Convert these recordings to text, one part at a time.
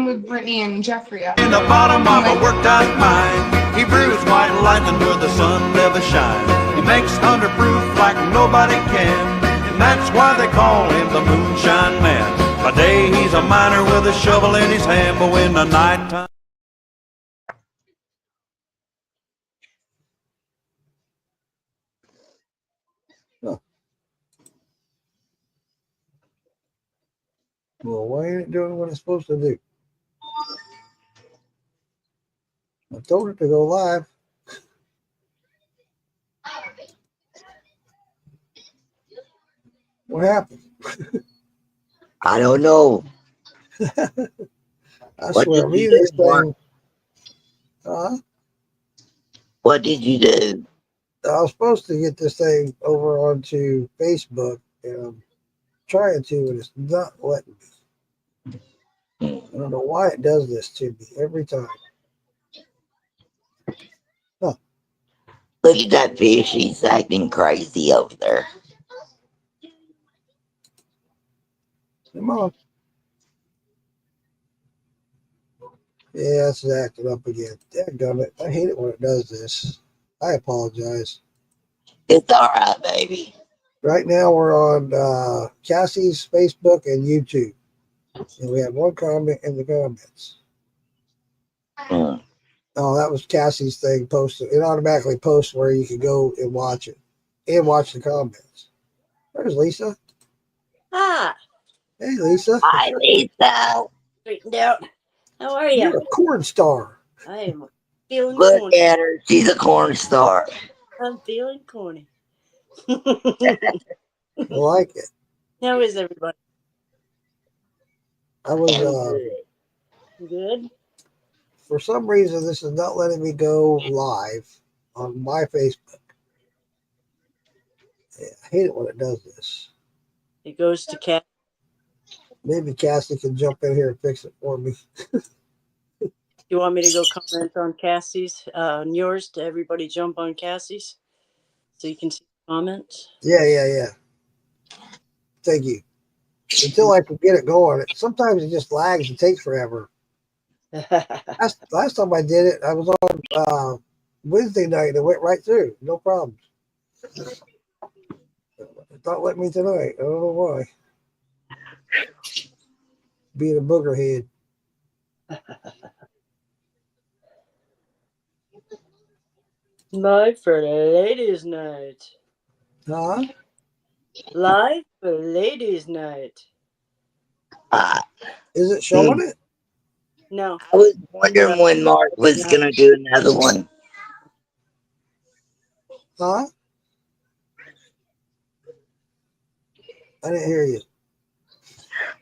room with Brittany and Jeffrey up In there. the bottom of a worked out mine, he brews white lightning where the sun never shines. He makes 100 proof like nobody can, and that's why they call him the Moonshine Man. By day he's a miner with a shovel in his hand, but when the night time. Well, why ain't it doing what it's supposed to do? I told it to go live. What happened? I don't know. I What swear, did me you this do, Mark? thing. What did you do? I was supposed to get this thing over onto Facebook, and I'm trying to, and it's not letting me. I don't know why it does this to me every time. Huh. Look at that fish. He's acting crazy over there. Come on. Yeah, it's acting up again. Dadgummit. I hate it when it does this. I apologize. It's all right, baby. Right now we're on Cassie's Facebook and YouTube. And we have one comment in the comments. Mm. Oh, that was Cassie's thing posted. It automatically posts where you can go and watch it and watch the comments. There's Lisa. Ah, Hey, Lisa. Hi, Lisa. straightened out. How are you? You're a corn star. I am feeling Look corny. at her. She's a corn star. I'm feeling corny. I like it. How is everybody? I was Good. for some reason this is not letting me go live on my Facebook. Yeah, I hate it when it does this. It goes to Cat. Maybe Cassie can jump in here and fix it for me. You want me to go comment on Cassie's, yours to everybody jump on Cassie's so you can see the comments? Yeah. Thank you. Until I can get it going. Sometimes it just lags and takes forever. Last time I did it, I was on Wednesday night and it went right through. No problems. It's not letting me tonight. I don't know why. Being a booger head. Live for ladies' night. Huh? Live for ladies' night. Is it showing it? No. I was wondering when Mark was going to do another one. Huh? I didn't hear you.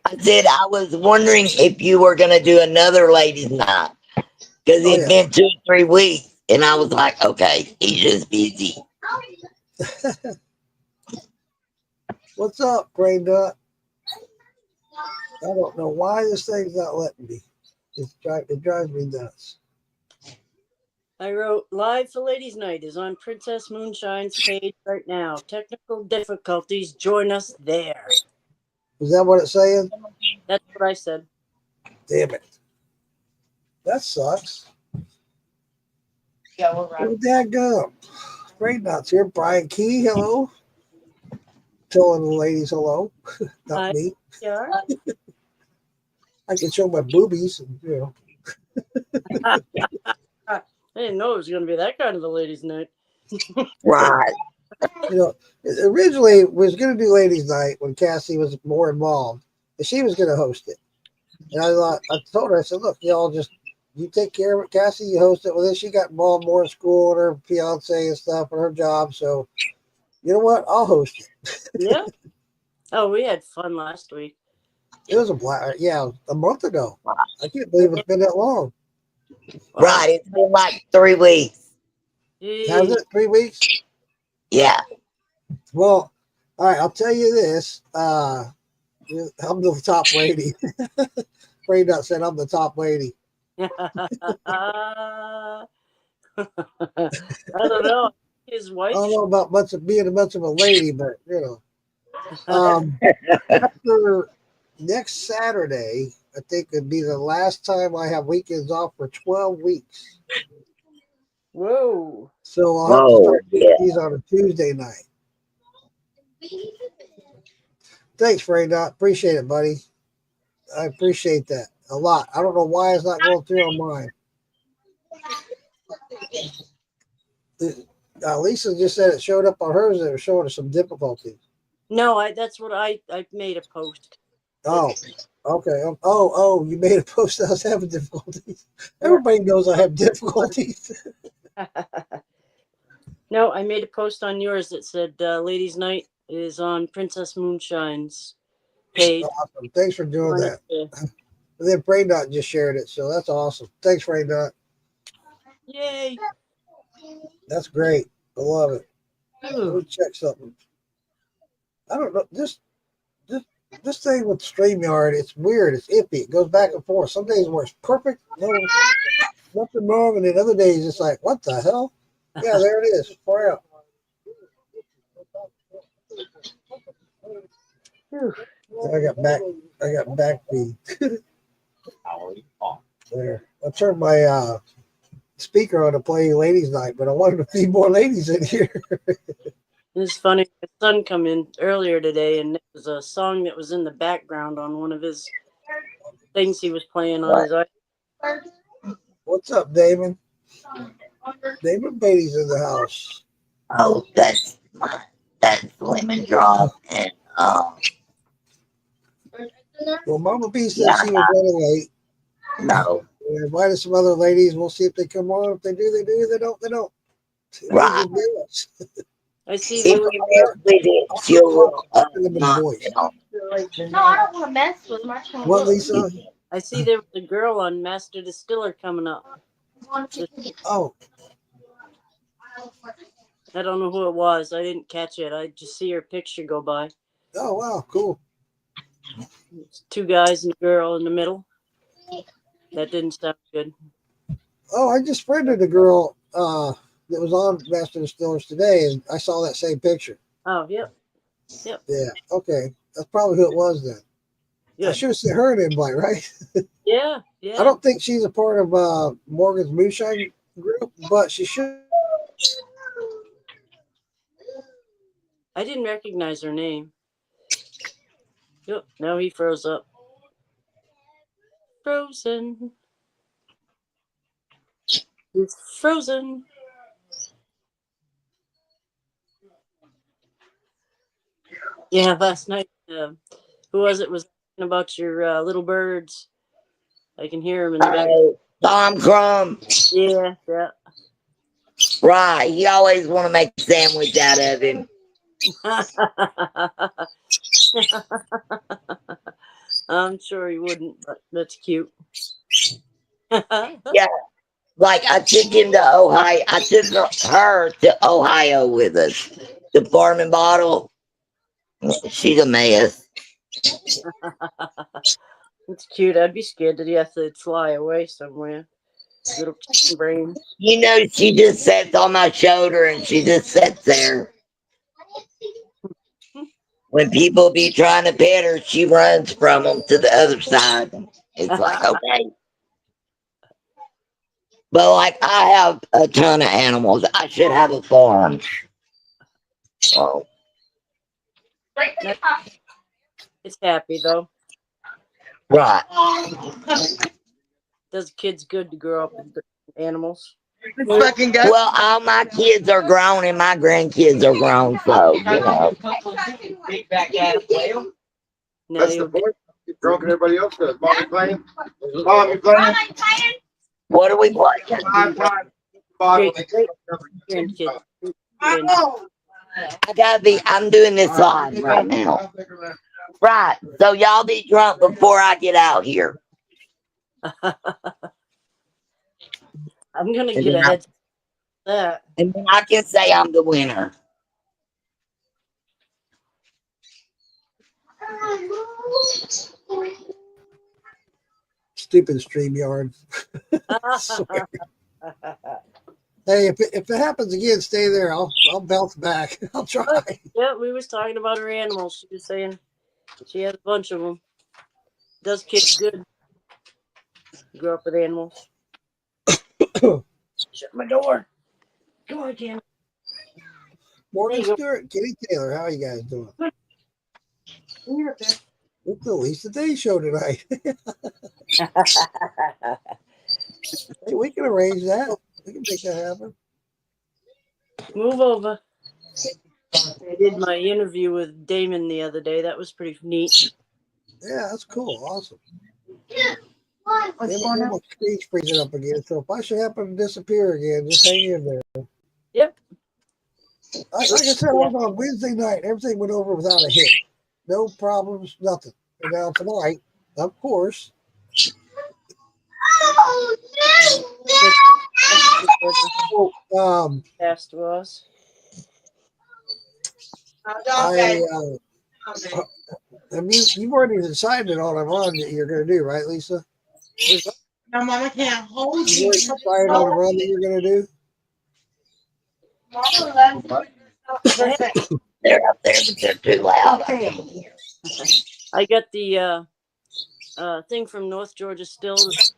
I said I was wondering if you were going to do another ladies' night. Because it's been 2 or 3 weeks. And I was like, okay, he's just busy. What's up, Gray Nut? I don't know why this thing's not letting me. It drives me nuts. I wrote Live for Ladies Night is on Princess Moonshine's page right now. Technical difficulties. Join us there. Is that what it's saying? That's what I said. Damn it. That sucks. Yeah, we're right. Oh, dadgum. Great nuts here. Brian Key, hello. Telling the ladies hello. Not Hi. me. Yeah. I can show my boobies. And, you know. I didn't know it was going to be that kind of a ladies' night. Right. You know, originally it was going to do ladies' night when Cassie was more involved, and she was going to host it. And I told her, I said, look, you take care of it, Cassie. You host it. Well, then she got involved more in school and her fiance and stuff and her job. So, you know what? I'll host it. Yeah. Oh, we had fun last week. It was a month ago. I can't believe it's been that long. Wow. Right. It's been like 3 weeks. Has it? 3 weeks? Yeah. Well, all right. I'll tell you this. I'm the top lady. Ray Nut said I'm the top lady. I don't know. His wife. I don't know about being much of a lady, but you know. After next Saturday, I think it'd be the last time I have weekends off for 12 weeks. Whoa. So I'll have to Oh, start doing yeah. these on a Tuesday night. Thanks, Frank. Appreciate it, buddy. I appreciate that a lot. I don't know why it's not going through on mine. Lisa just said it showed up on hers. It was showing us some difficulties. No, that's what I made a post. Oh, okay. Oh, you made a post that I was having difficulties. Everybody knows I have difficulties. No, I made a post on yours that said Ladies Night is on Princess Moonshine's page. Awesome. Thanks for doing that. And then Braindot just shared it, so that's awesome. Thanks, Braindot. Yay. That's great. I love it. Ooh. Let me check something. I don't know. This thing with StreamYard, it's weird. It's iffy. It goes back and forth. Some days where it's perfect, nothing wrong, and then other days it's like, what the hell? Yeah, there it is. Far out. I got back feed. There. I turned my speaker on to play Ladies Night, but I wanted to feed more ladies in here. It's funny. My son come in earlier today, and there was a song that was in the background on one of his things he was playing on his iPhone. What's up, Damon? Damon Beatty's in the house. Oh, that's lemon drop and Well, Mama B said she was running late. no. We invited some other ladies. We'll see if they come on. If they do, they do. If they don't, they don't. Right. I see If there we was mess with it, she'll not. voice. No, I don't want to mess with my child. What, Lisa? I see there was a girl on Master Distiller coming up. Oh, I don't know who it was. I didn't catch it. I just see her picture go by. oh, wow, cool. It's two guys and a girl in the middle. That didn't sound good. Oh, I just friended a girl that was on Master Distillers today, and I saw that same picture. Oh, yep. Yeah, okay. That's probably who it was then. I Good. should have sent her an invite, right? Yeah, yeah. I don't think she's a part of Morgan's Moonshine group, but she should. I didn't recognize her name. Yep, now he froze up. Frozen. He's frozen. Yeah, last night, who was it? Was talking about your little birds. I can hear him in the back. Tom Crumb. Yeah, yeah. Right. You always want to make a sandwich out of him. I'm sure he wouldn't, but that's cute. Yeah. Like I took him to Ohio. I took her to Ohio with us. The Farming Bottle. She's a mess. It's cute. I'd be scared that he has to fly away somewhere. Little chicken brain. You know, she just sits on my shoulder and she just sits there. When people be trying to pet her, she runs from them to the other side. It's like, okay. But like, I have a ton of animals. I should have a farm. Oh, It's happy though. right. Does kids good to grow up with animals. Well, all my kids are grown and my grandkids are grown, so you know. Now That's the you'll point. You're drunk and everybody else does. Mom, you playing? Mom, you playing? What are we playing? great grandkids. I gotta be, I'm doing this live right now. Right. So y'all be drunk before I get out here. I'm gonna get ahead of that. And then I can say I'm the winner. Stupid StreamYard. Swear. Hey, if it happens again, stay there. I'll bounce back. I'll try. Yeah, we was talking about her animals. She was saying she has a bunch of them. Does kids good. You grew up with animals? Shut my door. Come on, Cam. Morgan Stewart, Kenny Taylor, how are you guys doing? You're up there. It's the Lisa Day show tonight. Hey, we can arrange that. We can make that happen. Move over. I did my interview with Damon the other day. That was pretty neat. Yeah, that's cool. Awesome. What's going on? My screen's freezing up again, so if I should happen to disappear again, just hang in there. Yep. Like I said, I was on Wednesday night. Everything went over without a hit. No problems, nothing. And now tonight, of course, Past was. You've already decided on a run that you're going to do, right, Lisa? No, Mama can't hold You you. already decided on a run that you're going to do? Mama They're up there, but they're too loud. I got the thing from North Georgia Stills.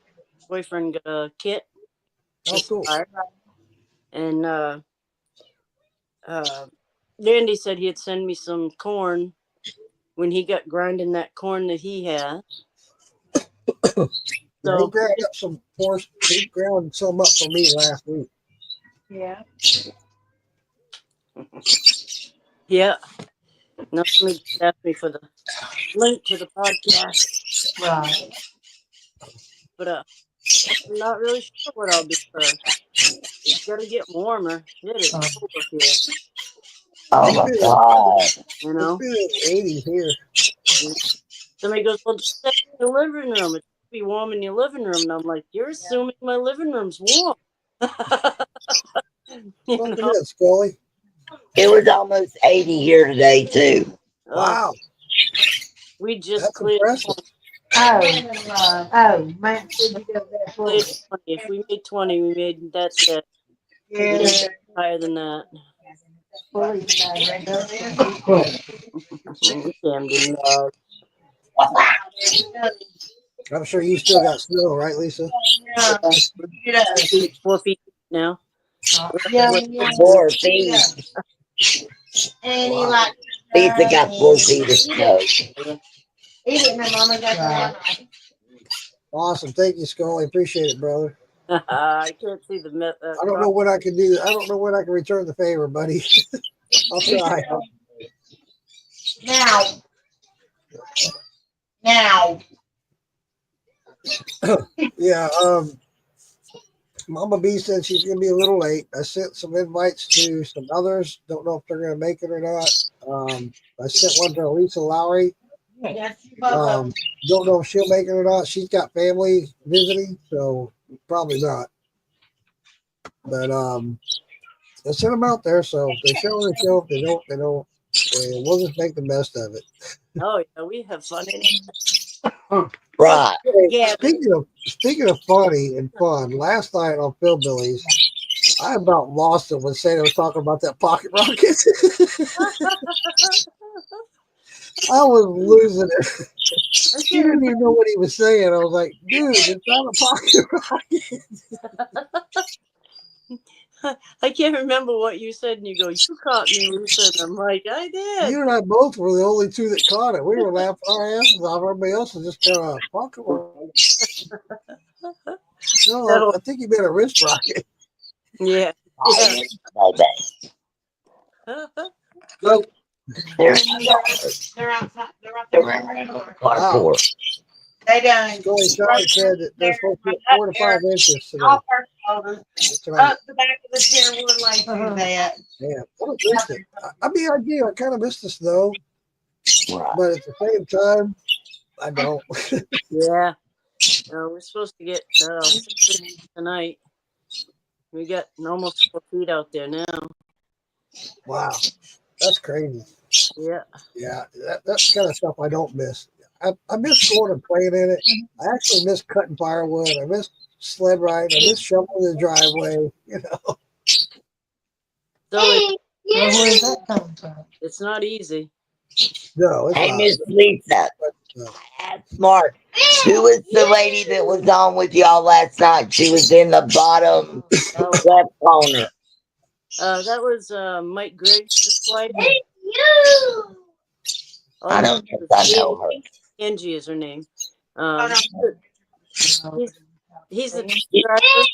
Boyfriend got a kit. Oh, cool. And Randy said he'd send me some corn when he got grinding that corn that he had. So he ground some up for me last week. Yeah. Yeah. No, somebody just asked me for the link to the podcast. Right. But I'm not really sure what I'll do first. It's gotta get warmer. It is cold up here. Oh my God. You know? It's been 80 here. Somebody goes, well, just stay in the living room. It's be warm in your living room. And I'm like, you're assuming my living room's warm. You Look at know? that, Scully. It was almost 80 here today, too. Wow. We just That's cleared impressive. 20. Man, Cleared 20. If we made 20, we made that's it. yeah. Higher than that. Damn, didn't know. I'm sure you still got snow, right, Lisa? 4 feet now. 4 feet. And he like Lisa got 4 feet of snow. he didn't know Mama got the Awesome. Thank you, Scully. Appreciate it, brother. I can't see the myth. I don't know what I can do. I don't know when I can return the favor, buddy. I'll try. Now. Yeah. Mama B said she's going to be a little late. I sent some invites to some others. Don't know if they're going to make it or not. I sent one to Lisa Lowry. Don't know if she'll make it or not. She's got family visiting, so probably not. But I sent them out there, so if they show, they show. If they don't, they don't. And we'll just make the best of it. Oh yeah, we have fun. Right. Yeah. Speaking of funny and fun, last night on Philbillies, I about lost it when Santa was talking about that pocket rocket. I was losing it. He didn't even know what he was saying. I was like, dude, it's not a pocket rocket. I can't remember what you said, and you go, "You caught me, Lisa." And I'm like, "I did." You and I both were the only two that caught it. We were laughing our asses off. Everybody else was just kind of pocket rocket. No, I think he meant a wrist rocket. Yeah. No bad. They're outside. they're running on the carport. They done. Going Charlie said that they're supposed to get 4 to 5 inches today. All first shoulders. That's right. Up the back of the chair would lay through that. Yeah, I don't miss it. I mean, I do. I kind of miss the snow, Right. but at the same time, I don't. Yeah. We're supposed to get 6 inches tonight. We got almost 4 feet out there now. Wow, that's crazy. Yeah. Yeah, that's kind of stuff I don't miss. I miss going and playing in it. I actually miss cutting firewood. I miss sled riding. I miss shoveling the driveway. You know. So Where's that coming from? it's not easy. No, it's Hey, not. Miss Lisa, That's smart. Who was the lady that was on with y'all last night? She was in the bottom left corner. That was Mike Griggs' wife. I don't know if I know her. Angie is her name. Oh, He's the truck driver.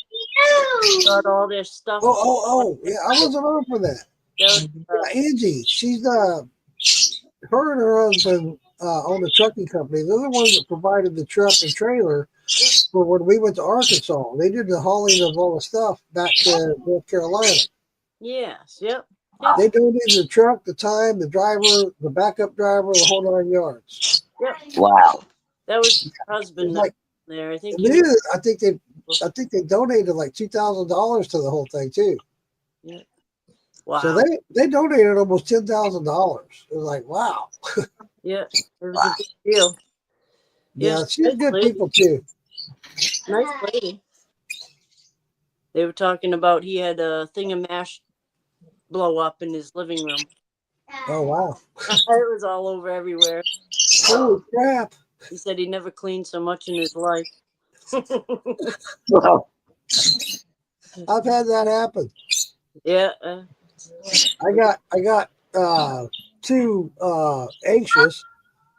Got all their stuff. Yeah, I wasn't on for that. Angie, she's her and her husband own a trucking company. They're the ones that provided the truck and trailer for when we went to Arkansas. They did the hauling of all the stuff back to North Carolina. Yes, yep. They donated the truck, the time, the driver, the backup driver, the whole 9 yards. Yep. Wow. That was her husband there. I think they donated like $2,000 to the whole thing too. Yeah. Wow. So they donated almost $10,000. It was like, wow. Yeah, it was a big deal. Yeah, she's good people too. Nice lady. They were talking about he had a thing of mash blow up in his living room. Oh wow. It was all over everywhere. Holy crap. He said he never cleaned so much in his life. Well, I've had that happen. Yeah. I got too anxious,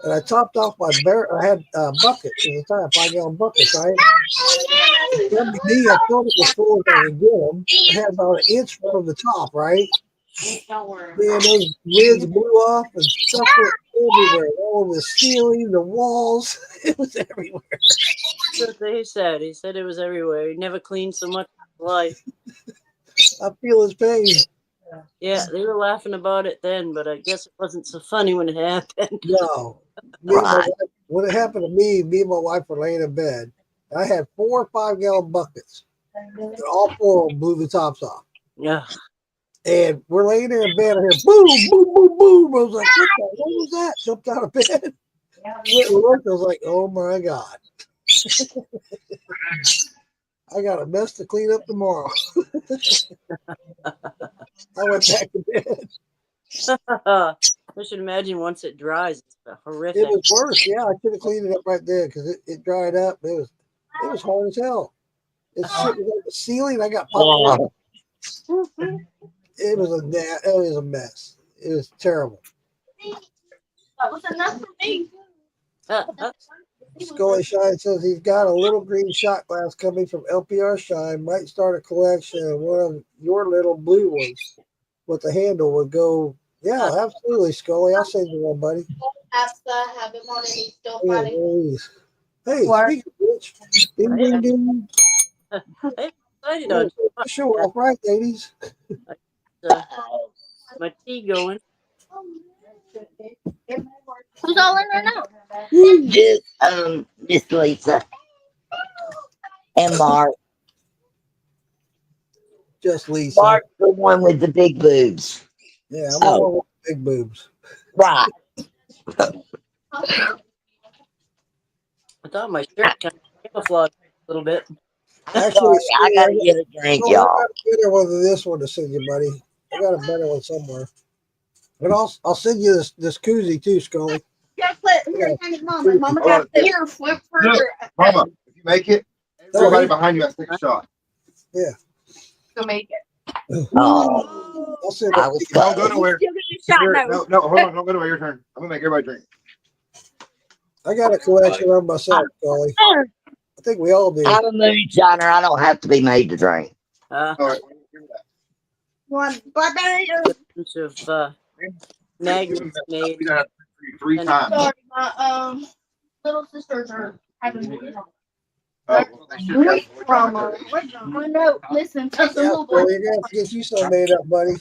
and I topped off my I had buckets at the time, 5-gallon buckets, right? I thought it was full as I could get them. I had about an inch from the top, right? Don't worry. Man, those lids blew off and stuff went everywhere. All over the ceiling, the walls. It was everywhere. That's what he said. He said it was everywhere. He never cleaned so much in his life. I feel his pain. Yeah, they were laughing about it then, but I guess it wasn't so funny when it happened. No. When it happened to me and my wife were laying in bed. I had 4 5-gallon buckets. And all 4 of them blew the tops off. Yeah. And we're laying there in bed. I hear boom, boom, boom, boom. I was like, what was that? Jumped out of bed. Went and looked. I was like, oh my God. I got a mess to clean up tomorrow. I went back to bed. I should imagine once it dries, it's horrific. It was worse. Yeah, I could have cleaned it up right there because it dried up. It was hard as hell. It's shit was on the ceiling. I got popped. It was a mess. It was terrible. That was enough for me. Scully Shine says he's got a little green shot glass coming from LPR Shine. Might start a collection of one of your little blue ones with the handle would go. Yeah, absolutely, Scully. I'll send you one, buddy. Have him on and he's still fighting. Hey, speaking of which, ding, ding, ding. I'm excited on Show off, right, ladies? my tea going. Who's all in there now? just Miss Lisa and Mark. Just Lisa. Mark's the one with the big boobs. Yeah, I'm the one with big boobs. Right. I thought my shirt kind of camouflaged a little bit. Actually, Sorry, I gotta get a drink, I y'all. got a better one than this one to send you, buddy. I got a better one somewhere. But I'll send you this koozie too, Scully. Mama got the ear flip for her. Mama, if you make it, everybody behind you has to take a shot. Yeah. Go make it. Oh, I'll send I it. was Don't go close. nowhere. No, hold on. Don't go nowhere. Your turn. I'm gonna make everybody drink. I got a collection of myself, Scully. I think we all do. I'm a moonshiner. I don't have to be made to drink. All right. Give me that. One butter. Bunch of magnets made. We gotta have to three times. Sorry, my little sisters are having me. Oh, well, they should Wait have- from no, listen, just a Yeah, little Scully, bit. you're gonna have to get you some made up, buddy.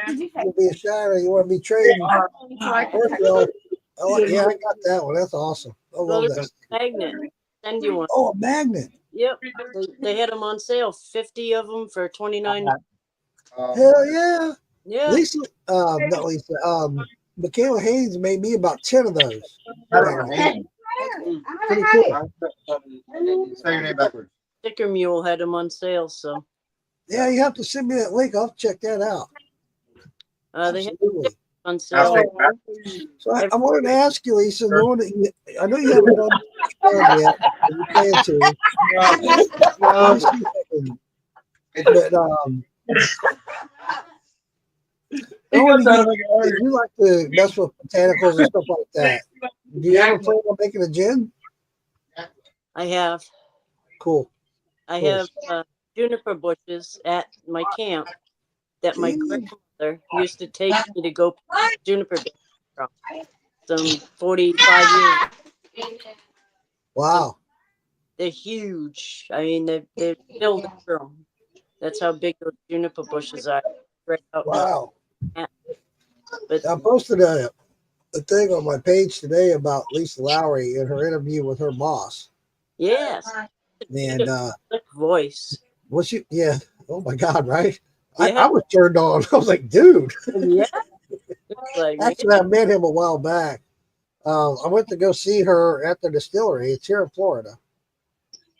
You'll be a shiner. You want to be trading? Yeah, I got that one. That's awesome. I love that. Magnet. Send you one. Oh, a magnet. Yep. They had them on sale. 50 of them for $29. Hell yeah. Yeah. Lisa, not Lisa. Michaela Haynes made me about 10 of those. Pretty cool. Say your name backwards. Sticker Mule had them on sale, so Yeah, you have to send me that link. I'll check that out. they had Absolutely. on sale. So I wanted to ask you, Lisa, knowing that I know you haven't done it yet, but you plan to. Let me see if I can- But knowing that you like to mess with botanicals and stuff like that, do you ever plan on making a gin? I have. Cool. I Cool. have juniper bushes at my camp that my grandmother used to take me to go pick juniper berries from some 45 years ago. Wow. They're huge. I mean, they're filled in room. That's how big those juniper bushes are. Right out in the Wow. camp. But I posted a thing on my page today about Lisa Lowry and her interview with her boss. yes, And thick voice. what's you? Yeah. Oh my God! Right? Yeah. I was turned on. I was like, dude. Yeah. It's like, Actually, I met him a while back. I went to go see her at the distillery. It's here in Florida,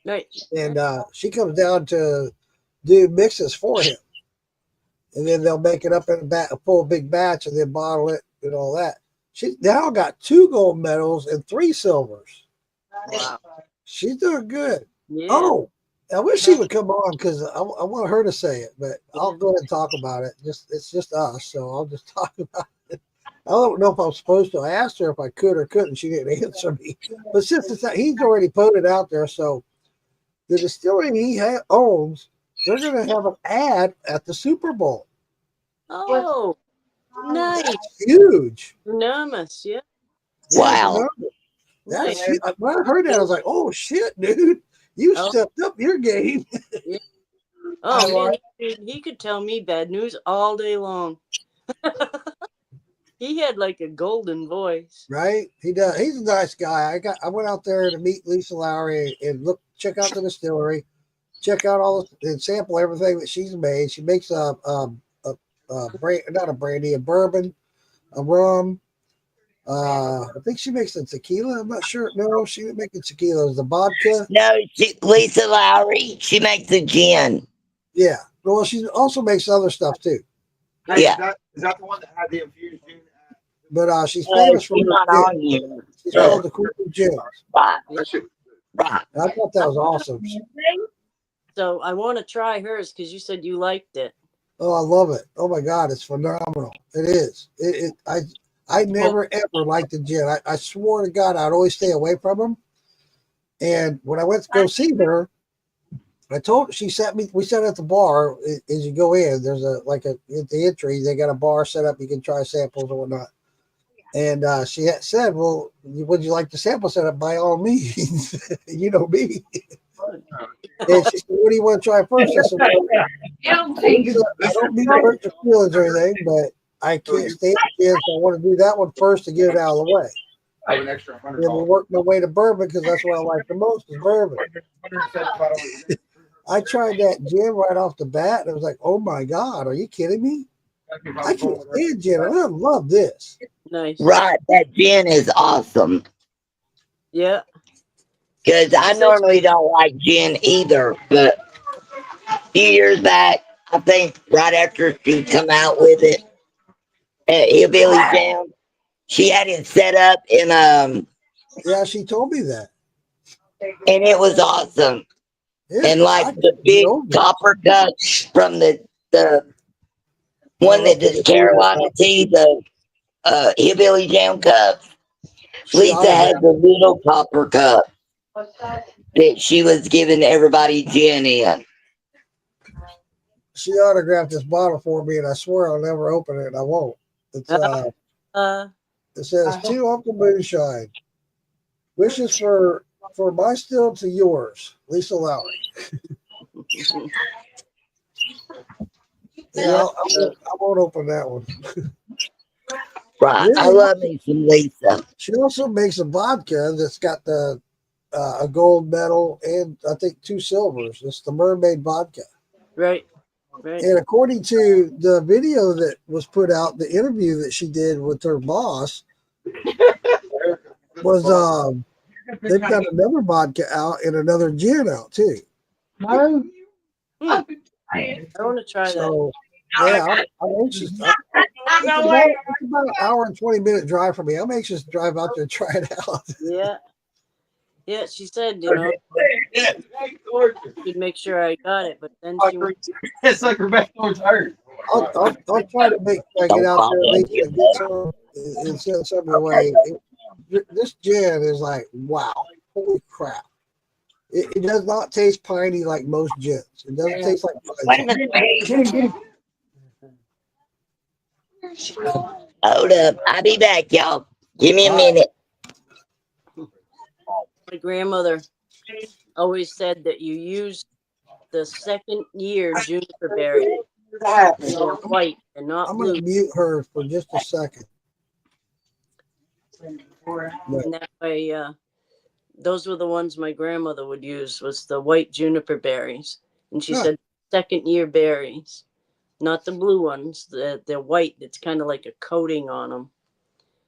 right. and she comes down to do mixes for him, and then they'll make it up in a full big batch, and then bottle it and all that. She now got 2 gold medals and 3 silvers. Wow. She's doing good. Yeah. Oh, I wish she would come on because I want her to say it, but I'll go ahead and talk about it. It's just us, so I'll just talk about it. I don't know if I'm supposed to. I asked her if I could or couldn't. She didn't answer me. But since he's already put it out there, so the distillery he owns, they're going to have an ad at the Super Bowl. Oh, nice. That's huge. Enormous. Yeah. Wow. That's Nice. when I heard that, I was like, "Oh shit, dude! You Oh. stepped up your game." Oh, man, he could tell me bad news all day long. He had like a golden voice. Right? He does. He's a nice guy. I went out there to meet Lisa Lowry and check out the distillery, check out and sample everything that she's made. She makes a bourbon, a rum. I think she makes a tequila. I'm not sure. No, she didn't make the tequila. It was the vodka. No, Lisa Lowry, she makes a gin. Yeah. Well, she also makes other stuff too. Yeah. Is that the one that had the infused gin? But she's famous for she's her not gin. on here. She's called the Queen of Gins. Right. That shit. Right. I thought that was awesome. So I want to try hers because you said you liked it. Oh, I love it. Oh my God, it's phenomenal. It is. I never ever liked the gin. I swore to God I'd always stay away from them. And when I went to go see her, she sat me. We sat at the bar as you go in. There's at the entry. They got a bar set up. You can try samples or whatnot. And she had said, "Well, would you like the sample set up? By all means." You know me. And she said, "What do you want to try first?" I said, "I don't mean to hurt your feelings or anything, but I can't stand gin, so I want to do that one first to get it out of the way." I have an extra And then we worked my way to bourbon because that's what I like the most is bourbon. I tried that gin right off the bat, and I was like, "Oh my God, are you kidding me? I can't stand gin, and I love this." Nice. Right. That gin is awesome. Yeah. Because I normally don't like gin either, but a few years back, I think right after she come out with it at Hillbilly Jam, she had it set up in Yeah, she told me that. and it was awesome. Yeah, And like the big copper cups from the one that does Carolina tea, the Hillbilly Jam cup. Lisa had the little copper cup that she was giving everybody gin in. She autographed this bottle for me, and I swear I'll never open it. And I won't. It's it says to Uncle Moonshine. Wishes for my still to yours, Lisa Lowry. Yeah, I won't open that one. Right. I love me some Lisa. She also makes a vodka that's got the a gold medal and I think 2 silvers. It's the Mermaid vodka. Right. Right. And according to the video that was put out, the interview that she did with her boss was they've got another vodka out and another gin out too. I want to try that. So Yeah, I'm anxious. It's about an hour and 20-minute drive for me. I'm anxious to drive out there and try it out. Yeah. Yeah, she said, she'd make sure I got it, but then she went, It's like Rebecca was hurt. I'll try to make sure I get out there at least and get some and send some your way. This gin is like, wow, holy crap. It does not taste piney like most gins. It doesn't taste like pine. Hold up. I'll be back, y'all. Give me a minute. my grandmother always said that you use the second year juniper berry. They're white and not I'm blue. going to mute her for just a second. And that way, those were the ones my grandmother would use, was the white juniper berries. And she said second year berries, not the blue ones. They're white. It's kind of like a coating on them.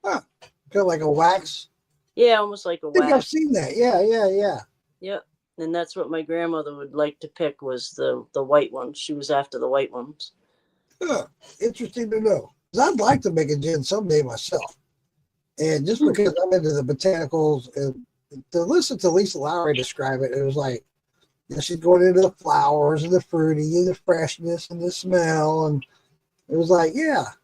Huh. Kind of like a wax. Yeah, almost like a I think I've wax. seen that. Yeah. Yep. And that's what my grandmother would like to pick, was the white ones. She was after the white ones. Huh. Interesting to know. 'Cause I'd like to make a gin someday myself. And just because I'm into the botanicals, and to listen to Lisa Lowry describe it, it was like, she's going into the flowers and the fruity and the freshness and the smell. And it was like, that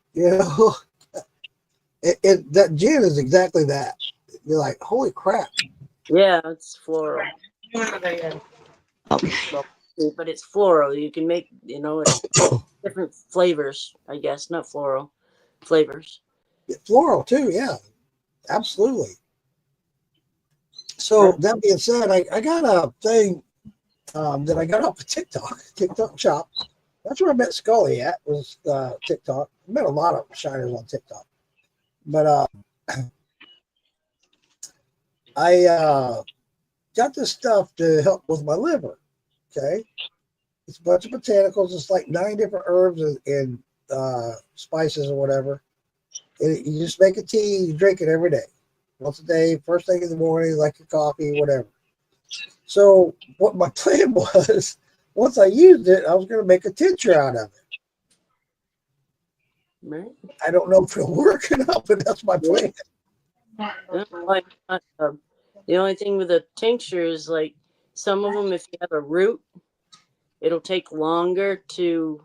gin is exactly that. You're like, holy crap. Yeah, it's floral. But it's floral. You can make, it's different flavors, I guess, not floral flavors. Floral too, yeah, absolutely. So that being said, I got a thing that I got off of TikTok shop. That's where I met Scully at, was TikTok. I met a lot of shiners on TikTok. But I got this stuff to help with my liver. Okay. It's a bunch of botanicals. It's like 9 different herbs and spices or whatever. And you just make a tea, you drink it every day. Once a day, first thing in the morning, like your coffee, whatever. So what my plan was, once I used it, I was going to make a tincture out of it. Right. I don't know if it'll work or not, but that's my plan. The only thing with a tincture is, like, some of them, if you have a root, it'll take longer to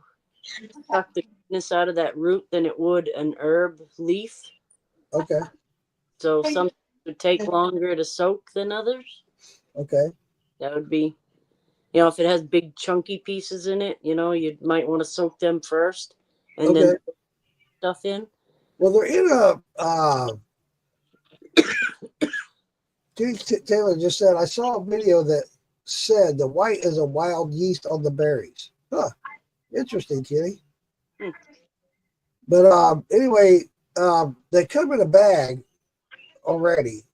suck the goodness out of that root than it would an herb leaf. Okay. So some would take longer to soak than others. Okay. That would be, if it has big chunky pieces in it, you might want to soak them first and then put stuff in. Well, they're in a Taylor just said, I saw a video that said the white is a wild yeast on the berries. Huh. Interesting, Kitty. But anyway, they come in a bag already.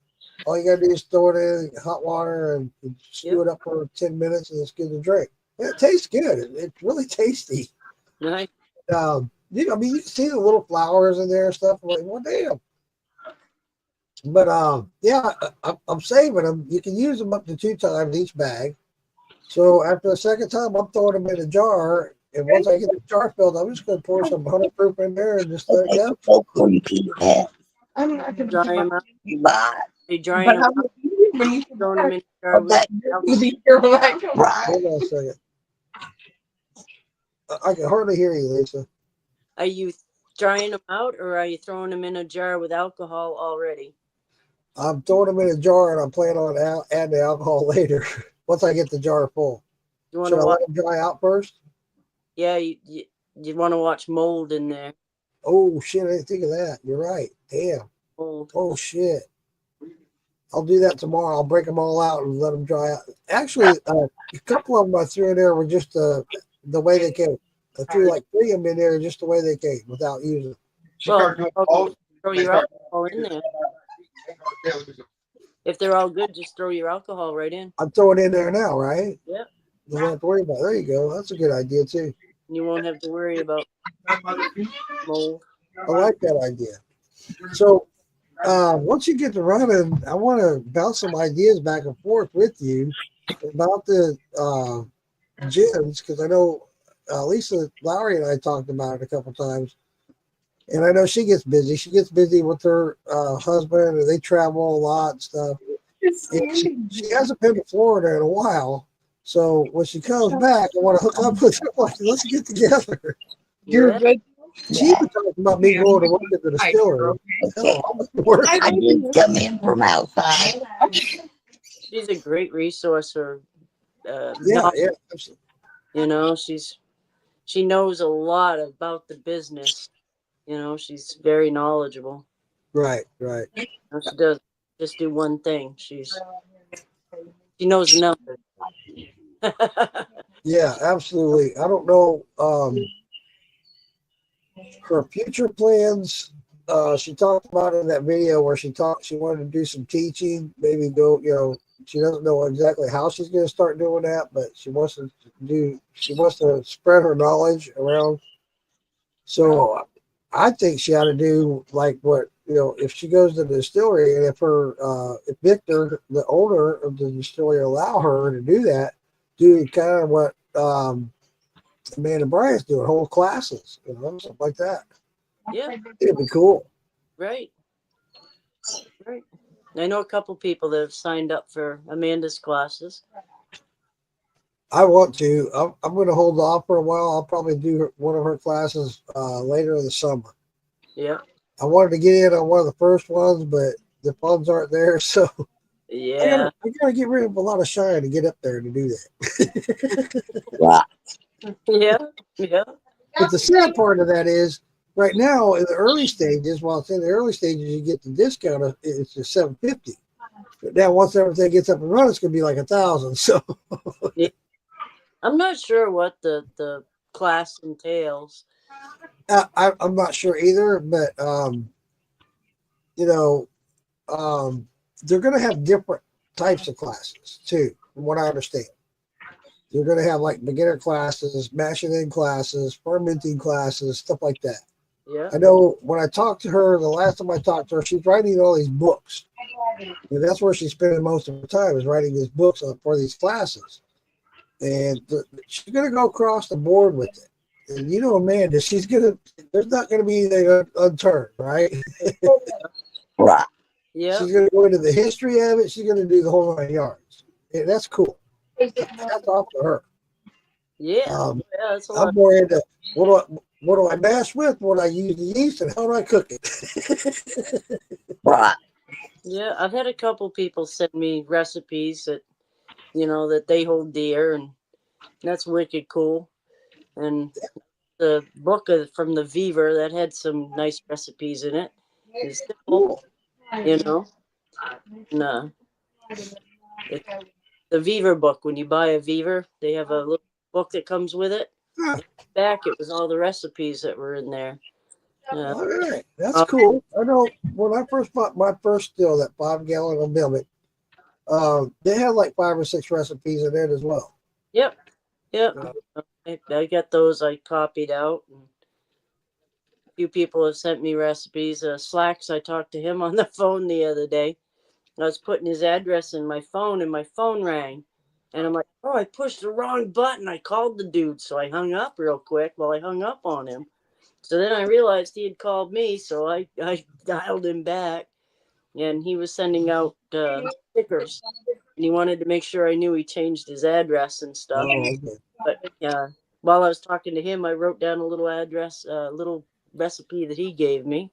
All you gotta do is throw it in hot water and stew it up for 10 minutes, and it's good to drink. Yeah, it tastes good. It's really tasty. Nice. You can see the little flowers in there and stuff. I'm like, well, damn. But I'm saving them. You can use them up to 2 times each bag. So after the second time, I'm throwing them in a jar. And once I get the jar filled, I'm just going to pour some 100 proof in there and just let it go. So creepy, man. I'm not going Dry to them out. Bye. They dry them out. Throwing them in a jar with Right. Hold on a second. I can hardly hear you, Lisa. Are you drying them out, or are you throwing them in a jar with alcohol already? I'm throwing them in a jar, and I'm planning on adding the alcohol later once I get the jar full. You want Should to I watch? let them dry out first? Yeah, you want to watch mold in there. Oh, shit. I didn't think of that. You're right. Damn. Mold. Oh, shit. I'll do that tomorrow. I'll break them all out and let them dry out. Actually, a couple of them I threw in there were just the way they came. I threw like 3 of them in there just the way they came without using them. Well, throw your alcohol in there. If they're all good, just throw your alcohol right in. I'm throwing it in there now, right? Yep. You don't have to worry about it. There you go. That's a good idea, too. You won't have to worry about mold. I like that idea. So once you get to running, I want to bounce some ideas back and forth with you about the gins, because I know Lisa Lowry and I talked about it a couple times. And I know she gets busy. She gets busy with her husband, and they travel a lot and stuff. And she hasn't been to Florida in a while. So when she comes back, I want to hook up with her. Like, let's get together. Yeah. She even talked about me going to work at the distillery. Hell, I'm working. I did come in from outside. She's a great resource for, Yeah, yeah, absolutely. you know, she knows a lot about the business. You know, she's very knowledgeable. Right, right. No, she does just do one thing. She knows nothing. Yeah, absolutely. I don't know her future plans. She talked about in that video where she wanted to do some teaching, maybe go, she doesn't know exactly how she's going to start doing that, but she wants to spread her knowledge around. So I think she ought to do like what, if she goes to the distillery and if Victor, the owner of the distillery, allow her to do that, do kind of what Amanda Bryant's doing, whole classes, something like that. Yeah. It'd be cool. Right. Right. I know a couple people that have signed up for Amanda's classes. I want to. I'm going to hold off for a while. I'll probably do one of her classes later in the summer. Yeah. I wanted to get in on one of the first ones, but the funds aren't there, so Yeah. I gotta get rid of a lot of shine to get up there to do that. Right. Yeah. Yeah. But the sad part of that is, right now in the early stages, while it's in the early stages, you get the discount. It's just $750. But now once everything gets up and running, it's gonna be like $1,000. So Yeah. I'm not sure what the class entails. I'm not sure either. But they're gonna have different types of classes too, from what I understand. You're going to have like beginner classes, mashing in classes, fermenting classes, stuff like that. Yeah. I know when I talked to her, the last time I talked to her, she's writing all these books. And that's where she's spending most of her time, is writing these books for these classes. And she's going to go across the board with it. And Amanda, there's not going to be anything unturned, right? Right. Yeah. She's going to go into the history of it. She's going to do the whole 9 yards. And that's cool. That's off to her. Yeah. Yeah, That's a lot. I'm more into what do I mash with? What I use the yeast, and how do I cook it? Right. Yeah. I've had a couple people send me recipes that, that they hold dear, and that's wicked cool. And the book from the Beaver that had some nice recipes in it is simple, And, the Beaver book, when you buy a Beaver, they have a little book that comes with it. Huh. Back, it was all the recipes that were in there. All right, that's cool. I know when I first bought my first still, that 5-gallon of milk, they had like 5 or 6 recipes in it as well. Yep. I got those I copied out. And a few people have sent me recipes. Slacks, I talked to him on the phone the other day. I was putting his address in my phone, and my phone rang. And I'm like, oh, I pushed the wrong button. I called the dude. So I hung up real quick while I hung up on him. So then I realized he had called me. So I dialed him back. And he was sending out stickers. And he wanted to make sure I knew he changed his address and stuff. Oh, okay. But while I was talking to him, I wrote down a little address, a little recipe that he gave me.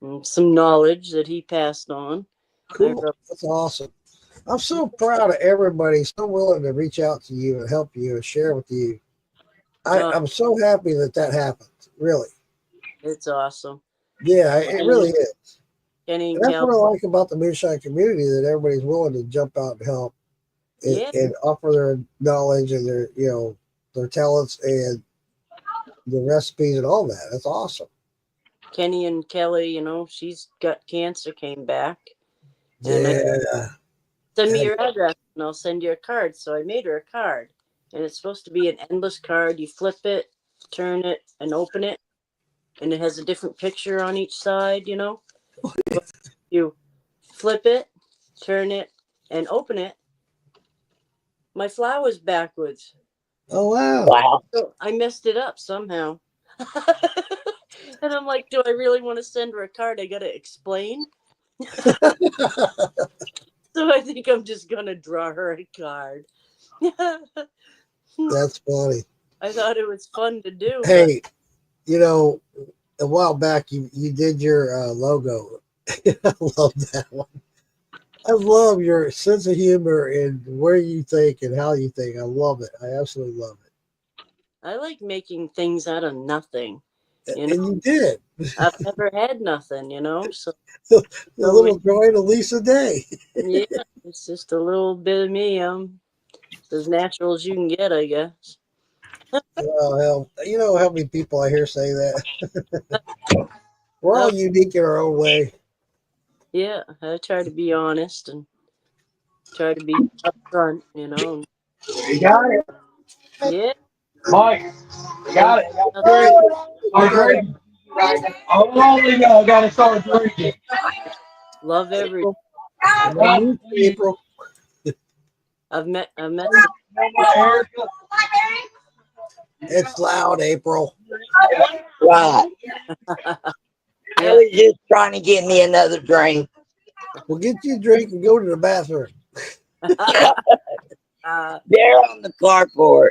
And some knowledge that he passed on. Cool. That's awesome. I'm so proud of everybody so willing to reach out to you and help you and share with you. I'm so happy that happened. Really. It's awesome. Yeah, it really is. Kenny, and that's what I like about the moonshine community, that everybody's willing to jump out and help and offer their knowledge and their talents and the recipes and all that. That's awesome. Kenny and Kelly, she's got cancer, came back. Yeah. Send me your address and I'll send you a card. So I made her a card, and it's supposed to be an endless card. You flip it, turn it, and open it, and it has a different picture on each side. You flip it, turn it, and open it. My flower's backwards. Oh wow. Wow. So I messed it up somehow. And I'm like, do I really want to send her a card? I got to explain. So I think I'm just going to draw her a card. That's funny. I thought it was fun to do. But Hey, you know, a while back you did your logo. I love that one. I love your sense of humor and where you think and how you think. I love it. I absolutely love it. I like making things out of nothing. You know, And you did. I've never had nothing, you know. So, The so little joy to Lisa Day. yeah, it's just a little bit of me. It's as natural as you can get, I guess. Oh hell, you know how many people I hear say that. We're all unique in our own way. Yeah, I try to be honest and try to be upfront, you know. You got it, Yeah, Mike. You got it. nothing. I'm drinking. I'm only gotta start drinking. Love every. April. And I knew April. I've met some. It's loud, April. Right. I was just trying to get me another drink. We'll get you a drink and go to the bathroom. They're on the carport.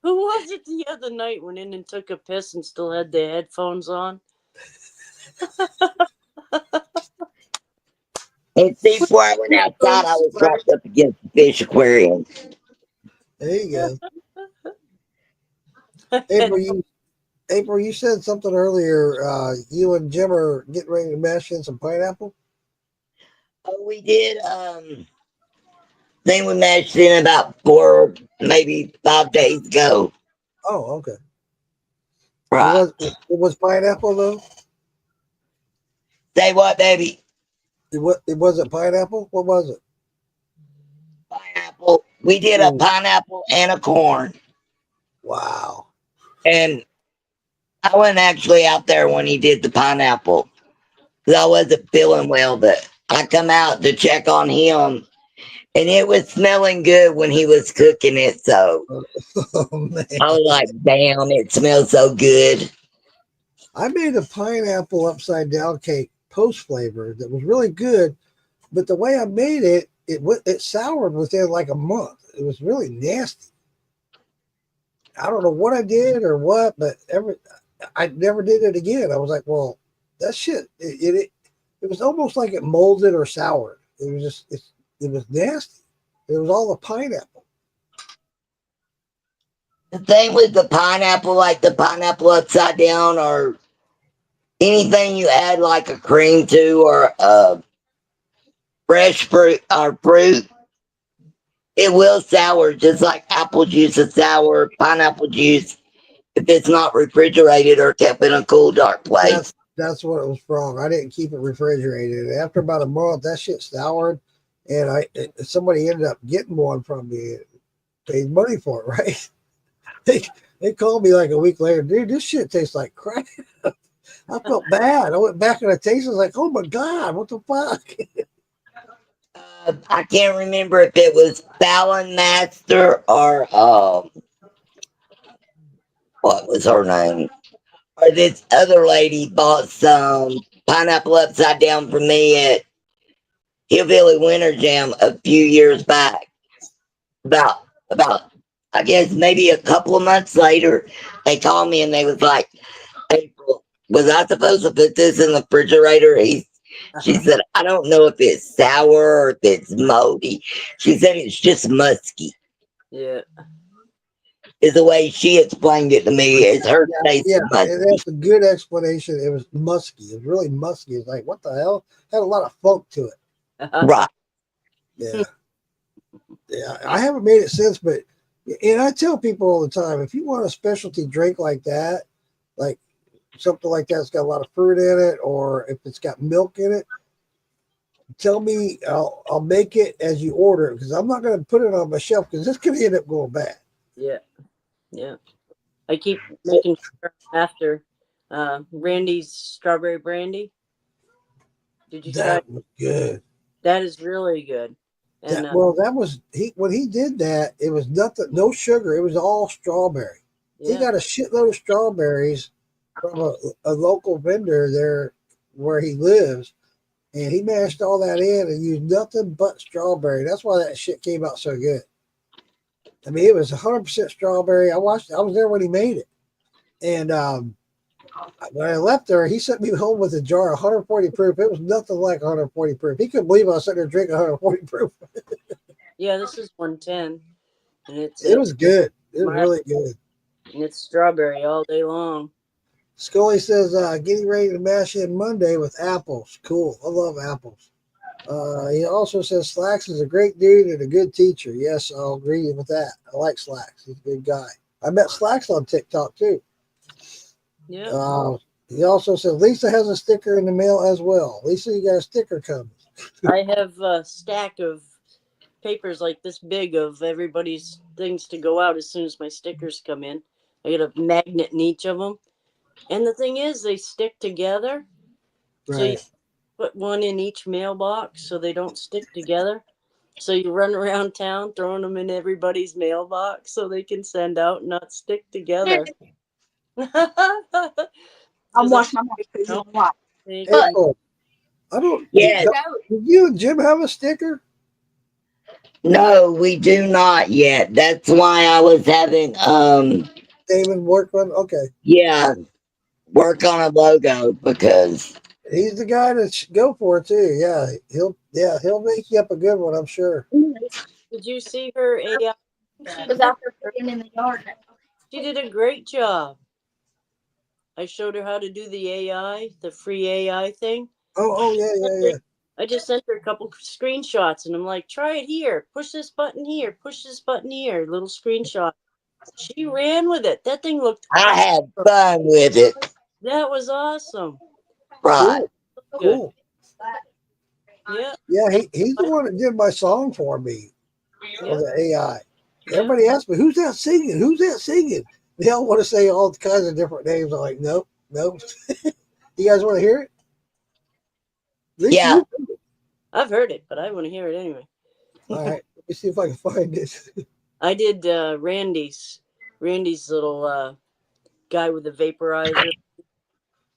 Who was it the other night went in and took a piss and still had their headphones on? And see, before I went outside, I was propped up against the fish aquarium. There you go. April, you said something earlier. You and Jim are getting ready to mash in some pineapple. Oh, we did. Then we mashed in about 4, maybe 5 days ago. Oh, okay. Right. It was pineapple though. Say what, baby? It wasn't pineapple. What was it? Pineapple. We did a Ooh. pineapple and a corn. Wow. And I wasn't actually out there when he did the pineapple because I wasn't feeling well, but I come out to check on him and it was smelling good when he was cooking it. So Oh man. I was like, damn, it smells so good. I made a pineapple upside down cake post flavor that was really good, but the way I made it, it soured within like a month. It was really nasty. I don't know what I did or what, but I never did it again. I was like, well, that shit. It was almost like it molded or soured. It was just it was nasty. It was all the pineapple. The thing with the pineapple, like the pineapple upside down or anything you add like a cream to or fresh fruit or fruit, it will sour just like apple juice is sour, pineapple juice, if it's not refrigerated or kept in a cool, dark place. That's what it was from. I didn't keep it refrigerated. After about a month, that shit soured, and somebody ended up getting one from me, paid money for it, right? They called me like a week later, dude, this shit tastes like crap. I felt bad. I went back and I tasted. I was like, oh my god, what the fuck? I can't remember if it was Fallon Master or what was her name? Or this other lady bought some pineapple upside down from me at Hillbilly Winter Jam a few years back. About I guess maybe a couple of months later, they called me and they was like, April, was I supposed to put this in the refrigerator? She said, I don't know if it's sour or if it's moldy. She said it's just musky. Yeah. Is the way she explained it to me. It's her taste musky. And that's a good explanation. It was musky. It was really musky. It's like, what the hell? Had a lot of funk to it. Right. Yeah. Yeah. I haven't made it since, but and I tell people all the time, if you want a specialty drink like that, like something like that's got a lot of fruit in it, or if it's got milk in it, tell me. I'll make it as you order it because I'm not going to put it on my shelf because it's going to end up going bad. Yeah. Yeah. I keep making sure after Randy's strawberry brandy. Did you try? That was good. That is really good. And That was when he did that. It was nothing, no sugar. It was all strawberry. He yeah, got a shitload of strawberries from a local vendor there where he lives, and he mashed all that in and used nothing but strawberry. That's why that shit came out so good. I mean, it was 100% strawberry. I was there when he made it, and when I left there, he sent me home with a jar of 140 proof. It was nothing like 140 proof. He couldn't believe I was sitting there drinking 140 proof. yeah, this is 110, and It was good. It was my- really good. and it's strawberry all day long. Scully says, getting ready to mash in Monday with apples. Cool. I love apples. He also says Slacks is a great dude and a good teacher. Yes, I'll agree with that. I like Slacks. He's a good guy. I met Slacks on TikTok too. Yeah, He also says Lisa has a sticker in the mail as well. Lisa, you got a sticker coming. I have a stack of papers like this big of everybody's things to go out as soon as my stickers come in. I get a magnet in each of them. And the thing is, they stick together. So you Right. put one in each mailbox so they don't stick together. So you run around town throwing them in everybody's mailbox so they can send out and not stick together. I'm washing my mouth because No. I'm white. April, I don't. Yeah. Did you and Jim have a sticker? No, we do not yet. That's why I was having David Workman. Okay. yeah, work on a logo because He's the guy to go for it too. Yeah, he'll make you up a good one, I'm sure. Did you see her AI? She was out there playing in the yard. She did a great job. I showed her how to do the AI, the free AI thing. Oh yeah. I just sent her a couple screenshots and I'm like, try it here. Push this button here. Push this button here. Little screenshot. She ran with it. That thing looked I had fun with it. That was awesome. Right. Good. Cool. Yeah. Yeah, he's the one that did my song for me Yeah. on the AI. Everybody asks me, who's that singing? Who's that singing? They all want to say all kinds of different names. I'm like, nope. You guys want to hear it? Lisa, Yeah. I've heard it, but I want to hear it anyway. All right. Let me see if I can find it. I did Randy's little guy with the vaporizer.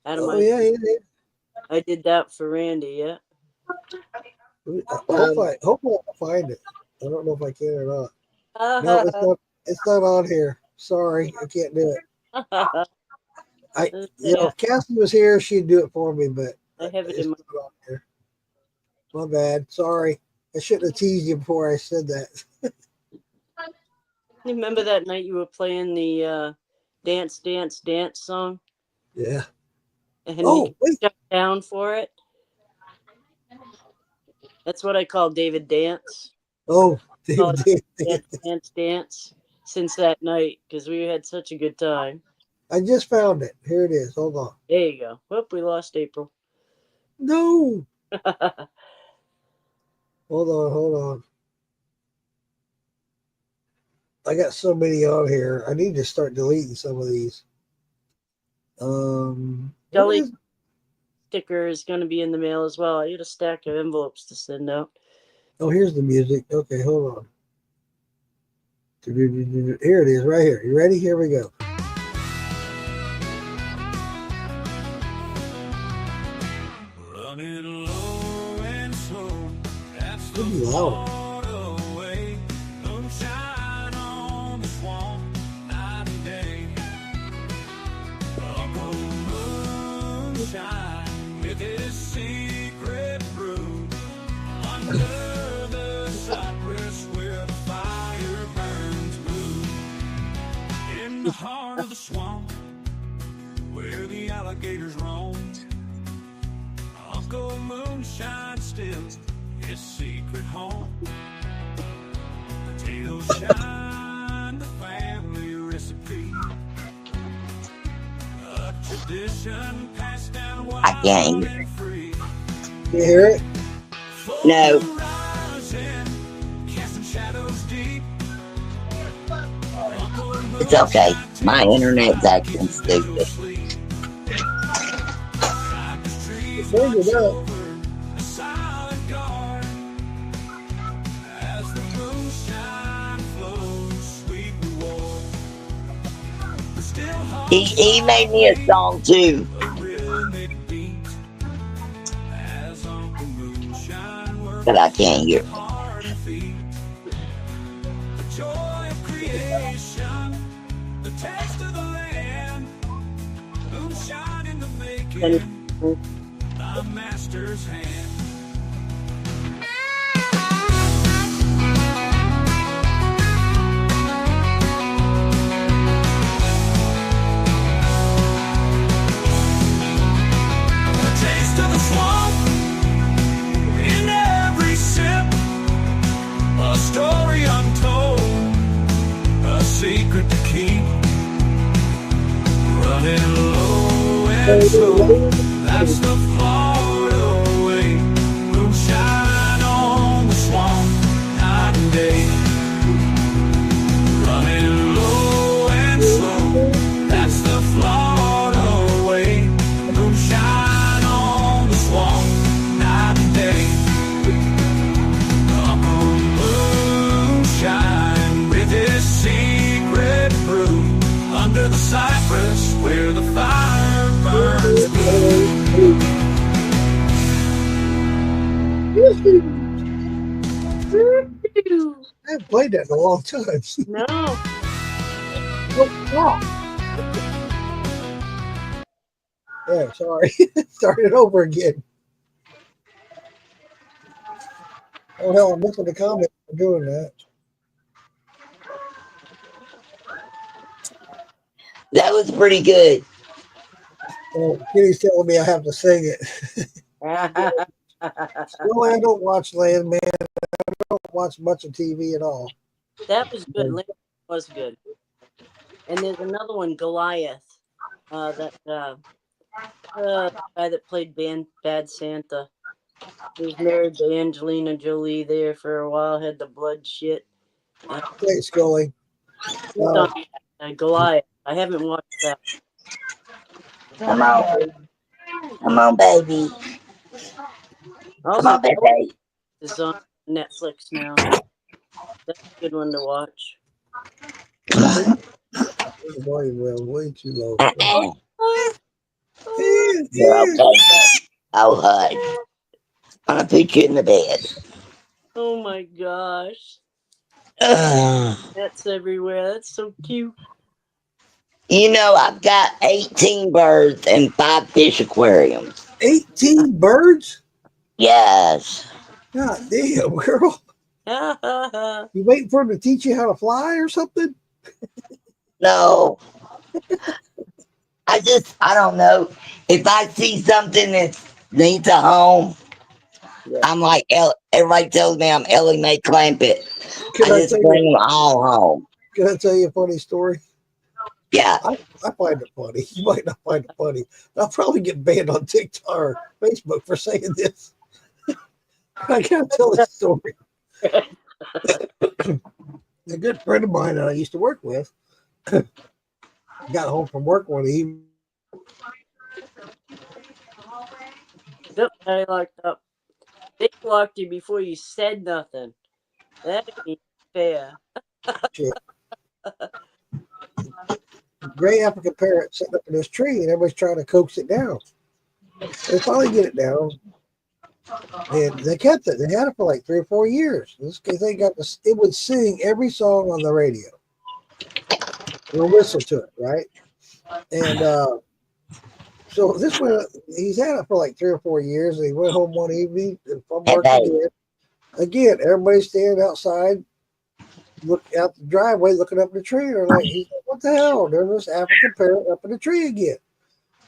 Oh, yeah. I did that for Randy, yeah. Hopefully I'll find it. I don't know if I can or not. No, it's not on here. Sorry, I can't do it. If Cassie was here, she'd do it for me, but I have it it's in my not on here. My bad. Sorry. I shouldn't have teased you before I said that. You remember that night you were playing the Dance, Dance, Dance song? Yeah. And Oh, you wait. shut down for it? That's what I call David Dance. Oh, Call David. Dance, Dance, Dance since that night because we had such a good time. I just found it. Here it is. Hold on. There you go. Whoop, we lost April. No. Hold on. I got so many on here. I need to start deleting some of these. Scully sticker is going to be in the mail as well. I got a stack of envelopes to send out. Oh, here's the music. Okay, hold on. Here it is, right here. You ready? Here we go. Running low and slow, that's the Pretty loud. Florida way. Moonshine on the swamp, night and day. Uncle Moonshine with his secret brew under the cypress where the fire burns blue. In the heart of the swamp where the alligators roam, Uncle Moonshine still his secret home. Potatoes shine, the family recipe. A tradition passed down wild I can't hear and free. You hear it? No. Rising, casting shadows deep. It's okay. My internet's acting stupid. Bring it up. He made me a song too. But I can't hear. And Taste of the swamp in every sip, a story untold, a secret to keep, running low and slow. That's the Florida way. Moonshine on the swamp, night and day. Running low and slow. That's the Florida way. Moonshine on the swamp, night and day. Come on, moonshine with his secret brew under the cypress where the fire burns blue. I haven't played that in a long time. no, Yeah, sorry. Start it over again. Oh hell, I'm missing the comment for doing that. That was pretty good. Oh, Kitty's telling me I have to sing it. Well, I don't watch Landman. I don't watch much of TV at all. that was good. Lincoln was good. And there's another one, Goliath. That guy that played Bad Santa. He was married to Angelina Jolie there for a while. Had the blood shit. Hey, Scully. Goliath. I haven't watched that. Come on. Come on, baby. Come Also, on, baby. it's on Netflix now. That's a good one to watch. Come on. The volume was way too low. You're okay. Oh, hon. I'm gonna put you in the bed. Oh my gosh. Ugh. That's everywhere. That's so cute. You know, I've got 18 birds and 5 fish aquariums. 18 birds? Yes. God damn, girl. You waiting for him to teach you how to fly or something? No. I don't know. If I see something that needs a home, Yeah. I'm like, everybody tells me I'm Ellie Mae Clampett. Can I I just tell bring you, them all home. can I tell you a funny story? Yeah. I find it funny. You might not find it funny. I'll probably get banned on TikTok or Facebook for saying this. I can't tell this story. A good friend of mine that I used to work with got home from work one evening. Yep, I locked up. They blocked you before you said nothing. That ain't fair. Gray African parrot sitting up in this tree, and everybody's trying to coax it down. They finally get it down, and they kept it. They had it for like 3 or 4 years. This thing got this. It would sing every song on the radio. We'll whistle to it, right? And so this one, he's had it for like 3 or 4 years. And he went home one evening from work again. Everybody's standing outside, look out the driveway, looking up in the tree. They're like, "What the hell?" There's this African parrot up in the tree again.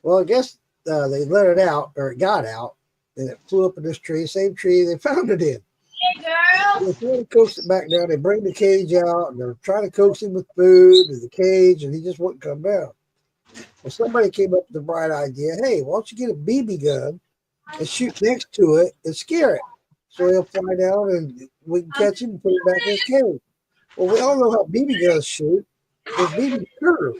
Well, I guess they let it out, or it got out, and it flew up in this tree, same tree they found it in. Hey, girl. They're trying to coax it back down. They bring the cage out, and they're trying to coax him with food and the cage, and he just wouldn't come down. Well, somebody came up with the bright idea, hey, why don't you get a BB gun and shoot next to it and scare it? So he'll fly down and we can catch him and put him back in his cage. Well, we all know how BB guns shoot. It's BB curve.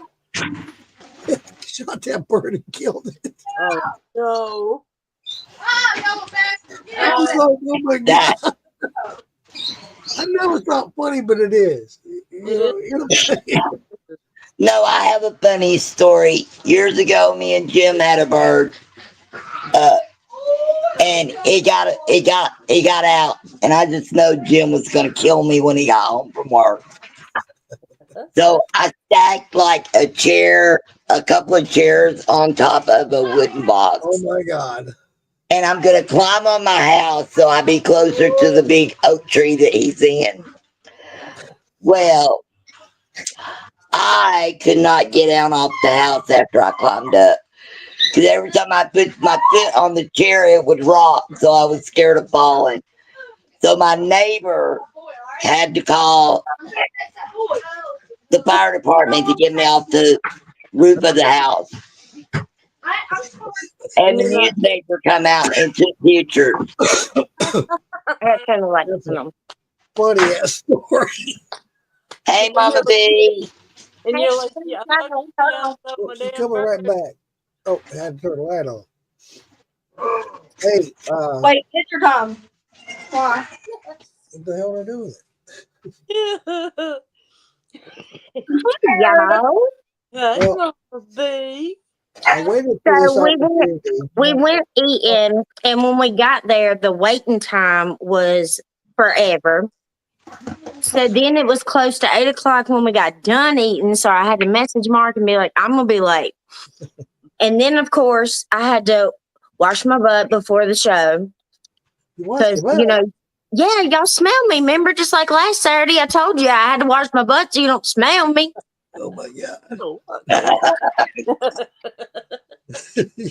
Shot that bird and killed it. Oh no. I was like, oh my God. I know it's not funny, but it is. You know what I'm saying? No, I have a funny story. Years ago, me and Jim had a bird, and it got out, and I just know Jim was gonna kill me when he got home from work. So I stacked like a couple of chairs on top of a wooden box. Oh my God. And I'm gonna climb on my house so I be closer to the big oak tree that he's in. Well, I could not get down off the house after I climbed up. Because every time I put my foot on the chair, it would rock. So I was scared of falling. So my neighbor had to call the fire department to get me off the roof of the house. And the newspaper come out and took pictures. That's kind of like them. Funny ass story. Hey, Mama B. And you're like, yeah, Oh, she's coming right back. Oh, I had to turn the light on. Hey, Wait, get your tongue. Why? what the hell are they doing? Y'all. Well, Babe. I waited for this So opportunity. we went eating, and when we got there, the waiting time was forever. So then it was close to 8 o'clock when we got done eating. So I had to message Mark and be like, I'm gonna be late. And then of course I had to wash my butt before the show. Because yeah, y'all smell me. Remember, just like last Saturday, I told you I had to wash my butt so you don't smell me. Oh my God.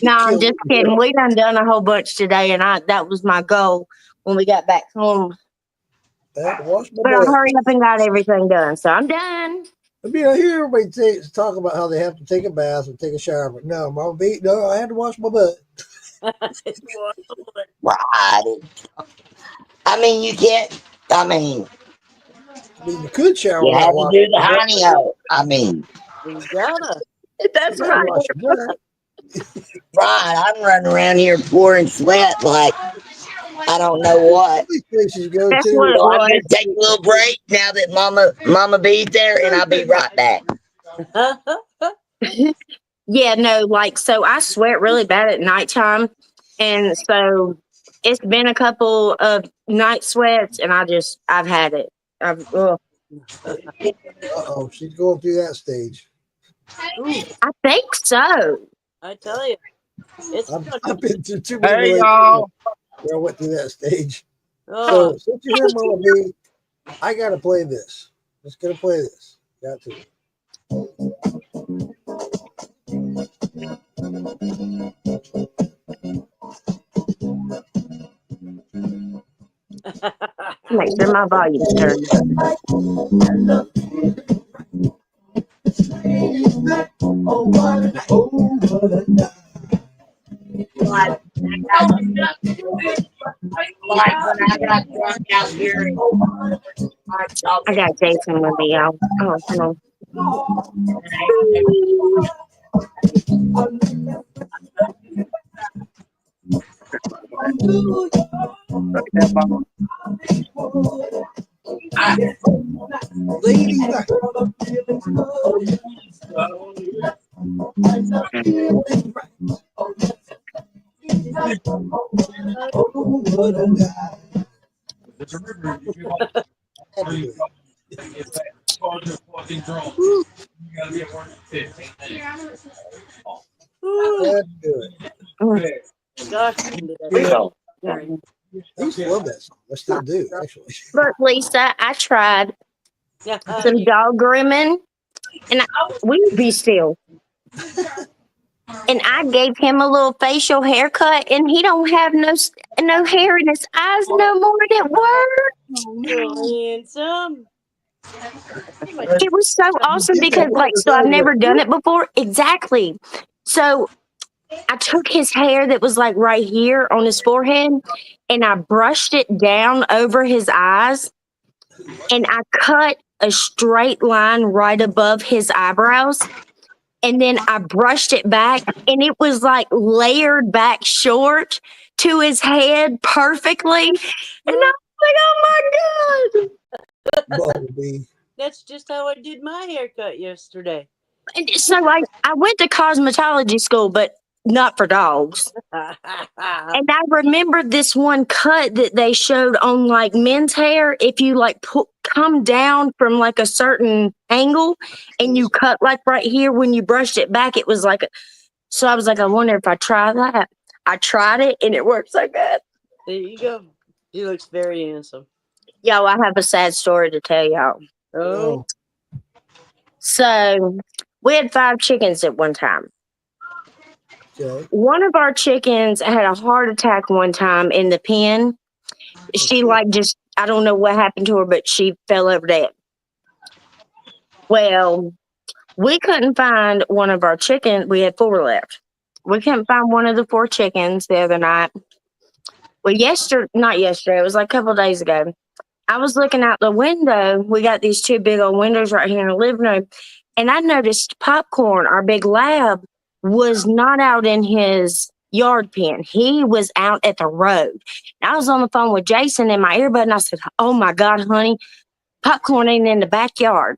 No, I'm just kidding. We done a whole bunch today, and that was my goal when we got back home. Wash my But I butt. hurried up and got everything done, so I'm done. I mean, I hear everybody talk about how they have to take a bath and take a shower, but no, Mama B, no, I had to wash my butt. Right. I mean, you can't. I mean, you could shower. You have to do the honey hole. I mean, you gotta. That's right. Right. I'm running around here pouring sweat like I don't know what. Places go That's to. what it So I'm was. gonna take a little break now that Mama B's there, and I'll be right back. Yeah, no, like, so I sweat really bad at nighttime. And so it's been a couple of night sweats, and I've had it. Uh-oh, she's going through that stage. I think so. I tell you, it's I've been through too many. Hey, y'all. I went through that stage. oh, So since you're here, Mama B, I gotta play this. Just gonna play this. Got to. Make sure my volume's turned up. I got Jason with me, y'all. Oh, come on. Ladies, gosh, I used to love that song. I still do, actually. Look, Lisa, I tried yeah. some dog grooming, and we would be still. And I gave him a little facial haircut, and he don't have no hair in his eyes no more. And it worked. Handsome. It was so awesome because, so I've never done it before. Exactly. So I took his hair that was like right here on his forehead, and I brushed it down over his eyes, and I cut a straight line right above his eyebrows. And then I brushed it back, and it was like layered back short to his head perfectly. And I was like, oh my God. Bumblebee. That's just how I did my haircut yesterday. And so I went to cosmetology school, but not for dogs. And I remembered this one cut that they showed on like men's hair. If you like come down from like a certain angle and you cut like right here, when you brushed it back, it was like, so I was like, I wonder if I try that. I tried it and it worked so good. There you go. He looks very handsome. Yo, I have a sad story to tell y'all. Oh, So we had 5 chickens at one time. Okay. One of our chickens had a heart attack one time in the pen. She I don't know what happened to her, but she fell over dead. Well, we couldn't find one of our chickens. We had 4 left. We couldn't find one of the 4 chickens the other night. Well, not yesterday, it was like a couple of days ago. I was looking out the window. We got these 2 big old windows right here in the living room. And I noticed Popcorn, our big lab, was not out in his yard pen. He was out at the road. And I was on the phone with Jason in my earbud, and I said, oh my God, honey, Popcorn ain't in the backyard.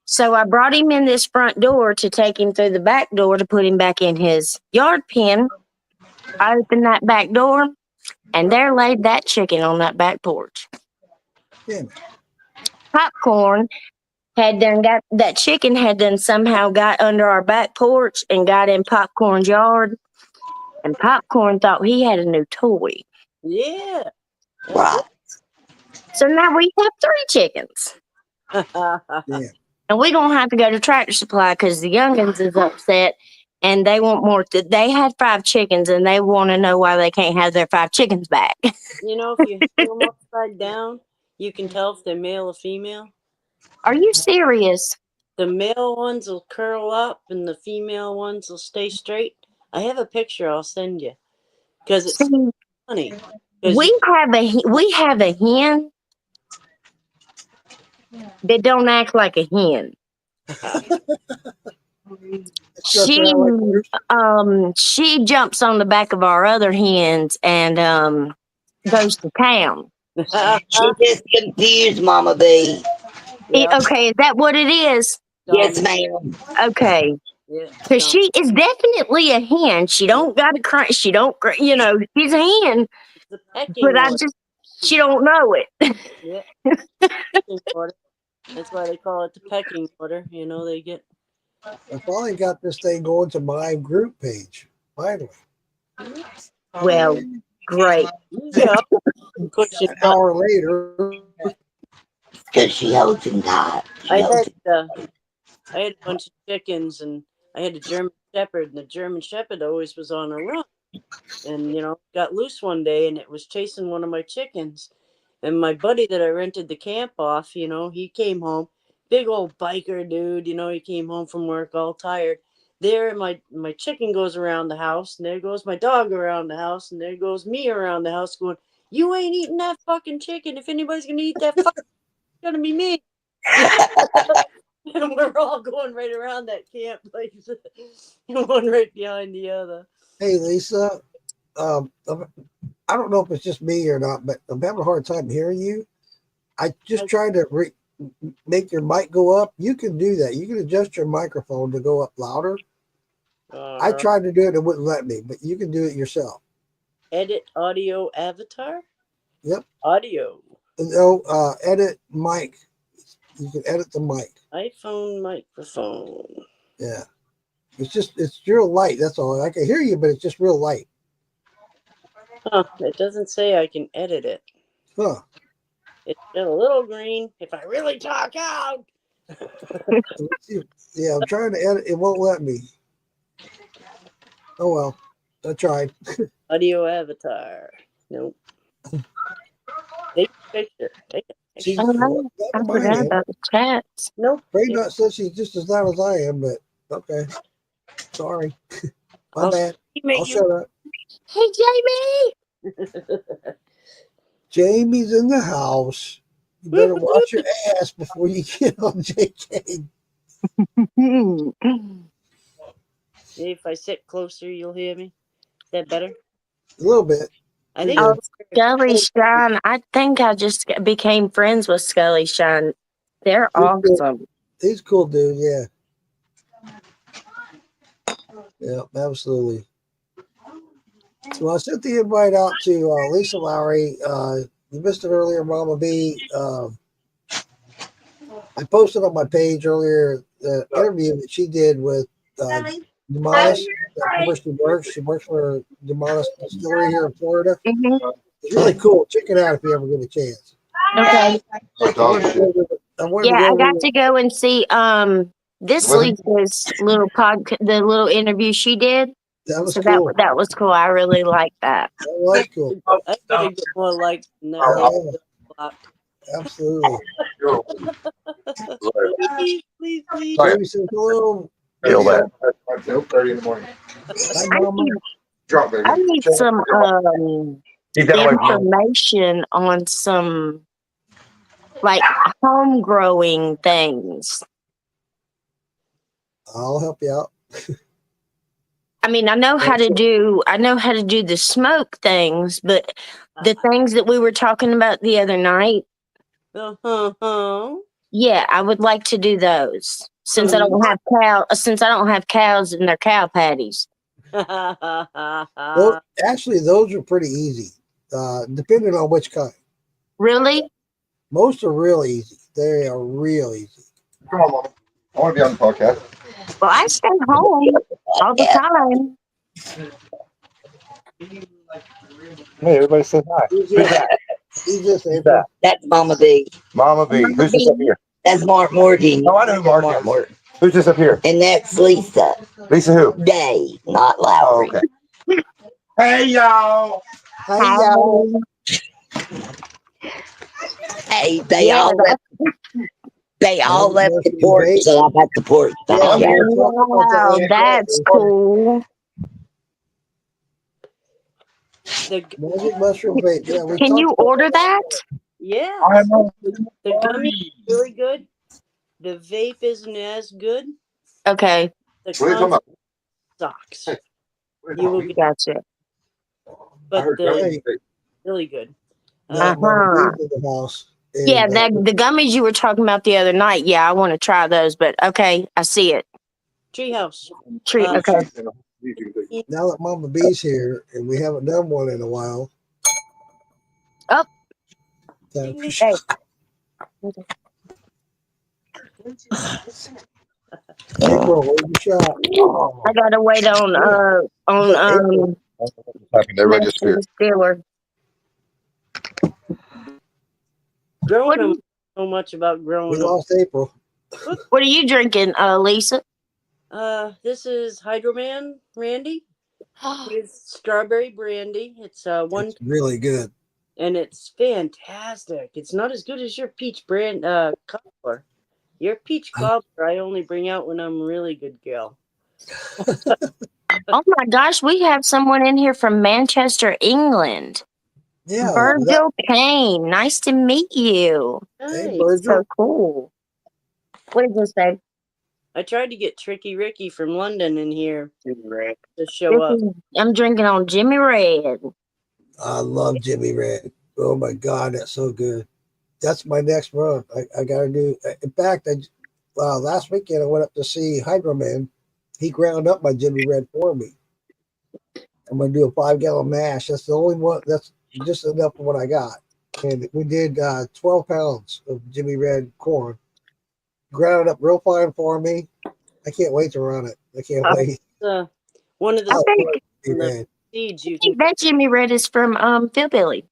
So I brought him in this front door to take him through the back door to put him back in his yard pen. I opened that back door, and there laid that chicken on that back porch. Yeah. Popcorn that chicken had done somehow got under our back porch and got in Popcorn's yard, and Popcorn thought he had a new toy. yeah. Right. So now we have 3 chickens, Yeah. and we're gonna have to go to Tractor Supply because the youngins is upset and they want more. They had 5 chickens and they want to know why they can't have their 5 chickens back. You know, if you put them upside down, you can tell if they're male or female. Are you serious? The male ones will curl up and the female ones will stay straight. I have a picture I'll send you because it's See, funny. we have a hen that don't act like a hen. She jumps on the back of our other hens and goes to town. She just confused Mama B. Okay, is that what it is? Yes, ma'am. Okay, because she is definitely a hen. She don't got a crunch. She don't, she's a hen, but she don't know it. Yeah. That's why they call it the pecking order. You know, they get. I finally got this thing going to my group page. Finally. Well, great. Yeah. An hour later. Because she holds him tight. I had a bunch of chickens and I had a German Shepherd, and the German Shepherd always was on a run. And, got loose one day and it was chasing one of my chickens. And my buddy that I rented the camp off, he came home. Big old biker dude, he came home from work all tired. There, my chicken goes around the house, and there goes my dog around the house, and there goes me around the house going, you ain't eating that fucking chicken. If anybody's going to eat that fucking it's going to be me. And we're all going right around that camp, like one right behind the other. Hey, Lisa, I don't know if it's just me or not, but I'm having a hard time hearing you. I just tried to make your mic go up. You can do that. You can adjust your microphone to go up louder. I tried to do it and it wouldn't let me, but you can do it yourself. Edit audio avatar? Yep. Audio. No, edit mic. You can edit the mic. iPhone microphone. Yeah. It's real light. That's all. I can hear you, but it's just real light. Huh. It doesn't say I can edit it. Huh. It's a little green if I really talk out. Yeah, I'm trying to edit. It won't let me. Oh, well. I tried. Audio avatar. Nope. Take a picture. She's I forgot about the chats. Nope. Not said she's just as loud as I am, but okay. Sorry. My bad. I'll shut up. Hey, Jamie. Jamie's in the house. You better watch your ass before you get on JK. If I sit closer, you'll hear me. Is that better? A little bit. I think. Scully Shine. I think I just became friends with Scully Shine. They're awesome. He's a cool dude, yeah. Yeah, absolutely. So I sent the invite out to Lisa Lowry. You missed it earlier, Mama B. I posted on my page earlier the interview that she did with Demonis. Where she works. She works for Demonis Distillery here in Florida. Hmm. It's really cool. Check it out if you ever get a chance. Okay. I wanted to Yeah, go I over. got to go and see this Lisa's little the little interview she did. That was So cool. that was cool. I really liked that. That was cool. I gotta get more likes than that. Oh, Block. absolutely. Please, please. Baby says hello. Feel that. 8:30 in the morning. Hi, I Mama. need Drop, baby. I need some Keep that away from me. information on some like home growing things. I'll help you out. I mean, I know how to do the smoke things, but the things that we were talking about the other night, yeah, I would like to do those since I don't have cows and their cow patties. Well, actually, those are pretty easy, depending on which kind. Really? Most are real easy. They are real easy. Come on, Mama. I want to be on the podcast. Well, I stay home all the time. Hey, everybody says hi. Who's this, April? that? That's Mama B. Mama B. Who's this up here? That's Mark Morgan. Oh, I know who Mark is. Morgan. Who's this up here? And that's Lisa Lisa who? Day, not Oh, Lowry. okay. Hey, y'all. Hi, y'all. Hey, they all left the porch, Great. so I'm at the porch. Yeah, back here. Wow, that's cool. The, Magic mushroom vape. Yeah, we Can you talked about order that? yeah, I know. the gummy is really good. The vape isn't as good. Okay, The What are you talking about? sucks. What are you You will talking be, gotcha. I but heard the Johnny say, really good. that Mama Uh-huh. B's in the house. And, Yeah, the gummies you were talking about the other night. Yeah, I want to try those, but okay, I see it. Treehouse. Tree. Okay. now that Mama B's here, and we haven't done one in a while. Oh. Hey. April, where's your shot? I gotta wait on They registered. Steeler. Growing them so much about We growing them. lost April. What are you drinking, Lisa? This is Hydroman Randy with strawberry brandy. It's one, It's really good. and it's fantastic. It's not as good as your peach brand cobbler. Your peach cobbler I only bring out when I'm a really good gal. Oh my gosh, we have someone in here from Manchester, England. Yeah. Virgil Payne. Nice to meet you. Hey, Nice. Virgil. So cool. What did you say? I tried to get Tricky Ricky from London in here to show up. I'm drinking on Jimmy Red. I love Jimmy Red. Oh my God, that's so good. That's my next run. I got to do. In fact, last weekend I went up to see Hydro Man. He ground up my Jimmy Red for me. I'm going to do a 5-gallon mash. That's the only one. That's just enough for what I got. And we did 12 pounds of Jimmy Red corn. Ground it up real fine for me. I can't wait to run it. I can't wait. One of the seeds you I think can. that Jimmy Red is from Philbilly.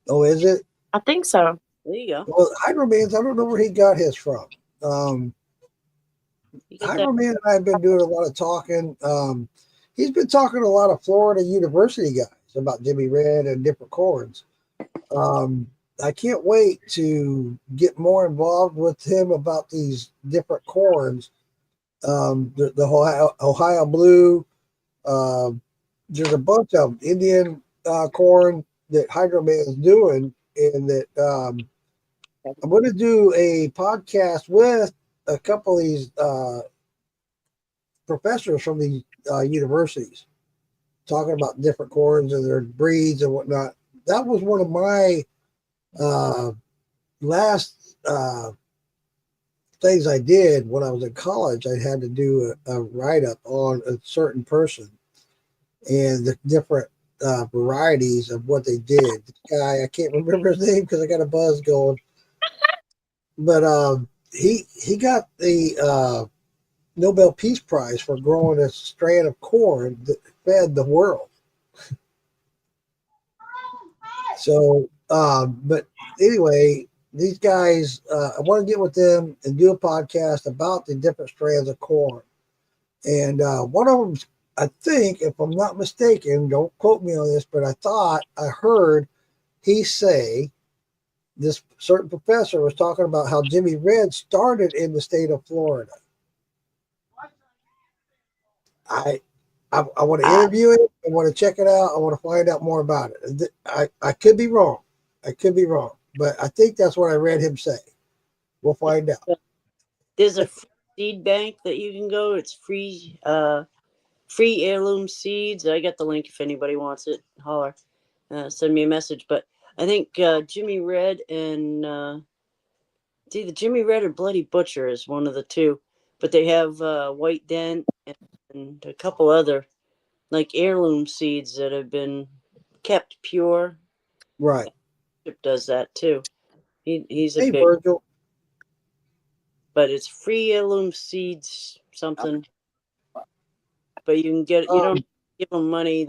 Oh, is it? I think so. There you go. Well, Hydro Man's, I don't know where he got his from. You get Hydro that. Man and I have been doing a lot of talking. He's been talking to a lot of Florida University guys about Jimmy Red and different corns. I can't wait to get more involved with him about these different corns. The Ohio Blue. There's a bunch of Indian corn that Hydro Man is doing, and that I'm going to do a podcast with a couple of these professors from these universities talking about different corns and their breeds and whatnot. That was one of my last things I did when I was in college, I had to do a write up on a certain person and the different varieties of what they did. This guy, I can't remember his name because I got a buzz going, but he got the Nobel Peace Prize for growing a strand of corn that fed the world. So, but anyway, these guys, I want to get with them and do a podcast about the different strands of corn. And one of them, I think, if I'm not mistaken, don't quote me on this, but I thought I heard he say, this certain professor was talking about how Jimmy Red started in the state of Florida. I want to interview it. I want to check it out. I want to find out more about it. I could be wrong. But I think that's what I read him say. We'll find out. There's a free seed bank that you can go. It's free heirloom seeds. I got the link if anybody wants it. Holler. Send me a message. But I think Jimmy Red and it's either Jimmy Red or Bloody Butcher is one of the two. But they have White Dent and a couple other like heirloom seeds that have been kept pure. Right. Chip does that too. He's a Hey, big, Virgil. but it's free heirloom seeds something. But you can get you don't give them money.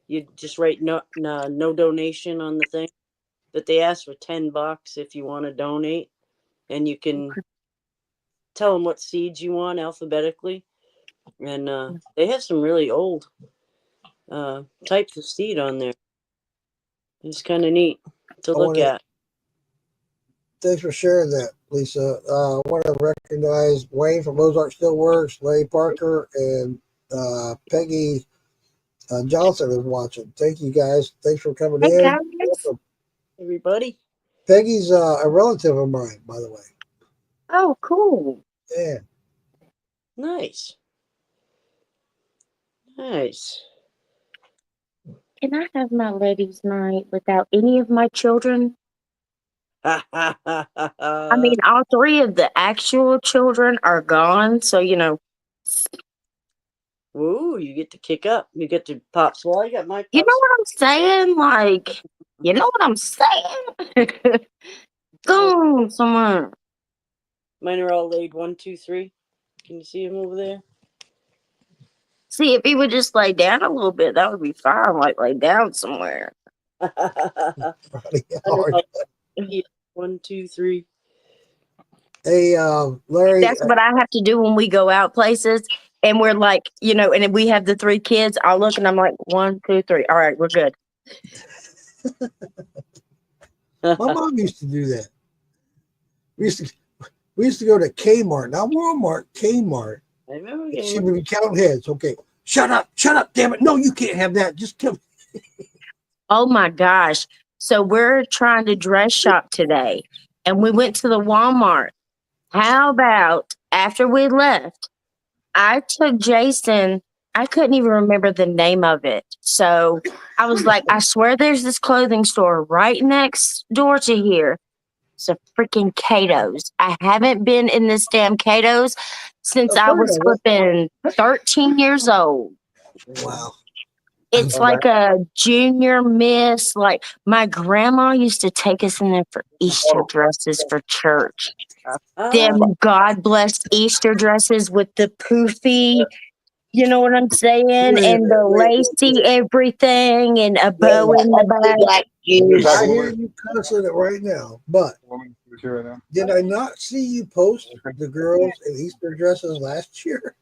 You just write no donation on the thing. But they ask for $10 if you want to donate, and you can tell them what seeds you want alphabetically. And they have some really old types of seed on there. It's kind of neat to look at. Thanks for sharing that, Lisa. I want to recognize Wayne from Ozark Still Works, Larry Parker, and Peggy Johnson is watching. Thank you, guys. Thanks for coming in. Guys. Welcome. Everybody. Peggy's a relative of mine, by the way. Oh, cool. Yeah. Nice. Nice. Can I have my ladies' night without any of my children? I mean, all three of the actual children are gone, so Ooh, you get to kick up. You get to pop. Well, I got my pops. you know what I'm saying? Like, you know what I'm saying? Go somewhere. Mine are all laid 1, 2, 3. Can you see him over there? See, if he would just lay down a little bit, that would be fine. Like, lay down somewhere. 1, 2, 3. Hey, Larry. That's what I have to do when we go out places. And we're like, and we have the 3 kids. I'll look and I'm like, 1, 2, 3. All right, we're good. My mom used to do that. We used to go to Kmart, not Walmart, Kmart. I remember. She would be counting heads. Okay, shut up, damn it. No, you can't have that. Just tell me. Oh my gosh. So we're trying to dress shop today. And we went to the Walmart. How about after we left, I took Jason, I couldn't even remember the name of it. So I was like, I swear there's this clothing store right next door to here. It's a freaking Cato's. I haven't been in this damn Cato's since I was flipping 13 years old. Wow. It's like a junior miss. Like my grandma used to take us in there for Easter dresses for church. Them God blessed Easter dresses with the poofy, you know what I'm saying? And the lacy everything and a bow in the back. I hear you cussing it right now, but did I not see you post the girls in Easter dresses last year?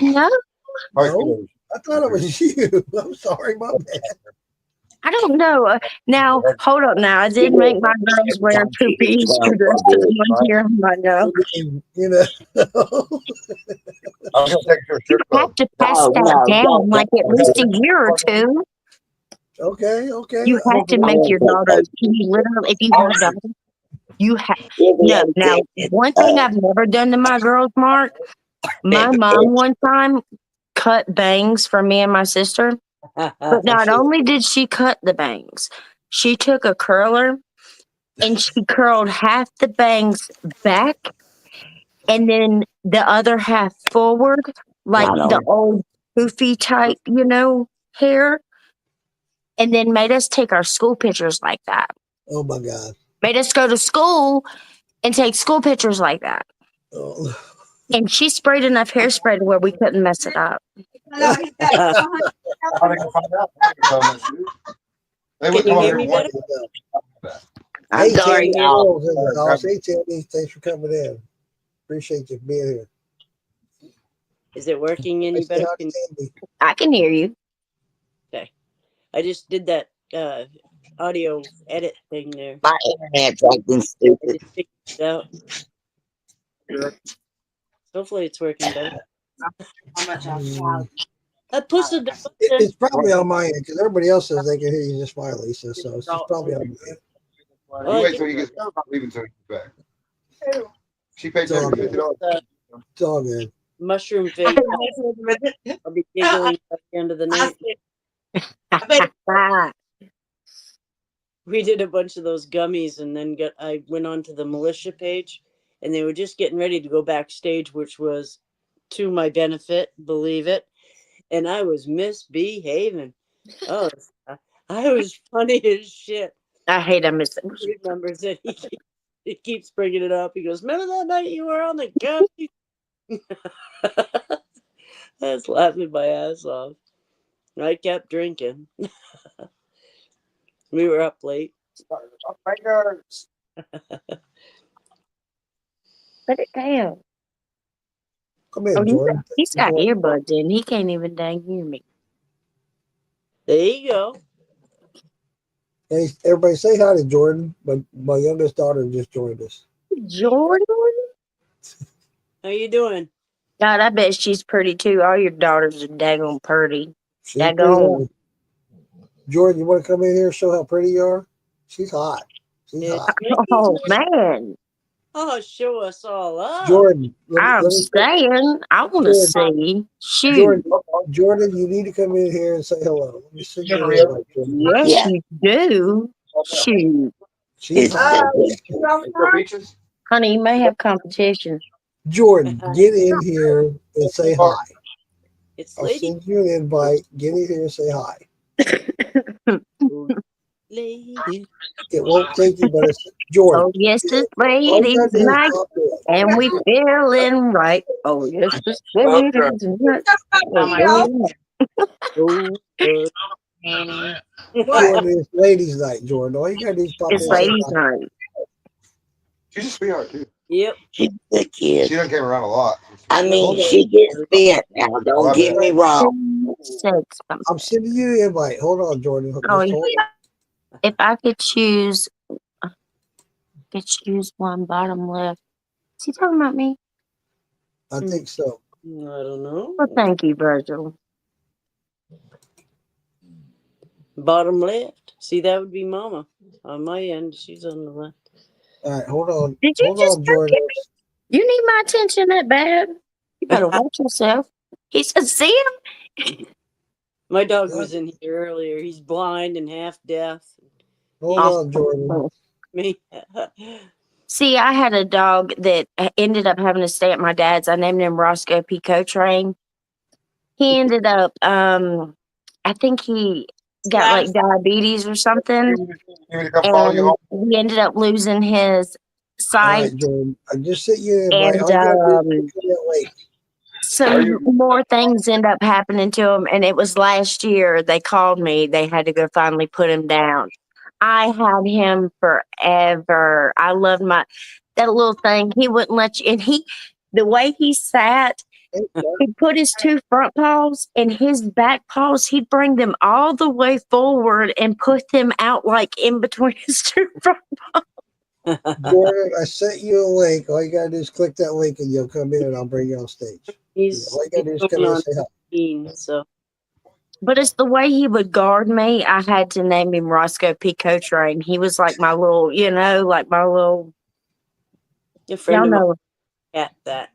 No. No, I thought it was you. I'm sorry, my bad. I don't know. Now, hold up. Now, I did make my girls wear poopy Easter dresses one year. I know. You know. You have to pass that down like at least a year or two. Okay. You have to make your daughters. You literally, if you have a daughter, you have. No, now, one thing I've never done to my girls, Mark, my mom one time cut bangs for me and my sister. But not only did she cut the bangs, she took a curler and she curled half the bangs back and then the other half forward, like the old poofy type, hair. And then made us take our school pictures like that. Oh my God. Made us go to school and take school pictures like that. Oh. And she sprayed enough hairspray to where we couldn't mess it up. How they gonna find out? They wouldn't Can you want hear to me want better? I'm Hey, sorry, Tammy y'all. Earl's in the house. Hey, Tammy, thanks for coming in. Appreciate you being here. Is it working any Hey, say better? hi to Tammy. I can hear you. Okay. I just did that audio edit thing there. My internet's acting I stupid. just figured it out. Hopefully it's working better. I posted the It's probably on my end because everybody else says they can hear you just fine, Lisa. So it's just probably on my end. You wait till you get leaving till you get back. She paid $50. It's all good. mushroom face. I'll be giggling at the end of the night. We did a bunch of those gummies, and then I went on to the militia page, and they were just getting ready to go backstage, which was to my benefit, believe it. And I was misbehaving. Oh, I was funny as shit. I hate him. He remembers it. He keeps bringing it up. He goes, "Remember that night you were on the gummy?" I was laughing my ass off. I kept drinking. We were up late. Put it down. Come in, Jordan. He's got earbuds in. He can't even dang hear me. There you go. Hey, everybody say hi to Jordan. My youngest daughter just joined us. Jordan? How you doing? God, I bet she's pretty too. All your daughters are daggone pretty. She's pretty Daggone. Jordan, you want to come in here and show how pretty you are? She's hot. She's hot. Oh, man. Oh, show us all up. Jordan, I'm saying, I want to see. Shoot. Jordan, you need to come in here and say hello. Let me see your Yes, you do. Shoot. She's hot. Honey, you may have competition. Jordan, get in here and say hi. I'll lady. send you an invite. Get in here and say hi. Lady. It won't take you, but it's Jordan. Oh, yes, it's ladies' night, and we feeling right. Oh, yes, it's ladies' night. Jordan, it's ladies' night, Jordan. All you gotta do is pop It's in. ladies' night. She's a sweetheart too. Yep. She's a kid. She done came around a lot. I mean, she gets bent now. Don't get me wrong. I'm sending you the invite. Hold on, Jordan. Oh, if I could choose one bottom left. Is he talking about me? I think so. I don't know. Well, thank you, Virgil. Bottom left. See, that would be Mama. On my end, she's on the left. All right, hold on. Did you Hold just on, Jordan. You need my attention that bad? You better watch yourself. He said, see him? My dog was in here earlier. He's blind and half deaf. Hold on, Jordan. Me. See, I had a dog that ended up having to stay at my dad's. I named him Roscoe P. Cotrain. He ended up, I think he got like diabetes or something. And he ended up losing his sight. All right, Jordan. I just sent you an invite. All you gotta do is click that link. Some more things end up happening to him, and it was last year. They called me. They had to go finally put him down. I had him forever. I loved that little thing. He wouldn't let you, and the way he sat, he'd put his two front paws and his back paws. He'd bring them all the way forward and put them out like in between his two front paws. Jordan, I sent you a link. All you gotta do is click that link, and you'll come in, and I'll bring you on stage. All you gotta do is come in and say hi. So. But it's the way he would guard me. I had to name him Roscoe P. Cotrain. He was like my little, like my little. A friend of mine cat that,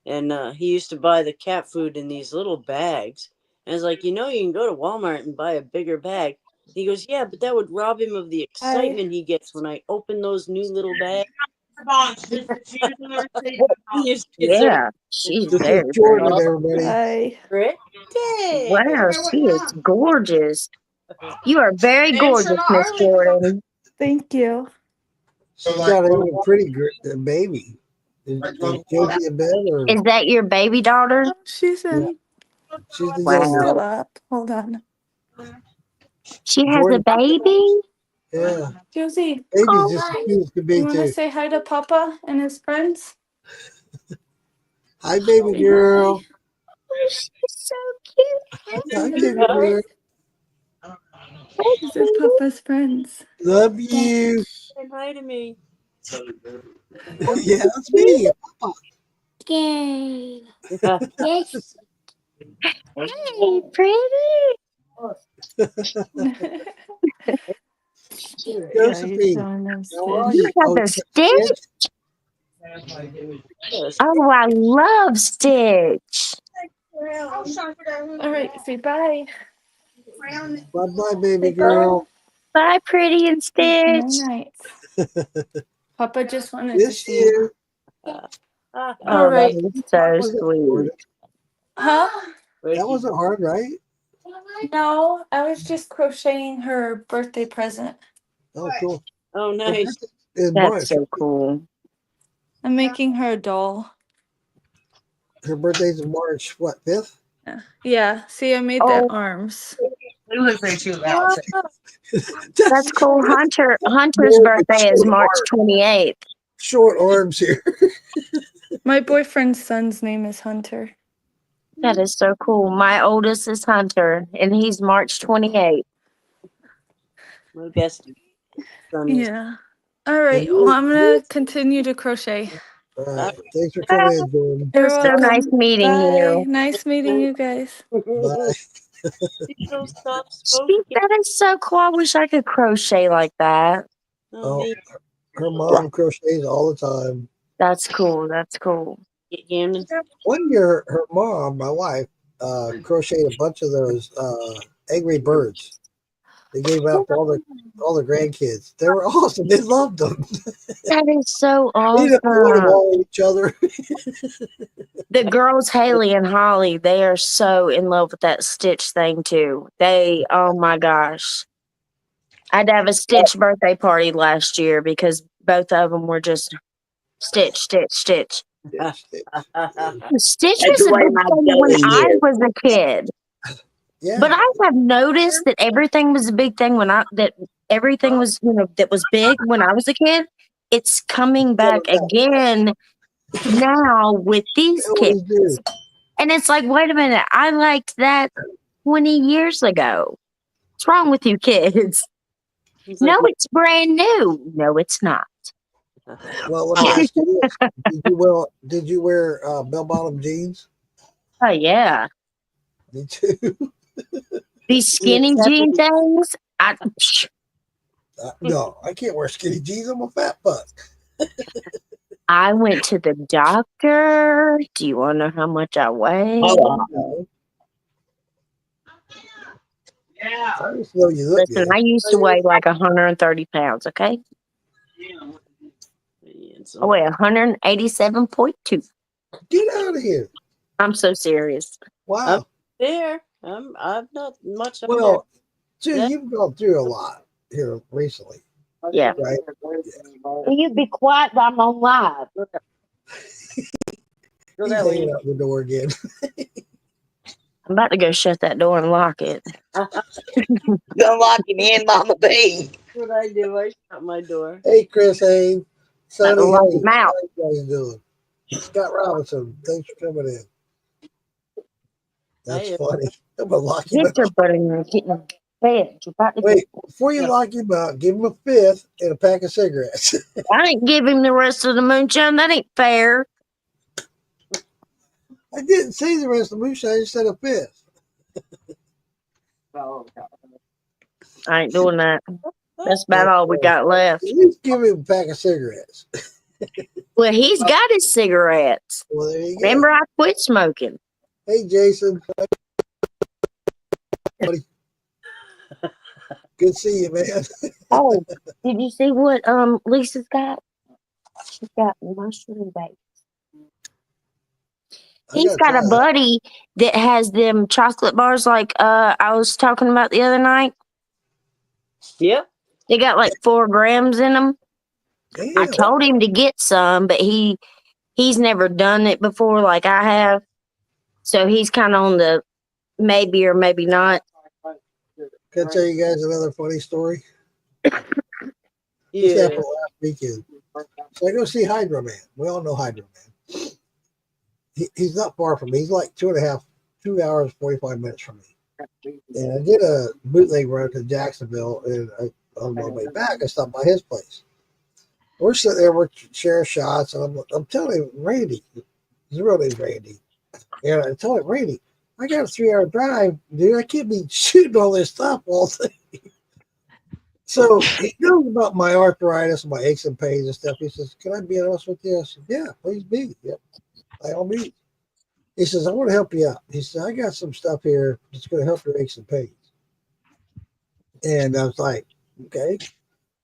and he used to buy the cat food in these little bags. And it's like, you can go to Walmart and buy a bigger bag. He goes, yeah, but that would rob him of the excitement he gets when I open those new little bags. Yeah, she's This is very Jordan, pretty. everybody. Hi. Pretty. Wow, she is gorgeous. You are very gorgeous, Miss Jordan. Thank you. She's got a even pretty baby. Is Josie in bed or Is that your baby daughter? Oh, she's in. she's the Wow. youngest? Still up. Hold on. She has a baby? Yeah, Josie, baby's Oh, just as cute as can be you want to too. say hi to Papa and his friends? Hi, baby girl. Oh, she's so cute. Hi, baby girl. These are Papa's friends. Love you. Say hi to me. Yeah, that's me. Yay. Yes. Hey, pretty. Josephine. How are you? You got the Stitch? Oh, I love Stitch. All right, say bye. Bye bye, baby girl. Bye, Pretty and Stitch. Night. Papa just wanted to This see you. year. All Oh, right. that is so sweet. Huh? That wasn't hard, right? No, I was just crocheting her birthday present. Oh, cool. Oh, nice. In That's March. so cool. I'm making her a doll. Her birthday's in March, what, 5th? Yeah, see, I made the arms. That's cool. Hunter's birthday is March 28th. Short arms here. My boyfriend's son's name is Hunter. That is so cool. My oldest is Hunter, and he's March 28th. My best son is. Yeah. All right. Well, I'm going to continue to crochet. All right. Thanks for coming in, Jordan. It was so welcome. nice meeting Bye. you. Nice meeting you guys. Bye. She's so soft Steve, spoken. that is so cool. I wish I could crochet like that. Oh, me. her mom crochets all the time. That's cool. That's cool. Gamden. One year, her mom, my wife, crocheted a bunch of those angry birds. They gave out to all the grandkids. They were awesome. They loved them. That is so They didn't want them awesome. all at each other. The girls, Haley and Holly, they are so in love with that Stitch thing too. Oh my gosh. I had to have a Stitch birthday party last year because both of them were just Stitch, Stitch, Stitch. Stitch That's was a the way big my thing when belly I is. was a kid. Yeah. But I have noticed that everything was a big thing everything was, that was big when I was a kid. It's coming back again now with these They always kids. do. And it's like, wait a minute, I liked that 20 years ago. What's wrong with you kids? He's No, like, it's brand new. No, it's not. Well, let me ask you this. Did you wear bell-bottom jeans? Oh, yeah. Me too. These skinny jean things, No, I can't wear skinny jeans. I'm a fat fuck. I went to the doctor. Do you want to know how much I weigh? Oh, I just know you look Listen, good. I used to weigh like 130 pounds, okay? I weigh 187.2. Get out of here. I'm so serious. Wow. there. I'm not much. Up Well, Sue, Yeah. you've gone through a lot here recently, Yeah. right? Will you be quiet while I'm on live? there. Go He's that way. hanging out the door again. I'm about to go shut that door and lock it. gonna lock him in, Mama B. That's what I do. I shut my door. Hey, Chris Haynes. Sonny Lock Haynes. him out. How you guys doing? Scott Robinson, thanks for coming in. That's Hey. funny. I'm gonna lock him Get your out. butt in there, get in bed. You're about to Wait, before you lock him out, give him a fifth and a pack of cigarettes. I ain't give him the rest of the moonshine. That ain't fair. I didn't say the rest of the moonshine, I just said a fifth. I ain't doing that. That's about all we got left. At least give him a pack of cigarettes. Well, he's got his cigarettes. Well, there you go. Remember, I quit smoking. Hey, Jason. Good to see you, man. Oh, did you see what Lisa's got? She's got mushroom bake. I He's gotta got a try that. buddy that has them chocolate bars like I was talking about the other night. Yep. They got like 4 grams in them. I Damn. told him to get some, but he's never done it before like I have. So he's kind of on the maybe or maybe not. Can I tell you guys another funny story? This Yeah. happened last weekend. So I go see Hydro Man. We all know Hydro Man. He's not far from me. He's like 2 hours, 45 minutes from me. And I did a bootleg run to Jacksonville, and on my way back, I stopped by his place. We're sitting there, we're sharing shots, and I'm telling him, Randy, his real name's Randy. And I told him, Randy, I got a 3-hour drive, dude. I can't be shooting all this stuff all day. So he knows about my arthritis, my aches and pains and stuff. He says, can I be honest with you? I said, yeah, please be. Yep, by all means. He says, I want to help you out. He said, I got some stuff here that's going to help your aches and pains. And I was like, okay.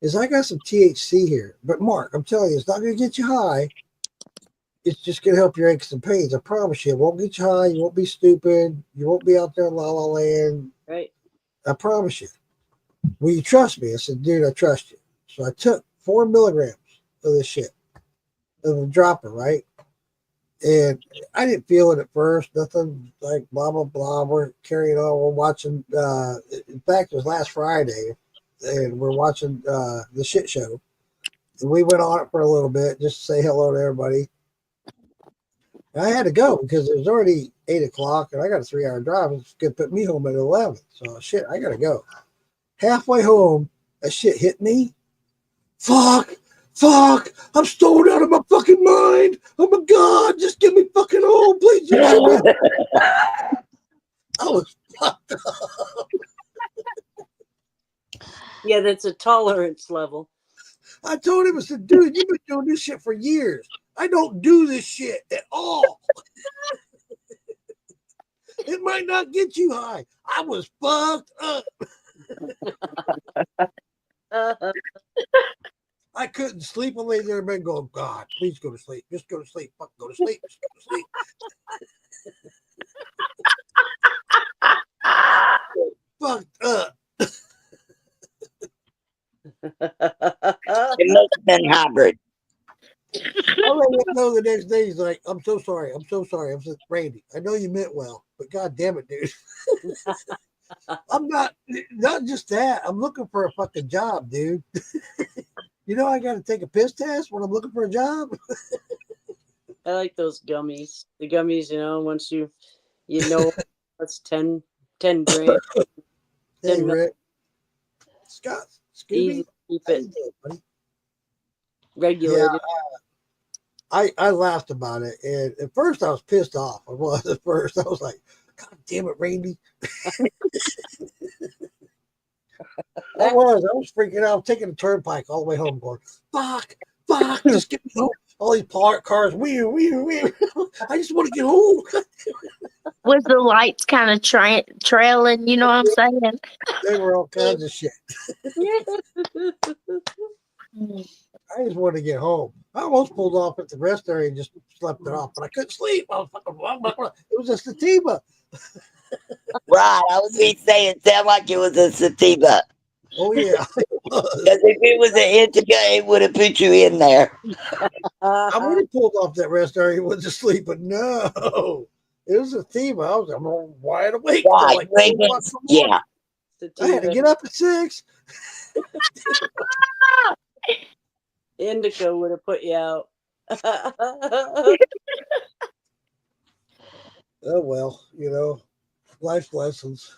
He says, I got some THC here. But Mark, I'm telling you, it's not going to get you high. It's just going to help your aches and pains. I promise you. It won't get you high. You won't be stupid. You won't be out there in la la land. Right. I promise you. Will you trust me? I said, dude, I trust you. So I took 4 milligrams of this shit, of a dropper, right? And I didn't feel it at first, nothing like blah, blah, blah. We're carrying on. We're watching, in fact, it was last Friday, and we're watching the shit show. And we went on it for a little bit just to say hello to everybody. And I had to go because it was already 8 o'clock, and I got a 3-hour drive. It's going to put me home at 11. So, shit, I got to go. Halfway home, that shit hit me. Fuck, I'm stoned out of my fucking mind. Oh my God, just get me fucking home, please. Just I was fucked up. Yeah, that's a tolerance level. I told him, I said, dude, you've been doing this shit for years. I don't do this shit at all. It might not get you high. I was fucked up. I couldn't sleep. I lay there in bed going, God, please go to sleep. Just go to sleep. Fuck, go to sleep. Just go to sleep. Fucked up. It must have been hybrid. I let him know the next day. He's like, I'm so sorry. I'm so sorry. I'm so Randy. I know you meant well, but God damn it, dude. I'm not just that. I'm looking for a fucking job, dude. You know, I got to take a piss test when I'm looking for a job. I like those gummies. The gummies, you know, once you know that's 10 grand. Hey, 10 Rick. Scott, Easy Scooby. to keep How you it doing, buddy? regulated. Yeah, I laughed about it. And at first I was pissed off. I was at first. I was like, God damn it, Randy. I was freaking out. I was taking a turnpike all the way home going, fuck, just get me home. All these cars, wee. I just want to get home. Was the lights kind of trailing? You know what I'm saying? They were all kinds of shit. I just wanted to get home. I almost pulled off at the rest area and just slept it off, but I couldn't sleep. I was fucking, it was a sativa. Right. I was going to say it sounded like it was a sativa. Oh, yeah. Because if it was an indica, it would have put you in there. I would have pulled off that rest area and went to sleep, but no. It was a sativa. I'm wide awake. Right. Like Yeah. I had to get up at 6. Indica would have put you out. Oh, well, you know, life lessons.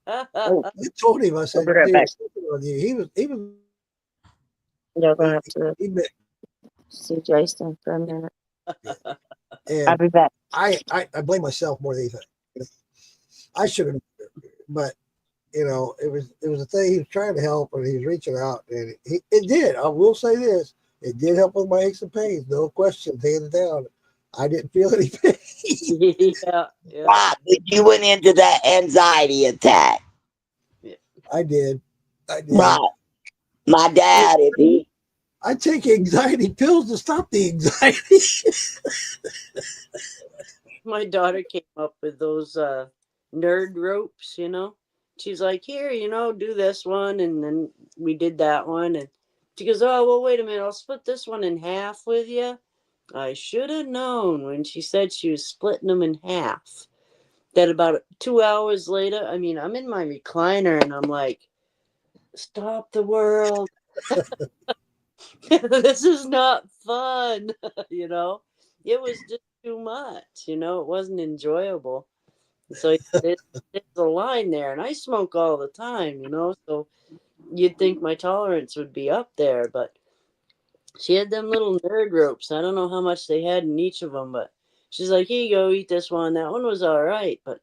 Oh, I told him, I said, I'll be right dude, back. on you. He was, You're gonna have to he met, see Jason for a minute. I'll and be back. I blame myself more than anything. I should have, but you know, it was a thing. He was trying to help, and he was reaching out, and it did. I will say this: it did help with my aches and pains, no question, hands down. I didn't feel any pain. Yeah. Right. But you went into that anxiety attack. I did. I do. Right. My dad, if he, I take anxiety pills. I take anxiety pills to stop the anxiety. My daughter came up with those nerd ropes, She's like, here, do this one. And then we did that one. And she goes, oh, well, wait a minute. I'll split this one in half with you. I should have known when she said she was splitting them in half. That about 2 hours later, I'm in my recliner and I'm like, stop the world. This is not fun. It was just too much. It wasn't enjoyable. So there's a line there, and I smoke all the time, so you'd think my tolerance would be up there, but she had them little nerd ropes. I don't know how much they had in each of them, but she's like, here you go, eat this one. That one was all right, but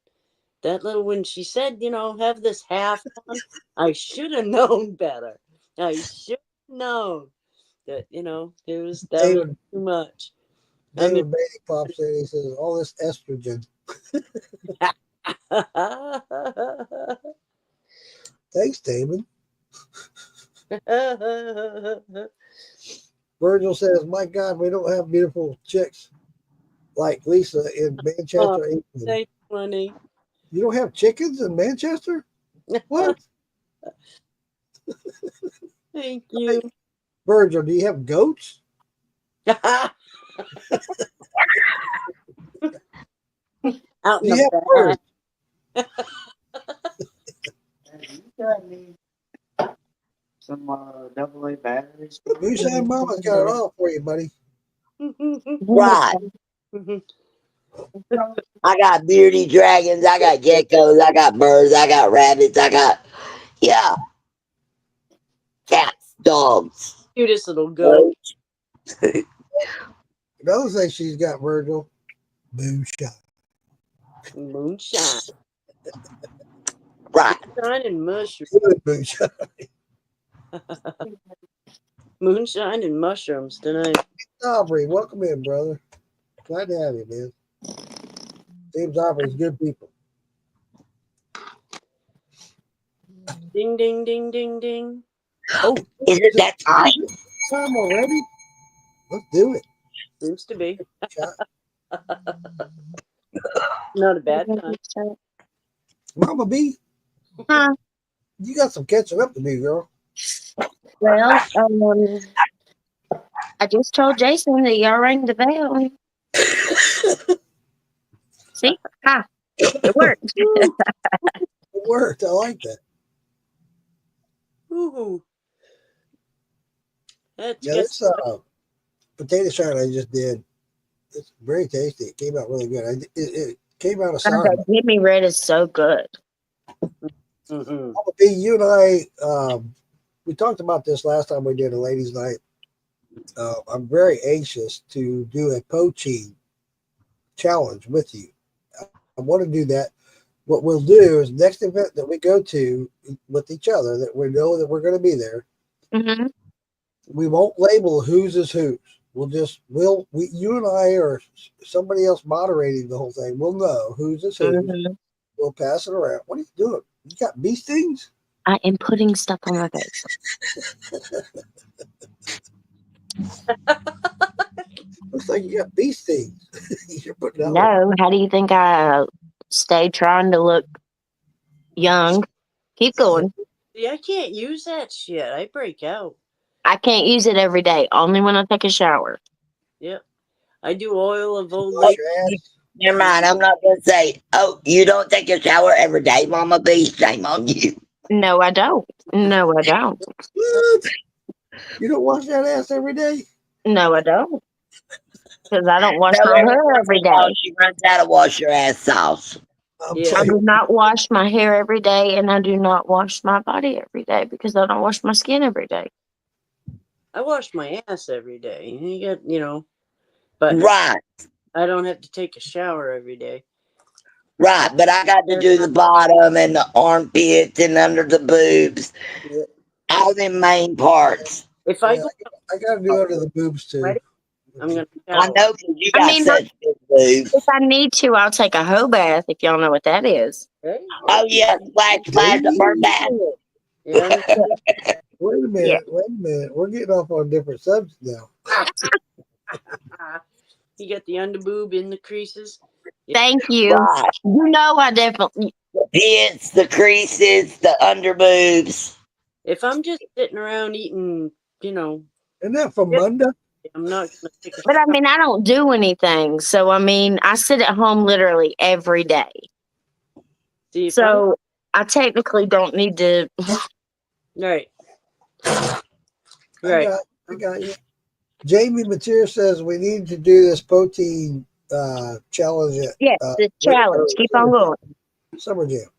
that little, when she said, have this half one, I should have known better. I should have known that, that was too much. David Beatty pops in, he says, all this estrogen. Thanks, David. Virgil says, my God, we don't have beautiful chicks like Lisa in Manchester, England. Thanks, honey. You don't have chickens in Manchester? What? Thank you. Virgil, do you have goats? Out in Do you have the birds? Some AA batteries. Moonshine Mama's got it all for you, buddy. right. I got beardy dragons, I got geckos, I got birds, I got rabbits, cats, dogs. Cutest little goat. Another thing she's got, Virgil, moonshine. Moonshine. Right. Moonshine and mushrooms. Good moonshine. Moonshine and mushrooms tonight. Aubrey, welcome in, brother. Glad to have you, man. James Aubrey's good people. Ding, ding, ding, ding, ding. Oh, is it that time? Time already? Let's do it. Seems to be. Not a bad time. Mama B, Huh? you got some catching up to do, girl. Well, I just told Jason that y'all rang the bell. See? Ha! It worked. It worked. I like that. Ooh. That's Yeah, this potato salad I just did, it's very tasty. It came out really good. It came out of sour. That Jimmy Red is so good. Mm-mm. Mama B, you and I, we talked about this last time we did a ladies' night. I'm very anxious to do a poaching challenge with you. I want to do that. What we'll do is next event that we go to with each other, that we know that we're going to be there. Mm-hmm. We won't label whose is whose. You and I or somebody else moderating the whole thing. We'll know whose is whose. Mm-hmm. We'll pass it around. What are you doing? You got bee stings? I am putting stuff on my face. Looks like you got bee stings. You're putting out. No, how do you think I stay trying to look young? Keep going. Yeah, I can't use that shit. I break out. I can't use it every day, only when I take a shower. Yep. I do oil of old Wash lady. your ass. Never mind, I'm not going to say, oh, you don't take a shower every day, Mama B. Shame on you. No, I don't. No, I don't. What? You don't wash that ass every day? No, I don't. Because I don't wash No, my hair every day. She runs out of wash your ass sauce. Yeah. I do not wash my hair every day, and I do not wash my body every day because I don't wash my skin every day. I wash my ass every day. You got, but Right, I don't have to take a shower every day. right. But I got to do the bottom and the armpits and under the boobs. Yeah. All the main parts. If I Yeah, I got to do under the boobs too. Ready? I'm gonna I shower. know because you I got mean, such big boobs. If I need to, I'll take a hoe bath if y'all know what that is. Right? Oh, yeah. Splash, splash, a bird bath. You understand? Wait a minute. Wait a minute. We're getting off on different subjects now. You got the underboob in the creases. Thank you. Right. You know, I definitely. The pits, the creases, the underboobs. If I'm just sitting around eating, you know, Isn't that from Munda? I'm not gonna take a But I mean, I don't do anything. So, I mean, I sit at home literally every day. see if So, I technically don't need to. right. I Right. got you. Jamie Mateer says we need to do this protein challenge at Yes, the challenge. Keep on going. Summer Jam.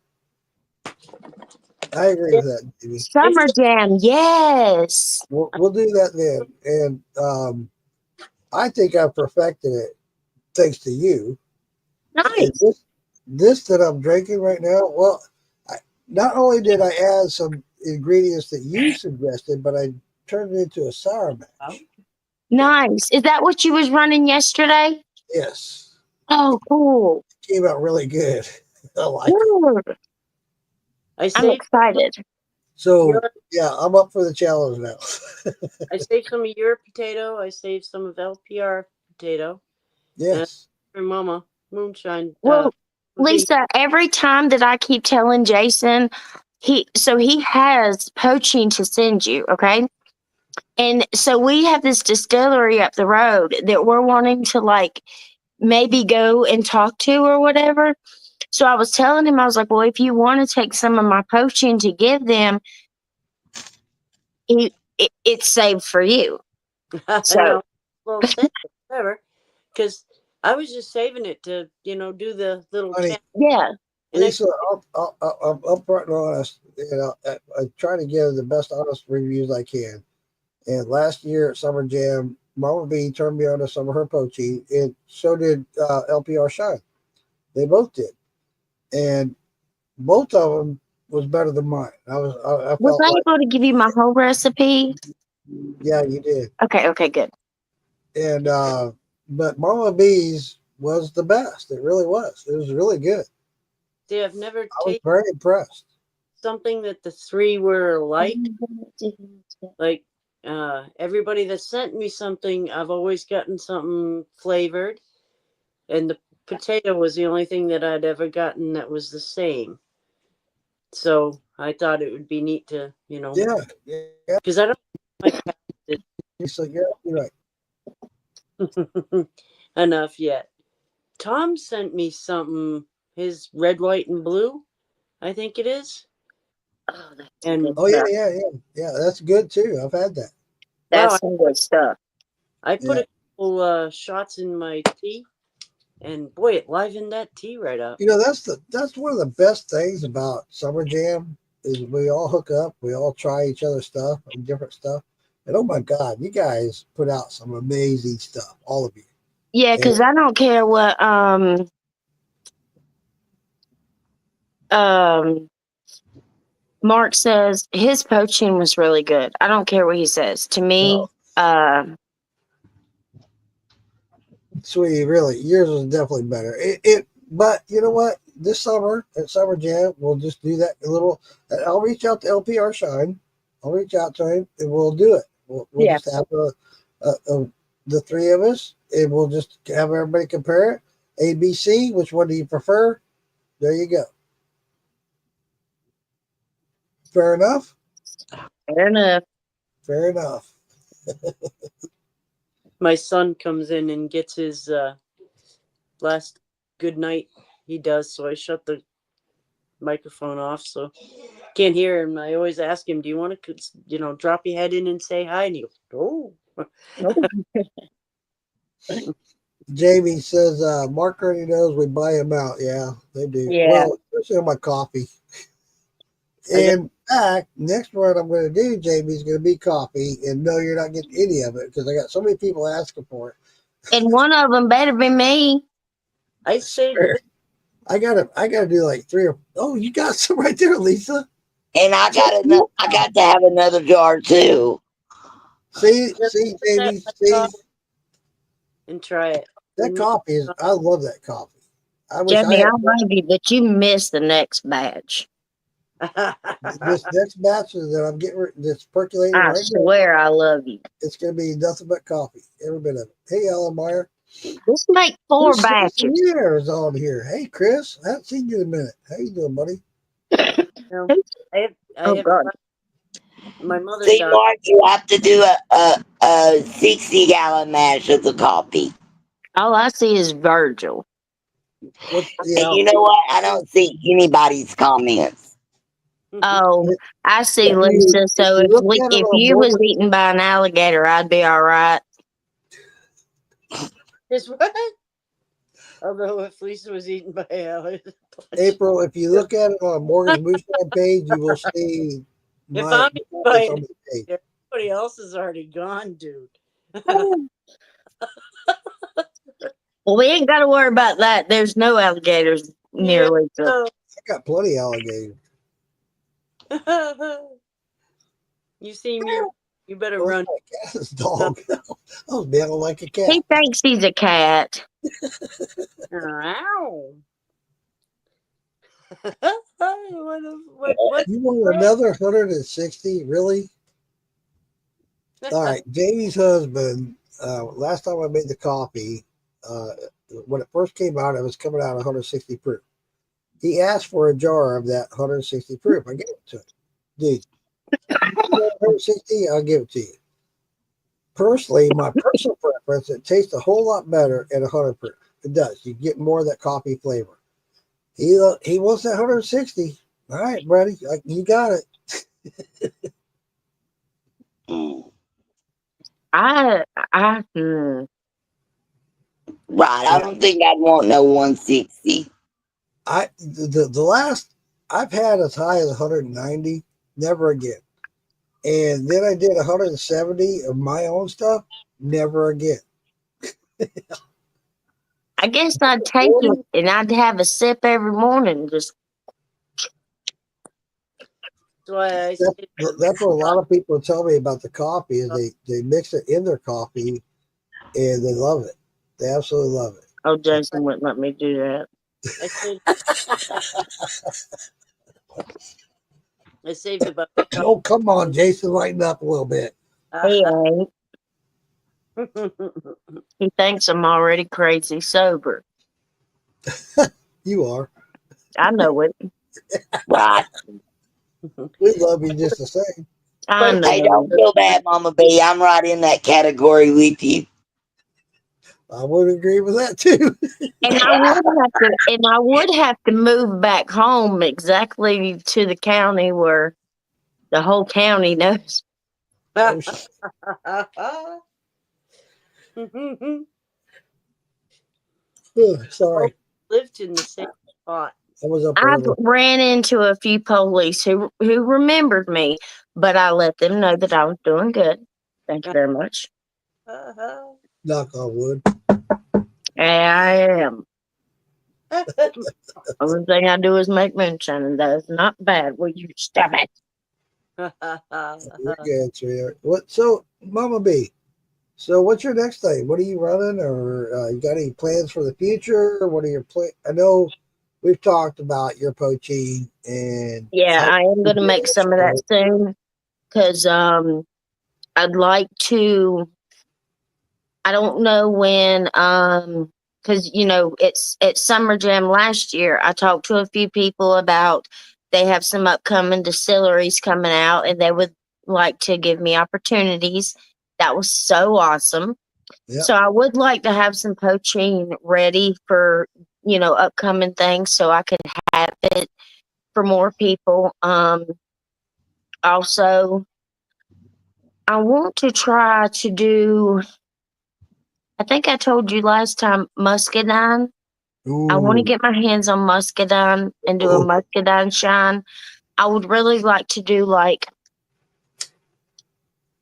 I agree with that, Jamie. Summer Jam. Yes. We'll do that then. And I think I perfected it thanks to you. Nice. And this that I'm drinking right now, well, not only did I add some ingredients that you suggested, but I turned it into a sour mash. Nice. Is that what you was running yesterday? Yes. Oh, cool. Came out really good. I like it. Good. I I'm saved excited. So yeah, I'm up for the challenge now. I saved some of your potato. I saved some of LPR potato. Yes. For Mama Moonshine. Well, Lisa, every time that I keep telling Jason, he has poaching to send you, okay? And so we have this distillery up the road that we're wanting to like maybe go and talk to or whatever. So I was telling him, I was like, well, if you want to take some of my poaching to give them, it's saved for you. So well, whatever. Because I was just saving it to, you know, do the little yeah. And Lisa, I'm upfront and honest. You know, I try to give the best honest reviews I can. And last year at Summer Jam, Mama B turned me on to some of her poaching, and so did LPR Shine. They both did, and both of them was better than mine. I Was felt I like, able to give you my whole recipe? yeah, you did. Okay, good. And but Mama B's was the best. It really was. It was really good. See, I've never I was tasted very impressed. something that the three were alike. Like everybody that sent me something, I've always gotten something flavored, and the potato was the only thing that I'd ever gotten that was the same. So I thought it would be neat to, you know, Yeah. because I don't like So yeah, you're right enough yet. Tom sent me something, his red, white, and blue, I think it is. Oh yeah. That's good too. I've had that. That's some good stuff. I put a couple shots in my tea, and boy, it livened that tea right up. You know, that's one of the best things about Summer Jam is we all hook up, we all try each other's stuff and different stuff. And oh my God, you guys put out some amazing stuff, all of you. Yeah, because I don't care what Mark says. His poaching was really good. I don't care what he says. To me, Sweetie, really, yours was definitely better. But you know what? This summer at Summer Jam, we'll just do that a little. I'll reach out to LPR Shine. I'll reach out to him and we'll do it. We'll just have the three of us, and we'll just have everybody compare it. ABC, which one do you prefer? There you go. Fair enough? Fair enough. Fair enough. My son comes in and gets his last good night. He does, so I shut the microphone off so can't hear him. I always ask him, do you want to, you know, drop your head in and say hi? And he goes, oh. Jamie says, Mark already knows we buy him out. Yeah, they do. Yeah. Well, especially on my coffee. In fact, next one I'm going to do, Jamie, is going to be coffee. And no, you're not getting any of it because I got so many people asking for it. And one of them better be me. I say I gotta do like three or you got some right there, Lisa. And I got to have another jar too. See, Jamie, see. And try it. That coffee is, I love that coffee. Jamie, I love you, but you missed the next batch. This next batch that I'm getting that's percolating I right now, swear I love you. it's going to be nothing but coffee. Every bit of it. Hey, Ellen Meyer. Let's make 4 Chris batches. Years on here. Hey, Chris. I haven't seen you in a minute. How you doing, buddy? No, I Oh, have God. my mother See, died. Mark, you have to do a 60-gallon mash of the coffee. All I see is Virgil. What's And you know what? I don't see anybody's comments. Oh, I see, If you- Lisa. So if you look at it if on you was Morgan- eaten by an alligator, I'd be all right. Is what? Although if Lisa was eaten by Alice. April, if you look at it on Morgan's Moonshine page, you will see If my I'm eaten by on the page. everybody else is already gone, dude. Well, we ain't got to worry about that. There's no alligators near Lisa. Oh. I got plenty of alligators. You see me, you better Oh, run. This dog. I was being like a cat. He thinks he's a cat. Ow. what? You want another 160? Really? All right. Jamie's husband, last time I made the coffee, when it first came out, it was coming out 160 proof. He asked for a jar of that 160 proof. I gave it to him. Dude, 160, I'll give it to you. Personally, my personal preference, it tastes a whole lot better at 100 proof. It does. You get more of that coffee flavor. He wants that 160. All right, buddy, you got it. I Right. I don't think I'd want no 160. The last I've had as high as 190, never again. And then I did 170 of my own stuff, never again. I guess I'd take it and I'd have a sip every morning. Just That's That's what a lot of people tell me about the coffee is they mix it in their coffee and they love it. They absolutely love it. oh, Jason wouldn't let me do that. I saved about. Oh, come on, Jason, lighten up a little bit. He ain't. He thinks I'm already crazy sober. You are. I know it. Right. We love you just the same. I know. Hey, don't feel bad, Mama B. I'm right in that category with you. I would agree with that too. And I would have to move back home exactly to the county where the whole county knows. Oh, shit. Sorry. Lived in the same spot. I was up I've early. ran into a few police who remembered me, but I let them know that I was doing good. Thank you very much. Knock on wood. I am. Only thing I do is make moonshine, and that is not bad. Will you stop it? You're good, sweetheart. So, Mama B, so what's your next thing? What are you running, or you got any plans for the future? What are your plans? I know we've talked about your poaching and Yeah, I am going to make some of that soon because I'd like to. I don't know when because it's Summer Jam last year. I talked to a few people about they have some upcoming distilleries coming out and they would like to give me opportunities. That was so awesome. Yep. So I would like to have some poaching ready for upcoming things so I can have it for more people. Also, I want to try to do, I think I told you last time, muscadine. I want to get my hands on muscadine and do a muscadine shine. I would really like to do like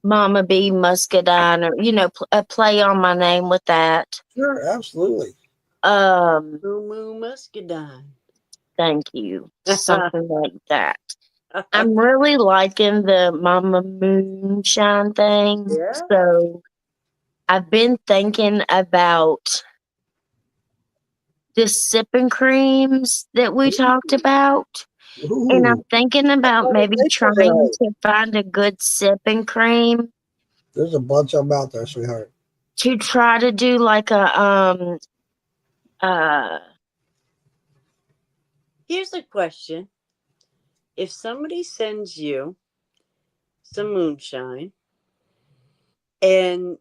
Mama B muscadine or, a play on my name with that. Sure, absolutely. Moo muscadine. Thank you. Something like that. I'm really liking the Mama Moonshine thing. Yeah. So I've been thinking about the sipping creams that we talked about. And I'm Ooh, thinking about maybe trying to find a good sipping cream there's a bunch of them out there, sweetheart. to try to do like a Here's a question. If somebody sends you some moonshine and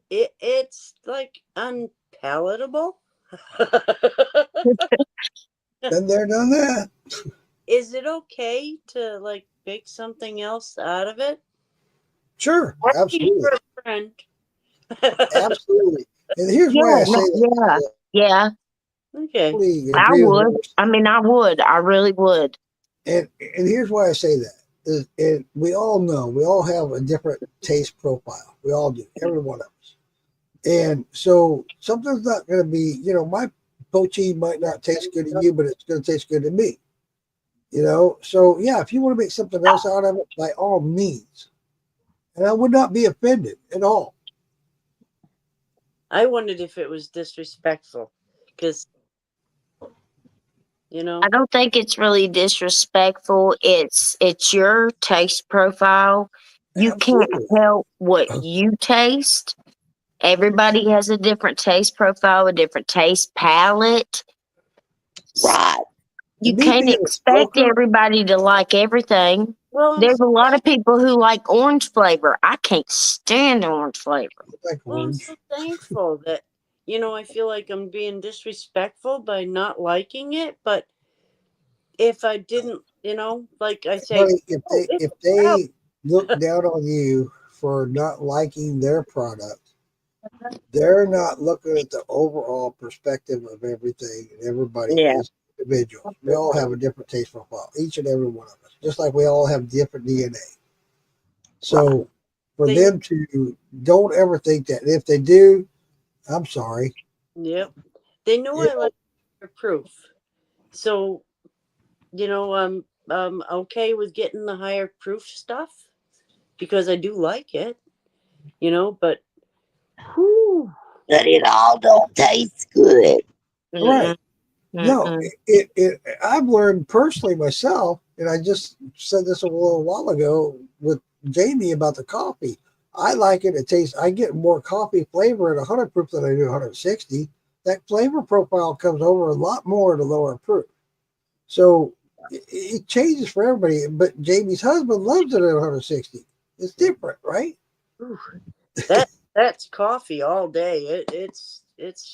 it's like unpalatable, Been there, done that. is it okay to like make something else out of it? Sure, Or absolutely, for a friend. absolutely. And here's yeah, why I say that. yeah. Okay. Totally I agree with would. her. I mean, I would. I really would. And here's why I say that. And we all know, we all have a different taste profile. We all do, every one of us. And so something's not going to be, my poaching might not taste good to you, but it's going to taste good to me. So yeah, if you want to make something else out of it, by all means. And I would not be offended at all. I wondered if it was disrespectful because, I don't think it's really disrespectful. It's your taste profile. You can't Absolutely. help what you taste. Everybody has a different taste profile, a different taste palette. Right. You And me can't being a expect smoker, everybody to like everything. well, There's a lot of people who like orange flavor. I can't stand orange flavor. like I'm orange. so thankful that, I feel like I'm being disrespectful by not liking it. But if I didn't, like I say, Buddy, if it's they look down on you for not liking their product, they're not looking at the overall perspective of everything, and everybody Yeah. is individual. We all have a different taste profile, each and every one of us, just like we all have different DNA. So for They- them to don't ever think that. And if they do, I'm sorry. Yep. They know I like their proof. So, I'm okay with getting the higher proof stuff because I do like it, but whew, But it all don't taste good. Right. No, I've learned personally myself, and I just said this a little while ago with Jamie about the coffee. I like it. It tastes. I get more coffee flavor at 100 proof than I do 160. That flavor profile comes over a lot more at a lower proof. So it changes for everybody. But Jamie's husband loves it at 160. It's different, right? whew. That's coffee all day. It's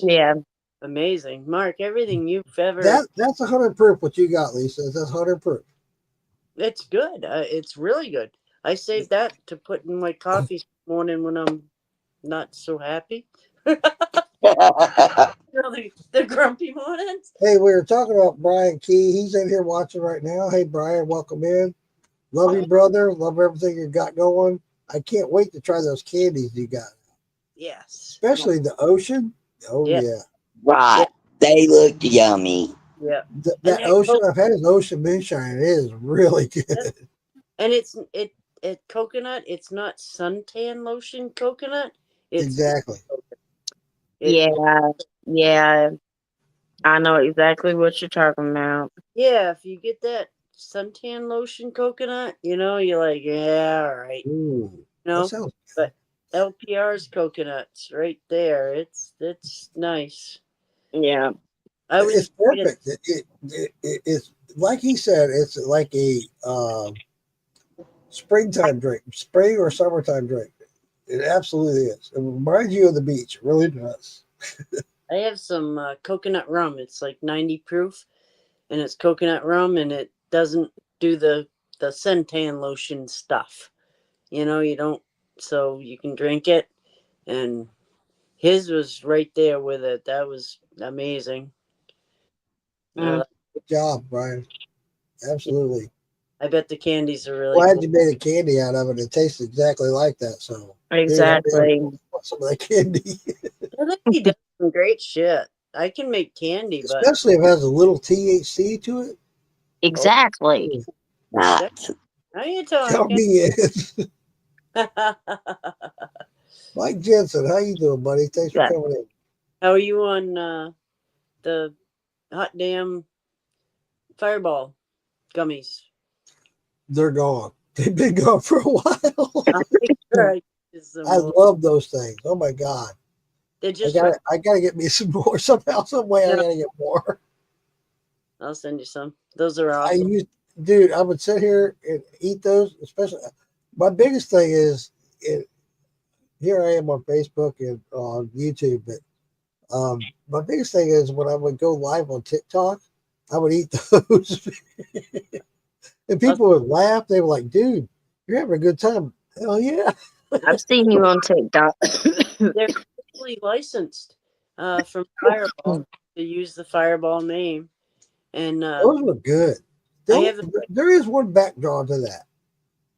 Yeah. amazing, Mark. Everything you've ever That's 100 proof. What you got, Lisa? That's 100 proof. it's good. It's really good. I saved that to put in my coffee this morning when I'm not so happy. The grumpy mornings. Hey, we were talking about Brian Key. He's in here watching right now. Hey, Brian, welcome in. Love you, brother. Love everything you got going. I can't wait to try those candies you got, Yes. especially the ocean. Oh Yeah. yeah, Right. They look yummy. Yeah. that And ocean. I've had his ocean moonshine. It is really good. And it's coconut. It's not suntan lotion coconut. It's Exactly. Yeah. I know exactly what you're talking about. Yeah, if you get that suntan lotion coconut, you're like, yeah, all right. Ooh, No, that sounds but LPR's coconuts right there. It's nice. Yeah. it's perfect. It's like he said. It's like a springtime drink, spring or summertime drink. It absolutely is. It reminds you of the beach. It really does. I have some coconut rum. It's like 90 proof, and it's coconut rum, and it doesn't do the suntan lotion stuff. You don't, so you can drink it, and his was right there with it. That was amazing. Mm. Good job, Brian. Absolutely. I bet the candies are really Glad good. you made a candy out of it. It tastes exactly like that. So Exactly. some of that candy, I think he does some great shit. I can make candy, but especially if it has a little THC to it. Exactly. Right. now you're Count talking. me in. Mike Jensen, how you doing, buddy? Thanks for Yeah. coming in. How are you on the hot damn Fireball gummies. They're gone. They've been gone for a while. I'll make sure I use them I more. love those things. Oh my god. They're I just gotta get me some more somehow, some way. I Yeah. gotta get more. I'll send you some. Those are I awesome. used, dude. I would sit here and eat those. Especially, my biggest thing is here I am on Facebook and on YouTube, but my biggest thing is when I would go live on TikTok, I would eat those, and people would laugh. They were like, "Dude, you're having a good time." Hell yeah! I've seen you on TikTok. They're officially licensed from Fireball to use the Fireball name. And Those were good. I have There is one backdraw to that.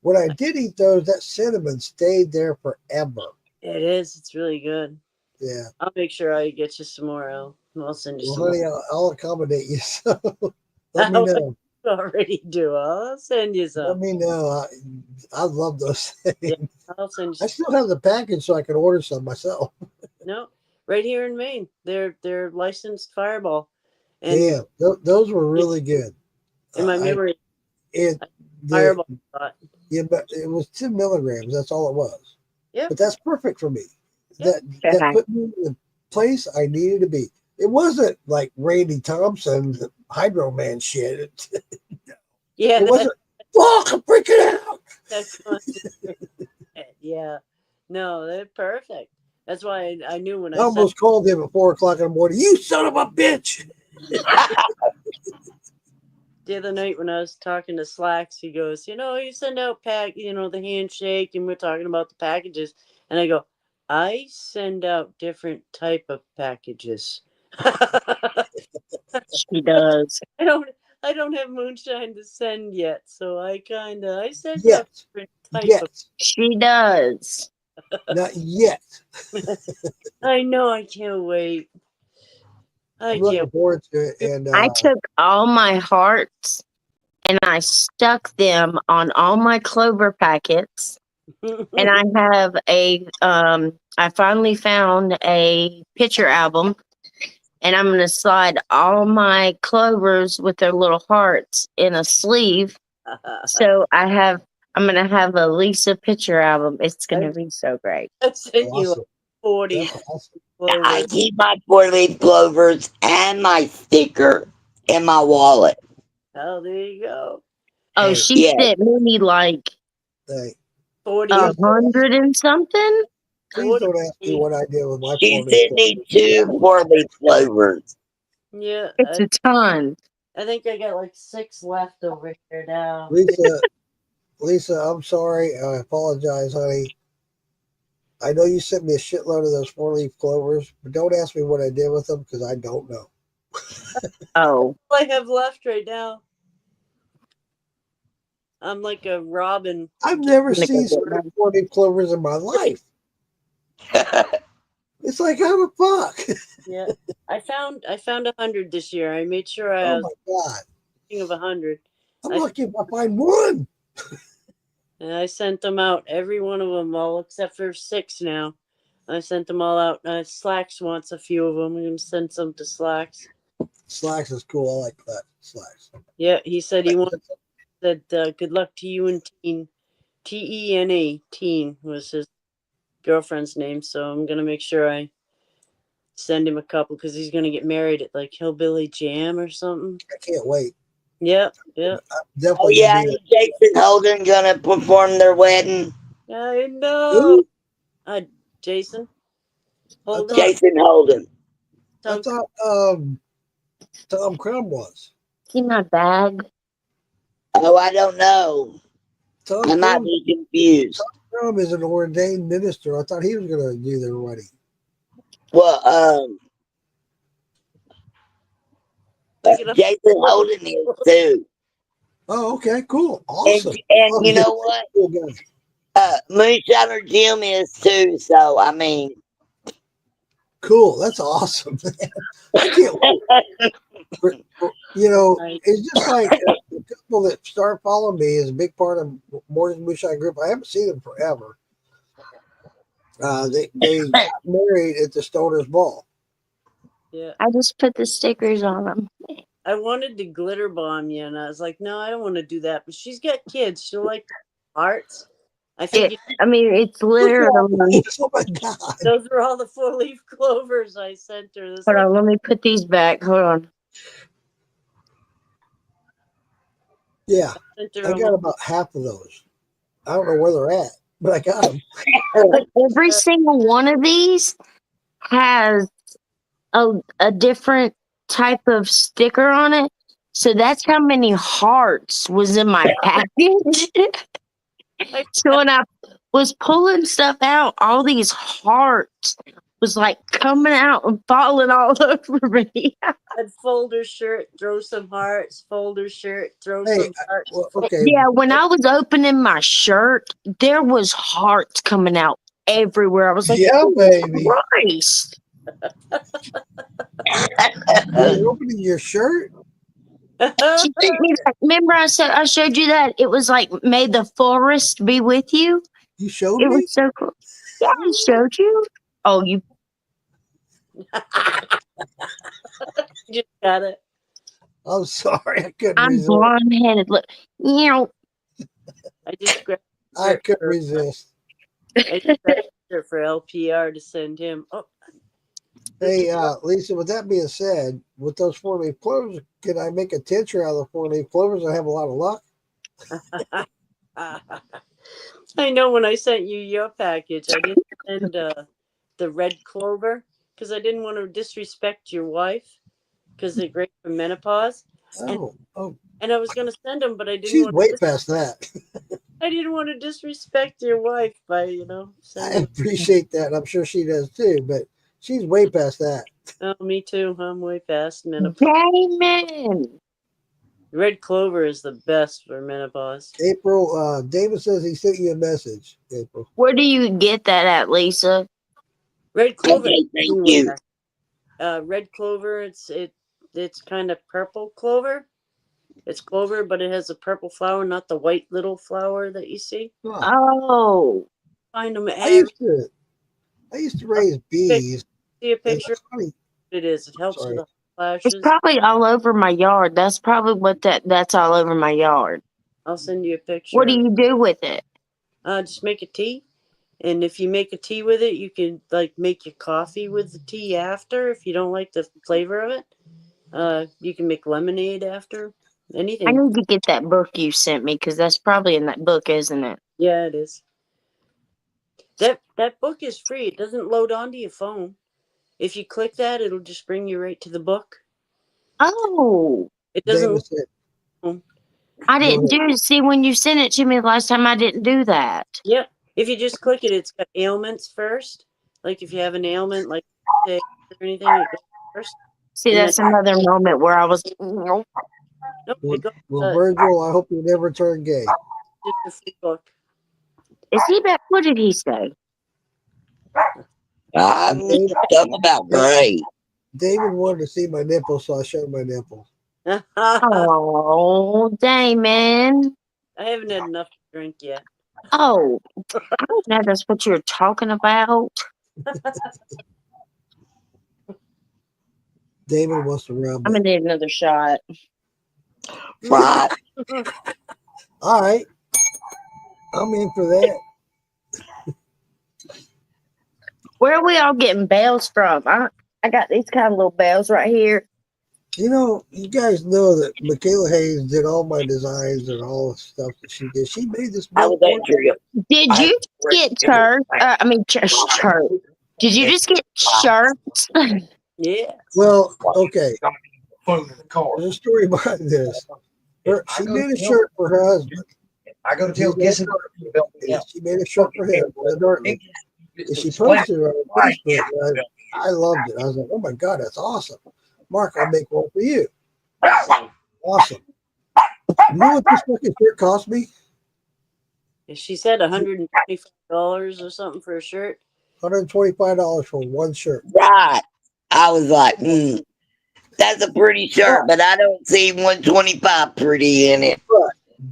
When I did eat those, that cinnamon stayed there forever. it is. It's really good. Yeah. I'll make sure I get you some more. I'll send you Well, some honey, more. I'll accommodate you. So let me know. I already do. I'll send you Let some. me know. I love those things. Yeah, I'll send you I some. still have the package, so I can order some myself. No, right here in Maine. They're licensed Fireball. And Yeah, those were really good. in my I- memory, It Fireball spot. yeah, but it was 10 milligrams. That's all it was. Yeah. But that's perfect for me. Yeah. That Okay. put me in the place I needed to be. It wasn't like Randy Thompson, Hydro Man shit. Yeah, It wasn't. Fuck! I'm freaking out. that's yeah. No, they're perfect. That's why I knew when I I said almost called him at 4:00 in the morning. You son of a bitch! the other night when I was talking to Slacks, he goes, you send out the handshake, and we're talking about the packages, and I go, I send out different type of packages. She does. I don't have moonshine to send yet, so I send out Yes. different type of. Yes. She does. Not yet. I know. I can't wait. I I'm looking can't. forward to it. And I took all my hearts and I stuck them on all my clover packets. And I have I finally found a picture album, and I'm going to slide all my clovers with their little hearts in a sleeve. So I'm going to have a Lisa picture album. It's going to be so great. I sent you awesome. 40 That's awesome. clovers. I keep my 4-leaf clovers and my sticker in my wallet. Oh, there you go. Oh, Hey. she Yeah. sent me like Hey, 40. 100 and something. please don't ask me what I did with my She 4 sent me 2 4-leaf clovers. Yeah, It's a ton. I think I got like 6 left over here now. Lisa, I'm sorry. I apologize, honey. I know you sent me a shitload of those 4-leaf clovers, but don't ask me what I did with them because I don't know. Oh, All I have left right now. I'm like a robin. I've never I'm gonna seen go so get many 4-leaf clovers in my life. It's like, how the fuck? Yeah, I found 100 this year. I made sure I Oh was my God. thinking of 100, I'm I- lucky if I find one. and I sent them out. Every one of them, all except for 6 now. I sent them all out. Slacks wants a few of them. I'm gonna send some to Slacks. Slacks is cool. I like that. Slacks. Yeah, he said he said good luck to you and Teen. Tena. Teen was his girlfriend's name. So I'm gonna make sure I send him a couple because he's gonna get married at like Hillbilly Jam or something. I can't wait. Yep. I'm Oh definitely yeah, gonna be and Jason Holden gonna perform their wedding. I know. Who? Jason. Hold on. Jason Holden. I thought Tom Crumb was. see my bag. Oh, I don't know. Tom I might Crumb, be confused. Crumb is an ordained minister. I thought he was going to do their wedding. Well, Jason Holden is too. Oh, okay, cool, awesome. And you know what? Cool guy. Moonshiner Jim is too. So I mean, Cool, that's awesome. I can't wait. It's just like the people that start following me is a big part of Morning's Moonshine Group. I haven't seen them forever. They got married at the Stoners Ball. Yeah. I just put the stickers on them. I wanted to glitter bomb you, and I was like, no, I don't want to do that. But she's got kids. She'll like hearts. I think It's literally. Oh my God. those are all the 4-leaf clovers I sent her. Hold on, let me put these back. Hold on. Yeah, I sent her I them got all. about half of those. I don't know where they're at, but I got them. But every single one of these has a different type of sticker on it. So that's how many hearts was in my package. So when I was pulling stuff out, all these hearts was like coming out and falling all over me. I'd fold her shirt, throw some hearts, fold her shirt, throw Hey, some hearts. well, okay. Yeah, when I was opening my shirt, there was hearts coming out everywhere. I was like, Yeah, "Oh, baby. Christ." You're opening your shirt? She sent me that. Remember I showed you that it was like, may the forest be with you. You showed It me? was so cool. Yeah, I showed you. Oh, you Just got it. I'm sorry. I couldn't I'm resist. blonde headed. Look, you know, I just grabbed I couldn't resist. I just grabbed her for LPR to send him. Oh, Hey, Lisa, with that being said, with those 4-leaf clovers, can I make a tincture out of the 4-leaf clovers and have a lot of luck? I know when I sent you your package, I didn't send the red clover because I didn't want to disrespect your wife because they're great for menopause. Oh, And I was going to send them, but I didn't she's want way to past that. I didn't want to disrespect your wife by, I sending. appreciate that. I'm sure she does too, but she's way past that. Oh, me too. I'm way past menopause. Amen. Red clover is the best for menopause. April, David says he sent you a message, April. Where do you get that at, Lisa? Red clover. Okay, thank you. Red clover. It's kind of purple clover. It's clover, but it has a purple flower, not the white little flower that you see. Oh, Find them. I used to raise bees. See a picture. It's funny. It is. It helps with the it's flashes. probably all over my yard. That's probably what that's all over my yard. I'll send you a picture. What do you do with it? Just make a tea. And if you make a tea with it, you can make your coffee with the tea after. If you don't like the flavor of it, you can make lemonade after. Anything. I need to get that book you sent me because that's probably in that book, isn't it? Yeah, it is. That book is free. It doesn't load onto your phone. If you click that, it'll just bring you right to the book. Oh, It doesn't. I didn't do it. See, when you sent it to me last time, I didn't do that. Yeah. If you just click it, it's got ailments first. Like if you have an ailment, like or anything, it goes first. See, that's another moment where I was. Nope, Well, Virgil, I hope you never turn gay. Just a free book. Is he back? What did he say? Something about great. David wanted to see my nipples, so I showed my nipples. Oh, Damon. I haven't had enough to drink yet. Oh, I don't know that's what you're talking about. David wants to rub I'm it. gonna need another shot. Right. All right. I'm in for that. Where are we all getting bells from? I got these kind of little bells right here. You know, you guys know that Michaela Hayes did all my designs and all the stuff that she did. She made this. I was at your Did you get shirts? Shirt. Did you just get shirts? Yeah. Well, okay. There's a story behind this. She made a shirt for her husband. I go to tell Gissing. She made a shirt for him. And she posted it on Facebook. And I loved it. I was like, oh my God, that's awesome. Mark, I'll make one for you. Awesome. You know what this fucking shirt cost me? She said $125 or something for a shirt. $125 for one shirt. right. I was like, that's a pretty shirt, but I don't see 125 pretty in it.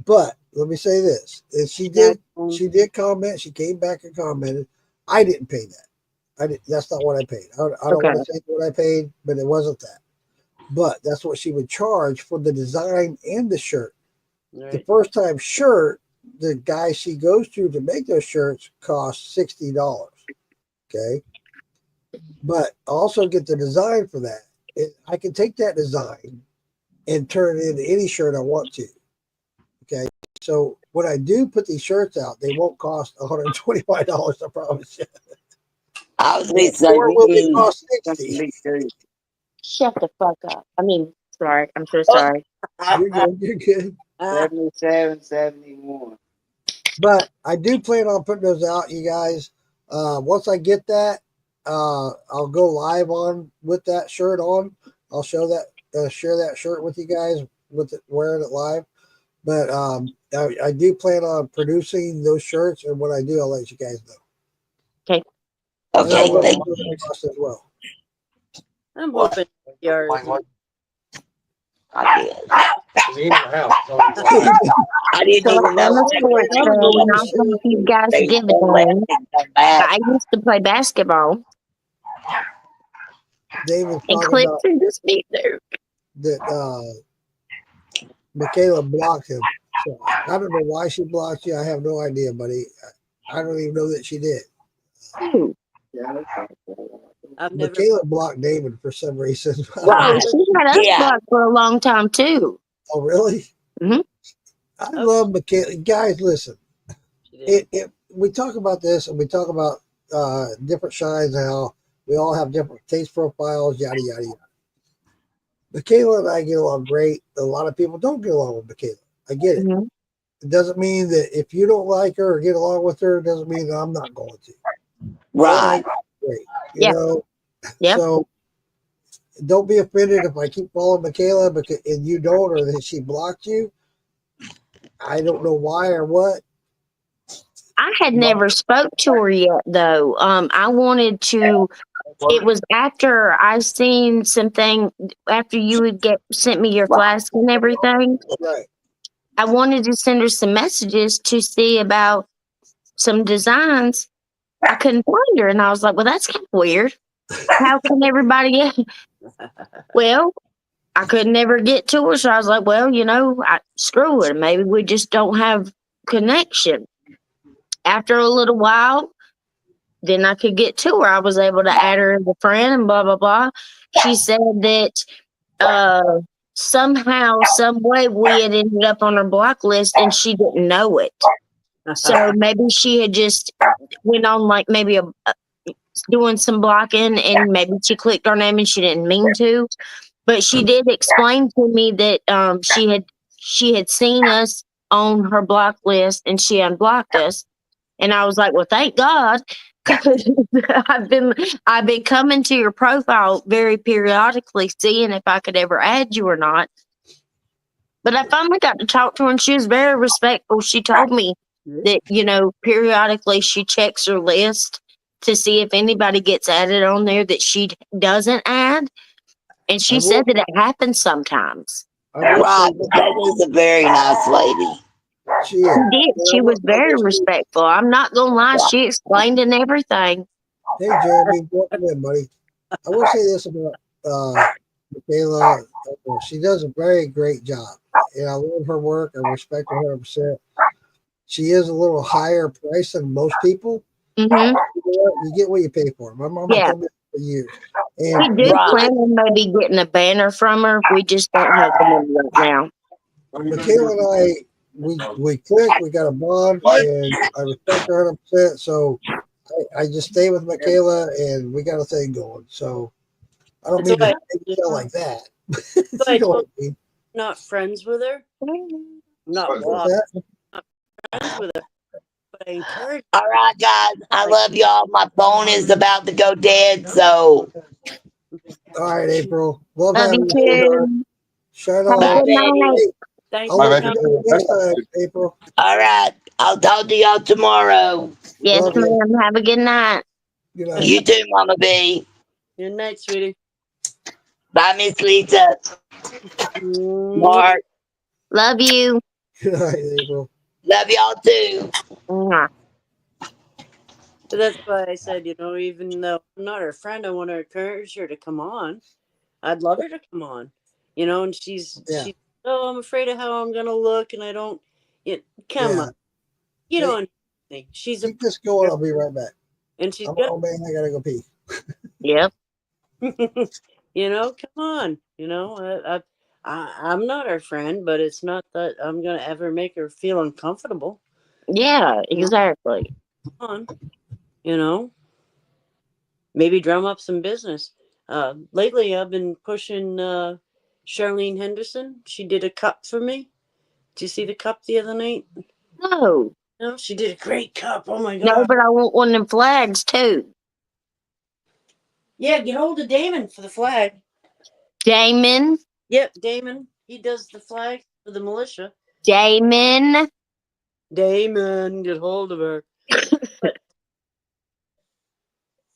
But let me say this. And she did comment. She came back and commented. I didn't pay that. That's not what I paid. I don't Okay. want to say what I paid, but it wasn't that. But that's what she would charge for the design and the shirt. The Right. first time shirt, the guy she goes to make those shirts costs $60. Okay. But I also get the design for that. I can take that design and turn it into any shirt I want to. Okay. So when I do put these shirts out, they won't cost $125, I promise you. I was gonna say Or we will they need cost Something 60? big too. Shut the fuck up. I mean, sorry. I'm so Oh. sorry. You're good. You're good. 77, 71. But I do plan on putting those out, you guys. Once I get that, I'll go live on with that shirt on. I'll share that shirt with you guys with it, wearing it live. But I do plan on producing those shirts, and when I do, I'll let you guys know. Okay. And okay. I'll let Thank you know the cost as well. I'm hoping yours. I did. He's in the house. So he's like, I didn't So even know. I'm a sports fan. I don't know if you guys They give a don't let damn, me come but back. I used to play basketball, David's and talking Clint about threw this beat there. that Michaela blocked him. So I don't know why she blocked you. I have no idea, buddy. I don't even know that she did. Ooh. I've never. Michaela blocked David for some reason. Oh, she had us Yeah. blocked for a long time too. Oh, really? Mhm. I love Michaela. Guys, listen. She did. We talk about this, and we talk about different shines and how we all have different taste profiles, yada yada yada. Michaela and I get along great. A lot of people don't get along with Michaela. I get it. Mhm. It doesn't mean that if you don't like her or get along with her, it doesn't mean that I'm not going to. Right. Great. Yeah. You know. Yep. So don't be offended if I keep following Michaela and you don't, or that she blocked you. I don't know why or what. I had never spoke to her yet, though. I wanted to. It was after I seen something after you would sent me your flask and everything. Right. I wanted to send her some messages to see about some designs. I couldn't find her, and I was like, "Well, that's kind of weird. How can everybody else?" Well, I could never get to her, so I was like, "Well, screw it. Maybe we just don't have connection." After a little while, then I could get to her. I was able to add her as a friend and blah blah blah. She said that somehow, some way, we had ended up on her block list, and she didn't know it. So maybe she had just went on like maybe doing some blocking, and maybe she clicked our name and she didn't mean to. But she did explain to me that she had seen us on her block list and she unblocked us. And I was like, well, thank God, because I've been coming to your profile very periodically, seeing if I could ever add you or not. But I finally got to talk to her, and she was very respectful. She told me that periodically she checks her list to see if anybody gets added on there that she doesn't add. And she said that it happens sometimes. Right. That is a very nice lady. She is. She did. She was very respectful. I'm not gonna lie. She explained and everything. Hey, Jeremy, welcome in, buddy. I will say this about Michaela. She does a very great job. And I love her work. I respect her 100%. She is a little higher price than most people. Mm-hmm. You get what you pay for. My mom told me for years. And We do plan on maybe getting a banner from her. We just don't have the money right now. Michaela and I, we clicked. We got a bond, and I respect her 100%. So I just stay with Michaela, and we got a thing going. So I don't mean to make it sound like that. You know what I mean? Not friends with her. Not What's that? friends with her. But I encourage. All right, guys. I love y'all. My phone is about to go dead, so. All right, April. Love Love having you you. too. Shine Have on. a good night. Thanks I'll for let you coming. know next time, April. All right. I'll talk to y'all tomorrow. Yes, Love you. ma'am. Have a good night. Good night. You too, Mama B. Good night, sweetie. Bye, Miss Lisa. Mark. Love you. Good night, April. Love y'all too. Mwah. That's why I said, even though I'm not her friend, I want to encourage her to come on. I'd love her to come on, and she's, oh, I'm afraid of how I'm going to look and I don't, come on. You Hey, don't think she's keep this going. I'll be right back. and she's Oh man, I gotta go pee. Yep. come on, I'm not her friend, but it's not that I'm going to ever make her feel uncomfortable. Yeah, exactly. Come on, maybe drum up some business. Lately, I've been pushing Charlene Henderson. She did a cup for me. Did you see the cup the other night? No. No, she did a great cup. Oh my No, God. but I want one of them flags too. Yeah, get hold of Damon for the flag. Damon. Yep, Damon. He does the flag for the militia. Damon. Damon, get hold of her.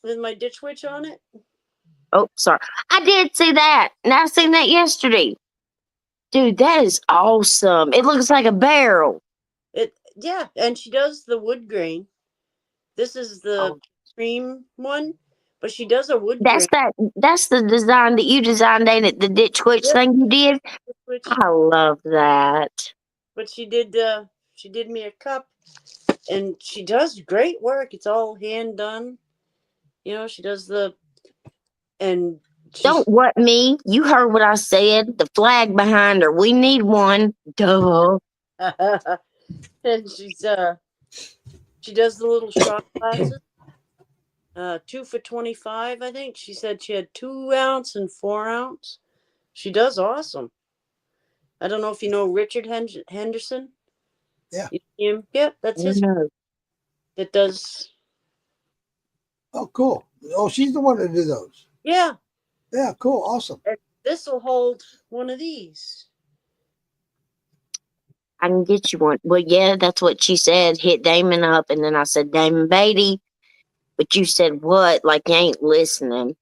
With my Ditch Witch on it. Oh, sorry. I did see that. And I seen that yesterday. Dude, that is awesome. It looks like a barrel. Yeah, and she does the wood grain. This is the cream one, but she does a wood grain. That's the design that you designed, ain't it? The Ditch Witch thing you did. I love that. But she did me a cup, and she does great work. It's all hand done. She does and don't what me. You heard what I said. The flag behind her. We need one. Duh. And she does the little shot glasses. 2 for $25, I think. She said she had 2 ounce and 4 ounce. She does awesome. I don't know if you know Richard Henderson. Yeah. Yep, that's his. That does. Oh, cool. Oh, she's the one to do those. Yeah. Yeah, cool. Awesome. This will hold one of these. I can get you one. Well, yeah, that's what she said. Hit Damon up. And then I said, Damon Beatty. But you said what? Like you ain't listening.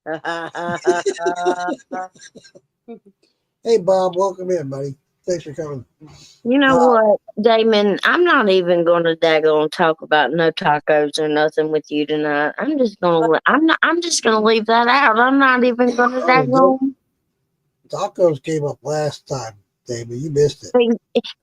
Hey, Bob. Welcome in, buddy. Thanks for coming. You know what, Damon? I'm not even going to daggone talk about no tacos or nothing with you tonight. I'm just gonna. I'm just gonna leave that out. I'm not even going to daggone. Tacos came up last time, Damon. You missed it. He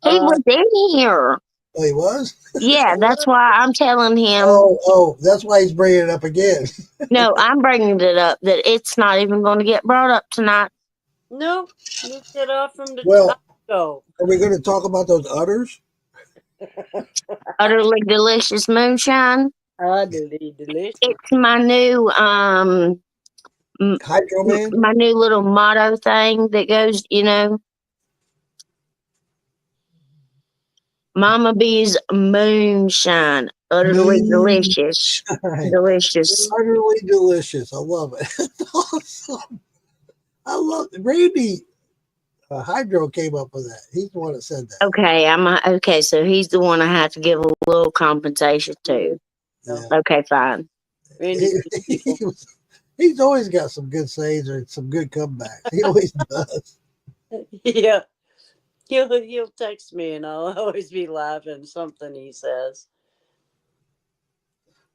was in here. Oh, he was? Yeah, that's why I'm telling him. Oh, that's why he's bringing it up again. No, I'm bringing it up that it's not even going to get brought up tonight. No, you get off from the taco. Are we going to talk about those udders? Utterly delicious moonshine. Utterly delicious. It's my new Hydro Man? My new little motto thing that goes, Mama B's moonshine. Utterly delicious. Delicious. Utterly delicious. I love it. Awesome. I love it. Randy Hydro came up with that. He's the one that said that. Okay, okay. So he's the one I have to give a little compensation to. Yeah. Okay, fine. He's always got some good saves or some good comebacks. He always does. Yeah. He'll text me and I'll always be laughing something he says.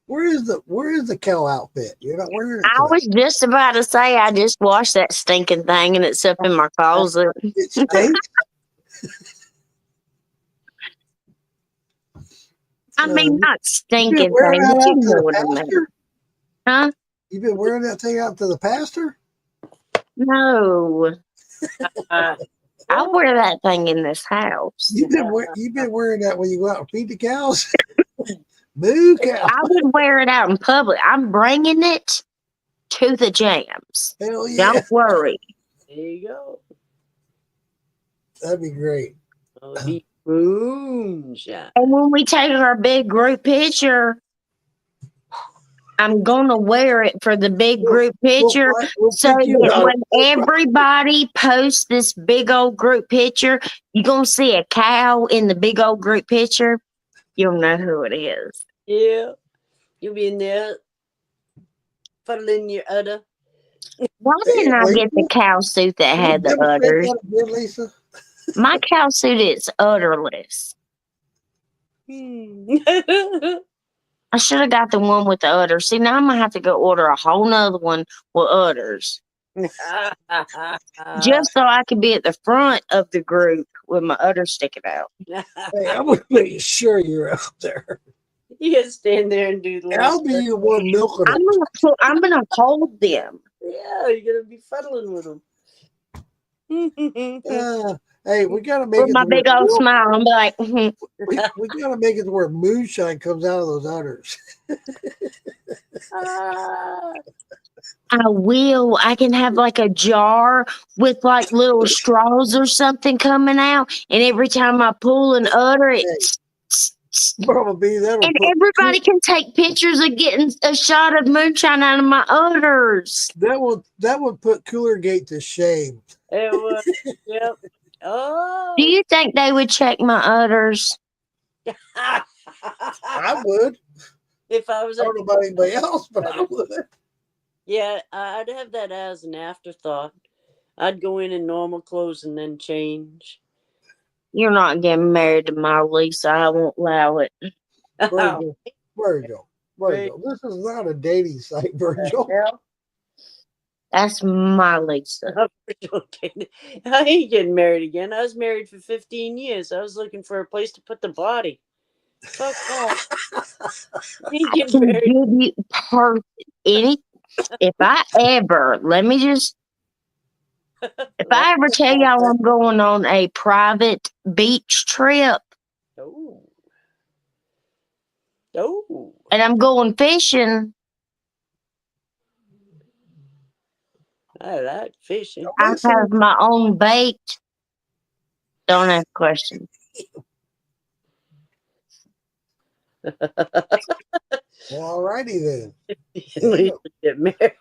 Where is the cow outfit? You're not wearing it today. I was just about to say I just washed that stinking thing and it's up in my closet. It stinks. I mean, not stinking thing, but you know what I mean. Huh? You've been wearing that thing out to the pasture? No. I wear that thing in this house. You've been wearing that when you go out and feed the cows? Moo cow. I would wear it out in public. I'm bringing it to the jams. Hell yeah. Don't worry. There you go. That'd be great. Moonshine. And when we take our big group picture, I'm gonna wear it for the big group picture, so that when everybody posts this big old group picture, you're gonna see a cow in the big old group picture. You'll know who it is. Yeah, you'll be in there fuddling your udder. Why didn't I get the cow suit that had the udders? Lisa? My cow suit is udderless. I should have got the one with the udders. See, now I'm gonna have to go order a whole nother one with udders, just so I can be at the front of the group with my udders sticking out. Hey, I'm gonna make sure you're out there. You gotta stand there and do the And I'll be the one milking it. I'm gonna hold them. Yeah, you're gonna be fuddling with them. Hey, we gotta make With it my to where big old smile, I'm like, we gotta make it to where moonshine comes out of those udders. I will. I can have like a jar with like little straws or something coming out, and every time I pull an udder, it. Probably that'll And put everybody can take pictures of getting a shot of moonshine out of my udders. that would put Cooler Gate to shame. It was. Yep. Oh. Do you think they would check my udders? I would. If I was I don't know about anybody else, but I would. Yeah, I'd have that as an afterthought. I'd go in normal clothes and then change. You're not getting married to my Lisa. I won't allow it. Virgil. This is not a dating site, Virgil. That's my Lisa. I ain't getting married again. I was married for 15 years. I was looking for a place to put the body. Fuck that. I can give you if I ever, if I ever tell y'all I'm going on a private beach trip. Oh. And I'm going fishing. I like fishing. I have my own bait. Don't ask questions. Well, alrighty then. Get married.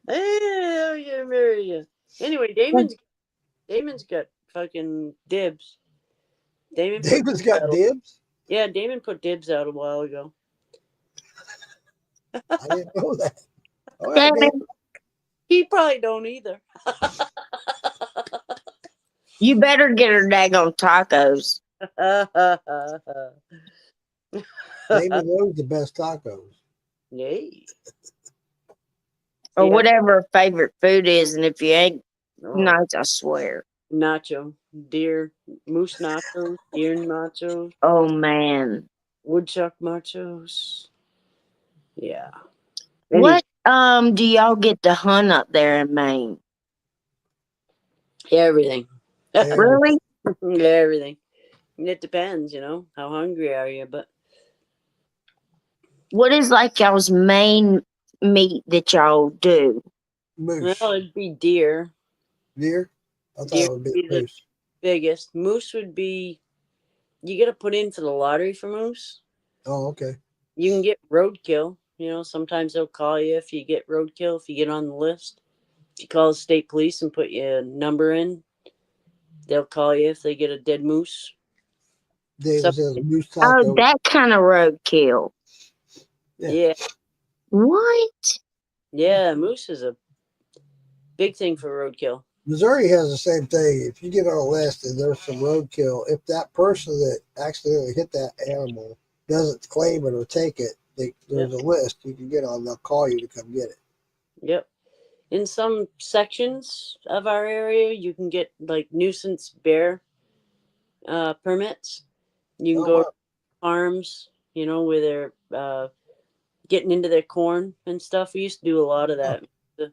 I'll get married. Anyway, Damon's got fucking dibs. Damon's got dibs? Yeah, Damon put dibs out a while ago. I didn't know that. He probably don't either. You better get her daggone tacos. Damon knows the best tacos. Yay. Or whatever her favorite food is, and if you ain't nice, I swear. Nacho, moose nachos, deer nachos. Oh man, woodchuck nachos. Yeah. What do y'all get to hunt up there in Maine? Everything. Really? Everything. It depends, how hungry are you, but. What is like y'all's main meat that y'all do? Moose. Well, it'd be deer. Deer? I thought Deer it would be the moose. biggest. Moose would be, you got to put in for the lottery for moose. Oh, okay. You can get roadkill. Sometimes they'll call you if you get roadkill, if you get on the list. If you call the state police and put your number in, they'll call you if they get a dead moose. David says moose taco. Oh, that kind of roadkill. Yeah. What? Yeah, moose is a big thing for roadkill. Missouri has the same thing. If you get on a list and there's some roadkill, if that person that accidentally hit that animal doesn't claim it or take it, there's a list you can get on. They'll call you to come get it. Yep. In some sections of our area, you can get like nuisance bear permits. You can go to farms, where they're getting into their corn and stuff. We used to do a lot of that. To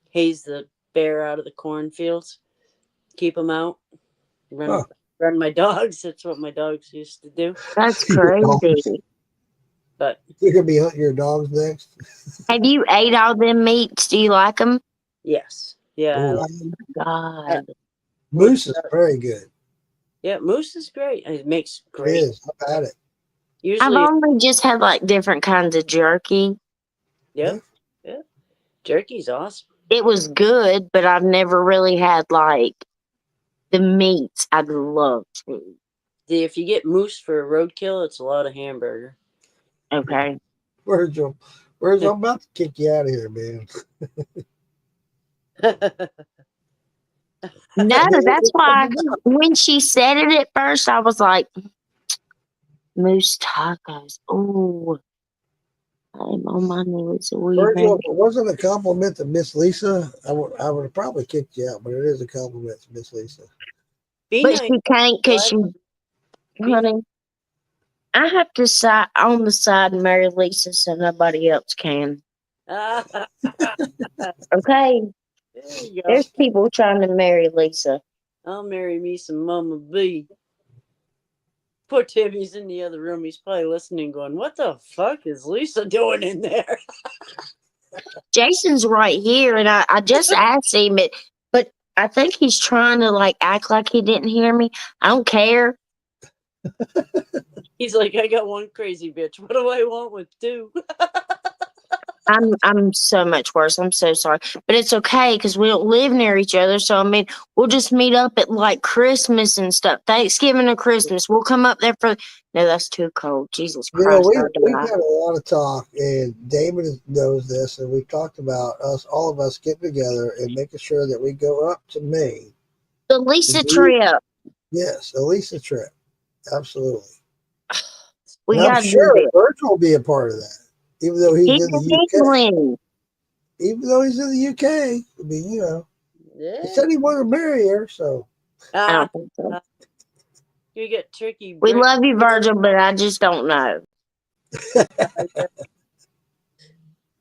haze the bear out of the cornfields, keep them out, run my dogs. That's what my dogs used to do. That's crazy. But you're gonna be hunting your dogs next. Have you ate all them meats? Do you like them? Yes. Yeah. Oh my God. Moose is very good. Yeah, moose is great. It makes great. It is. I've had it. Usually, I've only just had like different kinds of jerky. Yeah. Jerky's awesome. It was good, but I've never really had like the meats I'd love to. If you get moose for a roadkill, it's a lot of hamburger. Okay. Virgil, I'm about to kick you out of here, man. No, that's why when she said it at first, I was like, Moose tacos. Oh, I'm on my knees. Virgil, if it wasn't a compliment to Miss Lisa, I would have probably kicked you out, but it is a compliment to Miss Lisa. Be But nice. she can't because she, Be honey, I have to sit on the side and marry Lisa so nobody else can. there Okay? you go. There's people trying to marry Lisa. I'll marry me some Mama B. Poor Timmy's in the other room. He's probably listening, going, "What the fuck is Lisa doing in there?" Jason's right here, and I just asked him it, but I think he's trying to like act like he didn't hear me. I don't care. He's like, "I got one crazy bitch. What do I want with two?" I'm so much worse. I'm so sorry, but it's okay because we don't live near each other. So I mean, we'll just meet up at like Christmas and stuff, Thanksgiving or Christmas. We'll come up there for. No, that's too cold. Jesus You know, Christ! we've had a lot of talk, and Damon knows this, and we've talked about all of us getting together and making sure that we go up to Maine. The Lisa trip. Yes, a Lisa trip. Absolutely. We And I'm got sure Virgil will be a part of that, even though he's in the UK. England. Even though he's in the UK, I mean, you know, he said he wanted to marry her, so. I don't think so. You get tricky. We love you, Virgil, but I just don't know.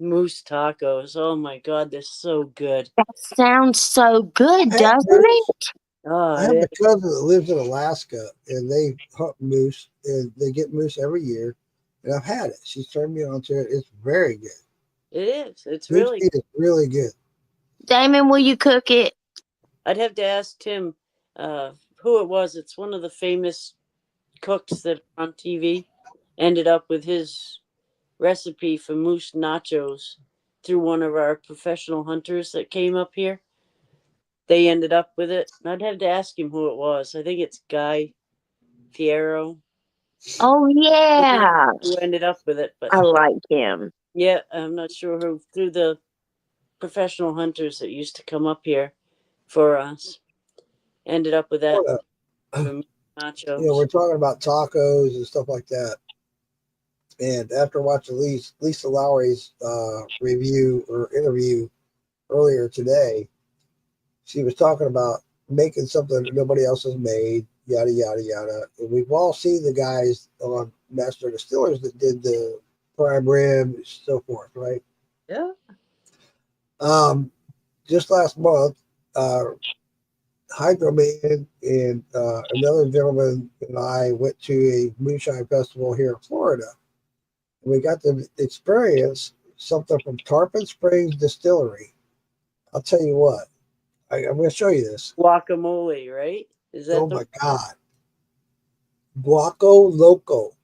Moose tacos. Oh my God, they're so good. That sounds so good, doesn't it? Oh, I have a cousin that lives in Alaska, and they hunt moose, and they get moose every year. And I've had it. She's turned me on to it. It's very good. it is. It's Moose really. meat is really good. Damon, will you cook it? I'd have to ask Tim who it was. It's one of the famous cooks that on TV ended up with his recipe for moose nachos through one of our professional hunters that came up here. They ended up with it. I'd have to ask him who it was. I think it's Guy Fiero. Oh, yeah. Who ended up with it, but I like him. yeah, I'm not sure who. Through the professional hunters that used to come up here for us, ended up with that. Nachos. You know, we're talking about tacos and stuff like that. And after watching Lisa Lowry's review or interview earlier today, she was talking about making something that nobody else has made, yada, yada, yada. And we've all seen the guys on Master Distillers that did the prime rib and so forth, right? Yeah. Just last month, Hydro Man and another gentleman and I went to a moonshine festival here in Florida. And we got to experience something from Tarpon Springs Distillery. I'll tell you what, I'm going to show you this. Guacamole, right? Is that my God. Guaco Loco.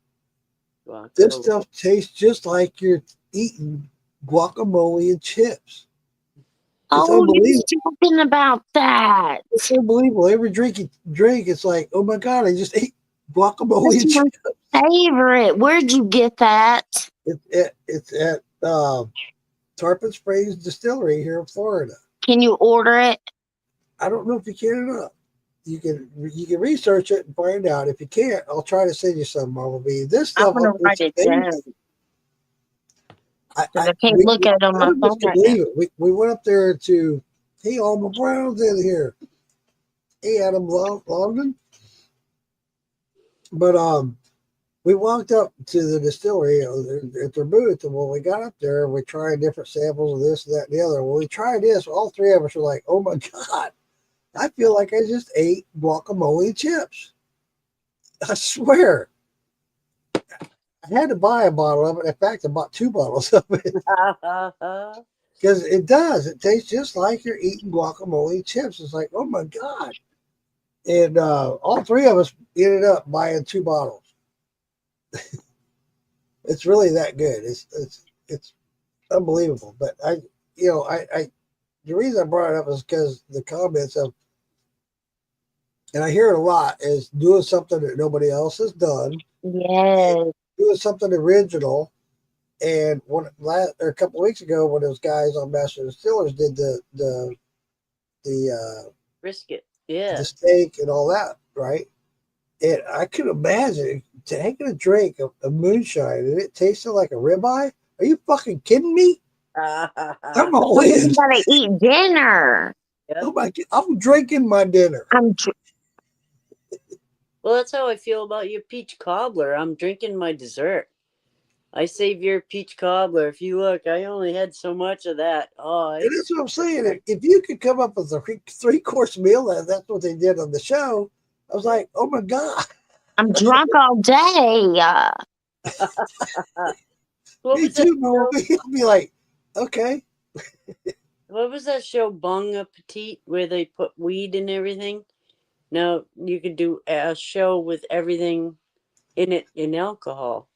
Guacamole. This stuff tastes just like you're eating guacamole and chips. It's unbelievable. You're talking about that. It's unbelievable. Every drink you drink, it's like, oh my God, I just ate guacamole and That's chips. my favorite. Where'd you get that? It's at Tarpon Springs Distillery here in Florida. Can you order it? I don't know if you can or not. You can research it and find out. If you can't, I'll try to send you some, Mama B. This stuff, I'm gonna write it down. I can't look at it on my phone right now. We went up there to, hey, all my Browns in here. Hey, Adam Longden. But we walked up to the distillery at their booth, and when we got up there, we tried different samples of this, that, and the other. When we tried this, all three of us were like, oh my God, I feel like I just ate guacamole and chips. I swear. I had to buy a bottle of it. In fact, I bought 2 bottles of it. Because it does. It tastes just like you're eating guacamole and chips. It's like, oh my God. And all three of us ended up buying 2 bottles. It's really that good. It's unbelievable. But I the reason I brought it up is because the comments of, and I hear it a lot, is doing something that nobody else has done. Yes. Doing something original. And a couple of weeks ago, when those guys on Master Distillers did the brisket, yeah, the steak and all that, right? And I could imagine taking a drink of moonshine and it tasted like a ribeye. Are you fucking kidding me? I'm all Well, in. you gotta eat dinner. Oh my God, I'm drinking my dinner. Well, that's how I feel about your peach cobbler. I'm drinking my dessert. I save your peach cobbler. If you look, I only had so much of that. Oh, And that's what I'm saying. If you could come up with a 3-course meal, and that's what they did on the show, I was like, oh my God. I'm drunk all day. what Me was that too, Mama. show? I'll be like, okay. What was that show, Bon Appetit, where they put weed in everything? Now you could do a show with everything in it in alcohol.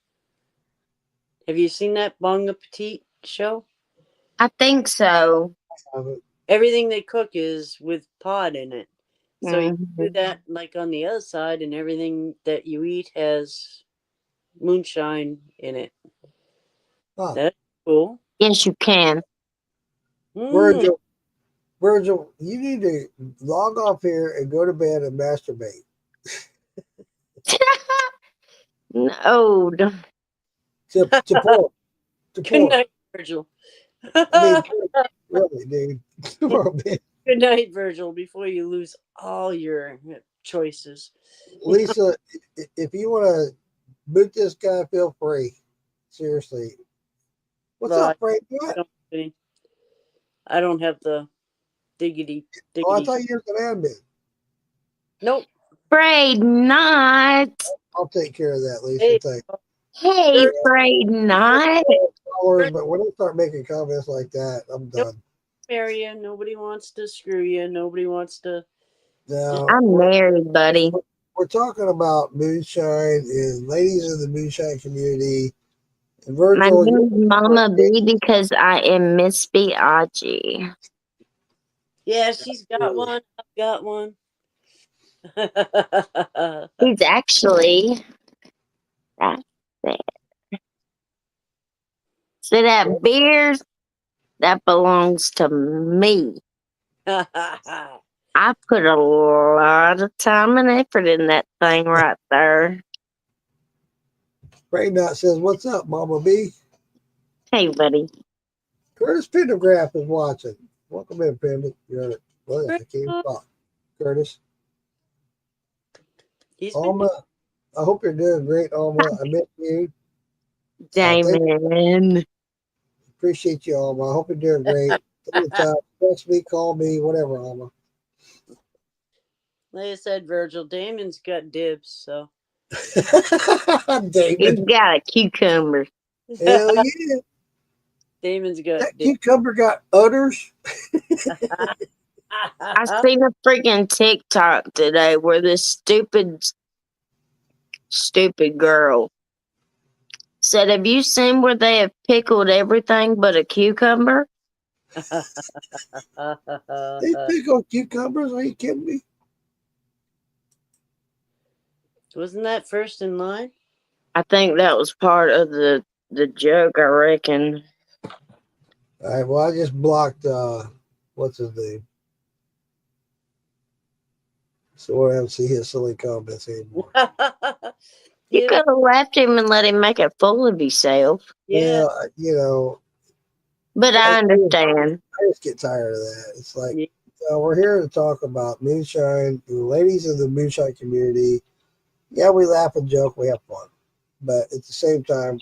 Have you seen that Bon Appetit show? I think so. Everything they cook is with pot in it. So you do Mhm. that like on the other side, and everything that you eat has moonshine in it. Huh. That's cool. Yes, you can. Virgil, you need to log off here and go to bed and masturbate. No. To porn. To Good porn. night, Virgil. I mean, really, dude. Tomorrow, man. Good night, Virgil, before you lose all your choices. Lisa, if you want to boot this guy, feel free. Seriously. What's No, up, Frank? What? I don't have the diggity. Oh, I thought you were an admin. Nope. Afraid not. I'll take care of that, Lisa. Hey, Thank Hey, afraid not. followers, but when they start making comments like that, I'm done. marry you. Nobody wants to screw you. Nobody wants to. Now, I'm married, buddy. we're talking about moonshine and ladies in the moonshine community. And Virgil, My name is Mama B because I am Miss Biaggi. Yeah, she's got one. I've got one. He's actually that's it. So that beer that belongs to me. I put a lot of time and effort in that thing right there. Braydot says, "What's up, Mama B?" Hey, buddy. Curtis Pendergraph is watching. Welcome in, Pendy. You're well, I can't talk. Curtis. Alma, I hope you're doing great, Alma. I miss you. Damon. Appreciate you, Alma. I hope you're doing great. Anytime, text me, call me, whatever, Alma. Like I said, Virgil, Damon's got dibs, so. Damon. He's got a cucumber. Hell yeah. Damon's got that cucumber got udders. I seen a freaking TikTok today where this stupid girl said, "Have you seen where they have pickled everything but a cucumber?" They pickled cucumbers? Are you kidding me? Wasn't that first in line? I think that was part of the joke, I reckon. All right, well, I just blocked, what's his name? So I don't see his silly comments anymore. You could have left him and let him make a fool of himself. Yeah, you know. But I understand. I just get tired of that. It's like, we're here to talk about moonshine, the ladies in the moonshine community. Yeah, we laugh and joke, we have fun. But at the same time,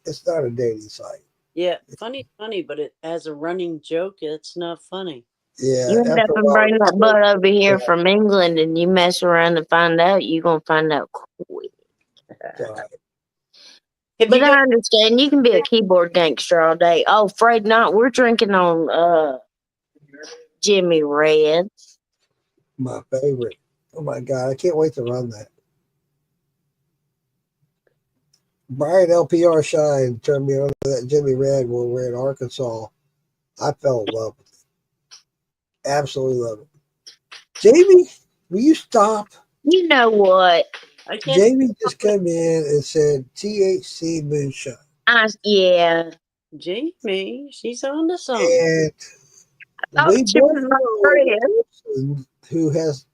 it's not a dating site. Yeah, funny, but it as a running joke, it's not funny. Yeah. You end up and bring that butt over here from England and you mess around and find out, you're going to find out quick. But I understand. You can be a keyboard gangster all day. Oh, afraid not. We're drinking on Jimmy Red. My favorite. Oh, my God. I can't wait to run that. Brian LPR Shine turned me on to that Jimmy Red when we were in Arkansas. I fell in love with it. Absolutely love it. Jamie, will you stop? You know what? Jamie just came in and said THC moonshine. Yeah. Jamie, she's on to something. And we both know a person who has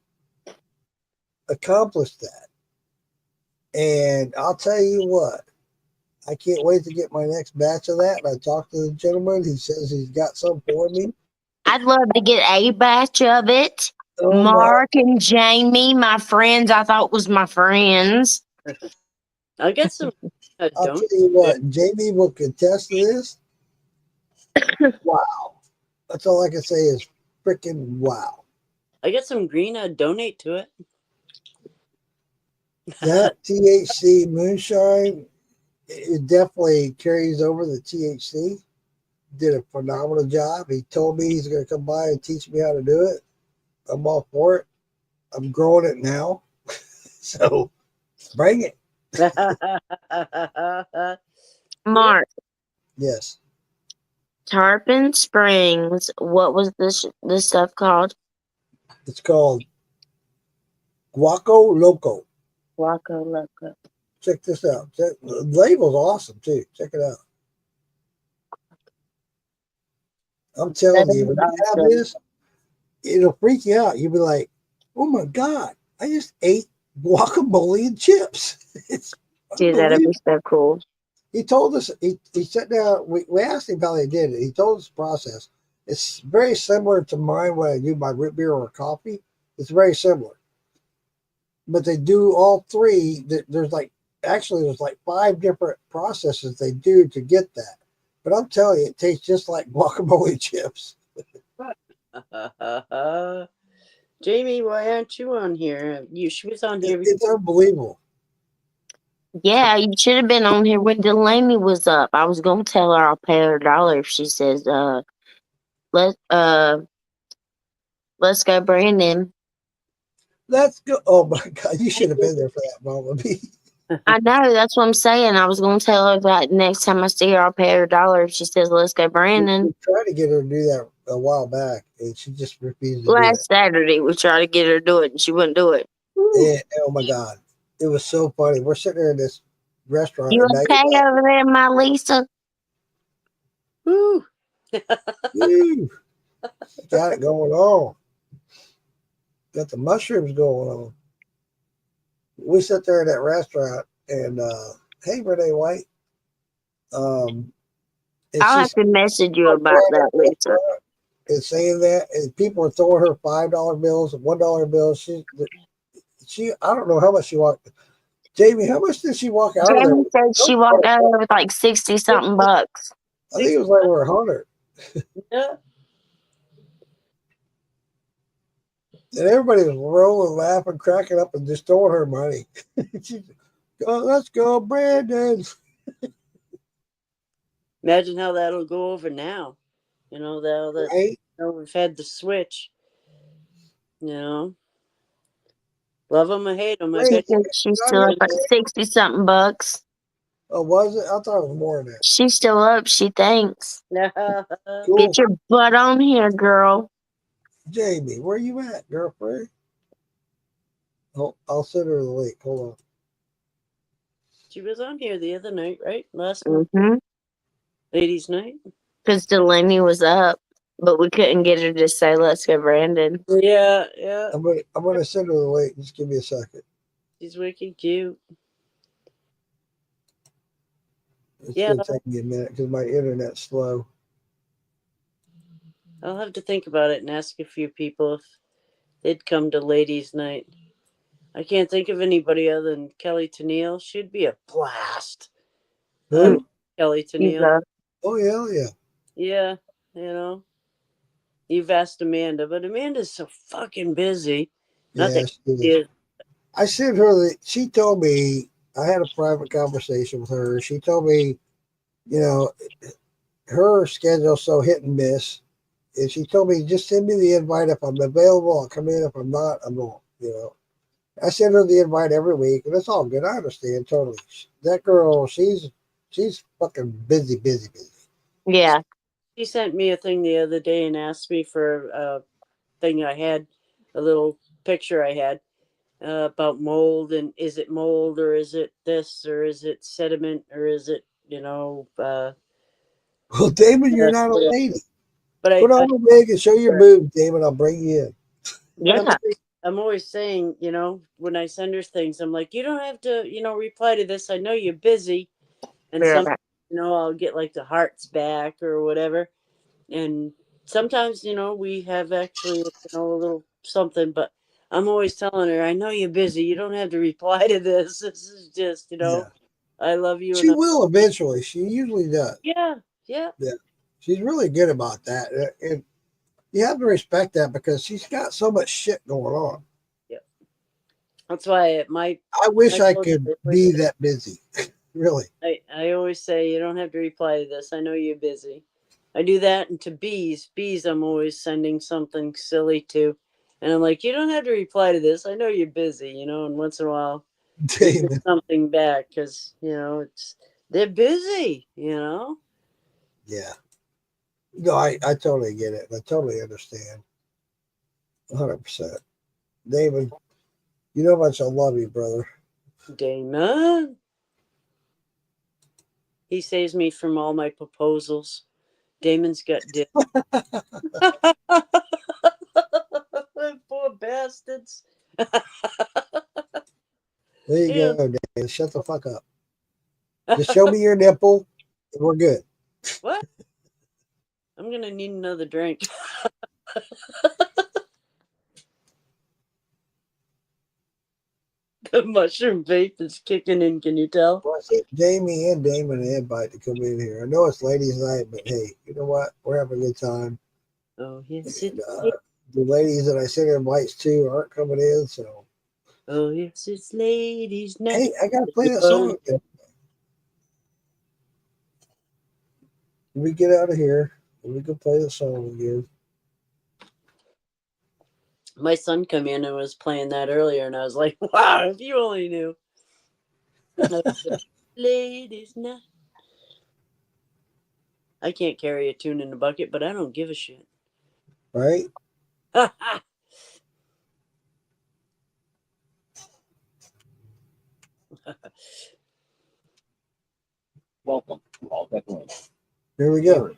accomplished that. And I'll tell you what, I can't wait to get my next batch of that. And I talked to the gentleman. He says he's got some for me. I'd love to get a batch of it. Oh, Mark and Jamie, my friends, I thought was my friends. I'll get some. I'll tell you what, Jamie will contest to this. Wow. That's all I can say is freaking wow. I get some green. I'd donate to it. That THC moonshine, it definitely carries over the THC. Did a phenomenal job. He told me he's going to come by and teach me how to do it. I'm all for it. I'm growing it now. So bring it. Mark, Yes. Tarpon Springs. What was this stuff called? It's called Guaco Loco. Waco Loco. Check this out. The label's awesome too. Check it out. I'm telling That you, is when you have awesome. this, it'll freak you out. You'll be like, oh my God, I just ate guacamole and chips. It's Dude, that'd be so cool. He told us, he sat down, we asked him how they did it. He told us the process. It's very similar to mine when I do my root beer or coffee. It's very similar. But they do all three. There's like 5 different processes they do to get that. But I'm telling you, it tastes just like guacamole chips. Jamie, why aren't you on here? She was on here. It's unbelievable. Yeah, you should have been on here when Delaney was up. I was gonna tell her I'll pay her $1 if she says, let's go, Brandon. Let's go. Oh my God, you should have been there for that, Mama B. I know, that's what I'm saying. I was gonna tell her that next time I see her, I'll pay her $1 if she says, let's go, Brandon. We tried to get her to do that a while back, and she just refused to do it. Last Saturday, we tried to get her to do it, and she wouldn't do it. Yeah, oh my God. It was so funny. We're sitting there in this restaurant. You and now okay you're over there, my Lisa? Woo. Woo. Got it going on. Got the mushrooms going on. We sit there in that restaurant and hey, Renee White. And I'll have she's to message you about that, Lisa. and saying that, and people are throwing her $5 bills and $1 bills. She I don't know how much she walked. Jamie, how much did she walk out of there? Jamie said she walked out of there with like 60-something bucks. I think it was like over 100. Yeah. And everybody was rolling, laughing, cracking up, and just throwing her money. Let's go, Brandon. Imagine how that'll go over now. You know, Right? we've had the switch. You know, love them or hate them. I bet She's still up like 60-something bucks. Oh, was it? I thought it was more than that. She's still up, she thinks. Cool. Get your butt on here, girl. Jamie, where you at, girlfriend? Oh, I'll send her the link. Hold on. She was on here the other night, right? Last month, ladies' night. Because Delaney was up, but we couldn't get her to say, let's go, Brandon. Yeah. I'm gonna send her the link. Just give me a second. She's wicked cute. It's gonna take me a minute because my internet's slow. I'll have to think about it and ask a few people if they'd come to ladies' night. I can't think of anybody other than Kelly Tennille. She'd be a blast. Who? Kelly Tennille. Oh, yeah. Yeah, you know. You've asked Amanda, but Amanda's so fucking busy. Not Yeah, that she she is. I sent her she told me, I had a private conversation with her. She told me, you know, her schedule's so hit and miss. And she told me, just send me the invite. If I'm available, I'll come in. If I'm not, I won't, you know. I send her the invite every week, and it's all good. I understand totally. That girl, she's fucking busy. Yeah. She sent me a thing the other day and asked me for a thing I had, a little picture I had about mold, and is it mold or is it this or is it sediment or is it, you know. Well, Damon, you're not a lady. But Put on the wig and show your boobs, Damon. I'll bring you in. Yeah. I'm always saying, when I send her things, I'm like, you don't have to, reply to this. I know you're busy. And Yeah. I'll get like the hearts back or whatever. And sometimes, we have actually, a little something, but I'm always telling her, I know you're busy. You don't have to reply to this. This is just, Yeah. I love you. She will eventually. She usually does. Yeah. Yeah. She's really good about that. And you have to respect that because she's got so much shit going on. Yeah. That's why I wish I could be that busy. Really. I always say, you don't have to reply to this. I know you're busy. I do that. And to bees, I'm always sending something silly to. And I'm like, you don't have to reply to this. I know you're busy, and once in a while, get something back because, they're busy, Yeah. No, I totally get it. I totally understand. 100%. David, you know how much I love you, brother. Damon. He saves me from all my proposals. Damon's got dick. Poor bastards. There you go, David. Shut the fuck up. Just show me your nipple and we're good. What? I'm going to need another drink. The mushroom vape is kicking in. Can you tell? Well, I sent Jamie and Damon an invite to come in here. I know it's ladies' night, but hey, you know what? We're having a good time. Oh, yes, and, the ladies that I sent invites to aren't coming in, so. Oh, yes, it's ladies' night. Hey, I got to play that song again. When we get out of here, we can play the song again. My son come in and was playing that earlier, and I was like, wow, if you only knew. Ladies' night. I can't carry a tune in a bucket, but I don't give a shit. Right? Welcome. Here we go.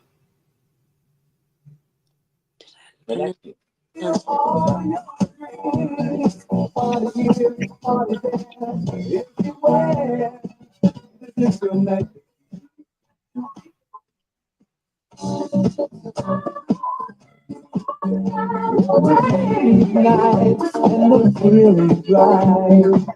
Nights and the feeling dry.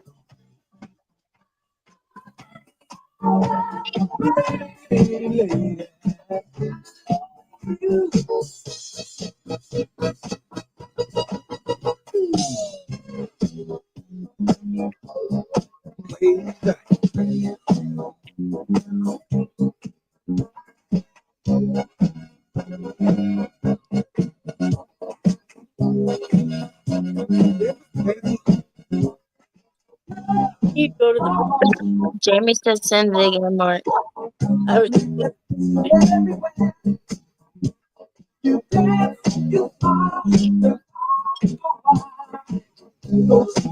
You go to the. Jamie said send it again, Mark. I was.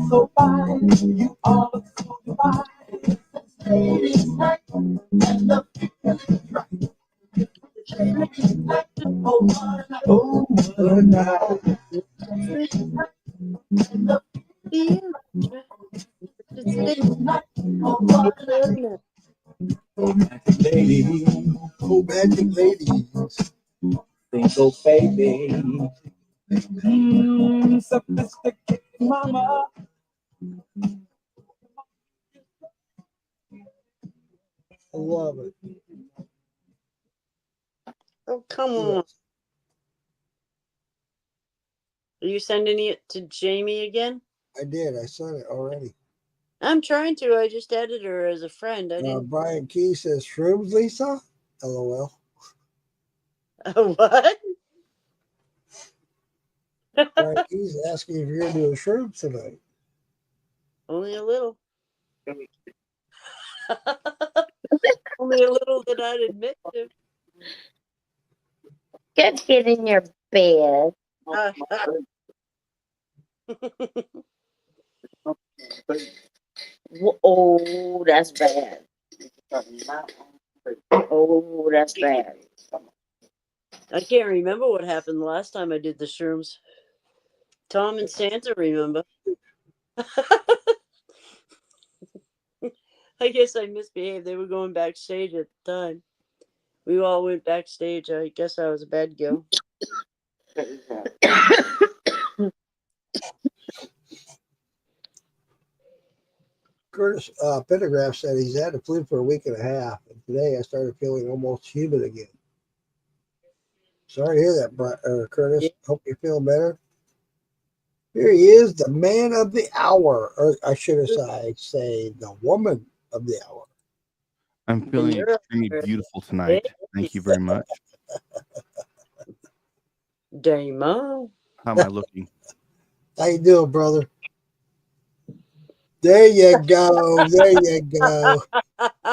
So fine, you are so fine. Ladies' night and the feeling right. Ladies' night, oh, what a night. Ladies, romantic ladies. single baby. Sophisticated mama. I love it. Oh, come on. Are you sending it to Jamie again? I did. I sent it already. I'm trying to. I just added her as a friend. I didn't. Brian Key says, shrooms, Lisa? LOL. What? Brian Key's asking if you're going to do a shrooms tonight. Only a little. Only a little that I'd admit to. Just get in your bed. Oh, that's bad. Oh, that's bad. I can't remember what happened the last time I did the shrooms. Tom and Santa, remember? I guess I misbehaved. They were going backstage at the time. We all went backstage. I guess I was a bad girl. Curtis Pendergraph said he's had the flu for a week and a half, and today I started feeling almost human again. Sorry to hear that, Curtis. Yeah. Hope you're feeling better. Here he is, the man of the hour, or I should have say the woman of the hour. I'm feeling you're- extremely beautiful tonight. Thank you very much. Damo. How am I looking? How you doing, brother? There you go. There you go.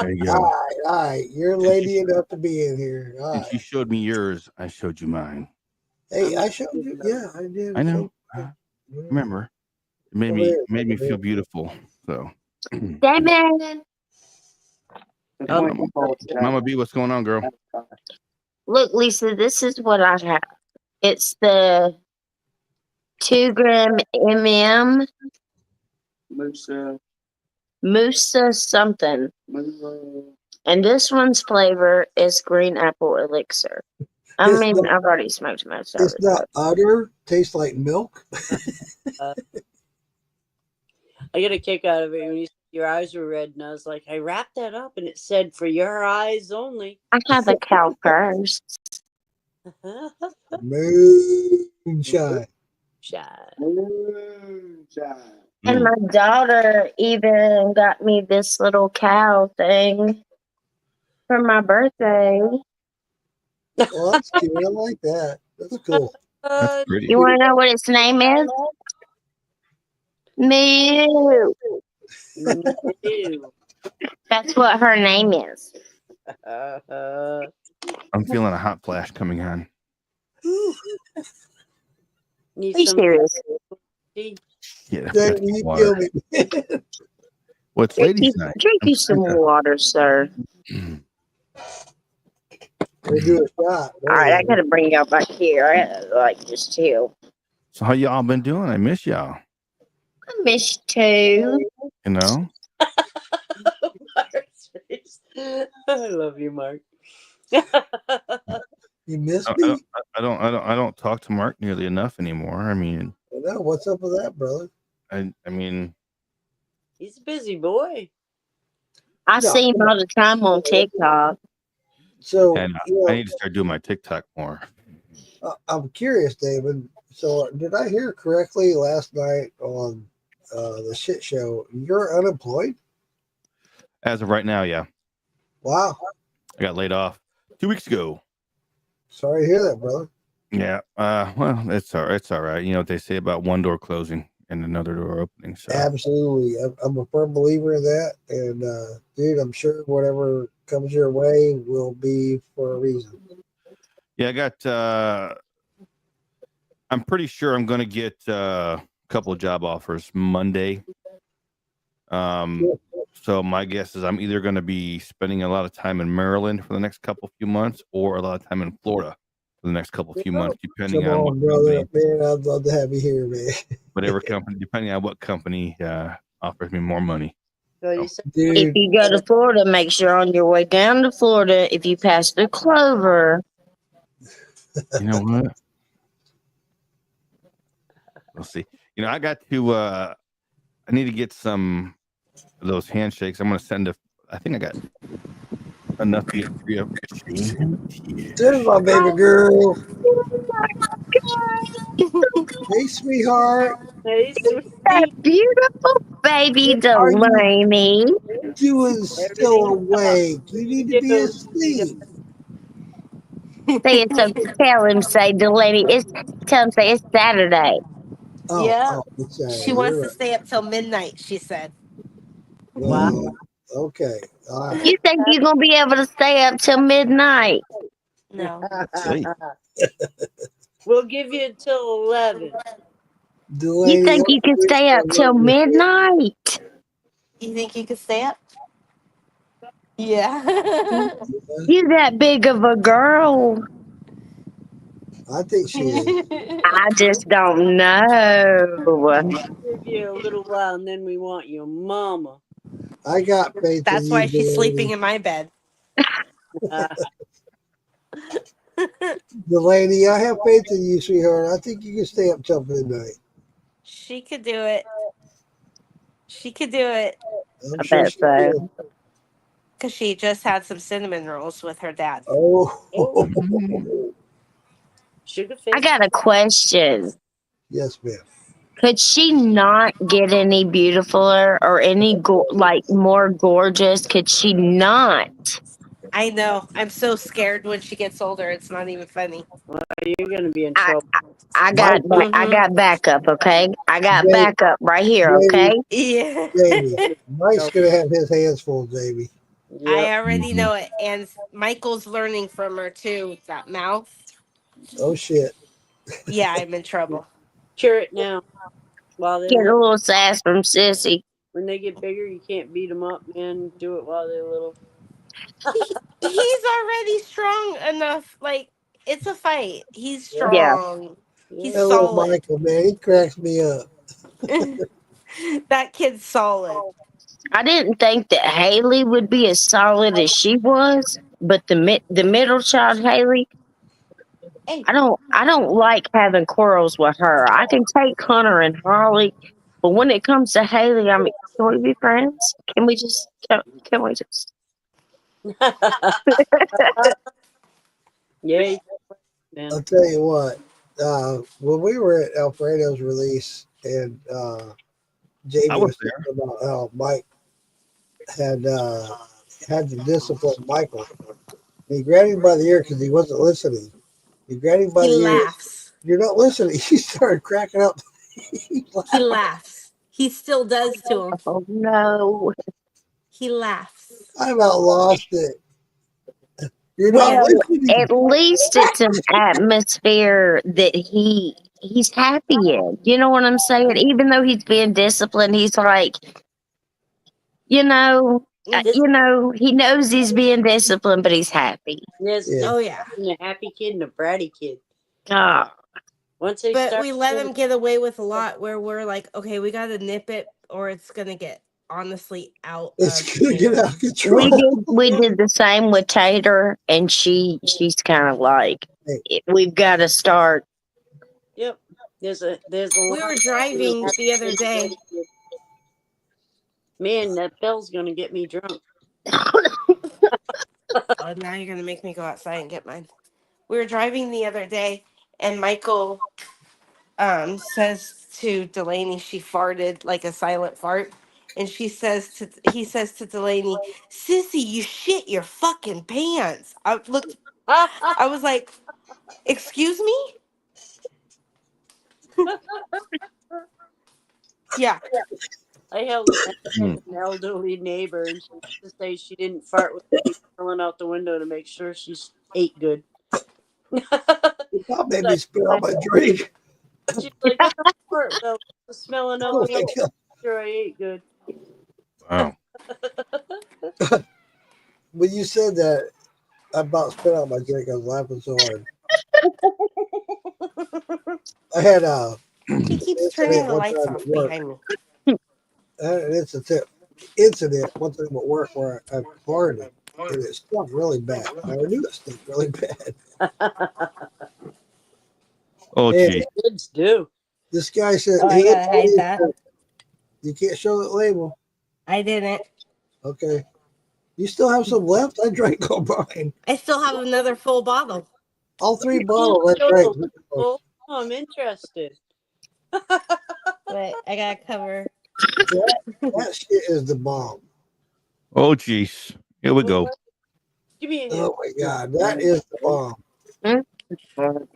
There you All go. right. You're lady enough to be in here. All Since right. you showed me yours, I showed you mine. Hey, I showed you. Yeah, I did. I know. Remember, it made me feel beautiful. So, Damon, Mama B, what's going on, girl? look, Lisa, this is what I have. It's the 2 gram MM Musa something. And this one's flavor is green apple elixir. I It's mean, not- I've already smoked most of It's it. not udder. Tastes like milk. I get a kick out of it when you said your eyes were red, and I was like, I wrapped that up, and it said for your eyes only. I have a cow purse. Moonshine. And my daughter even got me this little cow thing for my birthday. Well, that's cute. I like that. That's cool. That's pretty. You want to know what its name is? Mew. Ew. That's what her name is. I'm feeling a hot flash coming on. Need Are you some serious? tea? Yeah, Dang, that's you water. kill me. What's ladies' night? Drink you some water, sir. They do a shot. All right, I gotta bring y'all back here. I gotta, like just chill. So how y'all been doing? I miss y'all. I miss you. You know, Mark's face. I love you, Mark. You miss I me? I don't talk to Mark nearly enough anymore. I mean, I know. What's up with that, brother? I mean, He's a busy boy. I No. see him all the time on TikTok. So, and I need to start doing my TikTok more. I'm curious, David. So, did I hear correctly last night on the shit show? You're unemployed? As of right now, yeah, Wow. I got laid off 2 weeks ago. Sorry to hear that, brother. Yeah, well, it's all right. It's all right. You know what they say about one door closing and another door opening. So Absolutely. I'm a firm believer in that. And, dude, I'm sure whatever comes your way will be for a reason. yeah, I got. I'm pretty sure I'm going to get a couple of job offers Monday. So my guess is I'm either going to be spending a lot of time in Maryland for the next few months, or a lot of time in Florida for the next few months, depending Come on on, what brother. company, Man, I'd love to have you here, man. whatever company, depending on what company offers me more money. So you said If Dude, you go to Florida, make sure on your way down to Florida, if you pass the Clover, You know what? We'll see. You know, I got to. I need to get some of those handshakes. I'm going to send I think I got enough to get 3 of them. there's my baby girl. Hey, sweetheart. hey, that sweetie. beautiful baby Are you Delaney. doing still awake? You need to be asleep. Say it's so. Tell him, say Delaney. Tell him, say it's Saturday. Oh, Yeah. it's Saturday. She wants You're to stay up till midnight, she said. right. Okay. All right. You think you're gonna be able to stay up till midnight? No. Silly. We'll give you until 11. Delaney, You think you can stay up till midnight? You think you could stay up? Yeah. You that big of a girl. I think she is. I just don't know. Give you a little while, and then we want your mama. I got faith That's in why you, she's sleeping Delaney. in my bed. Delaney, I have faith in you, sweetheart. I think you can stay up till midnight. She could do it. She could do it I'm I sure bet she so. will. because she just had some cinnamon rolls with her dad. Oh, Sugar I face. got a question. yes, ma'am. Could she not get any beautifuler or any like more gorgeous? Could she not? I know. I'm so scared when she gets older. It's not even funny. You're gonna be in I trouble. I Mike, got backup. Okay, I got Jamie, backup right here. Jamie, Okay. Yeah. Jamie. Mike's gonna have his hands full, Jamie. Yep. I already know it. And Michael's learning from her too. With that mouth. Oh shit. Yeah, I'm in trouble. Cure it now. While they're Get a little. little sass from Sissy. When they get bigger, you can't beat them up, man. Do it while they're little. He's already strong enough. Like, it's a fight. He's Yeah. strong. He's That little solid. Michael, man, he cracks me up. That kid's solid. I didn't think that Haley would be as solid as she was, but the middle child Haley, Hey. I don't like having quarrels with her. I can take Hunter and Harley, but when it comes to Haley, I mean, can we be friends? Can we just? Yeah. Man. I'll tell you what. When we were at Alfredo's release, and Jamie I was was talking about how Mike had to discipline Michael. He grabbed him by the ear because he wasn't listening. He grabbed him by He the ear. laughs. You're not listening. He started cracking up. He laughs. He still does to him. Oh no! He laughs. I about lost it. You're not Well, listening. at least it's an atmosphere that he's happy in. You know what I'm saying? Even though he's being disciplined, he's like, he knows he's being disciplined, but he's happy. There's Yeah. Oh, yeah. a happy kid and a bratty kid. Ah, Once they But start, we let him get away with a lot where we're like, okay, we got to nip it or it's going to get honestly out. It's of gonna get hand. out of control. we did the same with Tater, and she's kind of like, we've got to start. Yep. There's a. We were driving the other day. Man, that bell's gonna get me drunk. Oh, now you're going to make me go outside and get mine. We were driving the other day, and Michael says to Delaney she farted like a silent fart. And he says to Delaney, "Sissy, you shit your fucking pants." I was like, "Excuse me?" Yeah. I had an elderly neighbor, and she used to say she didn't fart with me pulling out the window to make sure she ate good. That made me spit out my drink. She's like, "That's a fart, though. It's smelling out Oh the my window. God. Sure, I ate good." Wow. When you said that about spit out my drink, I was laughing so hard. I had He keeps turning the lights off behind me. an incident one time at work where I farted and it stunk really bad. I knew it stunk really bad. Oh, And gee. Kids do. this guy said, Oh, I gotta hide that. "You can't show that label." I didn't. Okay. You still have some left? I drank all mine. I still have another full bottle. All 3 bottles I drank. Oh, I'm interested. But I gotta cover. That shit is the bomb. Oh, geez. Here we go. Give me an Oh my God. That is the bomb.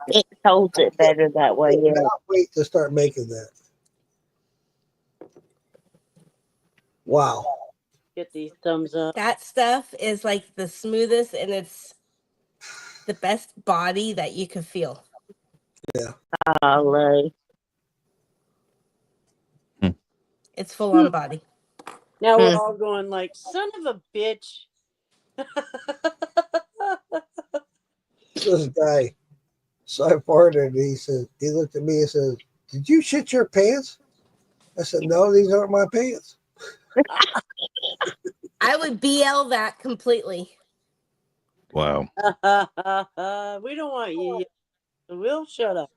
It holds it better that way. I Yeah. cannot wait to start making that. Wow. Get these thumbs up. That stuff is like the smoothest and it's the best body that you could feel. Golly. It's full on body. Now we're all going like, son of a bitch. This guy, So I farted, and he looked at me and said, "Did you shit your pants?" I said, "No, these aren't my pants." I would BL that completely. Wow. We don't want you yet. So we'll shut up.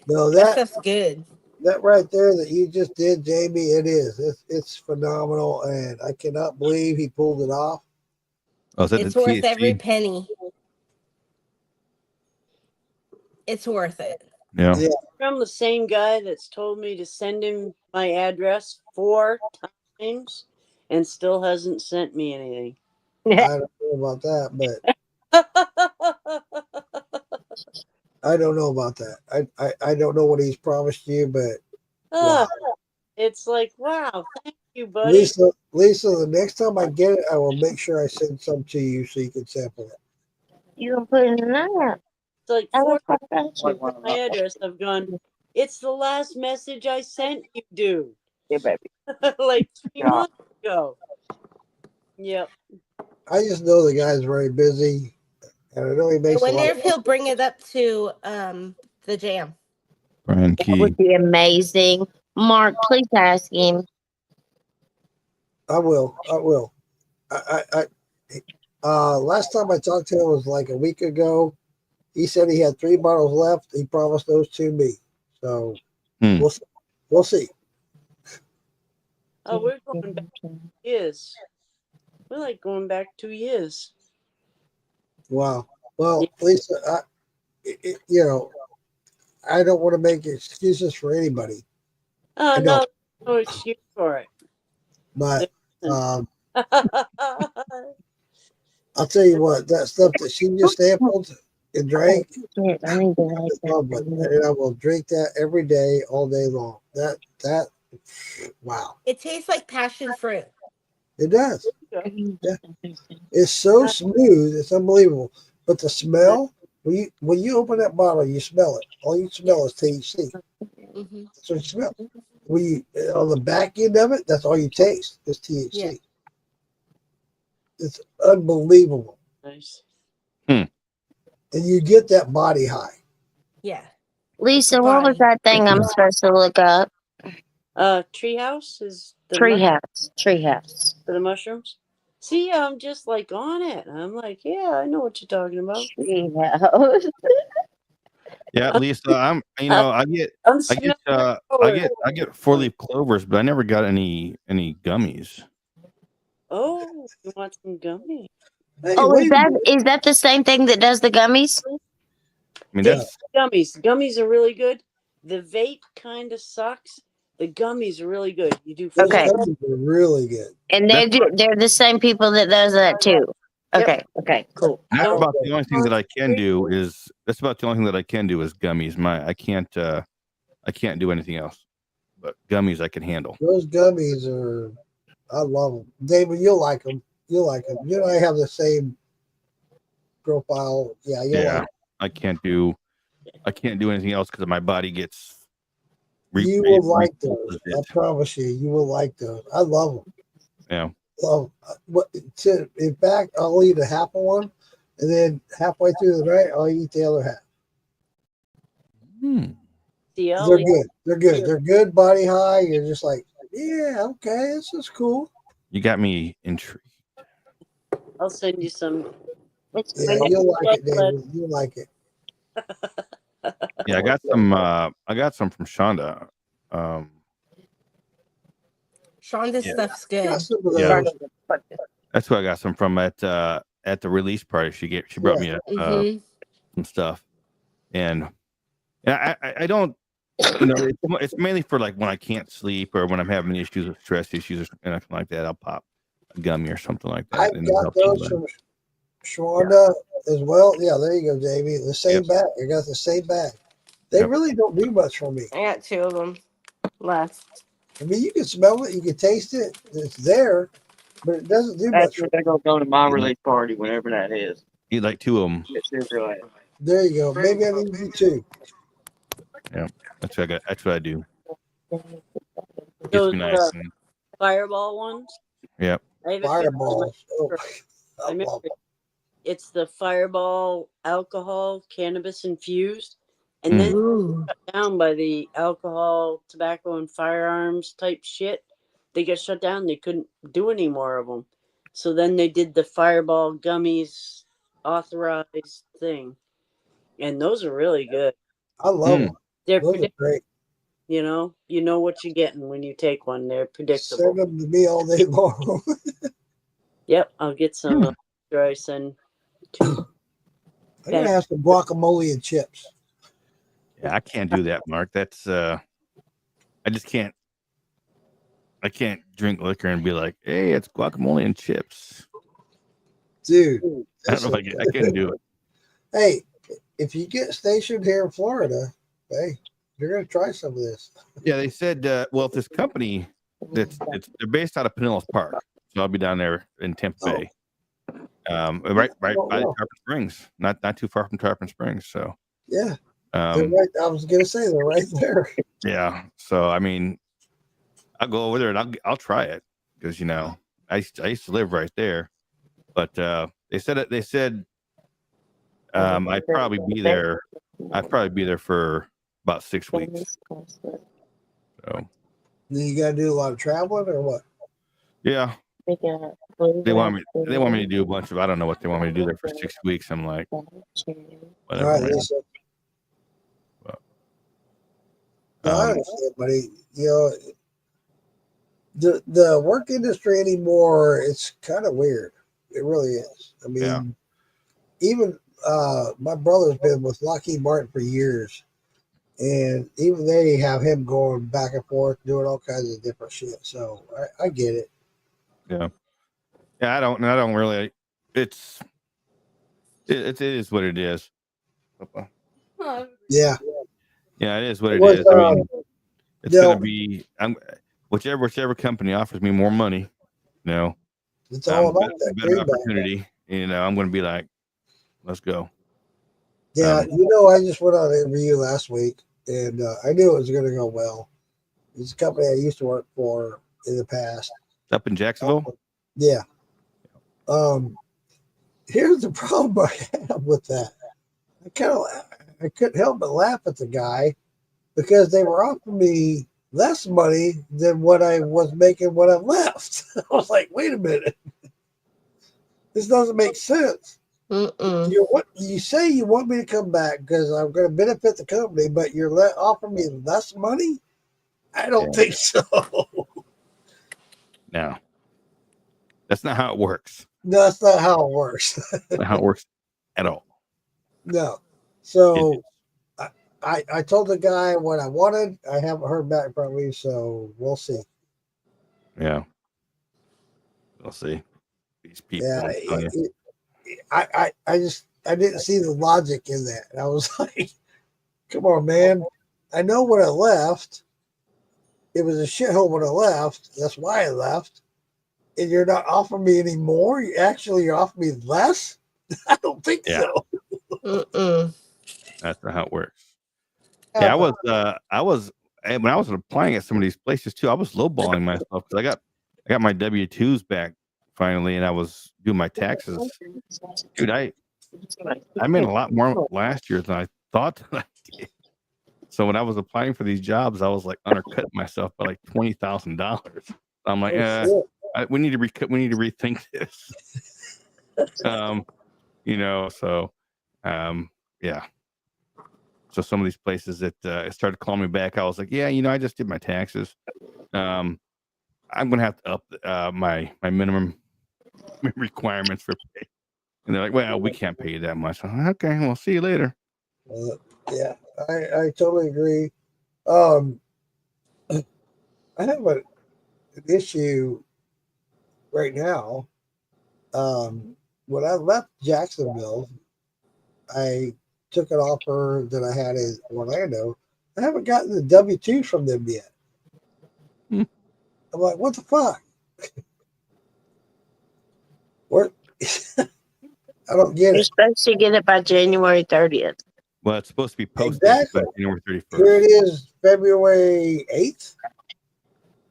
No, That that stuff's good. that right there that you just did, Jamie, it is. It's phenomenal, and I cannot believe he pulled it off. Oh, is that It's the worth every THC? penny. It's worth it. Yeah. Yeah, From the same guy that's told me to send him my address 4 times and still hasn't sent me anything. I don't know about that, but I don't know about that. I don't know what he's promised you, but wow. It's like, wow, thank you, buddy. Lisa, the next time I get it, I will make sure I send some to you so you can sample it. You can put it in that. It's like I 4 was times with my address. I've gone, it's the last message I sent you, dude. Yeah, baby. Like 3 months ago. Yep. I just know the guy's very busy, and I know he I makes a wonder lot. if he'll bring it up to the jam. Brian That Key. would be amazing. Mark, please ask him. I will. Last time I talked to him was like a week ago. He said he had 3 bottles left. He promised those to me. So we'll see. Oh, we're going back 2 years. We're like going back 2 years. Wow. Well, Lisa, you know, I don't want to make excuses for anybody. Oh, no excuse for it. But I'll tell you what, that stuff that she just sampled and drank, lovely. And I will drink that every day, all day long. That, wow. It tastes like passion fruit. It does. Yeah. It's so smooth, it's unbelievable. But the smell, when you open that bottle, you smell it. All you smell is THC. Mm-hmm. That's what you smell. On the back end of it, that's all you taste is THC. Yeah. It's unbelievable. Nice. And you get that body high. Yeah. Lisa, what was that thing I'm supposed to look up? Treehouse is the Treehouse. for the mushrooms. See, I'm just like on it. I'm like, yeah, I know what you're talking about. Treehouse. Yeah, Lisa, I get 4-leaf clovers, but I never got any gummies. Oh, you want some gummy? Hey, Oh, is that the same thing that does the gummies? I mean, That's gummies. Gummies are really good. The vape kind of sucks. The gummies are really good. You do Okay. Those are really good. And they're the same people that does that too. Okay. Okay. Cool. that's about the only thing that I can do is gummies. I can't do anything else. But gummies I can handle. Those gummies are, I love them. David, you'll like them. You'll like them. You and I have the same profile. Yeah, you'll like them. I can't do anything else because my body gets. You will like those. I promise you, you will like those. I love them. Yeah. In fact, I'll eat a half of one, and then halfway through the night, I'll eat the other half. They're good. They're good. They're good body high. You're just like, yeah, okay, this is cool. You got me intrigued. I'll send you some. Yeah, you'll like it, David. You'll like it. Yeah, I got some. I got some from Shonda. Shonda's stuff's good. Yeah, that's who I got some from at the release party. She brought me some stuff, and I don't. It's mainly for like when I can't sleep or when I'm having issues with stress issues or anything like that. I'll pop a gummy or something like that. I got those from Shonda as well. Yeah, there you go, Jamie. The same bag. I got the same bag. They really don't do much for me. I got 2 of them left. I mean, you can smell it, you can taste it. It's there, but it doesn't do much. They're gonna go to my release party, whenever that is. Eat like 2 of them. There you go. Maybe I need to do 2. Yeah, that's what I got. That's what I do. Those Nice. fireball ones. Yep. Fireballs. Oh, I remember it's the Fireball alcohol cannabis infused, and then shut down by the alcohol, tobacco, and firearms type shit. They got shut down. They couldn't do any more of them. So then they did the Fireball gummies authorized thing, and those are really good. I love them. They're Those are great. You know what you're getting when you take one. They're predictable. Send them to me all day long. Yep, I'll get some after I send two. I'm gonna have some guacamole and chips. Yeah, I can't do that, Mark. That's I just can't. I can't drink liquor and be like, "Hey, it's guacamole and chips." Dude, I don't know if I couldn't do it. Hey, if you get stationed here in Florida, hey, you're gonna try some of this. Yeah, they said, well, if this company they're based out of Pinellas Park, so I'll be down there in Tampa Bay, right by Tarpon Springs, not too far from Tarpon Springs. So yeah, they're right. I was gonna say they're right there. Yeah, so I mean, I'll go over there and I'll try it because I used to live right there, but they said I'd probably be there. I'd probably be there for about 6 weeks. So you got to do a lot of traveling or what? Yeah, they want me to do a bunch of. I don't know what they want me to do there for 6 weeks. I'm like, whatever. All right, I understand, buddy. The work industry anymore, it's kind of weird. It really is. I mean, even my brother's been with Lockheed Martin for years, and even they have him going back and forth doing all kinds of different shit. So I get it. Yeah. I don't really. It is what it is. Yeah. Yeah, it is what it is. I mean, it's gonna be. Whichever company offers me more money, it's all about that better opportunity. I'm going to be like, let's go. Yeah, I just went on an interview last week, and I knew it was going to go well. It's a company I used to work for in the past. Up in Jacksonville? Yeah. Here's the problem I have with that. I couldn't help but laugh at the guy because they were offering me less money than what I was making when I left. I was like, wait a minute. This doesn't make sense. You say you want me to come back because I'm going to benefit the company, but you're offering me less money? I don't think so. No. That's not how it works. No, that's not how it works. That's not how it works at all. No. So I told the guy what I wanted. I haven't heard back from him, so we'll see. Yeah. We'll see. These people. Yeah, I didn't see the logic in that. I was like, come on, man. I know when I left, it was a shithole when I left. That's why I left. And you're not offering me any more? You're offering me less? I don't think so. That's not how it works. Yeah, I was when I was applying at some of these places too, I was lowballing myself because I got my W-2s back finally, and I was doing my taxes. Dude, I made a lot more last year than I thought that I did. So when I was applying for these jobs, I was like undercutting myself by like $20,000. I'm like, we need to rethink this. Yeah. So some of these places that started calling me back, I was like, yeah, I just did my taxes. I'm gonna have to up my minimum requirements for pay. And they're like, well, we can't pay you that much. I'm like, okay, we'll see you later. Yeah, I totally agree. I have an issue right now. When I left Jacksonville, I took an offer that I had in Orlando. I haven't gotten the W-2 from them yet. I'm like, what the fuck? What? I don't get it. You're supposed to get it by January 30th. Well, it's supposed to be posted Exactly. by January 31st. Here it is, February 8th.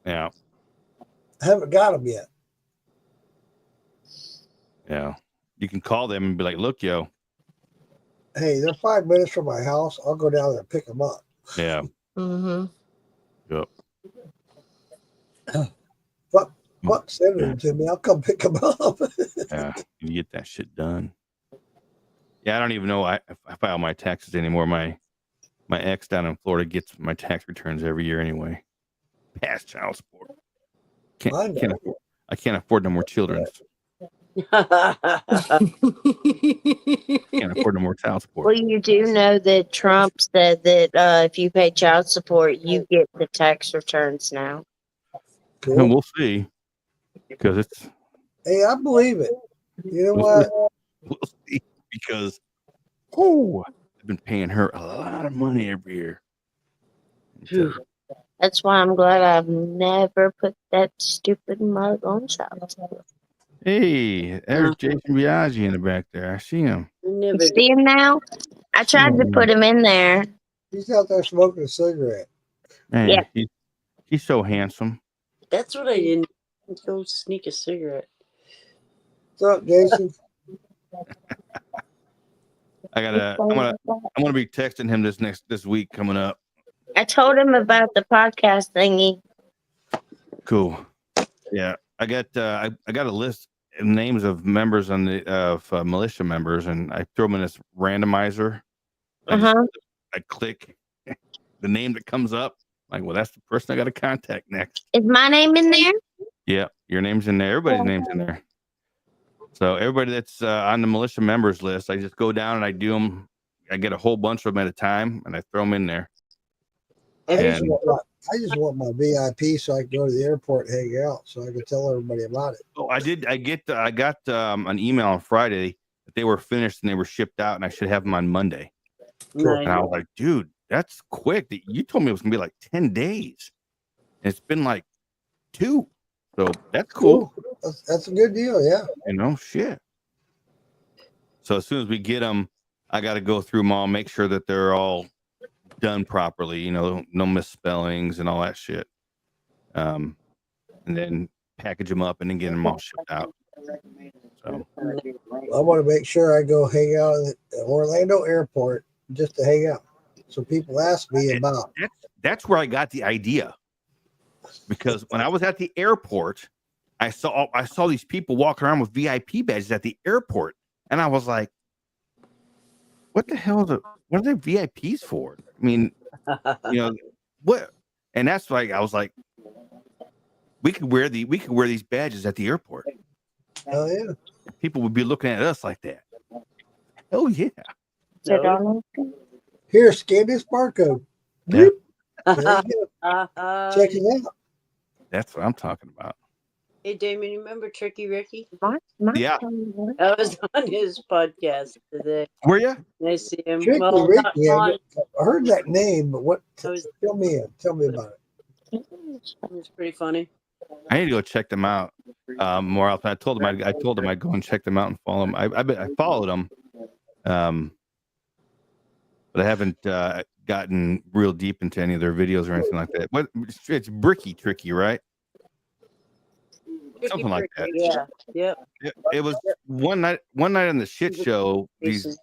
Yeah. I haven't got them yet. Yeah. You can call them and be like, "Look, yo, Hey, they're 5 minutes from my house. I'll go down there and pick them up. yeah, Mm-hmm. yep, Fuck, send them to me. I'll come pick them up. yeah, you get that shit done." Yeah, I don't even know. I file my taxes anymore. My ex down in Florida gets my tax returns every year anyway. Past child support. I know. I can't afford no more children. Can't afford no more child support. Well, you do know that Trump said that if you pay child support, you get the tax returns now. Cool. And we'll see, because it's. Hey, I believe it. You know what? We'll see, because I've been paying her a lot of money every year. That's why I'm glad I've never put that stupid mug on child support. Hey, there's Jason Biaggi in the back there. I see him. You see him now? I tried to put him in there. He's out there smoking a cigarette. Man, he's so handsome. That's what I didn't go sneak a cigarette. What's up, Jason? I'm gonna be texting him this week coming up. I told him about the podcast thingy. Cool. Yeah, I got a list of names of members on the militia members, and I throw them in this randomizer. I click the name that comes up. Like, well, that's the person I got to contact next. Is my name in there? Yeah, your name's in there. Everybody's name's in there. So everybody that's on the militia members list, I just go down and I do them. I get a whole bunch of them at a time, and I throw them in there. I just want my VIP so I can go to the airport and hang out, so I can tell everybody about it. Oh, I got an email on Friday that they were finished and they were shipped out, and I should have them on Monday. Cool. And I was like, dude, that's quick. You told me it was gonna be like 10 days. And it's been like 2. So that's cool. That's a good deal, yeah. You know, shit. So as soon as we get them, I got to go through them all, make sure that they're all done properly, you know, no misspellings and all that shit. And then package them up and then get them all shipped out. So I want to make sure I go hang out at the Orlando airport just to hang out. So people ask me about. That's where I got the idea. Because when I was at the airport, I saw these people walking around with VIP badges at the airport, and I was like, "What the hell? What are they VIPs for?" I mean, you know what? And that's like I was like, we could wear these badges at the airport. Oh yeah, people would be looking at us like that. Oh yeah. Here, scan this barcode. Yeah. Check it out. That's what I'm talking about. Hey, Damon, you remember Tricky Ricky? Yeah. I was on his podcast today. Were you? I see him. Tricky Well, Ricky. not I heard that name, but what? Tell me about it. It's pretty funny. I need to go check them out more often. I told them I'd go and check them out and follow them. I followed them, but I haven't gotten real deep into any of their videos or anything like that. What? It's Tricky, right? Something like that. Yeah. Yep. It was one night on the shit show. These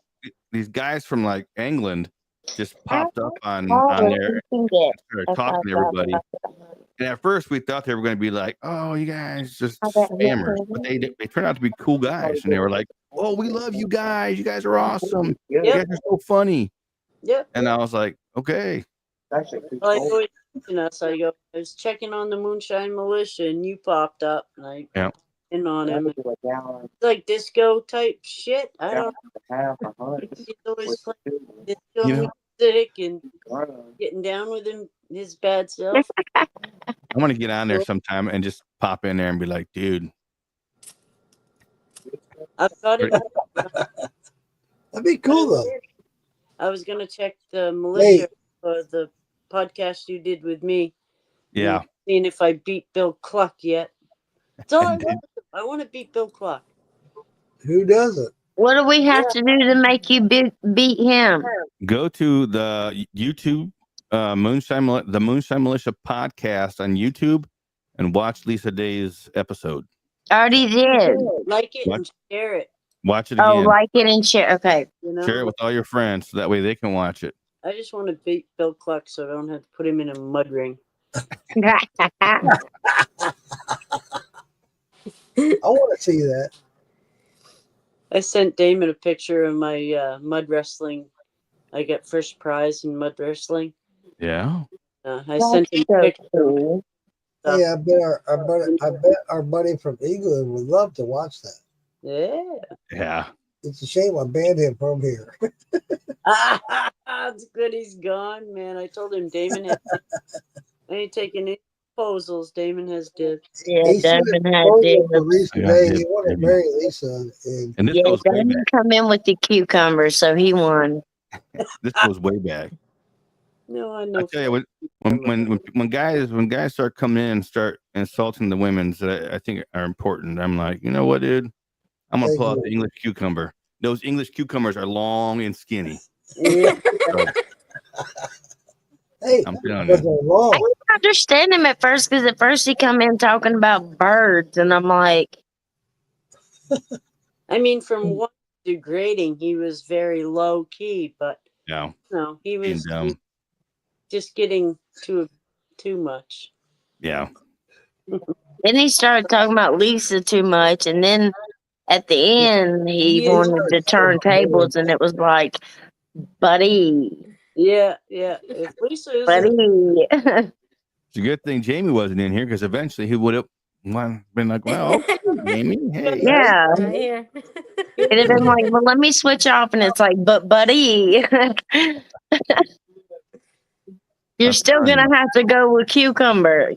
guys from like England just popped up on there and started talking to everybody. And at first we thought they were going to be like, "Oh, you guys just spammers," but they turned out to be cool guys, and they were like, "Oh, we love you guys. You guys are awesome. You guys are so funny." Yep. And I was like, "Okay." Well, I was checking on the Moonshine Militia, and you popped up, and I in on him. It's like disco type shit. I don't know. He's always playing disco music and getting down with his bad self. I want to get on there sometime and just pop in there and be like, "Dude, I've got it." That'd be cool though. I was gonna check the militia for the podcast you did with me. Yeah. Seeing if I beat Bill Cluck yet. That's all I want. I want to beat Bill Cluck. Who doesn't? What do we have to do to make you beat him? Go to the YouTube the Moonshine Militia podcast on YouTube and watch Lisa Day's episode. Already did. Like it and share it. Watch it Oh, again. like it and share. Okay. You know, Share it with all your friends so that way they can watch it. I just want to beat Bill Cluck so I don't have to put him in a mud ring. I want to see that. I sent Damon a picture of my mud wrestling. I got first prize in mud wrestling. Yeah. I sent him a so picture. cool. Hey, I bet our buddy from England would love to watch that. Yeah. Yeah. It's a shame I banned him from here. It's good he's gone, man. I told him Damon had I ain't taking any proposals. Damon has dibs. Yeah, He should have Damon had proposed for dibs. Lisa I got May. He dibs, wanted to baby. marry Lisa, and And this Yeah, goes way Damon back. come in with the cucumber, so he won. This goes way back. No, I I know. tell you when guys start coming in and start insulting the women's that I think are important, I'm like, you know what, dude? I'm gonna pull out the English cucumber. Those English cucumbers are long and skinny. Yeah. So, hey, I'm telling but you. they're long. I didn't understand him at first because at first he come in talking about birds, and I'm like, I mean, from one degrading, he was very low key, but Yeah. no, he Being was dumb. just getting too much. Yeah. then he started talking about Lisa too much, and then at the end he Yeah. wanted to turn tables, and it was like, buddy, Yeah. If Lisa isn't, buddy. It's a good thing Jamie wasn't in here because eventually he would have been like, well, okay, Jamie, hey. Yeah. Right here. It'd have been like, well, let me switch off, and it's like, but buddy, you're still gonna have to go with cucumber.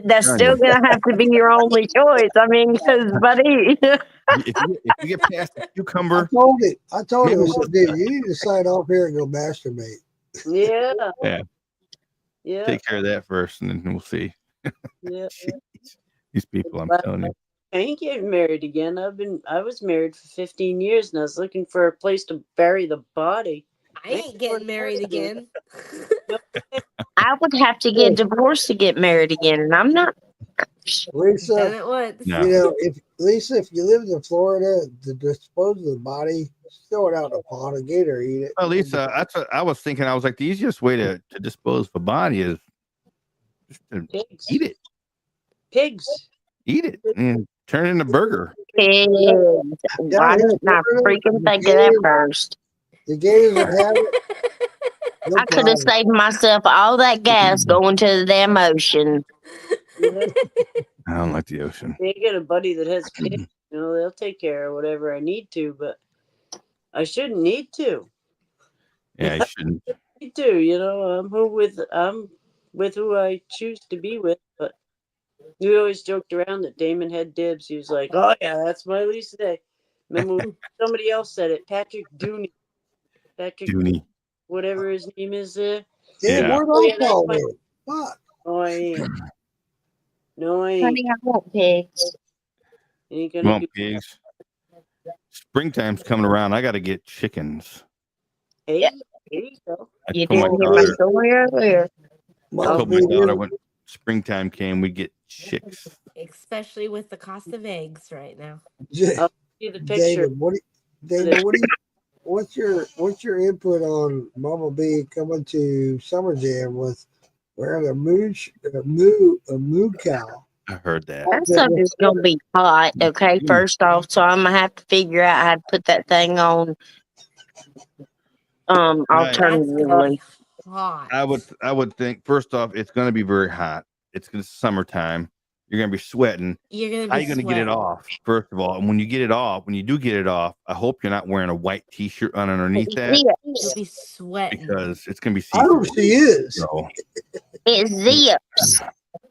That's still gonna have to be your only choice. I mean, because buddy, If you get past the cucumber, I told him, I said, dude, you need to sign off here and go masturbate. yeah, yeah, yeah, take care of that first, and then we'll see. yeah. These people, I'm telling you. I ain't getting married again. I was married for 15 years, and I was looking for a place to bury the body. I ain't getting married again. I would have to get divorced to get married again, and I'm not. Lisa, Done it once. No. you know, if you lived in Florida, to dispose of the body, just throw it out in a pot of gator, eat it. Well, Lisa, that's what I was thinking. I was like, the easiest way to dispose of a body is just to Pigs. eat it. Pigs. Eat it and turn it into burger. Pigs. Why didn't I freaking think of that first? The gators would have it. No I could have problem. saved myself all that gas going to the damn ocean. I don't like the ocean. They get a buddy that has pigs. You know, they'll take care of whatever I need to, but I shouldn't need to. Yeah, you shouldn't. I do, you know. I'm with who I choose to be with, but we always joked around that Damon had dibs. He was like, "Oh yeah, that's my Lisa Day." Remember when somebody else said it? Patrick Dooney. Dooney. Whatever his name is there. Yeah, Yeah. where'd Oh, I yeah, that's call my- it? Fuck. No, I ain't. No, I ain't. Honey, I want pigs. Ain't You gonna want pigs? Springtime's coming around. I got to get chickens. Hey, Yeah. there you go. I You told my didn't hear my daughter. story earlier. I told my daughter when springtime came, we'd get chicks. Especially with the cost of eggs right now. I'll see the picture. David, what's your input on Mama B coming to Summer Jam with wearing a moo cow? I heard that. That stuff is gonna be hot. Okay, first off, so I'm gonna have to figure out how to put that thing on. Alternatively, Hot. I would think first off, it's going to be very hot. It's summertime. You're going to be sweating. You're gonna be How are you going to get it off? First of all, and when you do get it off, I hope you're not wearing a white T-shirt underneath that You'll be sweating. because it's going to be. I know she is. So, it zips.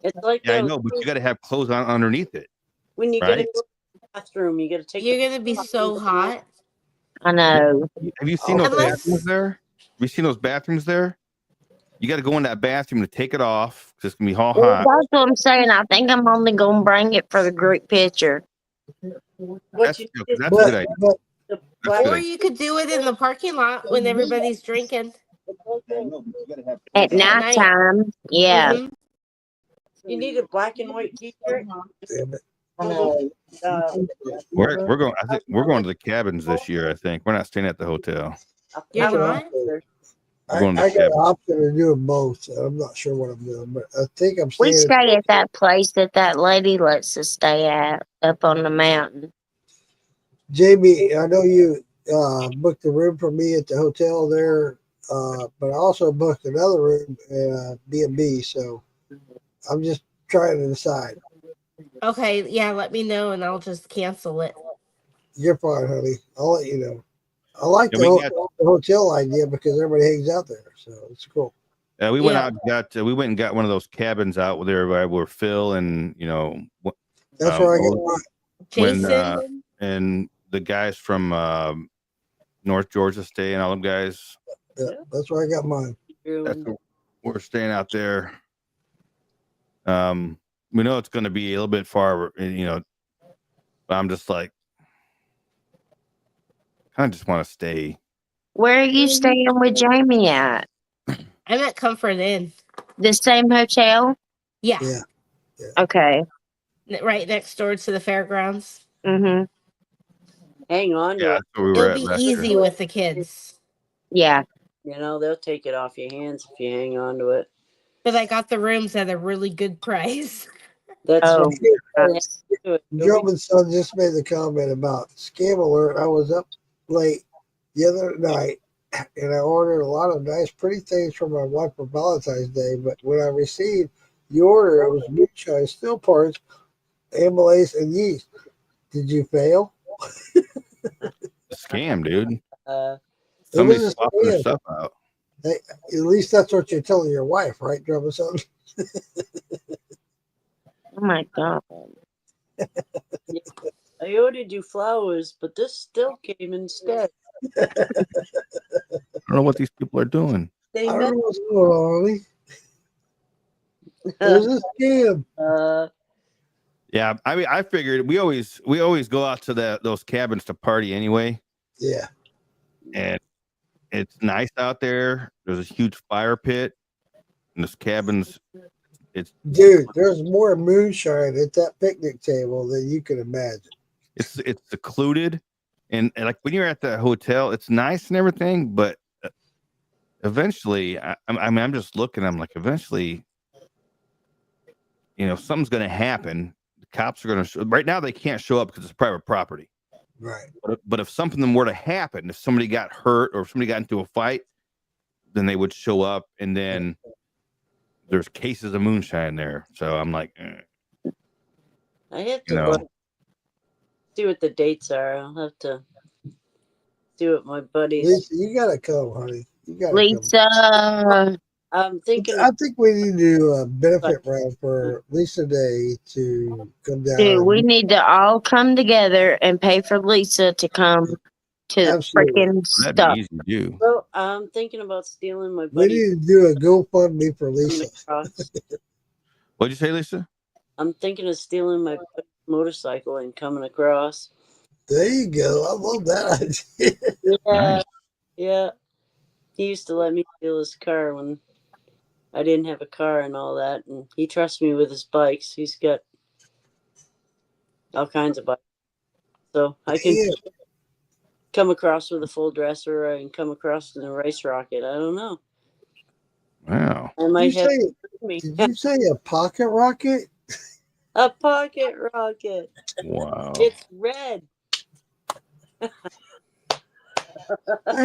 It's like yeah, I know, but you got to have clothes on underneath it. when you right? get into the bathroom, you got to take. You're gonna be so hot. I know. Have you seen those Unless- bathrooms there? Have you seen those bathrooms there? You got to go in that bathroom to take it off because it's gonna be all Well, hot. that's what I'm saying. I think I'm only gonna bring it for the group picture. What you That's a But, good idea. but the That's Or good. you could do it in the parking lot when everybody's drinking. At night. nighttime, yeah. Mhm. You need a black and white T-shirt. damn it. We're going. I think we're going to the cabins this year. I think we're not staying at the hotel. You're not? I Going to got the an cabin. option to do both. So I'm not sure what I'm doing, but I think I'm We staying. stay at that place that lady lets us stay at up on the mountain. JB, I know you booked a room for me at the hotel there, but I also booked another room at B&B. So I'm just trying to decide. Okay, yeah, let me know and I'll just cancel it. You're fine, honey. I'll let you know. I like Yeah, the hotel idea because everybody hangs out there, so it's cool. We went out, we went and got one of those cabins out there where Phil and That's where I got mine. Jason and the guys from North Georgia stay and all them guys. Yeah, that's where I got mine. We're staying out there. We know it's going to be a little bit far, but I'm just like, I just want to stay. Where are you staying with Jamie at? I'm at Comfort Inn. The same hotel? Yeah. Okay. Right next door to the fairgrounds. Mm-hmm. Hang on to Yeah, it. that's where we were It'll at be last easy year. with the kids. Yeah. They'll take it off your hands if you hang on to it. But I got the rooms at a really good price. That's Gentleman's son just made the comment about scam alert. I was up late the other night and I ordered a lot of nice, pretty things for my wife for Valentine's Day. But when I received the order, it was moonshine, still parts, amylase, and yeast. Did you fail? Scam, dude. Somebody's Somebody's swapping their stuff out. Hey, at least that's what you're telling your wife, right, Gentleman's son? Oh my God. I ordered you flowers, but this still came instead. I don't know what these people are doing. I don't know what's going on, honey. There's a scam. Yeah, I mean, I figured we always go out to those cabins to party anyway. Yeah. And it's nice out there. There's a huge fire pit. And this cabin's Dude, there's more moonshine at that picnic table than you can imagine. It's secluded, and like when you're at the hotel, it's nice and everything, but eventually, I'm just looking. I'm like, eventually, something's going to happen. The cops are going to. Right now, they can't show up because it's private property. Right. But if something were to happen, if somebody got hurt or if somebody got into a fight, then they would show up, and then there's cases of moonshine there. So I'm like, I have to see what the dates are. I'll have to see what my buddies. Lisa, you gotta come, honey. You gotta Lisa. I'm thinking. I think we need to do a benefit round for Lisa Day to come down. Dude, we need to all come together and pay for Lisa to come to the freaking stuff. that'd be easy to do. So I'm thinking about stealing my We buddy. need to do a GoFundMe for Lisa. What'd you say, Lisa? I'm thinking of stealing my motorcycle and coming across. There you go. I love that idea. Yeah, yeah. He used to let me steal his car when I didn't have a car and all that, and he trusts me with his bikes. He's got all kinds of bikes, so I can come across with a full dresser. I can come across in a race rocket. I don't know. Wow. I might have. Did you say a pocket rocket? A pocket rocket. Wow. It's red. I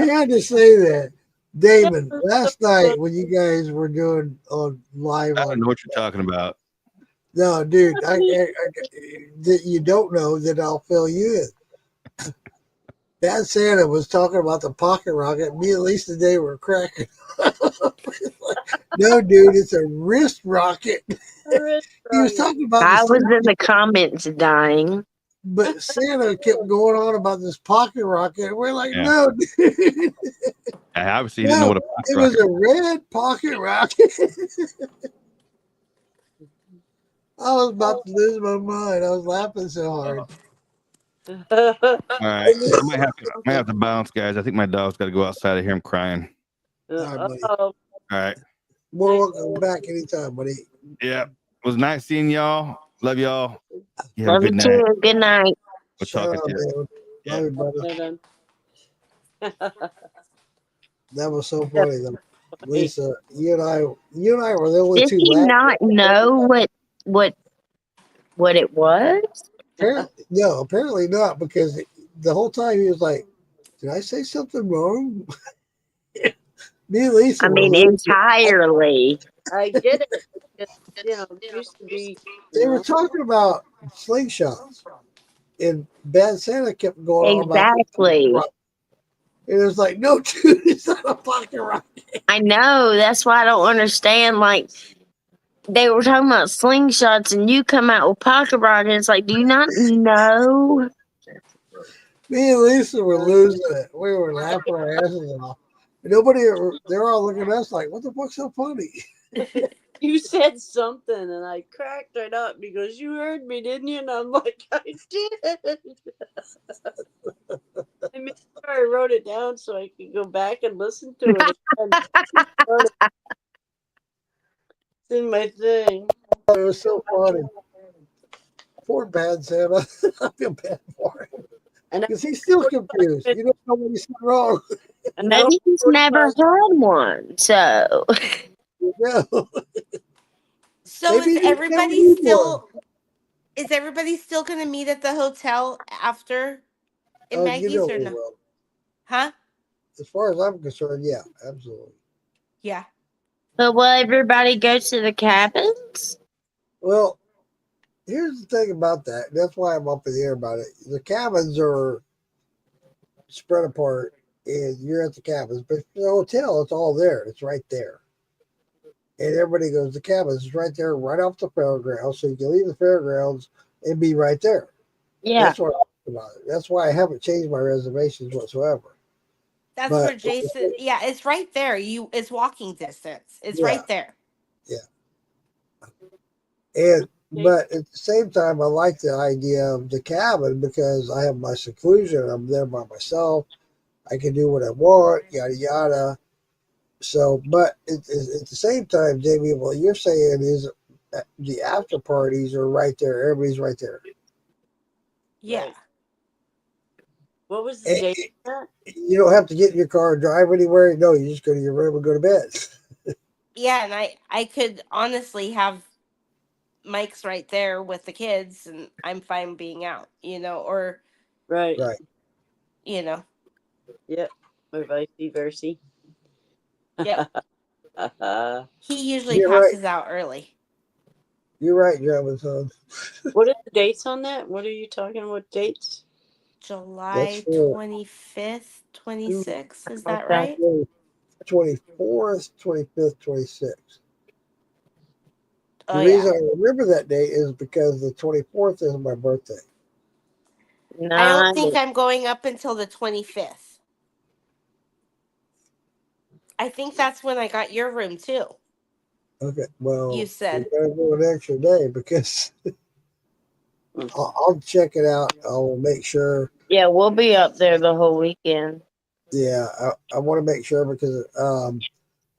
had to say that. Damon, last night when you guys were doing on live, I don't know what you're talking about. No, dude, that you don't know that I'll fill you in. Bad Santa was talking about the pocket rocket. Me and Lisa today were cracking. No, dude, it's a wrist rocket. He was talking about. I was in the comments dying. But Santa kept going on about this pocket rocket. And we're like, Yeah. no, dude. I obviously didn't know what a pocket It rocket was a red pocket rocket. I was about to lose my mind. I was laughing so hard. All right, I might have to bounce, guys. I think my dog's got to go outside. I hear him crying. All right. More welcome back anytime, buddy. Yeah, it was nice seeing y'all. Love y'all. You have Love a you good night. too. Good night. We'll Shout talk out, to you. David. Yeah. Love you, brother. Well done. That was so funny though. Lisa, you and I were the only Did two he laughing. not know what it was? Apparently not, because the whole time he was like, "Did I say something wrong?" Me and Lisa I were mean, losing. entirely. I did it. It used to be. They were talking about slingshots, and Bad Santa kept going on about Exactly. it was like, no, dude, it's not a pocket rocket. I know. That's why I don't understand. Like, they were talking about slingshots, and you come out with pocket rockets. Like, do you not know? Me and Lisa were losing it. We were laughing our asses off. And they're all looking at us like, what the fuck's so funny? You said something, and I cracked right up because you heard me, didn't you? And I'm like, I did. I made sure I wrote it down so I could go back and listen to it again. It's in my thing. It was so funny. Poor Bad Santa. I feel bad for him. Because he's still confused. You don't know what he said wrong. Maybe he's never had one. So, Yeah. So Maybe is he never everybody need still going to meet at the hotel after in Maggie's or we no? will. Huh? As far as I'm concerned, yeah, absolutely. Yeah. but will everybody go to the cabins? Well, here's the thing about that. That's why I'm up in the air about it. The cabins are spread apart, and you're at the cabins. But the hotel, it's all there. It's right there. And everybody goes, the cabins is right there, right off the fairgrounds. So you can leave the fairgrounds and be right there. Yeah. That's what I'm about it. That's why I haven't changed my reservations whatsoever. That's But where Jason. Yeah, it's right there. It's walking distance. It's Yeah. right there. But at the same time, I like the idea of the cabin because I have my seclusion. I'm there by myself. I can do what I want, yada yada. So, but at the same time, Jamie, what you're saying is the after parties are right there. Everybody's right there. Yeah. Right. What was the date of that? You don't have to get in your car and drive anywhere. No, you just go to your room and go to bed. Yeah, and I could honestly have Mike's right there with the kids, and I'm fine being out, or Right. Yep. Or vice versa. Yep. He usually You're right. passes out early. You're right, Jonathan. What are the dates on that? What are you talking about? Dates? July That's for 25th, 26th. Is that right? 24th, 25th, 26th. The Oh, reason yeah. I remember that date is because the 24th is my birthday. I don't think I'm going up until the 25th. I think that's when I got your room too. Okay, well, You said. we gotta go an extra day because I'll check it out. I'll make sure. Yeah, we'll be up there the whole weekend. Yeah, I want to make sure because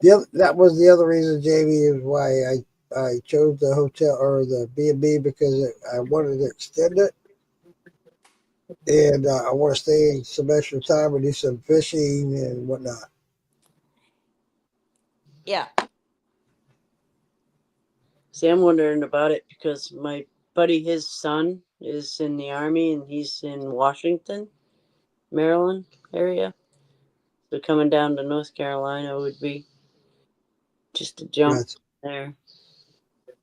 that was the other reason, Jamie, is why I chose the hotel or the B&B because I wanted to extend it. And I want to stay some extra time and do some fishing and whatnot. Yeah. See, I'm wondering about it because my buddy, his son is in the Army and he's in Washington, Maryland area. So coming down to North Carolina would be just a jump there.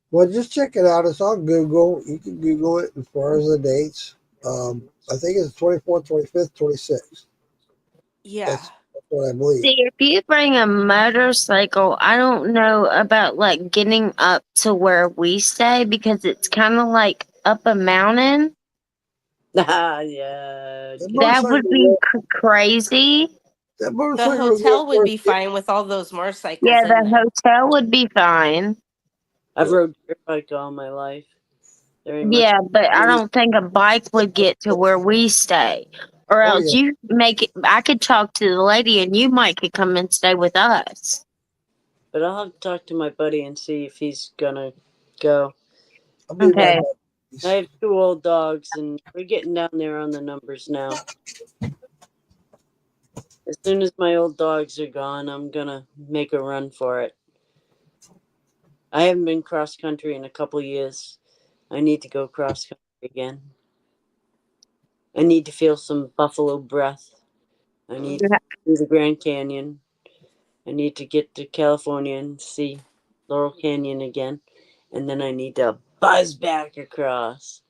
Well, just check it out. It's on Google. You can Google it as far as the dates. I think it's 24th, 25th, 26th. Yeah. That's what I believe. See, if you bring a motorcycle, I don't know about like getting up to where we stay because it's kind of like up a mountain. Yeah. That would be crazy. The hotel would be fine with all those motorcycles. Yeah, in the there. hotel would be fine. I've rode dirt bike all my life. Yeah, but I don't think a bike would get to where we stay. Or else you make it. I could talk to the lady and you might could come and stay with us. But I'll have to talk to my buddy and see if he's gonna go. I'll be right Okay. back. I have 2 old dogs, and we're getting down there on the numbers now. As soon as my old dogs are gone, I'm gonna make a run for it. I haven't been cross country in a couple years. I need to go cross country again. I need to feel some buffalo breath. I need to do the Grand Canyon. I need to get to California and see Laurel Canyon again. And then I need to buzz back across.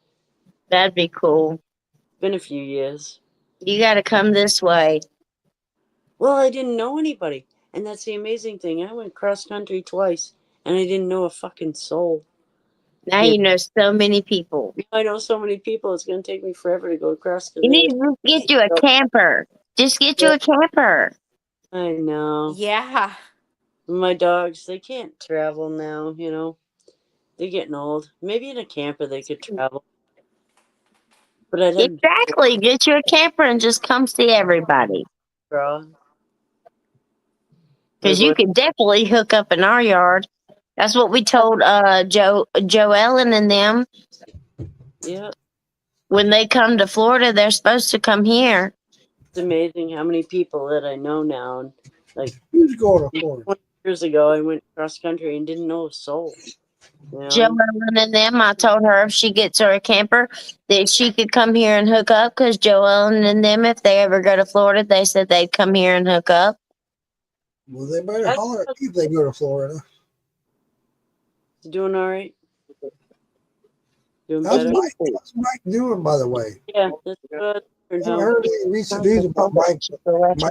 That'd be cool. It's been a few years. You got to come this way. Well, I didn't know anybody. And that's the amazing thing. I went cross country twice, and I didn't know a fucking soul. Now you know so many people. I know so many people. It's going to take me forever to go across. You need to get you a camper. Just get you a camper. I know. Yeah. My dogs, they can't travel now, you know. They're getting old. Maybe in a camper they could travel. But I'd have Exactly. Get you a camper and just come see everybody. draw. Because you could definitely hook up in our yard. That's what we told Joe Ellen and them. Yeah. When they come to Florida, they're supposed to come here. It's amazing how many people that I know now. And like Who's going to Florida? 20 years ago, I went cross country and didn't know a soul. You know? Joe Ellen and them, I told her if she gets her a camper, that she could come here and hook up. Because Joe Ellen and them, if they ever go to Florida, they said they'd come here and hook up. Well, they better holler at me if they go to Florida. You doing all right? Doing How's better? Mike doing, by the way? Yeah, that's good. I haven't heard any recent news about Mike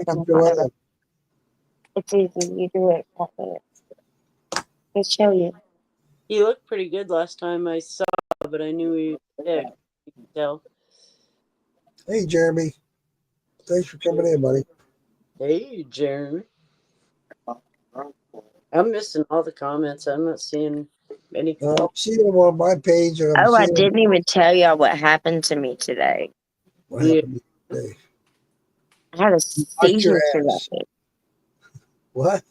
and Joanna. It's easy. You do it. I'll show you. He looked pretty good last time I saw, but I knew he was sick. You could tell. Hey, Jeremy. Thanks for coming in, buddy. Hey, Jeremy. I'm missing all the comments. I'm not seeing any. I'm seeing them on my page. And I didn't even tell y'all what happened to me today. What happened today? I had a seizure today. What?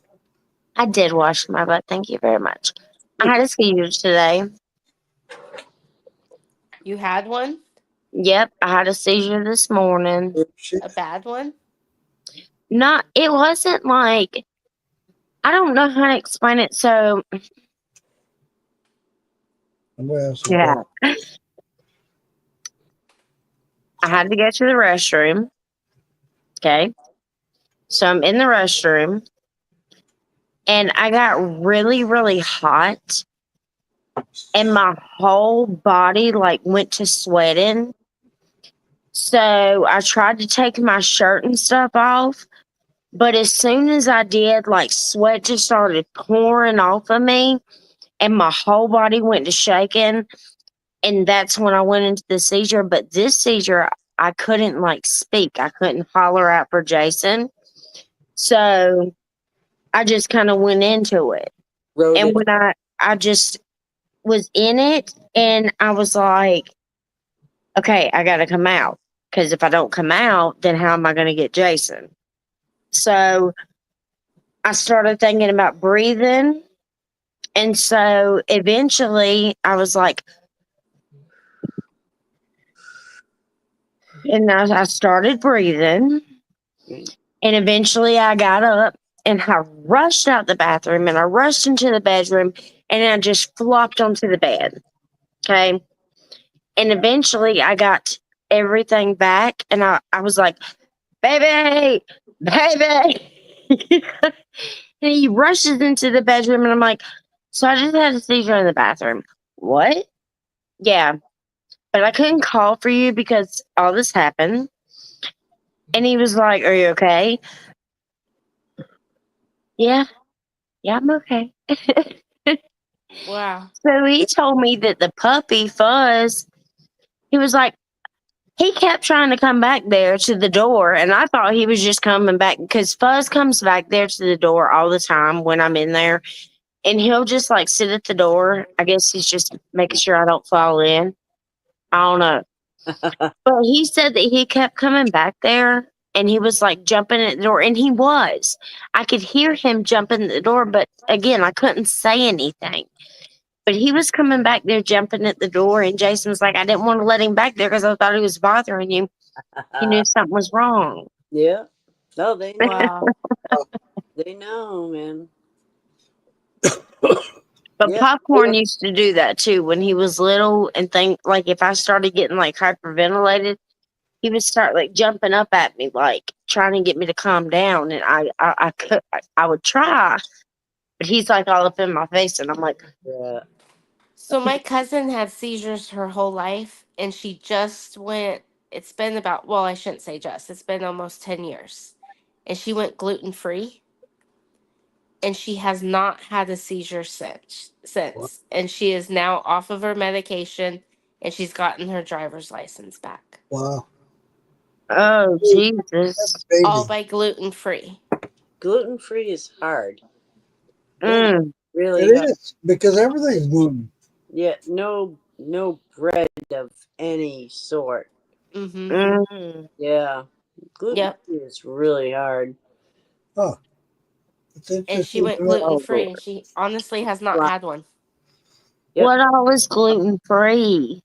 I did wash my butt. Thank you very much. I had a seizure today. You had one? Yep, I had a seizure this morning. A bad one? It wasn't like, I don't know how to explain it. So, yeah. I had to go to the restroom. Okay. So I'm in the restroom and I got really, really hot and my whole body like went to sweating. So I tried to take my shirt and stuff off, but as soon as I did, like sweat just started pouring off of me and my whole body went to shaking. And that's when I went into the seizure. But this seizure, I couldn't like speak. I couldn't holler out for Jason. So I just kind of went into it. And when I just was in it and I was like, okay, I got to come out. Because if I don't come out, then how am I going to get Jason? So I started thinking about breathing. And so eventually I was like, and I started breathing. And eventually I got up and I rushed out the bathroom and I rushed into the bedroom and I just flopped onto the bed. Okay. And eventually I got everything back and I was like, baby. And he rushes into the bedroom and I'm like, so I just had a seizure in the bathroom. What? Yeah. But I couldn't call for you because all this happened. And he was like, are you okay? Yeah. Yeah, I'm okay. Wow. So he told me that the puppy, Fuzz, he was like, he kept trying to come back there to the door. And I thought he was just coming back because Fuzz comes back there to the door all the time when I'm in there. And he'll just like sit at the door. I guess he's just making sure I don't fall in. I don't know. But he said that he kept coming back there and he was like jumping at the door. And he was. I could hear him jumping at the door. But again, I couldn't say anything. But he was coming back there, jumping at the door, and Jason was like, I didn't want to let him back there because I thought he was bothering you. He knew something was wrong. Yeah. No, they know. Wow. They know, man. But Yeah. Popcorn used to do that too when he was little, and think like if I started getting like hyperventilated, he would start like jumping up at me, like trying to get me to calm down, and I would try, but he's like all up in my face, and I'm like, Yeah. So my cousin had seizures her whole life, and she just went. It's been about, well, I shouldn't say just. It's been almost 10 years, and she went gluten free, and she has not had a seizure since. And she is now off of her medication, and she's gotten her driver's license back. Wow. oh Jesus. All Crazy. by gluten free. Gluten free is hard. Mm. Really It hard. is because everything's gluten. Yeah. No bread of any sort. Mm-hmm. Mm. Yeah. Gluten Yep. free is really hard. Huh. It's And she interesting. went to know. gluten free, and she honestly has not Wow. had one. Yep. What all is gluten free?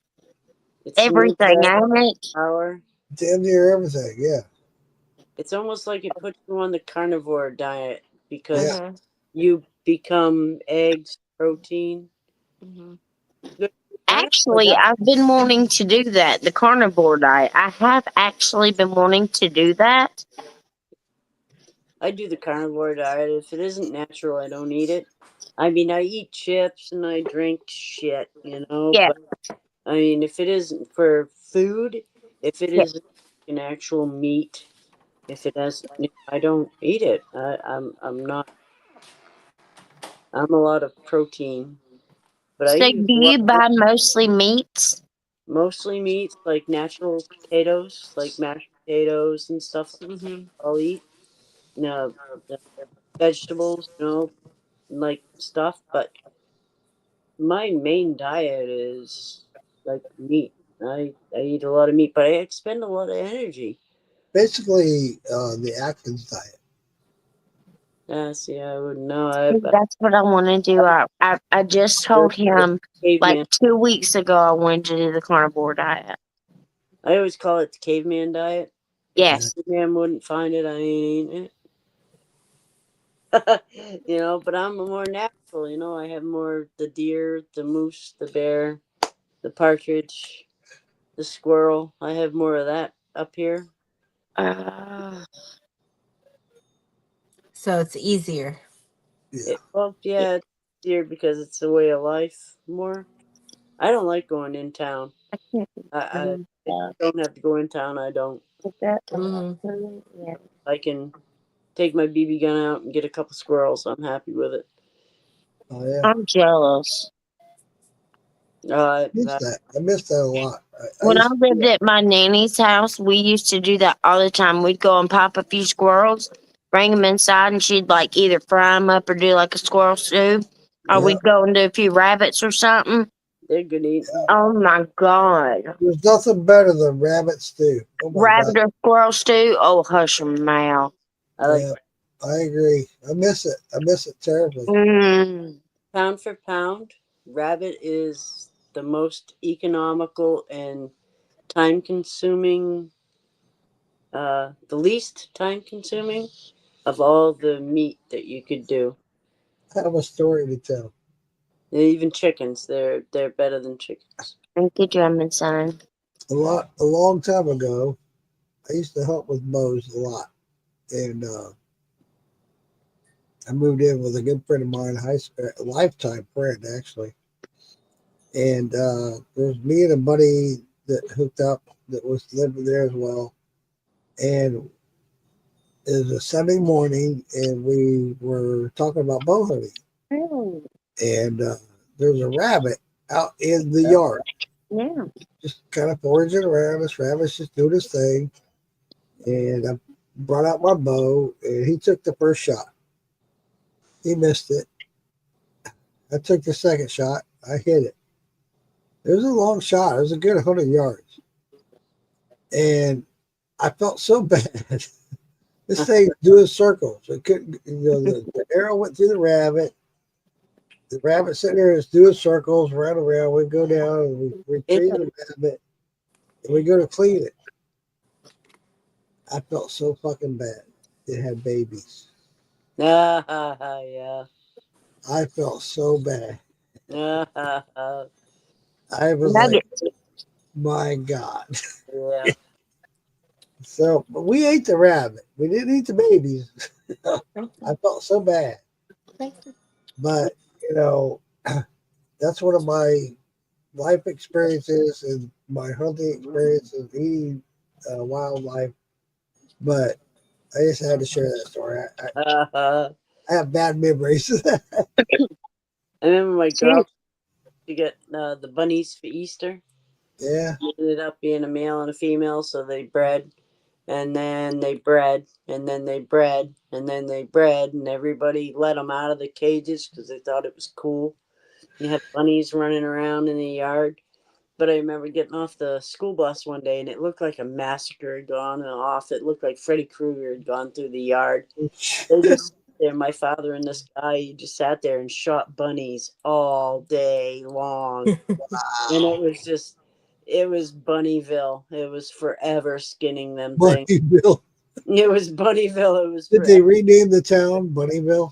It's no Everything, bread, ain't it? flour. Damn near everything. Yeah. It's almost like it puts you on the carnivore diet because Yeah. Mm-hmm. you become eggs, protein. Mm-hmm. Good. Actually, I've been wanting to do that, the carnivore diet. I have actually been wanting to do that. I do the carnivore diet. If it isn't natural, I don't eat it. I mean, I eat chips and I drink shit, you know. Yeah. But I mean, if it isn't for food, if it Yeah. isn't an actual meat, if it has, I don't eat it. I'm not. I'm a lot of protein, but I So eat do a lot. you buy mostly meats? Mostly meats, like natural potatoes, like mashed potatoes and stuff. Mm-hmm. I'll eat. No, the vegetables, like stuff. But my main diet is like meat. I eat a lot of meat, but I expend a lot of energy. Basically, the Atkins diet. See, I wouldn't know. I That's what I want to do. I just told him like caveman. 2 weeks ago I wanted to do the carnivore diet. I always call it the caveman diet. If Yes. the caveman wouldn't find it, I ain't eating it. But I'm more natural. I have more the deer, the moose, the bear, the partridge, the squirrel. I have more of that up here. So it's easier. Yeah. Yeah, it's easier because it's a way of life more. I don't like going in town. I can't I don't have to go in town. I don't. Mm-hmm. Yeah. I can take my BB gun out and get a couple squirrels. I'm happy with it. Oh yeah. I'm jealous. I missed that a lot. When I lived at my nanny's house, we used to do that all the time. We'd go and pop a few squirrels, bring them inside, and she'd like either fry them up or do like a squirrel stew, or we'd go and do a few rabbits or something. They're good eating. Oh my God. There's nothing better than rabbit stew. Oh my Rabbit God. or squirrel stew? Oh, hush your mouth. I agree. I miss it. I miss it terribly. Pound for pound, rabbit is the most economical and time consuming, the least time consuming of all the meat that you could do. I have a story to tell. And even chickens, they're better than chickens. Thank you, German son. A long time ago, I used to help with mows a lot, and I moved in with a good friend of mine, a lifetime friend actually, and there was me and a buddy that hooked up that was living there as well, and it was a Sunday morning, and we were talking about bow hunting, and there was a rabbit out in the yard. Yeah. Just kind of foraging around. This rabbit's just doing his thing. And I brought out my bow, and he took the first shot. He missed it. I took the second shot. I hit it. It was a long shot. It was a good 100 yards. And I felt so bad. This thing was doing circles. It couldn't, the arrow went through the rabbit. The rabbit sitting there is doing circles, round and round. We go down and we retrieve the rabbit, and we go to clean it. I felt so fucking bad. It had babies. Yeah. I felt so bad. Yeah. I was like, my God. Yeah. So, but we ate the rabbit. We didn't eat the babies. I felt so bad. But, you know, that's one of my life experiences and my hunting experiences, eating wildlife. But I just had to share that story. I have bad memories. I remember my girl, she got the bunnies for Easter. Yeah. It ended up being a male and a female, so they bred. And then they bred, and then they bred, and then they bred, and everybody let them out of the cages because they thought it was cool. You had bunnies running around in the yard. But I remember getting off the school bus one day, and it looked like a massacre had gone off. It looked like Freddy Krueger had gone through the yard. They just sat there, my father and this guy, he just sat there and shot bunnies all day long. And it was Bunnyville. It was forever skinning them things. Bunnyville. It was Bunnyville. It was. Did they rename the town Bunnyville?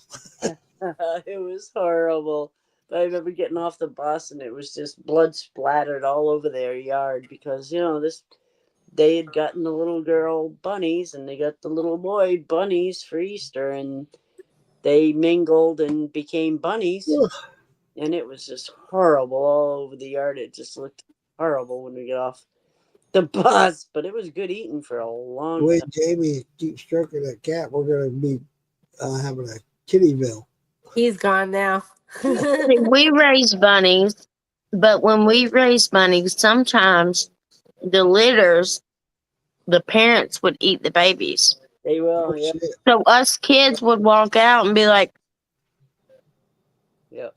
It was horrible. But I remember getting off the bus and it was just blood splattered all over their yard because they had gotten the little girl bunnies and they got the little boy bunnies for Easter and they mingled and became bunnies. And it was just horrible all over the yard. It just looked horrible when we get off the bus, but it was good eating for a long When time. Jamie keeps stroking that cat, we're going to be having a Kittyville. He's gone now. We raise bunnies, but when we raise bunnies, sometimes the litters, the parents would eat the babies. They will, yeah. So us kids would walk out and be like, yeah.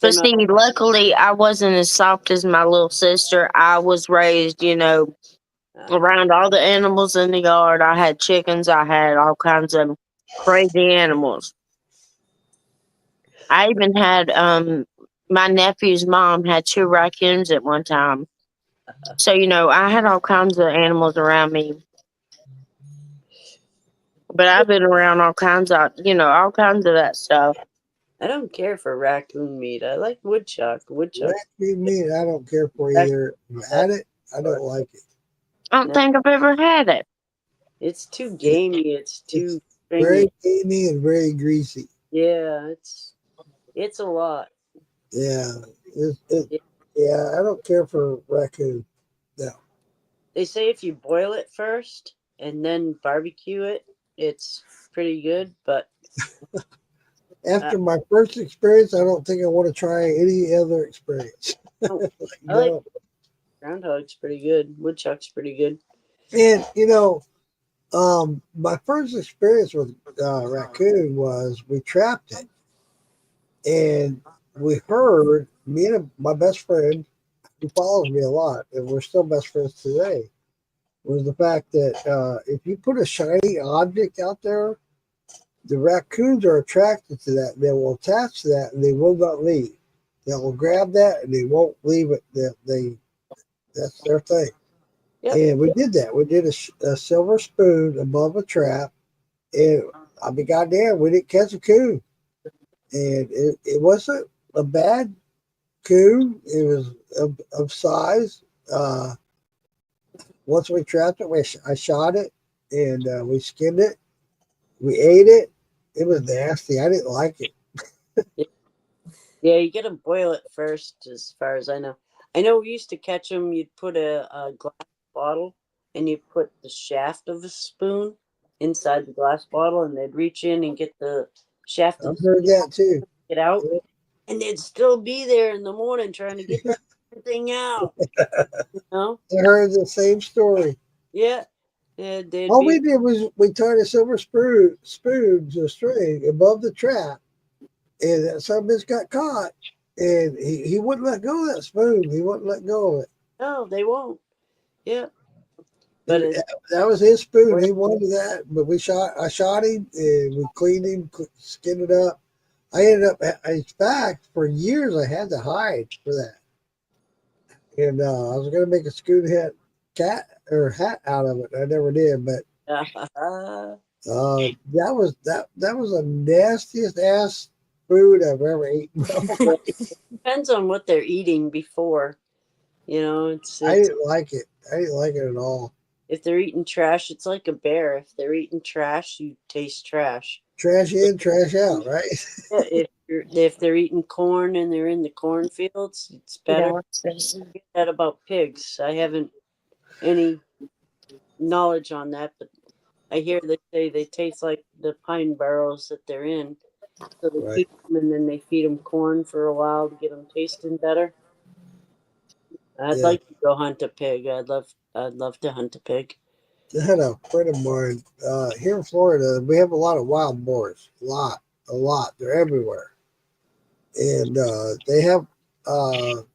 But see, luckily I wasn't as soft as my little sister. I was raised, around all the animals in the yard. I had chickens. I had all kinds of crazy animals. I even had my nephew's mom had 2 raccoons at one time. So, I had all kinds of animals around me. But I've been around all kinds of that stuff. I don't care for raccoon meat. I like woodchuck. Raccoon meat, I don't care for either. If I had it, I don't like it. I don't think I've ever had it. It's too gamey. It's too very gamey and very greasy. Yeah, it's a lot. Yeah, yeah. I don't care for raccoon. No. They say if you boil it first and then barbecue it, it's pretty good. But after my first experience, I don't think I want to try any other experience. I like groundhog's pretty good. Woodchuck's pretty good. And my first experience with raccoon was we trapped it, and we heard me and my best friend, who follows me a lot, and we're still best friends today, was the fact that if you put a shiny object out there, the raccoons are attracted to that. They will attach to that, and they will not leave. They will grab that, and they won't leave it. That's their thing. Yep. And we did that. We did a silver spoon above a trap, and I mean, goddamn, we didn't catch a coon. And it wasn't a bad coon. It was of size. Once we trapped it, I shot it, and we skinned it. We ate it. It was nasty. I didn't like it. Yeah, you gotta boil it first, as far as I know. I know we used to catch them. You'd put a glass bottle, and you put the shaft of a spoon inside the glass bottle, and they'd reach in and get the shaft. I've heard that too. Get out, and they'd still be there in the morning trying to get that thing out. I heard the same story. Yeah. All we did was we tied a silver spoon to a string above the trap, and that son of a bitch got caught, and he wouldn't let go of that spoon. He wouldn't let go of it. No, they won't. Yeah. But that was his spoon. He wanted that, but I shot him, and we cleaned him, skinned it up. I ended up, in fact, for years I had to hide for that. And I was going to make a scoot hat out of it. I never did, but that was the nastiest ass food I've ever eaten. Depends on what they're eating before. You know, I didn't like it. I didn't like it at all. If they're eating trash, it's like a bear. If they're eating trash, you taste trash. Trash in, trash out, right? If they're eating corn and they're in the cornfields, it's better. I get that about pigs. I haven't any knowledge on that, but I hear they say they taste like the pine barrels that they're in. So they keep them and then they feed them corn for a while to get them tasting better. I'd like to go hunt a pig. I'd love to hunt a pig. I had a friend of mine here in Florida. We have a lot of wild boars. A lot. They're everywhere, and they have a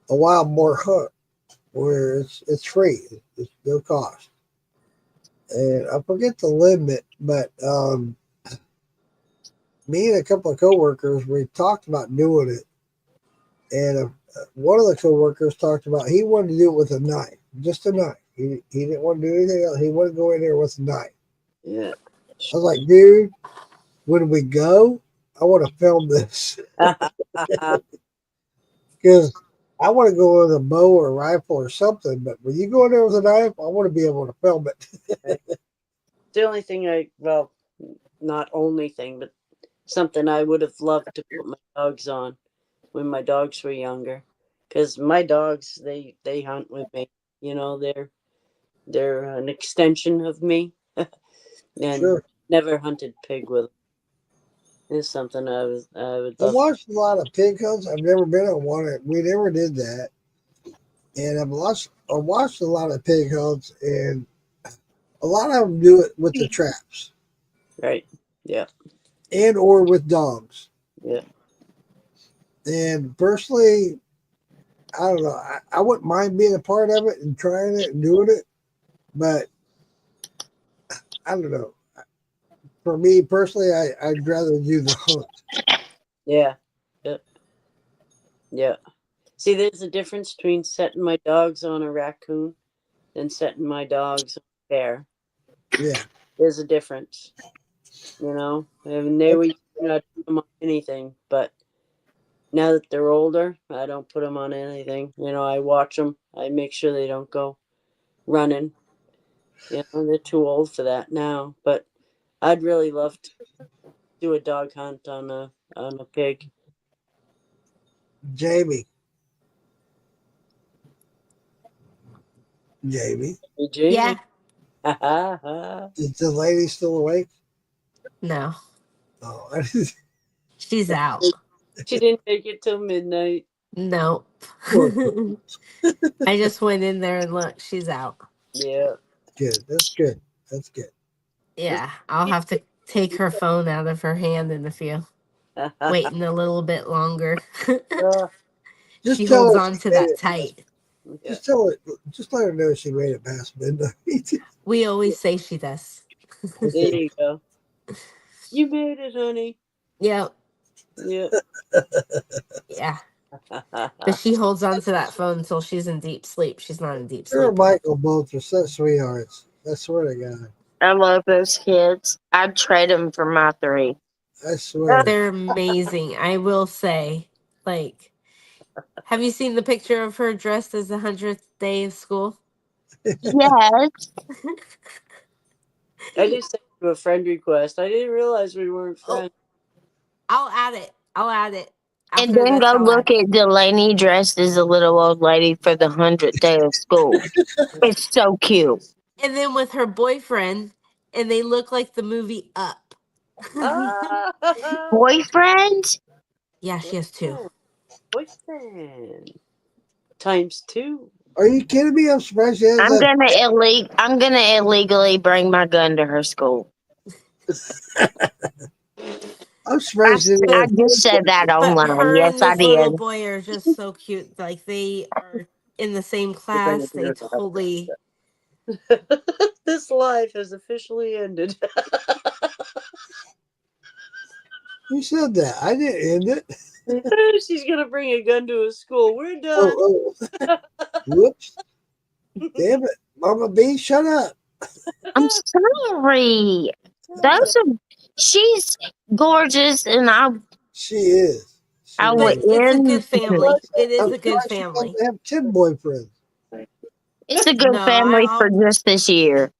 wild boar hunt where it's free. It's no cost, and I forget the limit, but me and a couple of coworkers we talked about doing it, and one of the coworkers talked about he wanted to do it with a knife, just a knife. He didn't want to do anything else. He wanted to go in there with a knife. Yeah. I was like, dude, when we go, I want to film this because I want to go with a bow or a rifle or something. But when you go in there with a knife, I want to be able to film it. The only thing not only thing, but something I would have loved to put my dogs on when my dogs were younger, because my dogs they hunt with me. You know, they're an extension of me, and never hunted pig with them. It's something I would love. I watched a lot of pig hunts. I've never been on one. We never did that. And I watched a lot of pig hunts, and a lot of them do it with the traps. Right. Yeah. And or with dogs. Yeah. And personally, I don't know. I wouldn't mind being a part of it and trying it and doing it, but I don't know. For me personally, I'd rather do the hunt. Yeah. Yep. Yeah. See, there's a difference between setting my dogs on a raccoon and setting my dogs on a bear. Yeah. There's a difference. You know, and they were not put them on anything, but now that they're older, I don't put them on anything. You know, I watch them. I make sure they don't go running. You know, they're too old for that now. But I'd really love to do a dog hunt on a pig. Jamie. Yeah. Is the lady still awake? No. Oh, she's out. She didn't make it till midnight. Nope. I just went in there and looked. She's out. Yeah. Good. That's good. That's good. Yeah. I'll have to take her phone out of her hand in a few. Waiting a little bit longer. She holds on to that tight. Just let her know she made it past midnight. We always say she does. There you go. You made it, honey. Yep. Yeah. Yeah. But she holds on to that phone until she's in deep sleep. She's not in deep sleep. Her and Michael both are such sweethearts. I swear to God. I love those kids. I'd trade them for my 3. I swear. They're amazing. I will say, like, have you seen the picture of her dressed as the 100th day of school? Yes. I just sent you a friend request. I didn't realize we weren't friends. I'll add it. And After then this, go I'll look add at Delaney dressed as a little old lady for the 100th day of school. It's so cute. And then with her boyfriend, and they look like the movie Up. Boyfriend? Yeah, she has 2. Boyfriend. Times 2. Are you kidding me? I'm surprised she has I'm gonna illegally bring my gun to her school. I'm surprised. I just said that online. Her Yes, and I this little did. boy are just so cute. Like, they are in the same class. They totally. This life has officially ended. Who said that? I didn't end it. She's gonna bring a gun to a school. We're done. Oh. Whoops. Damn it. Mama B, shut up. I'm sorry. She's gorgeous, and She is. I But would it's a end. good family. It is I'm a good surprised she family. doesn't have 10 boyfriends. It's a good No, family for just this year.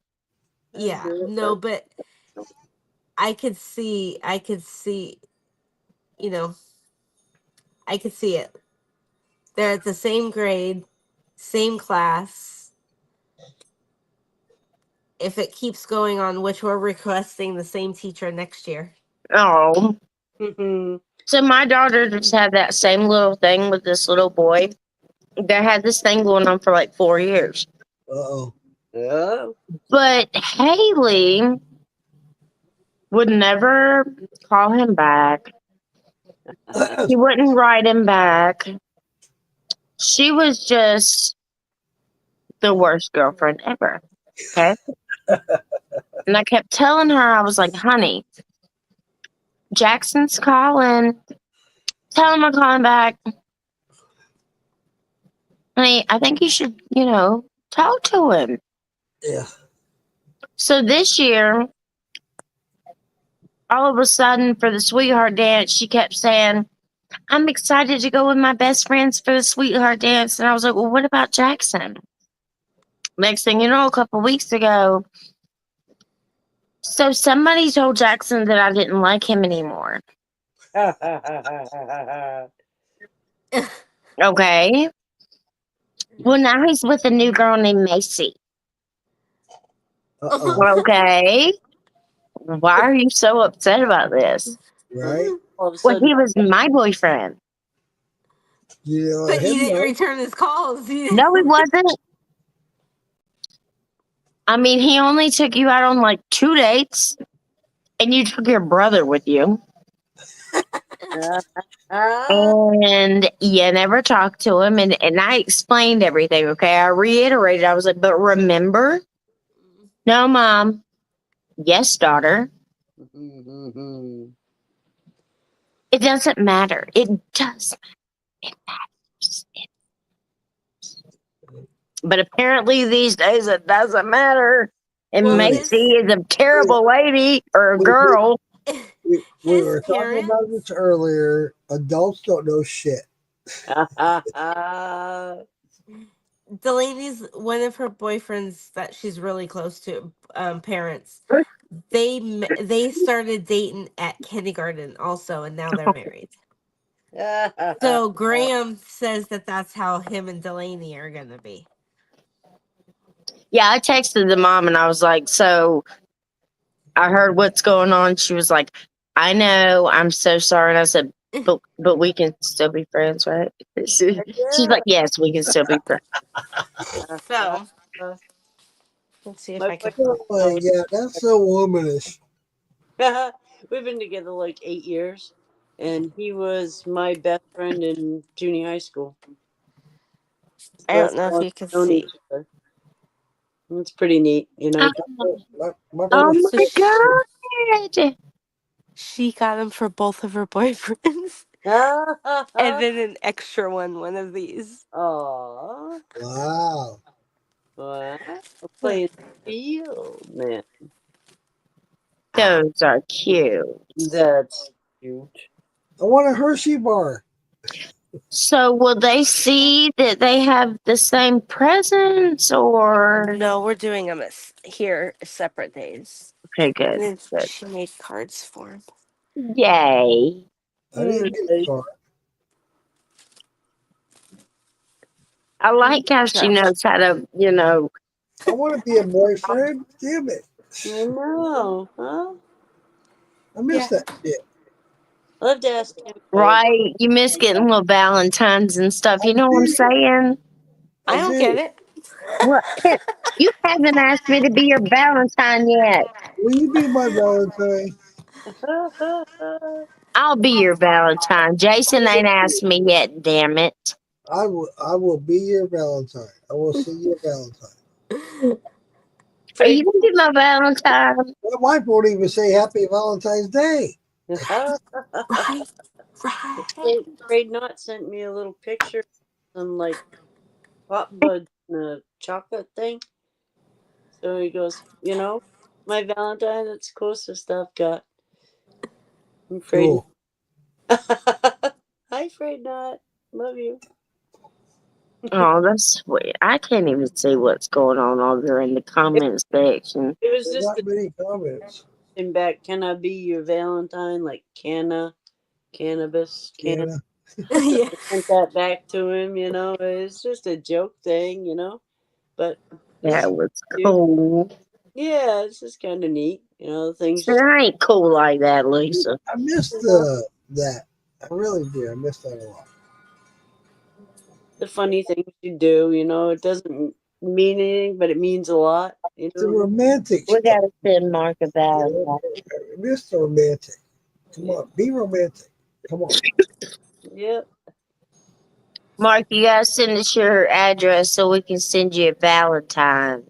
yeah, no, but I could see, you know, I could see it. They're at the same grade, same class. If it keeps going on, which we're requesting the same teacher next year. Oh. So my daughter just had that same little thing with this little boy. They had this thing going on for like 4 years. Uh-oh. Yeah. But Haley would never call him back. He wouldn't write him back. She was just the worst girlfriend ever. Okay. And I kept telling her, I was like, honey, Jackson's calling. Tell him I'm calling back. Honey, I think you should, talk to him. Yeah. So this year, all of a sudden, for the sweetheart dance, she kept saying, I'm excited to go with my best friends for the sweetheart dance. And I was like, well, what about Jackson? Next thing you know, a couple weeks ago, so somebody told Jackson that I didn't like him anymore. Okay. Well, now he's with a new girl named Macy. Uh-oh. Okay. Why are you so upset about this? Right? Well, he was my boyfriend. You But you didn't return his calls. No, he wasn't. I mean, he only took you out on like 2 dates, and you took your brother with you. And you never talked to him. And I explained everything, okay? I reiterated. I was like, but remember? No, Mom. Yes, daughter. It doesn't matter. It does matter. It matters. But apparently these days it doesn't matter. And Well, Macy is a terrible lady or a girl. We were talking about this earlier. Adults don't know shit. Delaney's one of her boyfriends that she's really close to, parents. They started dating at kindergarten also, and now they're married. So Graham says that that's how him and Delaney are gonna be. Yeah, I texted the mom and I was like, so I heard what's going on. She was like, I know, I'm so sorry. And I said, but we can still be friends, right? She's like, yes, we can still be friends. So let's see if I can. Oh, yeah, that's so womanish. We've been together like 8 years, and he was my best friend in junior high school. I don't know if you can see. It's pretty neat, Oh my God. She got him for both of her boyfriends. And then an extra one of these. Aww. Wow. Wow. Playing the field, man. Those are cute. That's cute. I want a Hershey bar. So will they see that they have the same presents or? No, we're doing them here separate days. Okay, good. And then Good. she made cards for him. Yay. I didn't get a car. I like how she knows how to, I want to be a boyfriend. Damn it. I know, huh? I miss that shit. Love to ask him. Right. You miss getting little Valentines and stuff. You know what I'm saying? I don't get it. What? You haven't asked me to be your Valentine yet. Will you be my Valentine? I'll be your Valentine. Jason ain't asked me yet, damn it. I will be your Valentine. I will see your Valentine. Are you gonna be my Valentine? My wife won't even say Happy Valentine's Day. Right. Afraid Not sent me a little picture, some like pop buds in a chocolate thing. So he goes, my Valentine, that's closest I've got. I'm afraid. Cool. Hi, Afraid Not. Love you. Oh, that's sweet. I can't even see what's going on over there in the comment section. It was There's just not many comments. in back. Can I be your Valentine? Like cannabis. Yeah. Yeah. I sent that back to him. It's just a joke thing. But That was cool. yeah, it's just kind of neat. Things. But I ain't cool like that, Lisa. I missed that. I really do. I missed that a lot. The funny things you do. It doesn't mean anything, but it means a lot. The romantic We stuff. gotta send Mark about it. I missed the romantic. Come on, be romantic. Come on. Yep. Mark, you gotta send us your address so we can send you a Valentine.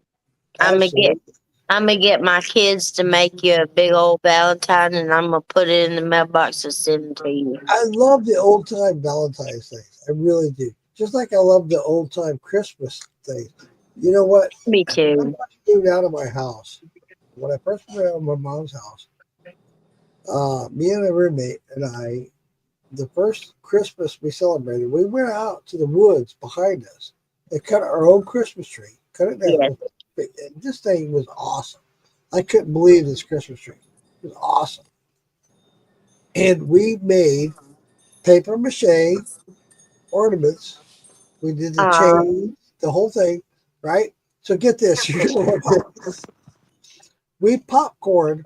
I'm gonna get my kids to make you a big old Valentine, and I'm gonna put it in the mailbox and send it to you. I love the old time Valentine's things. I really do. Just like I love the old time Christmas things. You know what? Me too. When I first moved out of my house, when I first moved out of my mom's house, me and a roommate and I, the first Christmas we celebrated, we went out to the woods behind us and cut our own Christmas tree. Cut it down. Yeah. This thing was awesome. I couldn't believe this Christmas tree. It was awesome. And we made paper mache ornaments. We did the chain, the whole thing, right? So get this. You're gonna want this. We popcorn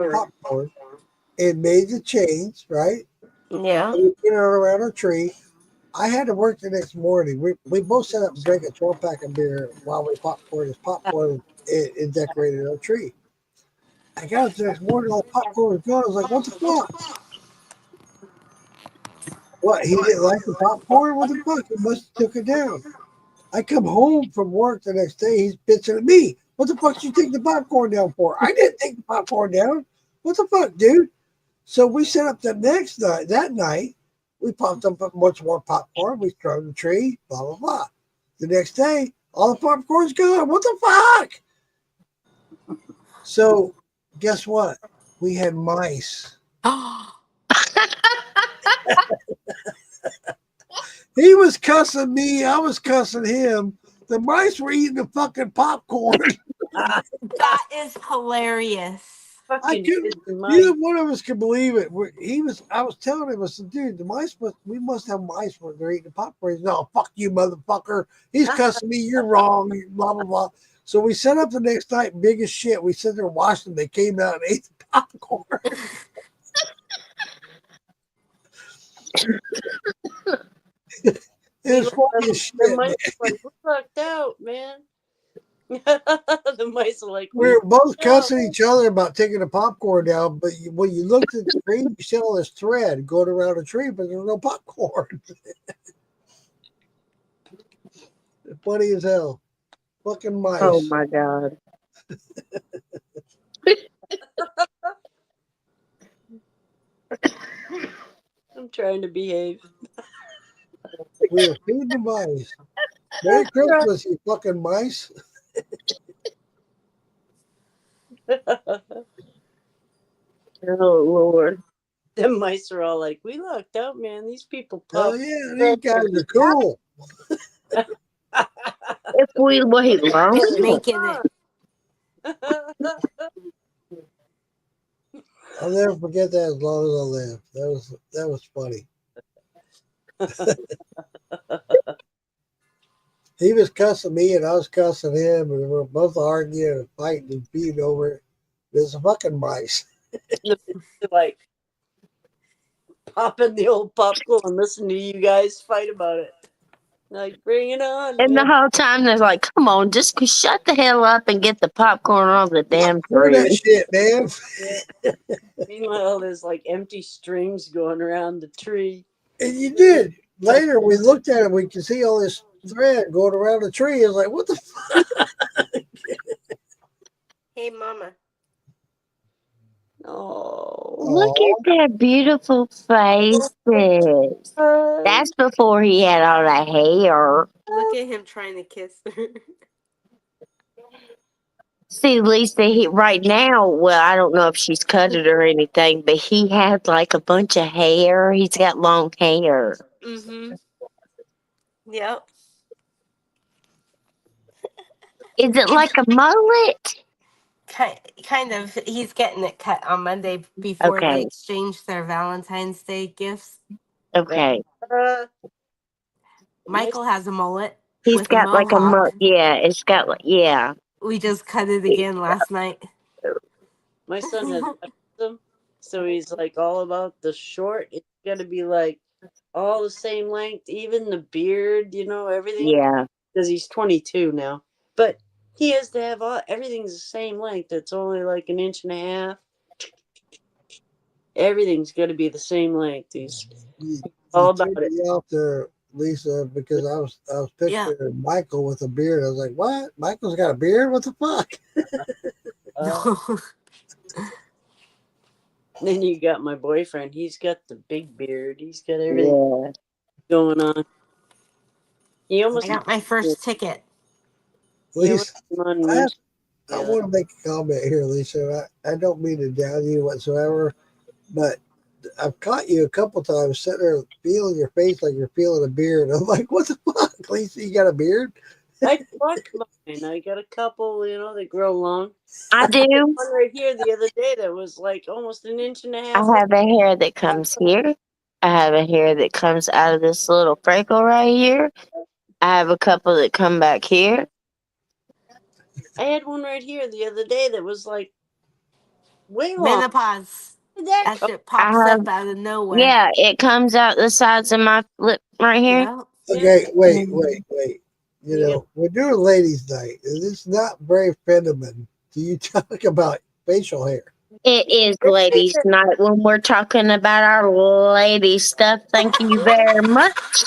and made the chains, right? Yeah. And we put it around our tree. I had to work the next morning. We both sat up and drank a 12-pack of beer while we popcorn and decorated our tree. I got up the next morning, all the popcorn was gone. I was like, what the fuck? What, he didn't like the popcorn? What the fuck? He must have took it down. I come home from work the next day, he's bitching at me. What the fuck did you take the popcorn down for? I didn't take the popcorn down. What the fuck, dude? So we set up the next night. That night, we popped up a bunch more popcorn. We strung the tree, blah, blah, blah. The next day, all the popcorn's gone. What the fuck? So guess what? We had mice. He was cussing me. I was cussing him. The mice were eating the fucking popcorn. That is hilarious. I couldn't. Neither one of us could believe it. I was telling him, I said, dude, we must have mice when they're eating the popcorn. He's, no, fuck you, motherfucker. He's cussing me. You're wrong. Blah blah blah. So we set up the next night, big as shit. We sat there watching them. They came out and ate the popcorn. It's funny as shit. The mice are like, we're fucked out, man. The mice are like, we were both cussing each other about taking the popcorn down, but when you looked at the tree, you saw all this thread going around the tree, but there's no popcorn. Funny as hell. Fucking mice. Oh my god. I'm trying to behave. We're feeding the mice. Merry Christmas, you fucking mice. Oh Lord. The mice are all like, we lucked out, man. These people Oh yeah, these guys are cool. If we wait long Just making it. I'll never forget that as long as I live. That was funny. He was cussing me and I was cussing him, and we were both arguing and fighting and beating over it. There's fucking mice. Like popping the old popcorn and listen to you guys fight about it. Like, bring it on. And man. the whole time they're like, come on, just shut the hell up and get the popcorn off the damn tree. That shit, man. Meanwhile, there's like empty strings going around the tree. And you did. Later, we looked at it, we could see all this thread going around the tree. I was like, what the fuck? Hey, mama. Oh. Look at their beautiful faces. That's before he had all that hair. Look at him trying to kiss her. See, Lisa, right now, well, I don't know if she's cut it or anything, but he had like a bunch of hair. He's got long hair. Mm-hmm. Yep. Is it like a mullet? Kind of. He's getting it cut on Monday before they Okay. exchange their Valentine's Day gifts. Okay. Michael has a mullet. He's with got like a mohawk. mullet. Yeah, it's got like, yeah. We just cut it again last night. My son has them, so he's like all about the short. It's got to be like all the same length, even the beard, everything. Yeah. Because he's 22 now, but he has to have everything's the same length. It's only like an inch and a half. Everything's got to be the same length. He's all about it. Me out there, Lisa, because I was picturing Michael with a beard. I was like, "What? Michael's got a beard? What the fuck?" Then you got my boyfriend. He's got the big beard. He's got everything going on. I got my first ticket. Lisa, I want to make a comment here, Lisa. I don't mean to down you whatsoever, but I've caught you a couple times sitting there feeling your face like you're feeling a beard. I'm like, what the fuck, Lisa? You got a beard? I pluck mine. I got a couple, that grow long. I do. One right here the other day that was like almost an inch and a half. I have a hair that comes here. I have a hair that comes out of this little freckle right here. I have a couple that come back here. I had one right here the other day that was like way long. Menopause. That shit pops up out of nowhere. Yeah, it comes out the sides of my lip right here. Okay, wait. We're doing ladies' night. It's not very feminine. Do you talk about facial hair? It is ladies' night when we're talking about our lady stuff. Thank you very much.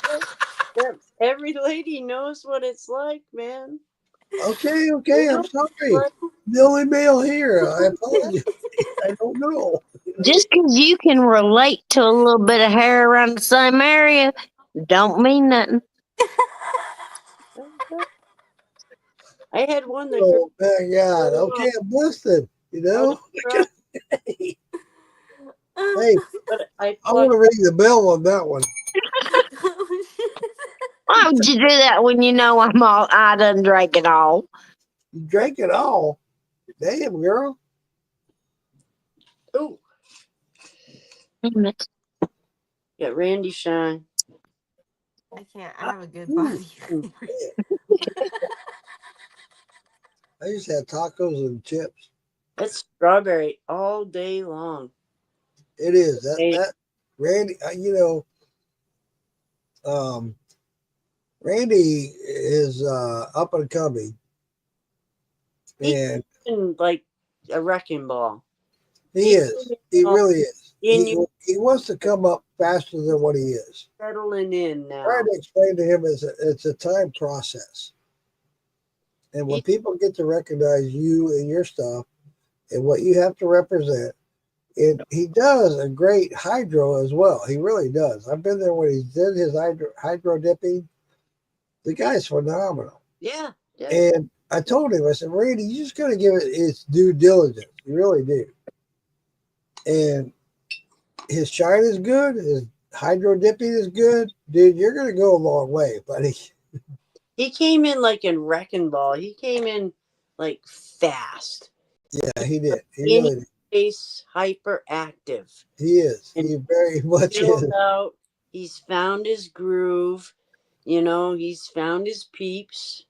Every lady knows what it's like, man. Okay. I'm sorry. The only male here. I apologize. I don't know. Just because you can relate to a little bit of hair around the same area, don't mean nothing. I had one that. Oh my God! Okay, I'm listening. Hey, I want to ring the bell on that one. Why would you do that when you know I done drank it all? You drank it all? Damn, girl. Ooh. Got Randy Shine. I can't. I have a good body. I just had tacos and chips. It's strawberry all day long. It is that Randy. Randy is up and coming, and like a wrecking ball. He is. He really is. He wants to come up faster than what he is. Settling in now. Trying to explain to him it's a time process. And when people get to recognize you and your stuff and what you have to represent, and he does a great hydro as well. He really does. I've been there when he did his hydro dipping. The guy's phenomenal. Yeah. And I told him, I said, Randy, you just got to give it its due diligence. You really do. And his shine is good. His hydro dipping is good. Dude, you're going to go a long way, buddy. He came in like in wrecking ball. He came in like fast. Yeah, he did. He really did. He's hyperactive. He is. He very much is. Out. He's found his groove. He's found his peeps.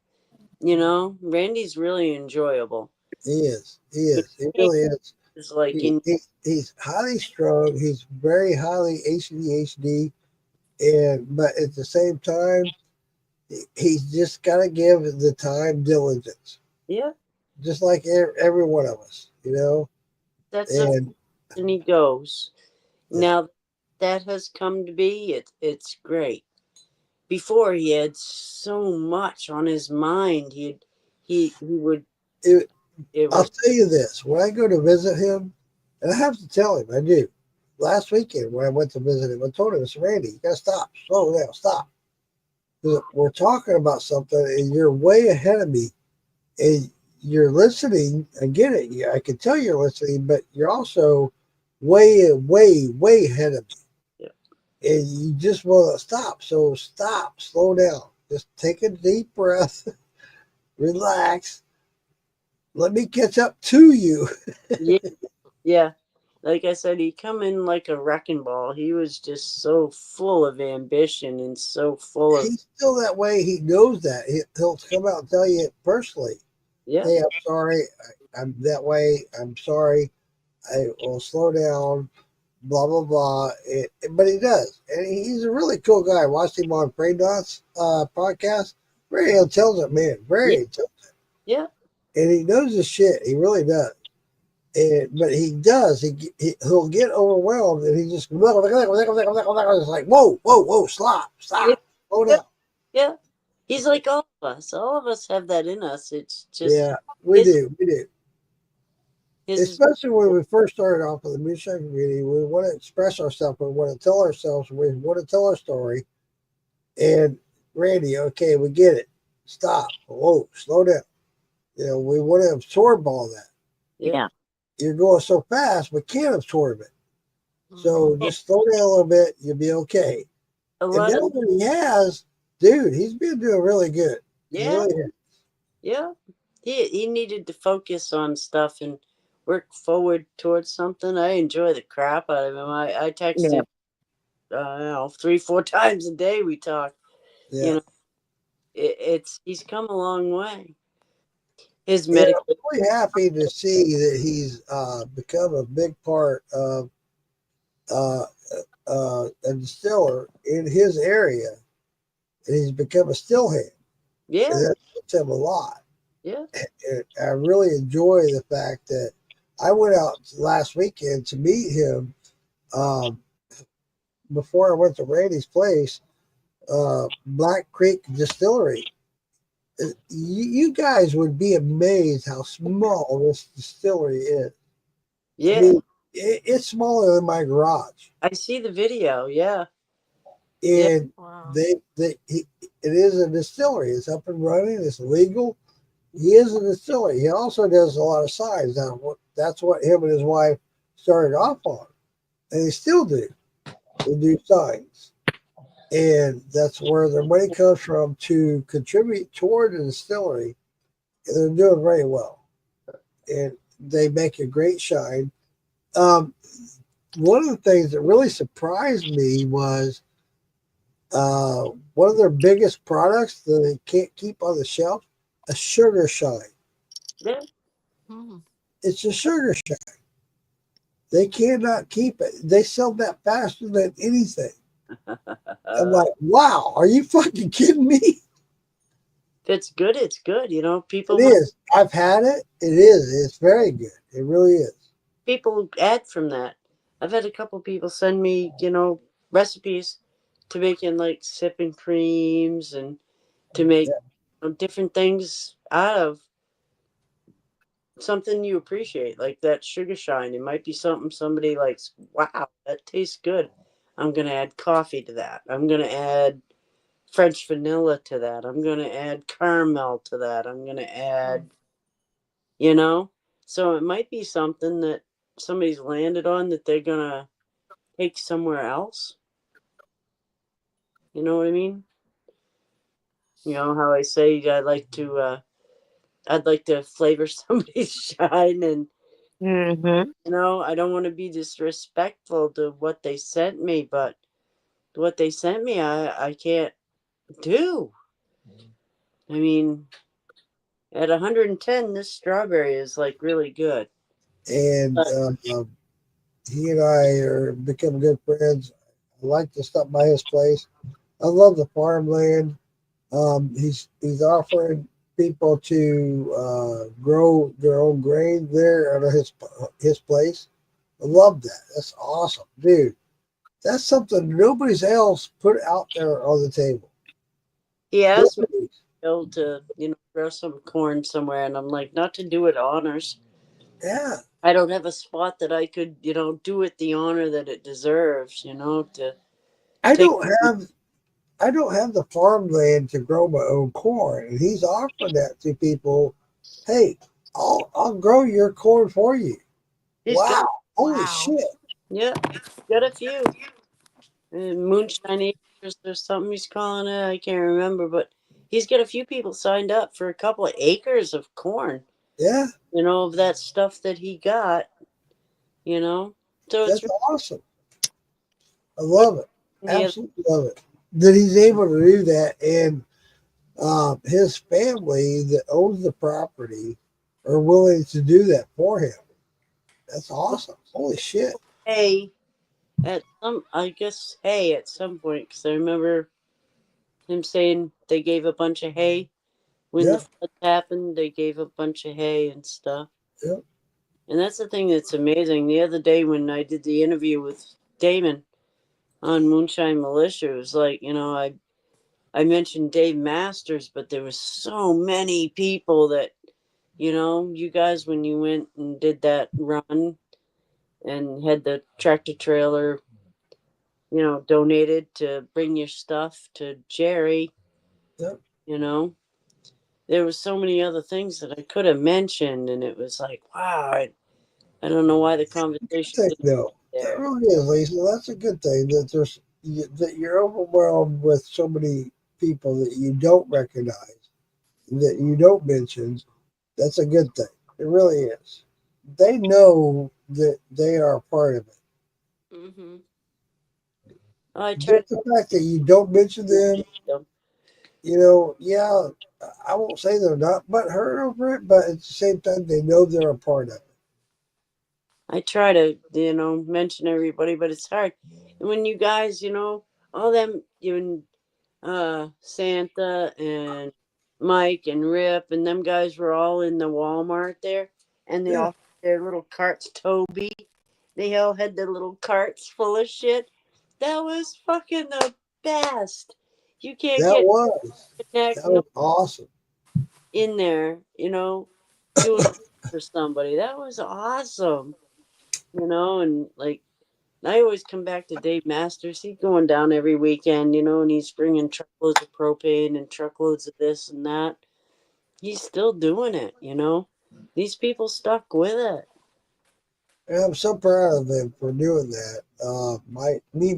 Randy's really enjoyable. He is. He really is. It's like he's highly strung. He's very highly ADHD, but at the same time, he's just got to give the time diligence. Yeah. Just like every one of us, That's and he goes. Yeah. Now that has come to be. It's great. Before he had so much on his mind. He would. I'll tell you this: when I go to visit him, and I have to tell him, I do. last weekend when I went to visit him. I told him, "It's Randy, you gotta stop, slow down, stop. We're talking about something, and you're way ahead of me, and you're listening. I get it. Yeah, I can tell you're listening, but you're also way, way, way ahead of me. Yeah. And you just want to stop. So stop, slow down. Just take a deep breath, relax. Let me catch up to you." Yeah. Yeah. Like I said, he come in like a wrecking ball. He was just so full of ambition and so full of. He's still that way. He knows that. He'll come out and tell you personally, Yeah. "Hey, I'm sorry. I'm that way. I'm sorry. I will slow down." Blah blah blah. But he does, and he's a really cool guy. I watched him on Brain Dots podcast. Very intelligent man. Very intelligent. Yeah. And he knows his shit. He really does. But he does. He'll get overwhelmed, and he just it's like whoa, stop, slow down. Yeah. He's like all of us. All of us have that in us. It's just we do. Especially when we first started off with the moonshine community, we want to express ourselves. We want to tell ourselves. We want to tell our story. And Randy, okay, we get it. Stop. Whoa, slow down. We want to absorb all that. Yeah. You're going so fast, we can't absorb it. So just slow down a little bit. You'll be okay. And now that he has, dude, he's been doing really good. Yeah. Yeah. He needed to focus on stuff and work forward towards something. I enjoy the crap out of him. I text him, 3-4 times a day. We talk. Yeah. He's come a long way. His I'm really happy to see that he's become a big part of a distiller in his area, and he's become a still hand. Yeah, and that helps him a lot. Yeah, and I really enjoy the fact that I went out last weekend to meet him. Before I went to Randy's place, Black Creek Distillery. You guys would be amazed how small this distillery is. Yeah. I mean, it's smaller than my garage. I see the video. Yeah. And it is a distillery. It's up and running. It's legal. He is a distillery. He also does a lot of signs. That's what him and his wife started off on. And they still do. They do signs. And that's where their money comes from to contribute toward the distillery. And they're doing very well. And they make a great shine. One of the things that really surprised me was one of their biggest products that they can't keep on the shelf, a sugar shine. Yeah. It's a sugar shine. They cannot keep it. They sell that faster than anything. I'm like, wow, are you fucking kidding me? If it's good, it's good. People. It is. I've had it. It is. It's very good. It really is. People add from that. I've had a couple people send me, recipes to making like sipping creams and to make different things out of something you appreciate, like that sugar shine. It might be something somebody likes. Wow, that tastes good. I'm going to add coffee to that. I'm going to add French vanilla to that. I'm going to add caramel to that. I'm going to add, so it might be something that somebody's landed on that they're going to take somewhere else. You know what I mean? You know how I say I'd like to flavor somebody's shine, and I don't want to be disrespectful to what they sent me, but what they sent me, I can't do. I mean, at 110, this strawberry is like really good. And he and I are becoming good friends. I like to stop by his place. I love the farmland. He's offering people to grow their own grain there at his place. I love that. That's awesome, dude. That's something nobody's else put out there on the table. He asked me to grow some corn somewhere, and I'm like, not to do it honors. Yeah. I don't have a spot that I could, do it the honor that it deserves, to I take. don't have the farmland to grow my own corn, and he's offered that to people. Hey, I'll grow your corn for you. He's Wow! got, Holy Wow. shit! yeah, got a few. Moonshine Acres or something he's calling it. I can't remember, but he's got a few people signed up for a couple of acres of corn. Yeah, Of that stuff that he got. So that's it's awesome. I love it. yeah, Absolutely love it. That he's able to do that, and his family that owns the property are willing to do that for him. That's awesome. Holy shit. hay at some point, because I remember him saying they gave a bunch of hay when the Yep. floods happened. They gave a bunch of hay and stuff. Yep. And that's the thing that's amazing. The other day when I did the interview with Damon on Moonshine Militia, it was like, I mentioned Dave Masters, but there was so many people that, you guys, when you went and did that run and had the tractor trailer, donated to bring your stuff to Jerry, Yep. There was so many other things that I could have mentioned, and it was like, wow, I don't know why the conversation didn't No, get that there. really is, Lisa. That's a good thing that you're overwhelmed with so many people that you don't recognize, that you don't mention. That's a good thing. It really is. They know that they are a part of it. Mm-hmm. I tried Just the fact that you don't mention them, to. yeah, I won't say they're not butthurt over it, but at the same time, they know they're a part of it. I try to, mention everybody, but it's hard. And when you guys, all them, Santa and Mike and Rip and them guys were all in the Walmart there, and they Yeah. all had their little carts. Toby, they all had their little carts full of shit. That was fucking the best. You can't That get was connect that was awesome. in there, doing for somebody. That was awesome. And like I always come back to Dave Masters. He's going down every weekend, and he's bringing truckloads of propane and truckloads of this and that. He's still doing it, These people stuck with it. And I'm so proud of them for doing that.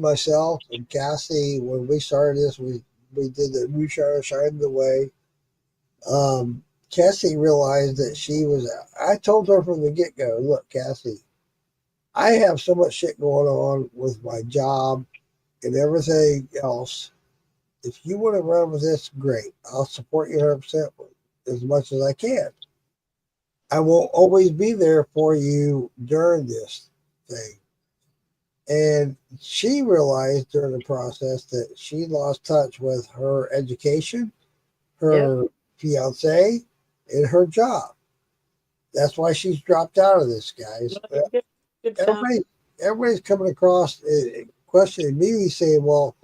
Myself, and Cassie, when we started this, we did the New Shadow Shine the Way. Cassie realized that I told her from the get go, look, Cassie, I have so much shit going on with my job and everything else. If you want to run with this, great. I'll support you 100% as much as I can. I won't always be there for you during this thing. And she realized during the process that she lost touch with her education, her fiance, and her job. That's why she's dropped out of this, guys. Everybody's coming across questioning me, saying, well,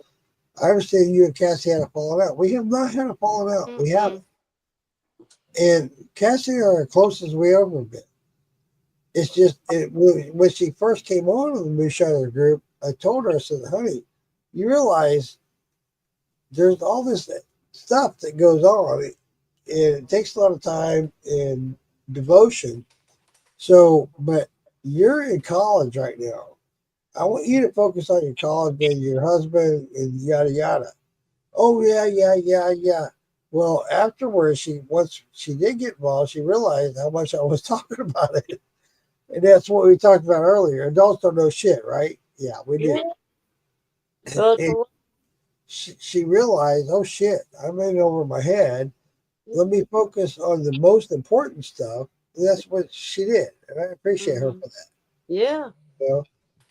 I understand you and Cassie had a falling out. We have not had a falling out. We haven't. And Cassie are as close as we ever been. It's just when she first came on in the Moonshiner group, I told her, I said, honey, you realize there's all this stuff that goes on, and it takes a lot of time and devotion. So, but you're in college right now. I want you to focus on your college and your husband and yada yada. Oh yeah. Well, afterwards, once she did get involved, she realized how much I was talking about it. And that's what we talked about earlier. Adults don't know shit, right? Yeah, we do. And she realized, oh shit, I'm in over my head. Let me focus on the most important stuff. And that's what she did. And I appreciate her for that. Yeah.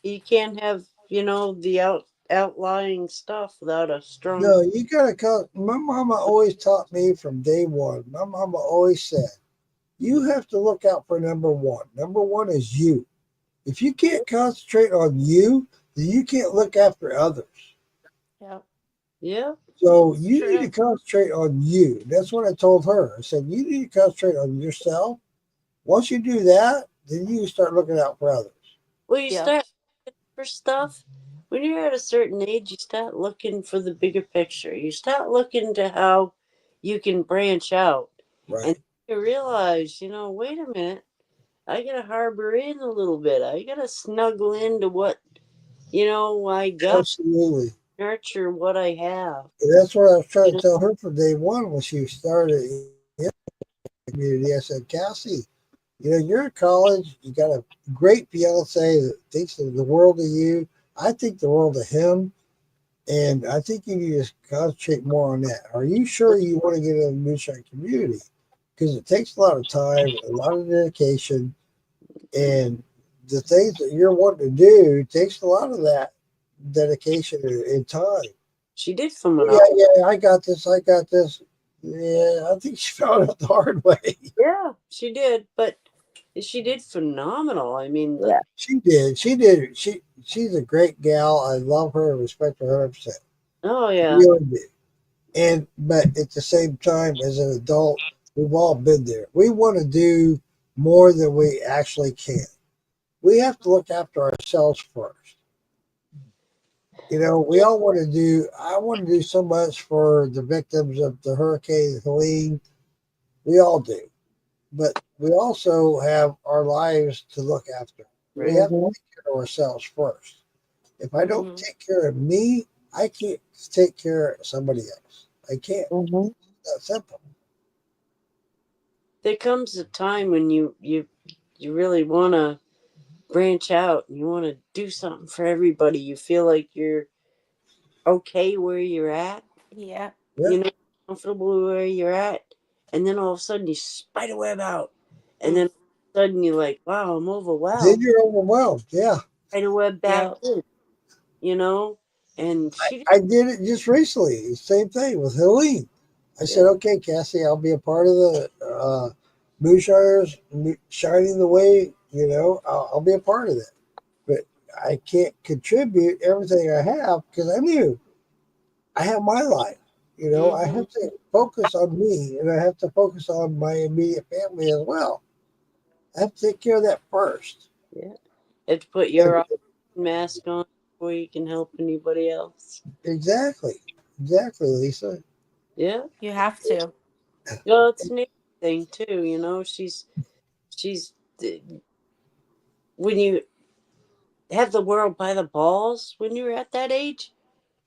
You can't have, the outlying stuff without a strong. No, you gotta come. My mama always taught me from day one. My mama always said, you have to look out for number one. Number one is you. If you can't concentrate on you, then you can't look after others. Yeah. Yeah. So you need to concentrate on you. That's what I told her. I said, you need to concentrate on yourself. Once you do that, then you start looking out for others. Well, you Yeah. start looking for stuff. When you're at a certain age, you start looking for the bigger picture. You start looking to how you can branch out. Right. And you realize, wait a minute, I got to harbor in a little bit. I got to snuggle into what, I got, Absolutely. nurture what I have. And that's what I was trying to tell her from day one when she started in the community. I said, Cassie, you're in college. You got a great fiance that thinks the world of you. I think the world of him. And I think you need to concentrate more on that. Are you sure you want to get in the moonshine community? Because it takes a lot of time, a lot of dedication, and the things that you're wanting to do takes a lot of that dedication and time. She did phenomenal. Yeah, I got this. Yeah, I think she found out the hard way. Yeah, she did, but she did phenomenal. I mean, Yeah. She did. She's a great gal. I love her and respect her 100%. Oh yeah. Really do. But at the same time, as an adult, we've all been there. We want to do more than we actually can. We have to look after ourselves first. We all want to do. I want to do so much for the victims of the Hurricane Helene. We all do, but we also have our lives to look after. We have to take care of ourselves first. If I don't take care of me, I can't take care of somebody else. I can't. That's simple. There comes a time when you really want to branch out and you want to do something for everybody. You feel like you're okay where you're at. Yeah. Comfortable where you're at, and then all of a sudden you spider web out, and then all of a sudden you're like, wow, I'm overwhelmed. Then you're overwhelmed. Yeah. Spider web back in, and I did it just recently. Same thing with Helene. I said, okay, Cassie, I'll be a part of the Moonshiners shining the way. I'll be a part of that. But I can't contribute everything I have because I knew I have my life. I have to focus on me, and I have to focus on my immediate family as well. I have to take care of that first. Yeah. You have to put your mask on before you can help anybody else. Exactly, Lisa. Yeah. You have to. Well, it's an thing too. She's when you have the world by the balls when you're at that age,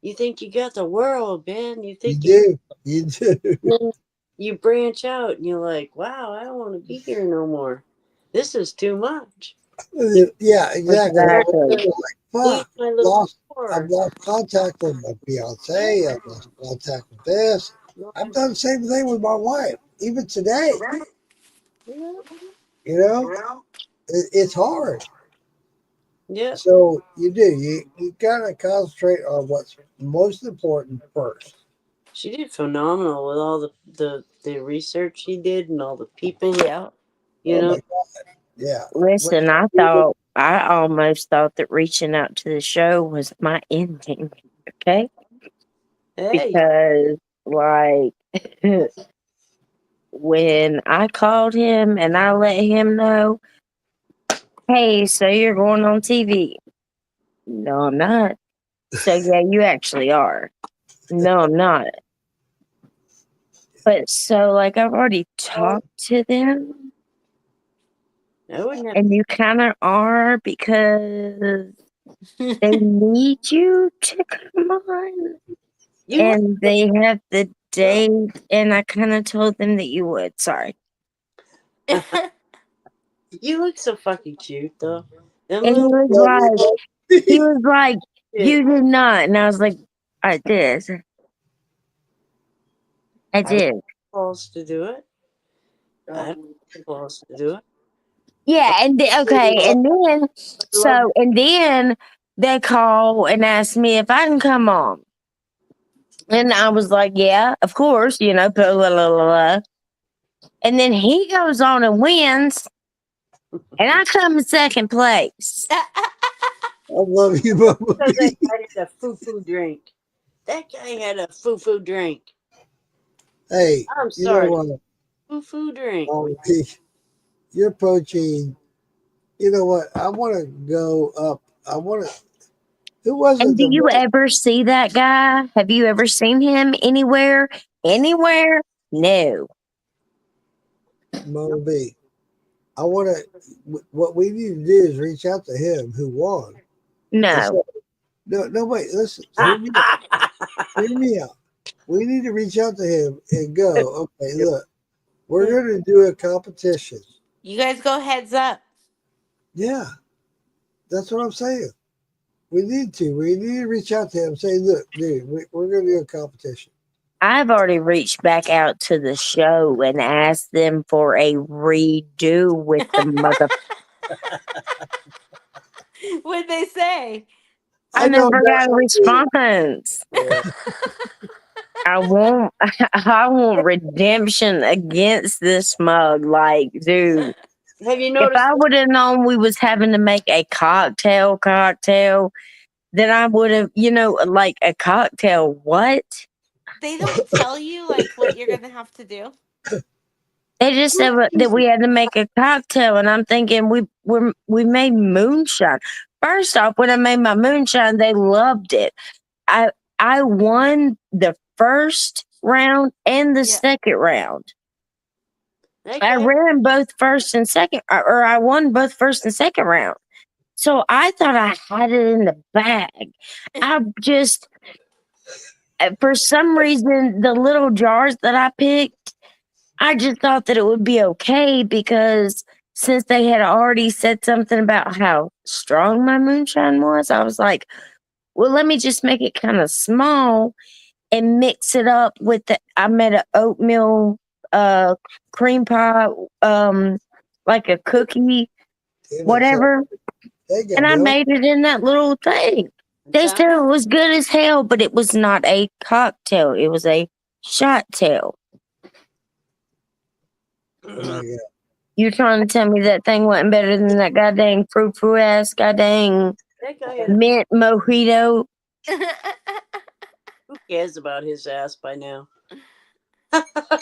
you think you got the world, man. You think you do. Then you branch out and you're like, wow, I don't want to be here no more. This is too much. Yeah, exactly. Exactly. Fuck, I've lost contact with my fiance. I've lost contact with this. I've done the same thing with my wife, even today. It's hard. Yeah. So you do. You gotta concentrate on what's most important first. She did phenomenal with all the research she did and all the people. Yeah. My God. Yeah. Listen, I almost thought that reaching out to the show was my ending. Okay. Hey. Because when I called him and I let him know, hey, so you're going on TV. No, I'm not. So yeah, you actually are. No, I'm not. But so I've already talked to them. And you kind of are because they need you to come on. And they have the date, and I kind of told them that you would. Sorry. You look so fucking cute, though. And he was like, you did not. And I was like, I did. I did. Supposed to do it. I'm supposed to do it. Yeah, and then they call and ask me if I can come on. And I was like, yeah, of course, blah, blah, blah, blah. And then he goes on and wins, and I come in second place. I love you, Mama. Because that guy had a foo-foo drink. That guy had a foo-foo drink. Hey, I'm sorry. You know what? Foo-foo drink. You're poaching You know what? I want to go up. I want to. Who was And it? do The you one, ever see that guy? Have you ever seen him anywhere? Anywhere? No. Mo B. I want to. What we need to do is reach out to him who won. And No. say, no, wait. Listen. Hear me out. Hear me out. We need to reach out to him and go. Okay, look, we're going to do a competition. You guys go heads up. Yeah, that's what I'm saying. We need to. We need to reach out to him and say, look, dude, we're going to do a competition. I've already reached back out to the show and asked them for a redo with the mother. What'd they say? I never got a response. Yeah. I want redemption against this mug. Like, dude, Have you if noticed? I would have known we was having to make a cocktail, then I would have, like a cocktail. What? They don't tell you like what you're gonna have to do. They just said that we had to make a cocktail, and I'm thinking we made moonshine. First off, when I made my moonshine, they loved it. I won the first round and the second round. I ran both first and second, or I won both first and second round. So I thought I had it in the bag. I just, for some reason, the little jars that I picked, I just thought that it would be okay because since they had already said something about how strong my moonshine was, I was like, well, let me just make it kind of small and mix it up with I made an oatmeal cream pie, like a cookie, whatever. And I made it in that little thing. They said it was good as hell, but it was not a cocktail. It was a shot tail. You trying to tell me that thing wasn't better than that goddamn frou ass goddamn mint mojito? Who cares about his ass by now?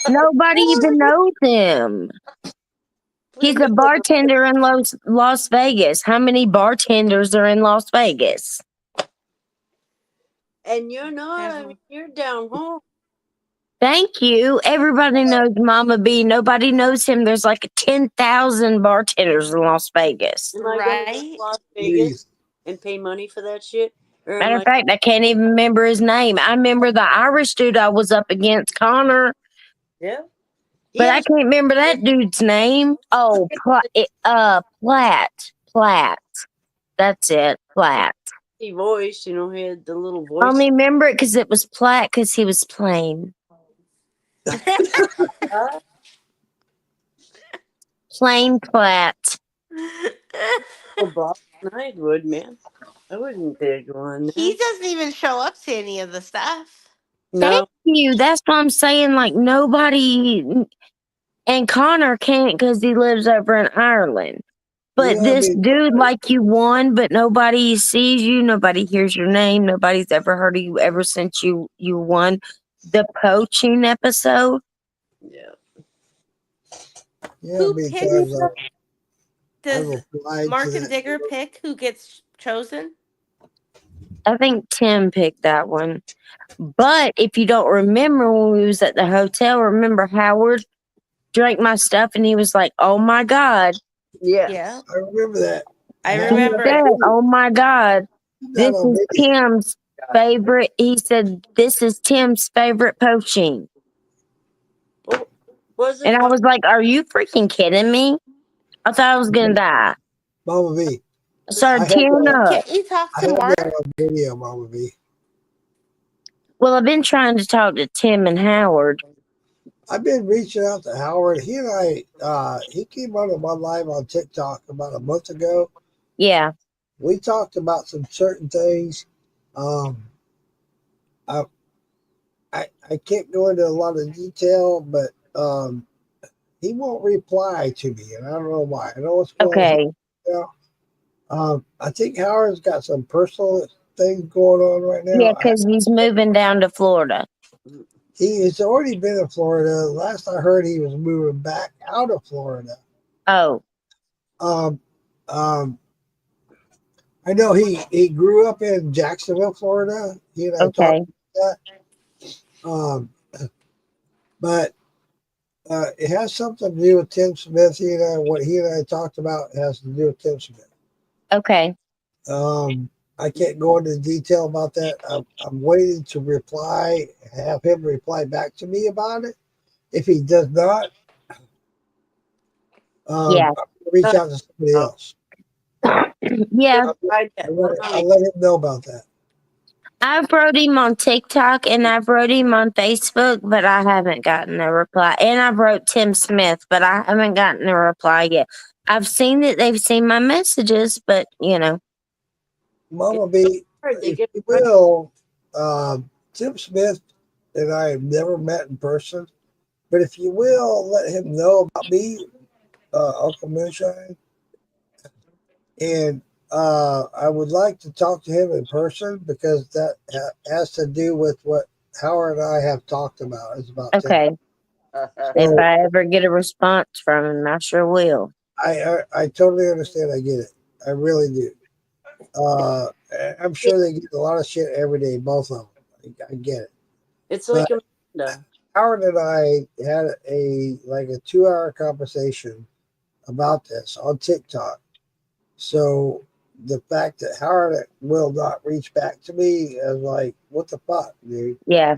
Nobody even knows him. He's a bartender in Las Vegas. How many bartenders are in Las Vegas? And you're not. I mean, you're down home. Thank you. Everybody knows Mama B. Nobody knows him. There's like 10,000 bartenders in Las Vegas. Am I going to Las Vegas and pay money for that shit? Matter of fact, I can't even remember his name. I remember the Irish dude I was up against, Connor. Yeah. But I can't remember that dude's name. Oh, Platt. That's it, Platt. He voice, he had the little voice. I only remember it because it was Platt because he was plain. Plain Platt. I would, man. I wouldn't big one. He doesn't even show up to any of the stuff. No. Thank you. That's what I'm saying. Like, nobody. And Connor can't because he lives over in Ireland. But this dude, like, you won, but nobody sees you. Nobody hears your name. Nobody's ever heard of you ever since you won the poaching episode. Yeah. Yeah, Who because does Mark and Digger pick who gets chosen? I think Tim picked that one. But if you don't remember when we was at the hotel, remember Howard drank my stuff and he was like, oh my God. Yeah. I remember that. I remember He said, oh my God. This on is Tim's favorite. He said, this is Tim's favorite poaching. And I was like, are you freaking kidding me? I thought I was going to die. Mama V. I started tearing up. Can't you talk to Mark? On video, Mama V. Well, I've been trying to talk to Tim and Howard. I've been reaching out to Howard. He and I, he came on my live on TikTok about a month ago. Yeah. We talked about some certain things. I can't go into a lot of detail, but he won't reply to me, and I don't know why. I know what's going on. I think Howard's got some personal things going on right now. Yeah, because he's moving down to Florida. He has already been in Florida. Last I heard, he was moving back out of Florida. Oh. I know he grew up in Jacksonville, Florida. He and I talked Okay. about that. But it has something to do with Tim Smith. What he and I talked about has to do with Tim Smith. Okay. I can't go into detail about that. I'm waiting to have him reply back to me about it. If he does not, Yeah. I'll reach out to somebody else. Yeah. I'll let him know about that. I've wrote him on TikTok and I've wrote him on Facebook, but I haven't gotten a reply. And I've wrote Tim Smith, but I haven't gotten a reply yet. I've seen that they've seen my messages, but Mama B, if you will, Tim Smith and I have never met in person, but if you will, let him know about me, Uncle Moonshine. And I would like to talk to him in person because that has to do with what Howard and I have talked about. It's about okay. If I ever get a response from him, I sure will. I totally understand. I get it. I really do. I'm sure they get a lot of shit every day, both of them. I get it. It's like Amanda. Howard and I had a 2-hour conversation about this on TikTok. So the fact that Howard will not reach back to me is like, what the fuck, dude? Yeah.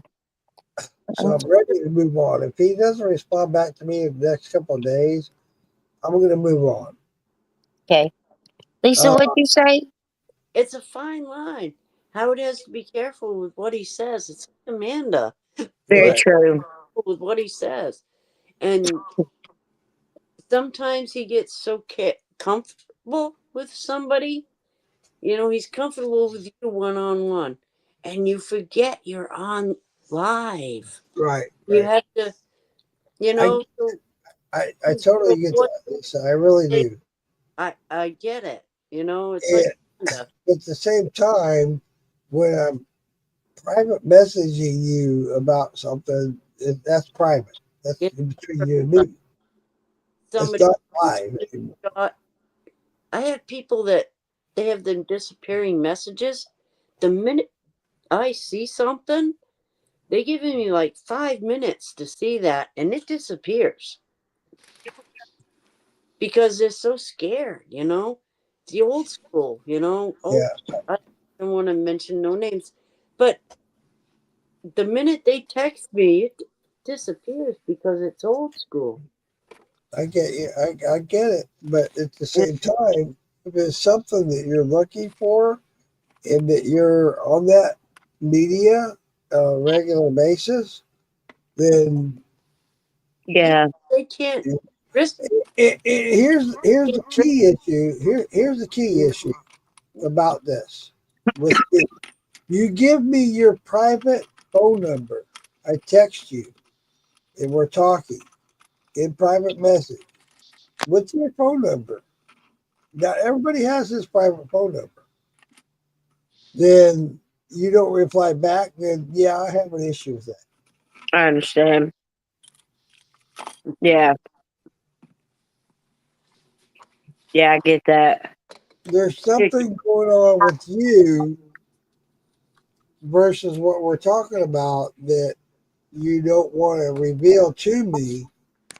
So I'm ready to move on. If he doesn't respond back to me in the next couple of days, I'm going to move on. Okay. Lisa, what'd you say? It's a fine line. Howard has to be careful with what he says. It's like Amanda. Very true. With what he says. And sometimes he gets so comfortable with somebody. He's comfortable with you one-on-one. And you forget you're on live. Right. You have to, I totally get that, Lisa. I really do. I get it. It's like at the same time, when I'm private messaging you about something, that's private. That's between you and me. It's not live. I have people that they have them disappearing messages. The minute I see something, they give me like 5 minutes to see that, and it disappears because they're so scared. The old school. I don't want to mention no names, but the minute they text me, it disappears because it's old school. I get you. I get it, but at the same time, if it's something that you're looking for, and that you're on that media on a regular basis, then they can't. Here's the key issue. Here's the key issue about this. With you give me your private phone number. I text you, and we're talking in private message. What's your phone number? Now everybody has this private phone number. Then you don't reply back. Then I have an issue with that. I understand. Yeah. Yeah, I get that. There's something going on with you versus what we're talking about that you don't want to reveal to me,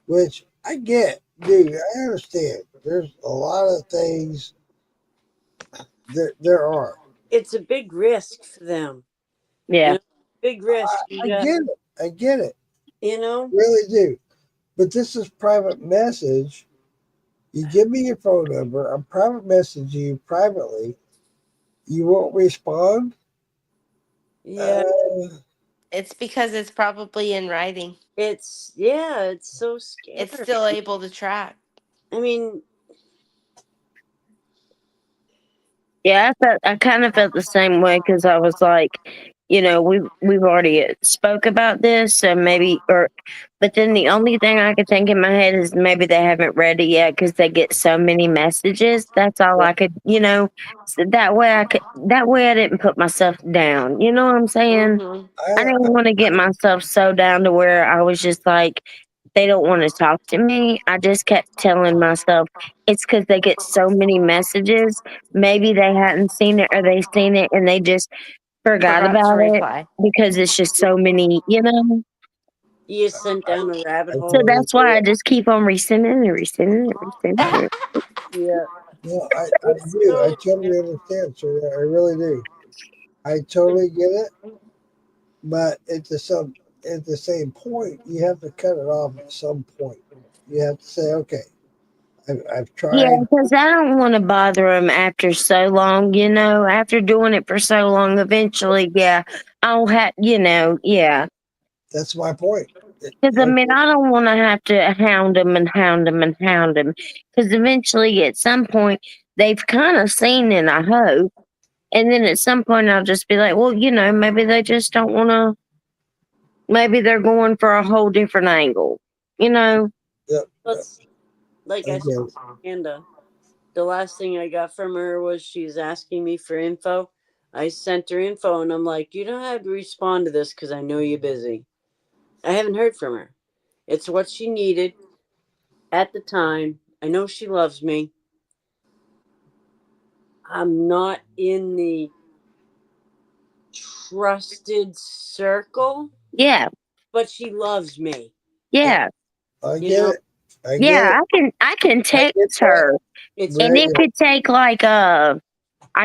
which I get, dude. I understand. There's a lot of things there are. It's a big risk for them. Yeah. Big risk. I get it. Really do. But this is private message. You give me your phone number. I'm private messaging you privately. You won't respond? Yeah. It's because it's probably in writing. It's so scary. It's still able to track. I mean, yeah, I kind of felt the same way because I was like, we've already spoke about this, so maybe, but then the only thing I could think in my head is maybe they haven't read it yet because they get so many messages. That's all I could, so that way I didn't put myself down. You know what I'm saying? Mm-hmm. I didn't want to get myself so down to where I was just like they don't want to talk to me, I just kept telling myself it's because they get so many messages. Maybe they hadn't seen it or they seen it and they just forgot Forgot to about it reply. because it's just so many, you know. You get sent down a rabbit I hole. So that's why I just keep on resending and resending and resending it. Yeah. No, I do. I totally understand, sir. I really do. I totally get it. But at the same point, you have to cut it off at some point. You have to say, okay, I've Yeah, tried. because I don't want to bother them after so long, you know. After doing it for so long, eventually, yeah, I'll have, you know, yeah. That's my point. Because I mean, I don't want to have to hound them and hound them and hound them. Because eventually, at some point, they've kind of seen it, I hope. And then at some point, I'll just be like, well, you know, maybe they just don't want to. Maybe they're going for a whole different angle, you know. Yep. Let's, like I said, Amanda, the last thing I got from her was she's asking me for info. I sent her info and I'm like, you don't have to respond to this because I know you're busy. I haven't heard from her. It's what she needed at the time. I know she loves me. I'm not in the trusted circle. Yeah. But she loves me. Yeah. I get it. Yeah, I can text her. And it could take like I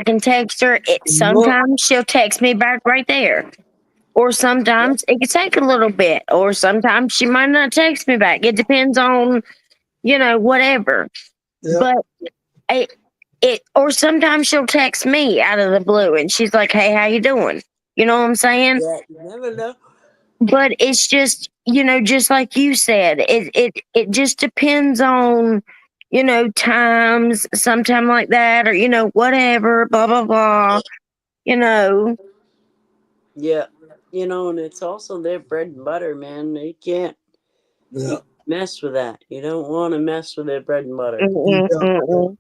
can text her. Sometimes she'll text me back right there. Or sometimes it could take a little bit. Or sometimes she might not text me back. It depends on, you know, whatever. But or sometimes she'll text me out of the blue and she's like, hey, how you doing? You know what I'm saying? Yeah, you never know. But it's just, you know, just like you said, it just depends on, you know, times, sometime like that, or, you know, whatever, blah, blah, blah, you know. Yeah. You know, and it's also their bread and butter, man. They can't mess with that. You don't want to mess with their bread and butter. You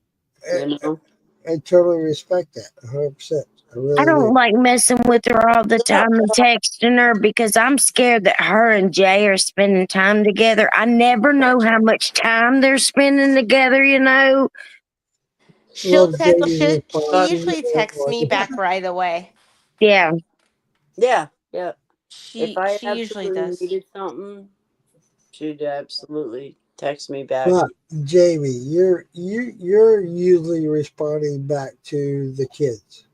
know? I totally respect that 100%. I really I don't do. like messing with her all the time and texting her because I'm scared that her and Jay are spending time together. I never know how much time they're spending together, you know. She'll text. She usually texts me back right away. Yeah. Yeah. Yeah. If I She usually absolutely does. needed something, she'd absolutely text me back. But Jamie, you're usually responding back to the kids.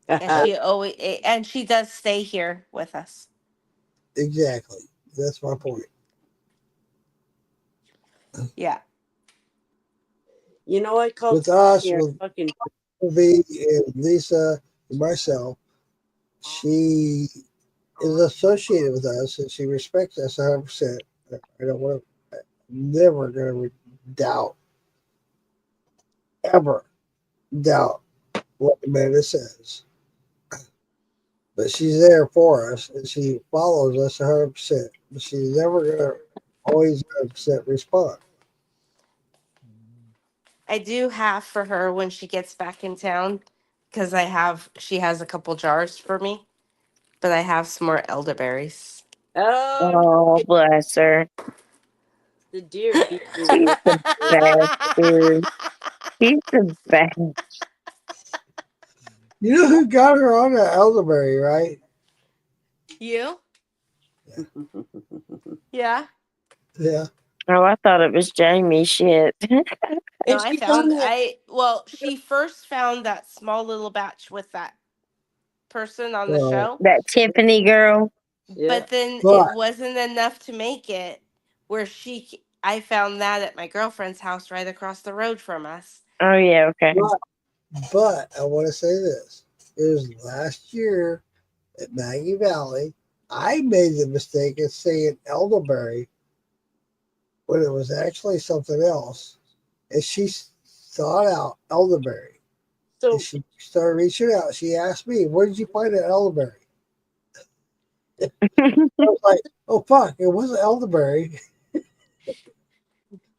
And she does stay here with us. Exactly. That's my point. Yeah. You know, I called With us, here with fucking V and Lisa and myself, she is associated with us and she respects us 100%. I don't want to, never going to ever doubt what Amanda says. But she's there for us and she follows us 100%. But she's never going to always 100% respond. I do have for her when she gets back in town because she has a couple jars for me, but I have some more elderberries. Oh, bless her. The deer beat me. She's the best, dude. She's the best. You know who got her on the elderberry, right? You? Yeah. Yeah. Oh, I thought it was Jamie. Shit. No, she first found that small little batch with that person on the show. That Tiffany girl. But then it wasn't enough to make it where I found that at my girlfriend's house right across the road from us. Oh, yeah, okay. But I want to say this. It was last year at Maggie Valley. I made the mistake of saying elderberry when it was actually something else. And she thought out elderberry. And she started reaching out. She asked me, where did you find an elderberry? I was like, oh, fuck, it wasn't elderberry.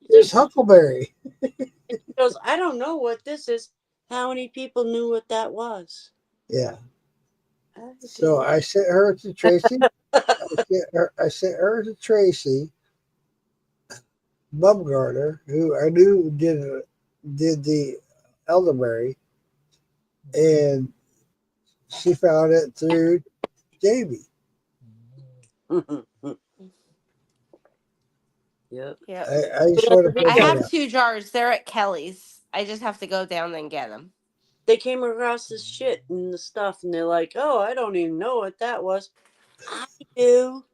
It's huckleberry. She goes, I don't know what this is. How many people knew what that was? Yeah. So I sent her to Tracy. I sent her to Tracy Bumgarner, who I knew did the elderberry, and she found it through Jamie. Yep. Yep. I just want to I point that have out. 2 jars. They're at Kelly's. I just have to go down and get them. They came across this shit and the stuff, and they're like, "Oh, I don't even know what that was." I do.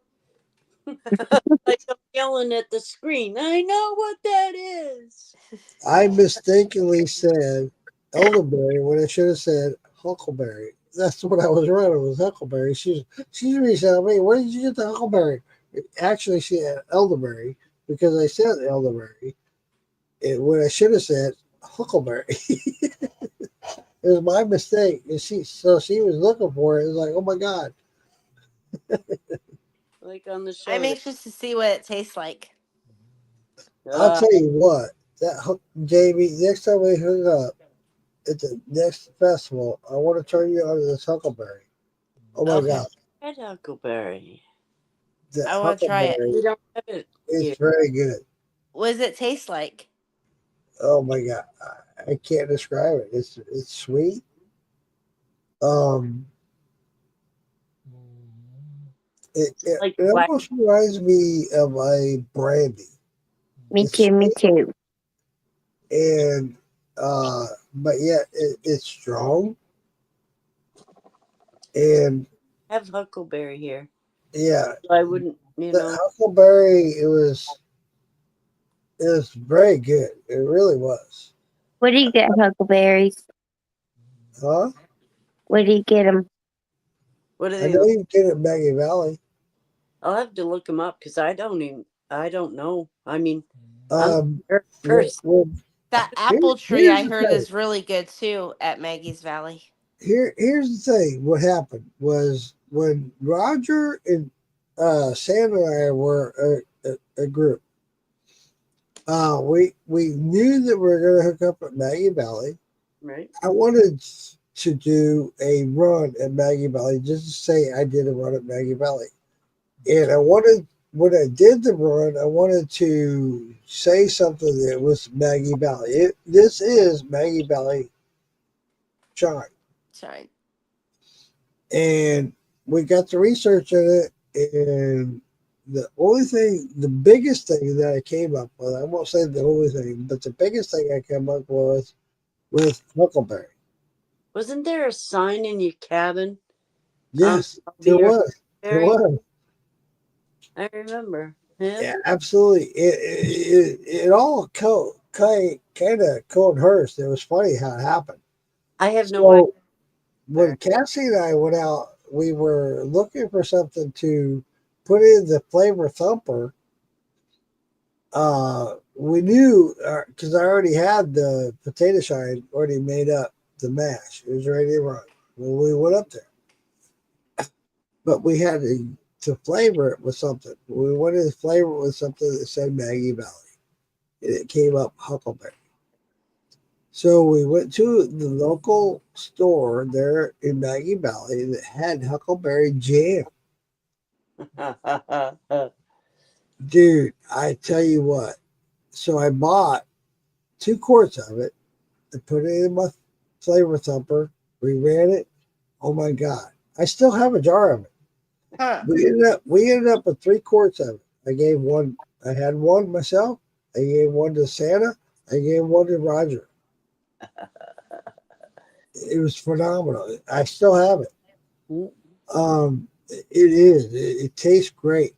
Like I'm yelling at the screen. I know what that is. I mistakenly said elderberry when I should have said huckleberry. That's what I was running was huckleberry. She's reached out to me. Where did you get the huckleberry? Actually, she had elderberry because I said elderberry. And when I should have said huckleberry. It was my mistake. And she was looking for it. It was like, oh my God. Like on the show. I'm anxious to see what it tastes like. I'll tell you what, Jamie, next time we hook up at the next festival, I want to turn you on to this huckleberry. Oh my God. Red huckleberry. The I want to try it. We don't have it. It's very good. What does it taste like? Oh my God. I can't describe it. It's sweet. It almost reminds me of a brandy. Me too. And but yet it's strong. And I have huckleberry here. yeah, So I wouldn't, the huckleberry. It was very good. It really was. Where do you get huckleberries? Huh? Where do you get them? What are I they? know you get it in Maggie Valley. I'll have to look them up because I don't know. I mean, That apple tree I heard is really good too at Maggie's Valley. Here's the thing. What happened was when Roger and Sam and I were a group. We knew that we were going to hook up at Maggie Valley. Right. I wanted to do a run at Maggie Valley, just to say I did a run at Maggie Valley. And when I did the run, I wanted to say something that was Maggie Valley. This is Maggie Valley Shine. And we got to research in it, and the biggest thing that I came up with, I won't say the only thing, but the biggest thing I came up with huckleberry. Wasn't there a sign in your cabin? Yes, there was. There was. I remember. Yeah, absolutely. It all kind of coinhersed. It was funny how it happened. I have no idea. When Cassie and I went out, we were looking for something to put in the flavor thumper. We knew because I already had the potato shine already made up, the mash. It was ready to run when we went up there. But we had to flavor it with something. We wanted to flavor it with something that said Maggie Valley. And it came up huckleberry. So we went to the local store there in Maggie Valley that had huckleberry jam. Dude, I tell you what. So I bought 2 quarts of it and put it in my flavor thumper. We ran it. Oh my God. I still have a jar of it. Huh. We ended up with 3 quarts of it. I had one myself. I gave one to Santa. I gave one to Roger. It was phenomenal. I still have it. It tastes great.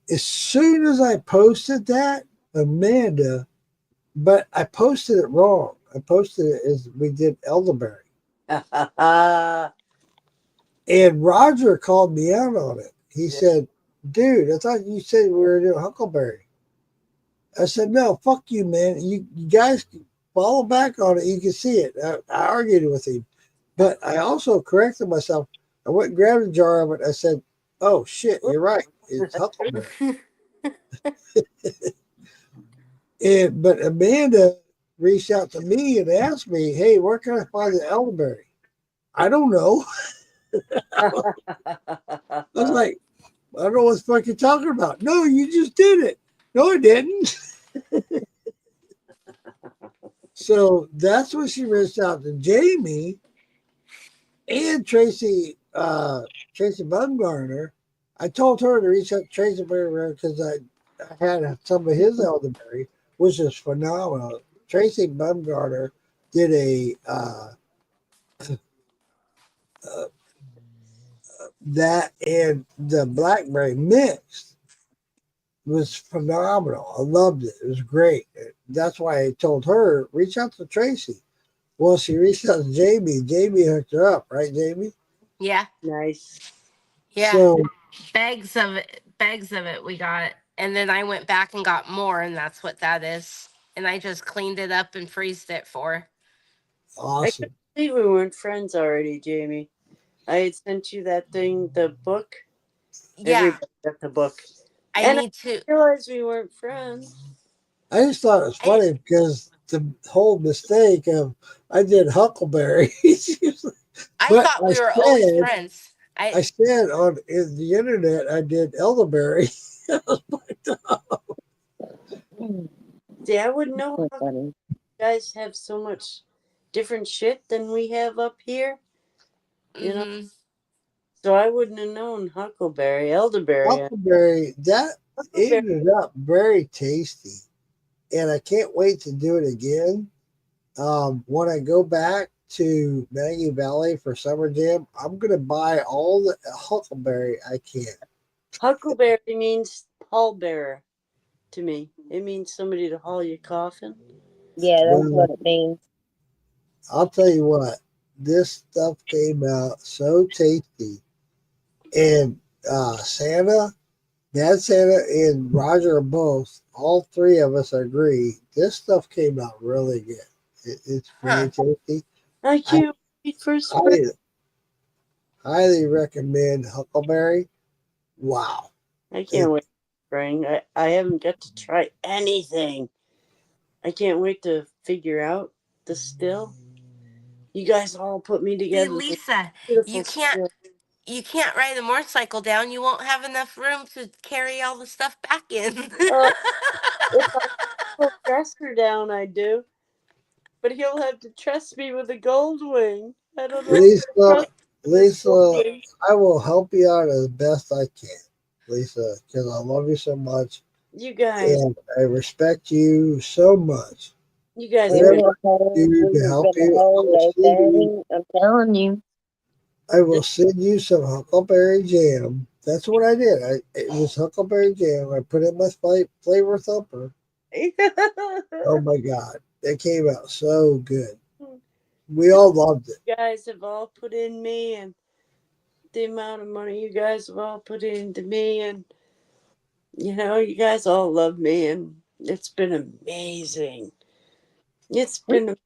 As soon as I posted that, Amanda, but I posted it wrong. I posted it as we did elderberry. And Roger called me out on it. He said, dude, I thought you said we were doing huckleberry. I said, no, fuck you, man. You guys follow back on it. You can see it. I argued with him. But I also corrected myself. I went and grabbed a jar of it. I said, oh, shit, you're right. It's huckleberry. But Amanda reached out to me and asked me, hey, where can I find the elderberry? I don't know. I was like, I don't know what the fuck you're talking about. No, you just did it. No, I didn't. So that's when she reached out to Jamie and Tracy Bumgarner. I told her to reach out to Tracy Bumgarner because I had some of his elderberry, which is phenomenal. Tracy Bumgarner did that and the blackberry mixed was phenomenal. I loved it. It was great. That's why I told her reach out to Tracy. Well, she reached out to Jamie. Jamie hooked her up, right, Jamie? Yeah. Nice. Yeah. So Bags of it we got. And then I went back and got more, and that's what that is. And I just cleaned it up and freezed it for her. I awesome. can't believe we weren't friends already, Jamie. I had sent you that thing, the book. Yeah. Everybody got the book. I And need to. I realized we weren't friends. I just thought it was funny because the whole mistake of I did Huckleberry. I But thought we were always friends. I said on the internet I did elderberry. See, I wouldn't know So how funny. you guys have so much different shit than we have up here. You know, Mhm. so I wouldn't have known Huckleberry, Elderberry. Huckleberry, that Huckleberry. ended up very tasty. And I can't wait to do it again. When I go back to Maggie Valley for Summer Jam, I'm going to buy all the Huckleberry I can. Huckleberry means pallbearer to me. It means somebody to haul your coffin. Yeah, that's Well, what it means. I'll tell you what, this stuff came out so tasty. And Santa, Mad Santa, and Roger are both, all three of us agree, this stuff came out really good. It's very tasty. I can't wait for I spring. highly recommend Huckleberry. Wow. I can't wait for spring. I haven't got to try anything. I can't wait to figure out the still. You guys all put me Hey, together. Lisa, Beautiful you can't still. you can't ride the motorcycle down. You won't have enough room to carry all the stuff back in. If I put Dresser down, I do. But he'll have to trust me with a gold wing. I don't know. Lisa, I will help you out as best I can, Lisa, because I love you so much. You guys. And I respect you so much. You guys Whatever are I can do to help you, I'm telling you. I will send you some Huckleberry Jam. That's what I did. It was Huckleberry Jam. I put it in my flavor thumper. Oh my God. It came out so good. We all loved it. You guys have all put in me, and the amount of money you guys have all put into me, and you guys all love me, and it's been amazing. It's been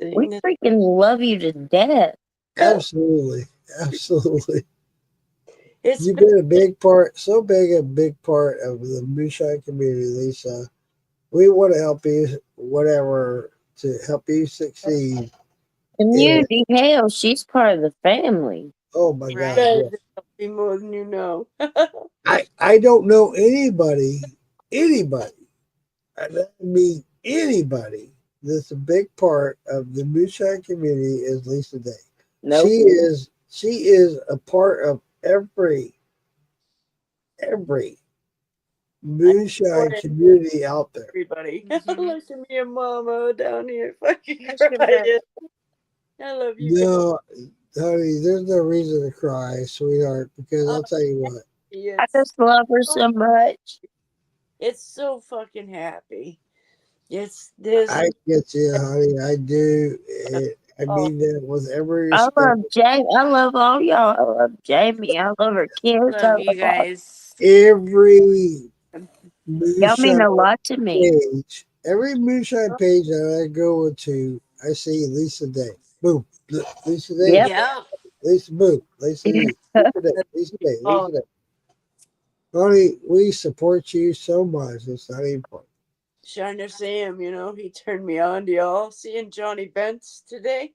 amazing. We freaking love you to death. Absolutely. Absolutely. It's You've been a big part, so big part of the Moonshine community, Lisa. We want to help you, whatever, to help you succeed. Community, hell, she's part of the family. Oh my God. You Yeah. guys help me more than you know. I don't know anybody, I mean anybody that's a big part of the Moonshine community is Lisa Day. Nope. She is a part of every Moonshine community out there. Everybody. Look at me and Mama down here fucking crying. I love you. No, honey, there's no reason to cry, sweetheart, because I'll tell you what. I just love her so much. It's so fucking happy. It's this. I get you, honey. I do. I mean that with every respect. I love Jamie. I love all y'all. I love Jamie. I love her kids. Love you guys. Every Y'all mean a lot to me. page, every Moonshine page that I go into, I see Lisa Day. Boom. Lisa Day. Yep. Lisa boom. Lisa Day. Lisa Day. Lisa Day. Lisa Day. Honey, we support you so much. It's not even funny. Shiner Sam, he turned me on to y'all. Seeing Johnny Bentz today.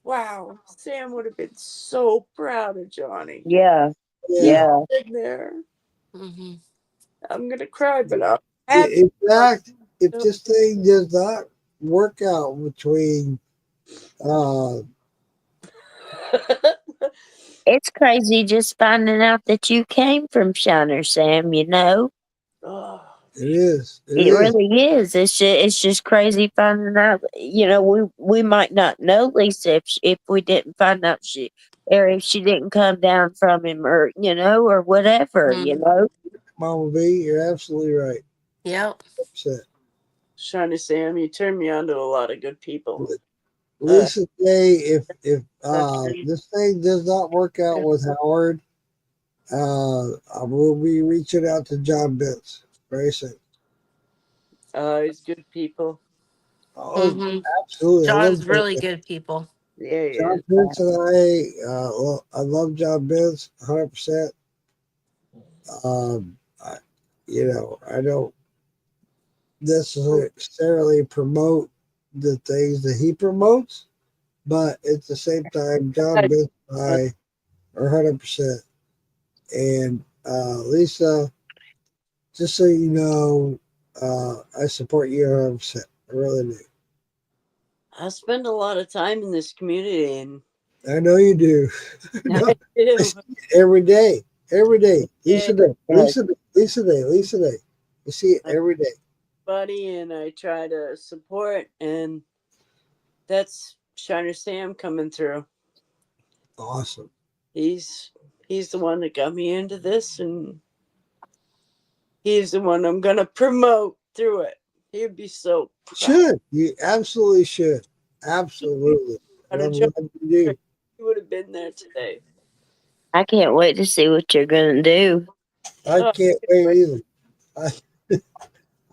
Wow. Sam would have been so proud of Johnny. Yeah. Yeah. Sitting there. I'm going to cry, but I'm In fact, if this thing does not work out between It's crazy just finding out that you came from Shiner, Sam, you know? Oh, it is. It really is. It's just crazy finding out. You know, we might not know Lisa if we didn't find out or if she didn't come down from him, or you know, or whatever. You know. Mama B, you're absolutely right. Yep. Upset. Shiny Sam, you turned me on to a lot of good people. Lisa Day, if this thing does not work out with Howard, I will be reaching out to John Bitts very soon. He's good people. Oh, absolutely. John's really good people. Yeah, he John is. Bitts and I love John Bitts 100%. I don't necessarily promote the things that he promotes, but at the same time, John Bitts and I are 100%. And Lisa, just so you know, I support you 100%. I really do. I spend a lot of time in this community, and I know you do. I do. I see it every day. Every day. Lisa Day. Lisa Day. Lisa Day. Lisa Day. You see it every day. Buddy, and I try to support, and that's Shiner Sam coming through. Awesome. He's the one that got me into this, and he's the one I'm gonna promote through it. He'd be so proud. Should. You absolutely should. Absolutely. And I'm glad you do. He would have been there today. I can't wait to see what you're gonna do. I can't wait either.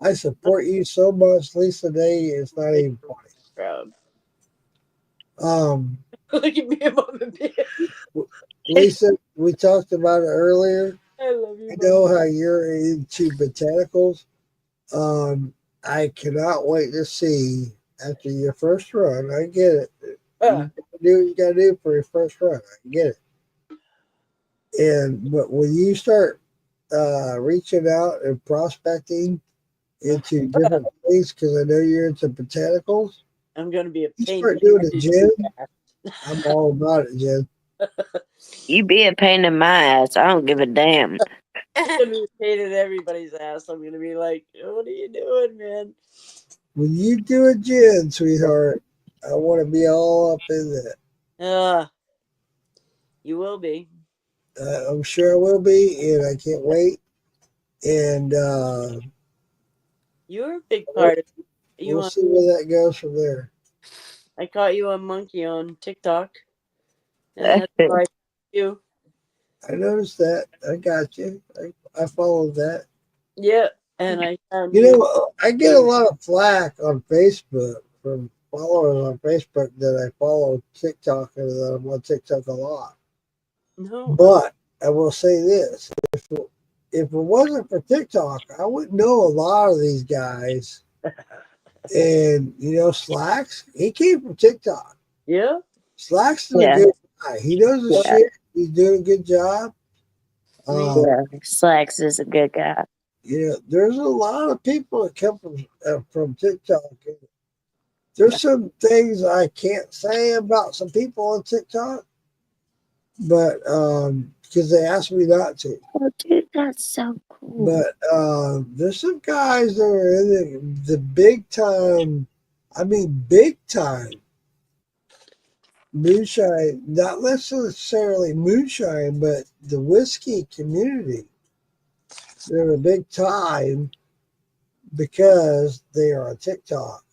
I support you so much, Lisa Day. It's not even funny. Proud. Look at me, Mama B. Lisa, we talked about it earlier. I love you. I know how you're into botanicals. I cannot wait to see after your first run. I get it. You do what you gotta do for your first run. I get it. But when you start reaching out and prospecting into different things, because I know you're into botanicals, I'm gonna be a you pain. start doing it, Jen. I'm all about it, Jen. You be a pain in my ass. I don't give a damn. I'm gonna be a pain in everybody's ass. I'm gonna be like, what are you doing, man? When you do it, Jen, sweetheart, I want to be all up in that. You will be. I'm sure I will be, and I can't wait. And you're a big part of it. We'll see where that goes from there. I caught you on Monkey on TikTok. And that's where I you. I noticed that. I got you. I followed that. Yeah, and I found I get a lot of flack on Facebook from followers on Facebook that I follow TikTok and that I'm on TikTok a lot. No. But I will say this: if it wasn't for TikTok, I wouldn't know a lot of these guys. And Slacks, he came from TikTok. Yeah. Slacks is a good guy. He knows his shit. He's doing a good job. Slacks is a good guy. There's a lot of people that come from TikTok. There's some things I can't say about some people on TikTok, but because they asked me not to. Oh, dude, that's so cool. But there's some guys that are in the big time. I mean, big time moonshine. Not necessarily moonshine, but the whiskey community. They're a big time because they are on TikTok.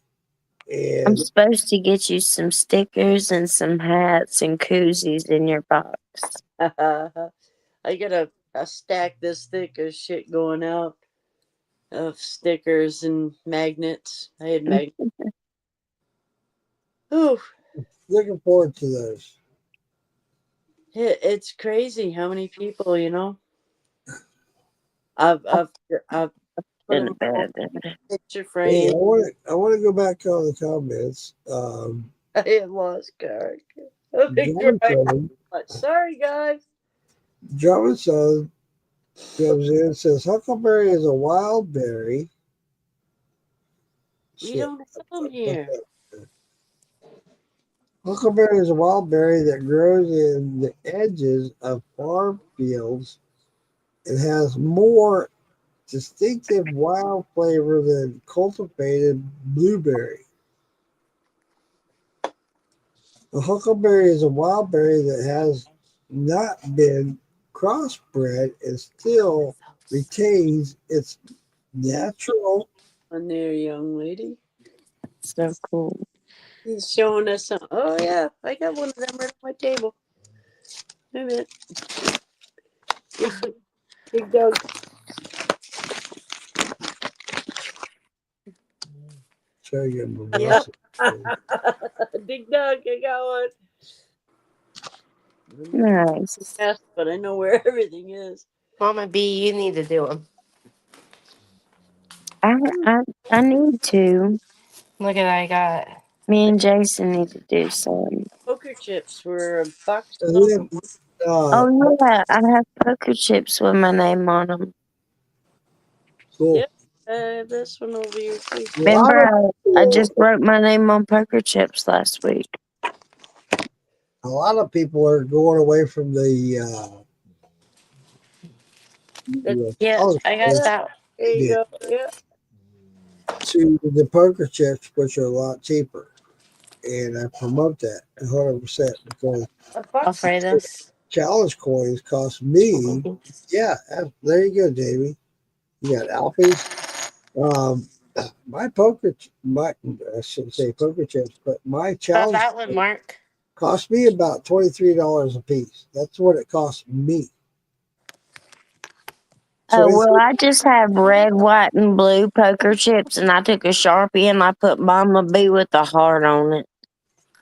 And I'm supposed to get you some stickers and some hats and koozies in your box. I got a stack this thick of shit going out of stickers and magnets. I had magnets. Ooh. Looking forward to those. It's crazy how many people, I've put them picture frame. Hey, I want to go back on the comments. I had lost Garrick. Sorry, guys. Robinson comes in and says Huckleberry is a wild berry. We Shit. don't have them here. Huckleberry is a wild berry that grows in the edges of farm fields and has more distinctive wild flavor than cultivated blueberry. A huckleberry is a wild berry that has not been crossbred and still retains its natural. On there, young lady. So cool. He's showing us some. Oh yeah, I got one of them right on my table. Wait a minute. Big dog. Show you Yeah. Big dog, I got one. Nice. Yes, but I know where everything is. Mama B, you need to do them. I need to. Look at I got. Me and Jason need to do some. Poker chips were a box. Oh yeah, I have poker chips with my name on them. Cool. Yep. This one over here too. Remember, I just wrote my name on poker chips last week. A lot of people are going away from the Yeah, I got that. There you go. Yeah. to the poker chips, which are a lot cheaper. And I promote that 100% because Alfredos. challenge coins cost me. Yeah, there you go, Davey. You got Alfie's. I shouldn't say poker chips, but my About challenge that one, Mark. cost me about $23 a piece. That's what it cost me. Oh, well, I just have red, white, and blue poker chips, and I took a Sharpie and I put Mama B with a heart on it.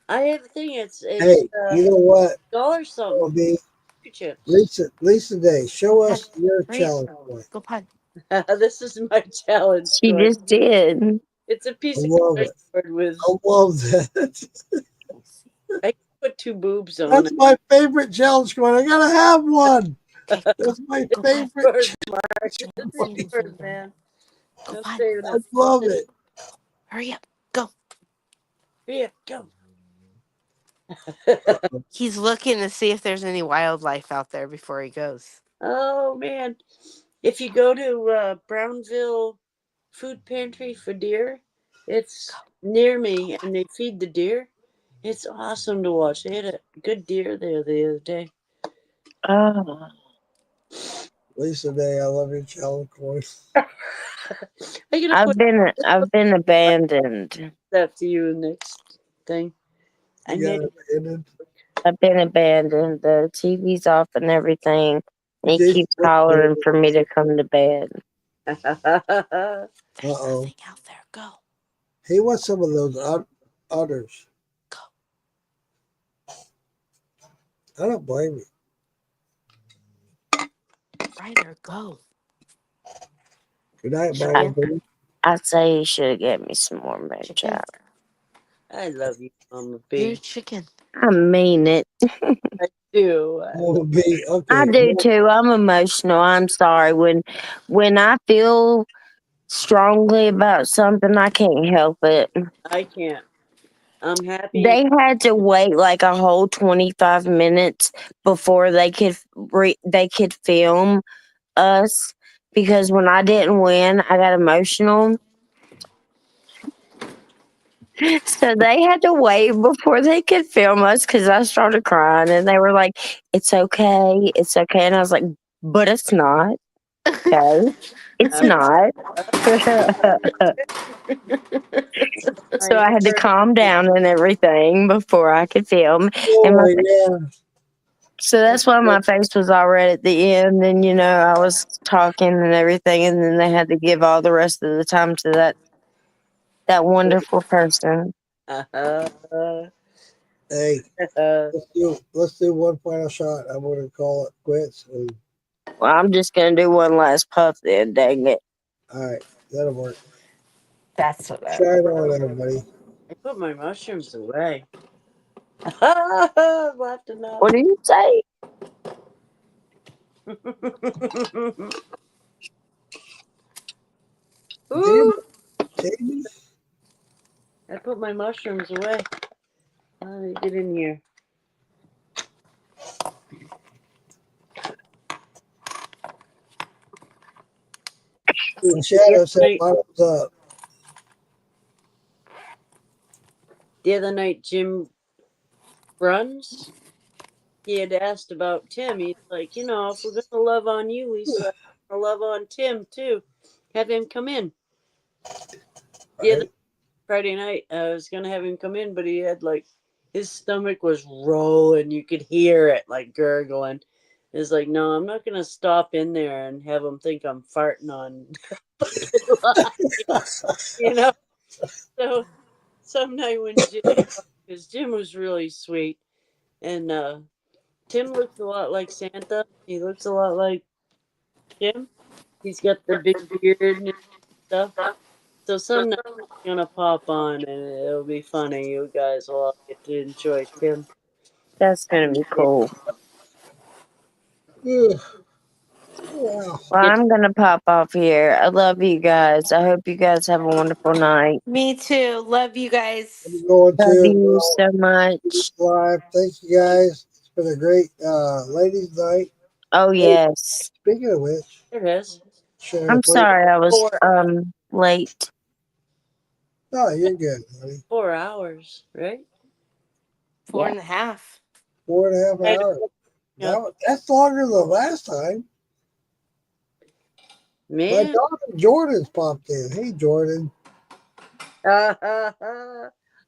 I think it's Hey, you know what? $1 something. Chips. Lisa Day, show us your challenge coin. Go punt. This is my challenge. She coin. just did. It's a piece I of love it. cardboard with. I love that. I put 2 boobs on That's it. my favorite challenge coin. I gotta have one. That's my favorite. Yours, man. Go I'm punt. saving I it. love it. Hurry up. Go. Here, go. He's looking to see if there's any wildlife out there before he goes. Oh man, if you go to Brownville Food Pantry for deer, it's near me, and they feed the deer. It's awesome to watch. They had a good deer there the other day. Oh. Lisa Day, I love your challenge coin. I've been abandoned. That to you next thing. I've been abandoned. The TV's off and everything. And he Jason, keeps hollering for me to come to bed. Uh-oh. Out there, go. He wants some of those udders. Go. I don't blame you. Ryder, go. Good night, Mama. I'd say you should have given me some more moonshine. I love you, Mama You're B. chicken. I mean it. I do. Mama B. Okay. I do too. I'm emotional. I'm sorry. When I feel strongly about something, I can't help it. I can't. I'm happy. They had to wait like a whole 25 minutes before they could film us, because when I didn't win, I got emotional. So they had to wait before they could film us because I started crying, and they were like, "It's okay, it's okay," and I was like, "But it's not. Okay, it's not." So I had to calm down and everything before I could film. So that's why my face was all red at the end, and I was talking and everything, and then they had to give all the rest of the time to that wonderful person. Hey, let's do one final shot. I'm gonna call it quits. Well, I'm just gonna do one last puff then, dang it. All right, that'll work. That's what Try it on, everybody. I put my mushrooms away. Laughed enough. What did you say? Ooh. Jamie? I put my mushrooms away. How did I get in here? The Shadow said, "What's up?" The other night, Jim Bruns, he had asked about Tim. He's like, if we're going to love on you, Lisa, we're going to love on Tim too. Have him come in. The other Friday night, I was going to have him come in, but he had his stomach was rolling. You could hear it gurgling. It's like, no, I'm not going to stop in there and have him think I'm farting on. So some night when because Jim was really sweet, and Tim looks a lot like Santa. He looks a lot like Jim. He's got the big beard and stuff. So some night he's gonna pop on, and it'll be funny. You guys will all get to enjoy Tim. That's gonna be cool. Wow. Well, I'm gonna pop off here. I love you guys. I hope you guys have a wonderful night. Me too. Love you guys. I'm going Love to you so much. live. Thank you guys. It's been a great ladies' night. Oh yes. Speaking of which, it is. I'm sorry I was late. No, you're good, honey. 4 hours, right? 4.5. 4.5 hours. That's longer than last time. My Man. daughter Jordan's popped in. Hey, Jordan. I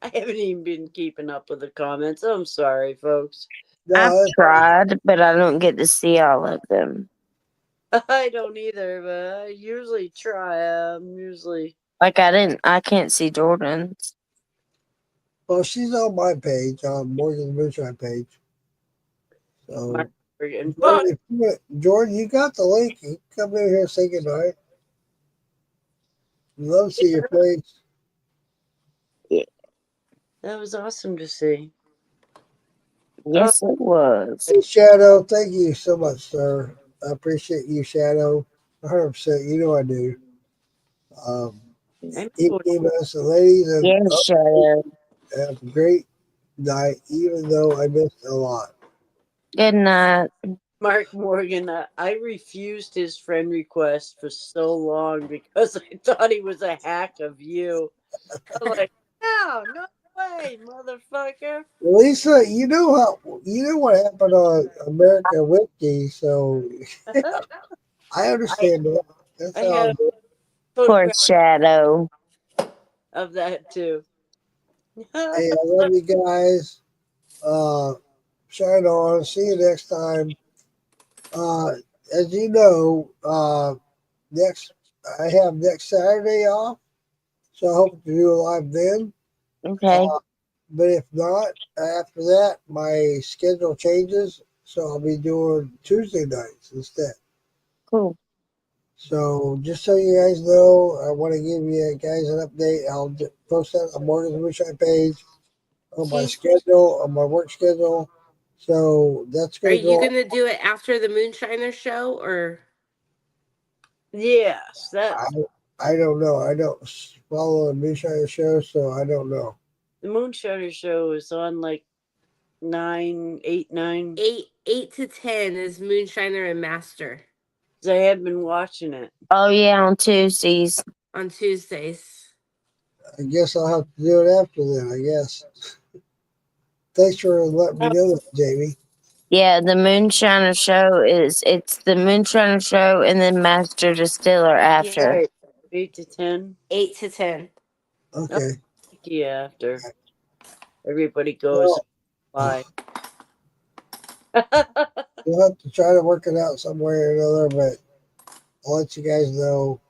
haven't even been keeping up with the comments. I'm sorry, folks. I've tried, but I don't get to see all of them. I don't either, but I usually try. I can't see Jordan's. Well, she's on my page, on Morgan's Moonshine page. So, Jordan, you got the link. You can come in here and say goodnight. Love to see your face. Yeah. That was awesome to see. Yes, it was. Hey, Shadow, thank you so much, sir. I appreciate you, Shadow. 100%. You know I do. Keep us the ladies and yes, Shadow. Have a great night, even though I missed a lot. Good night. Mark Morgan, I refused his friend request for so long because I thought he was a hack of you. I'm like, no way, motherfucker. Lisa, you know what happened on America Wiki, so I understand that. That's how Poor Shadow. Of that too. Hey, I love you guys. Shine on. See you next time. As you know, I have next Saturday off, so I hope to do a live then. Okay. But if not, after that, my schedule changes, so I'll be doing Tuesday nights instead. Cool. So just so you guys know, I want to give you guys an update. I'll post that on Morgan's Moonshine page, on my schedule, on my work schedule. So that's Are going to you go. going to do it after the Moonshiner show or? Yes, I don't know. I don't follow the Moonshiner show, so I don't know. The Moonshiner show is on 9, 8, 9. 8 to 10 is Moonshiner and Master. I have been watching it. Oh yeah, on Tuesdays. On Tuesdays. I guess I'll have to do it after then, I guess. Thanks for letting me know that, Jamie. Yeah, the Moonshiner show it's the Moonshiner show and then Master Distiller after. Right. 8 to 10. 8 to 10. Okay. Yeah, after everybody goes by. We'll have to try to work it out some way or another, but I'll let you guys know.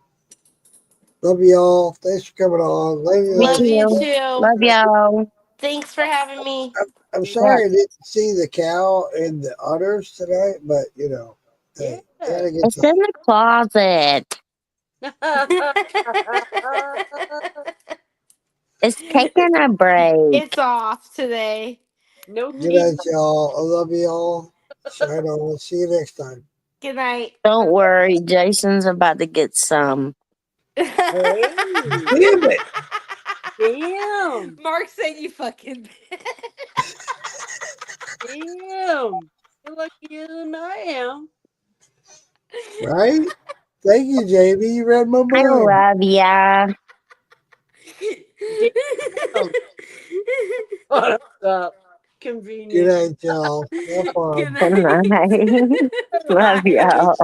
Love y'all. Thanks for coming on. Love you too. Love y'all. Thanks for having me. I'm sorry I didn't see the cow and the udders tonight, but hey, It's in the closet. It's taking a break. It's off today. No. Good night, y'all. I love y'all. Shine on. See you next time. Good night. Don't worry, Jason's about to get some. Damn it. Damn. Mark said you fucking. Damn. You're luckier than I am. Right? Thank you, JB. You read my I mind. love ya. Damn. What's up? Good Convenient. night, y'all. Have fun. Good Good night. night. Love y'all.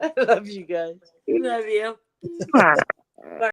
I love you guys. Love you. Mwah.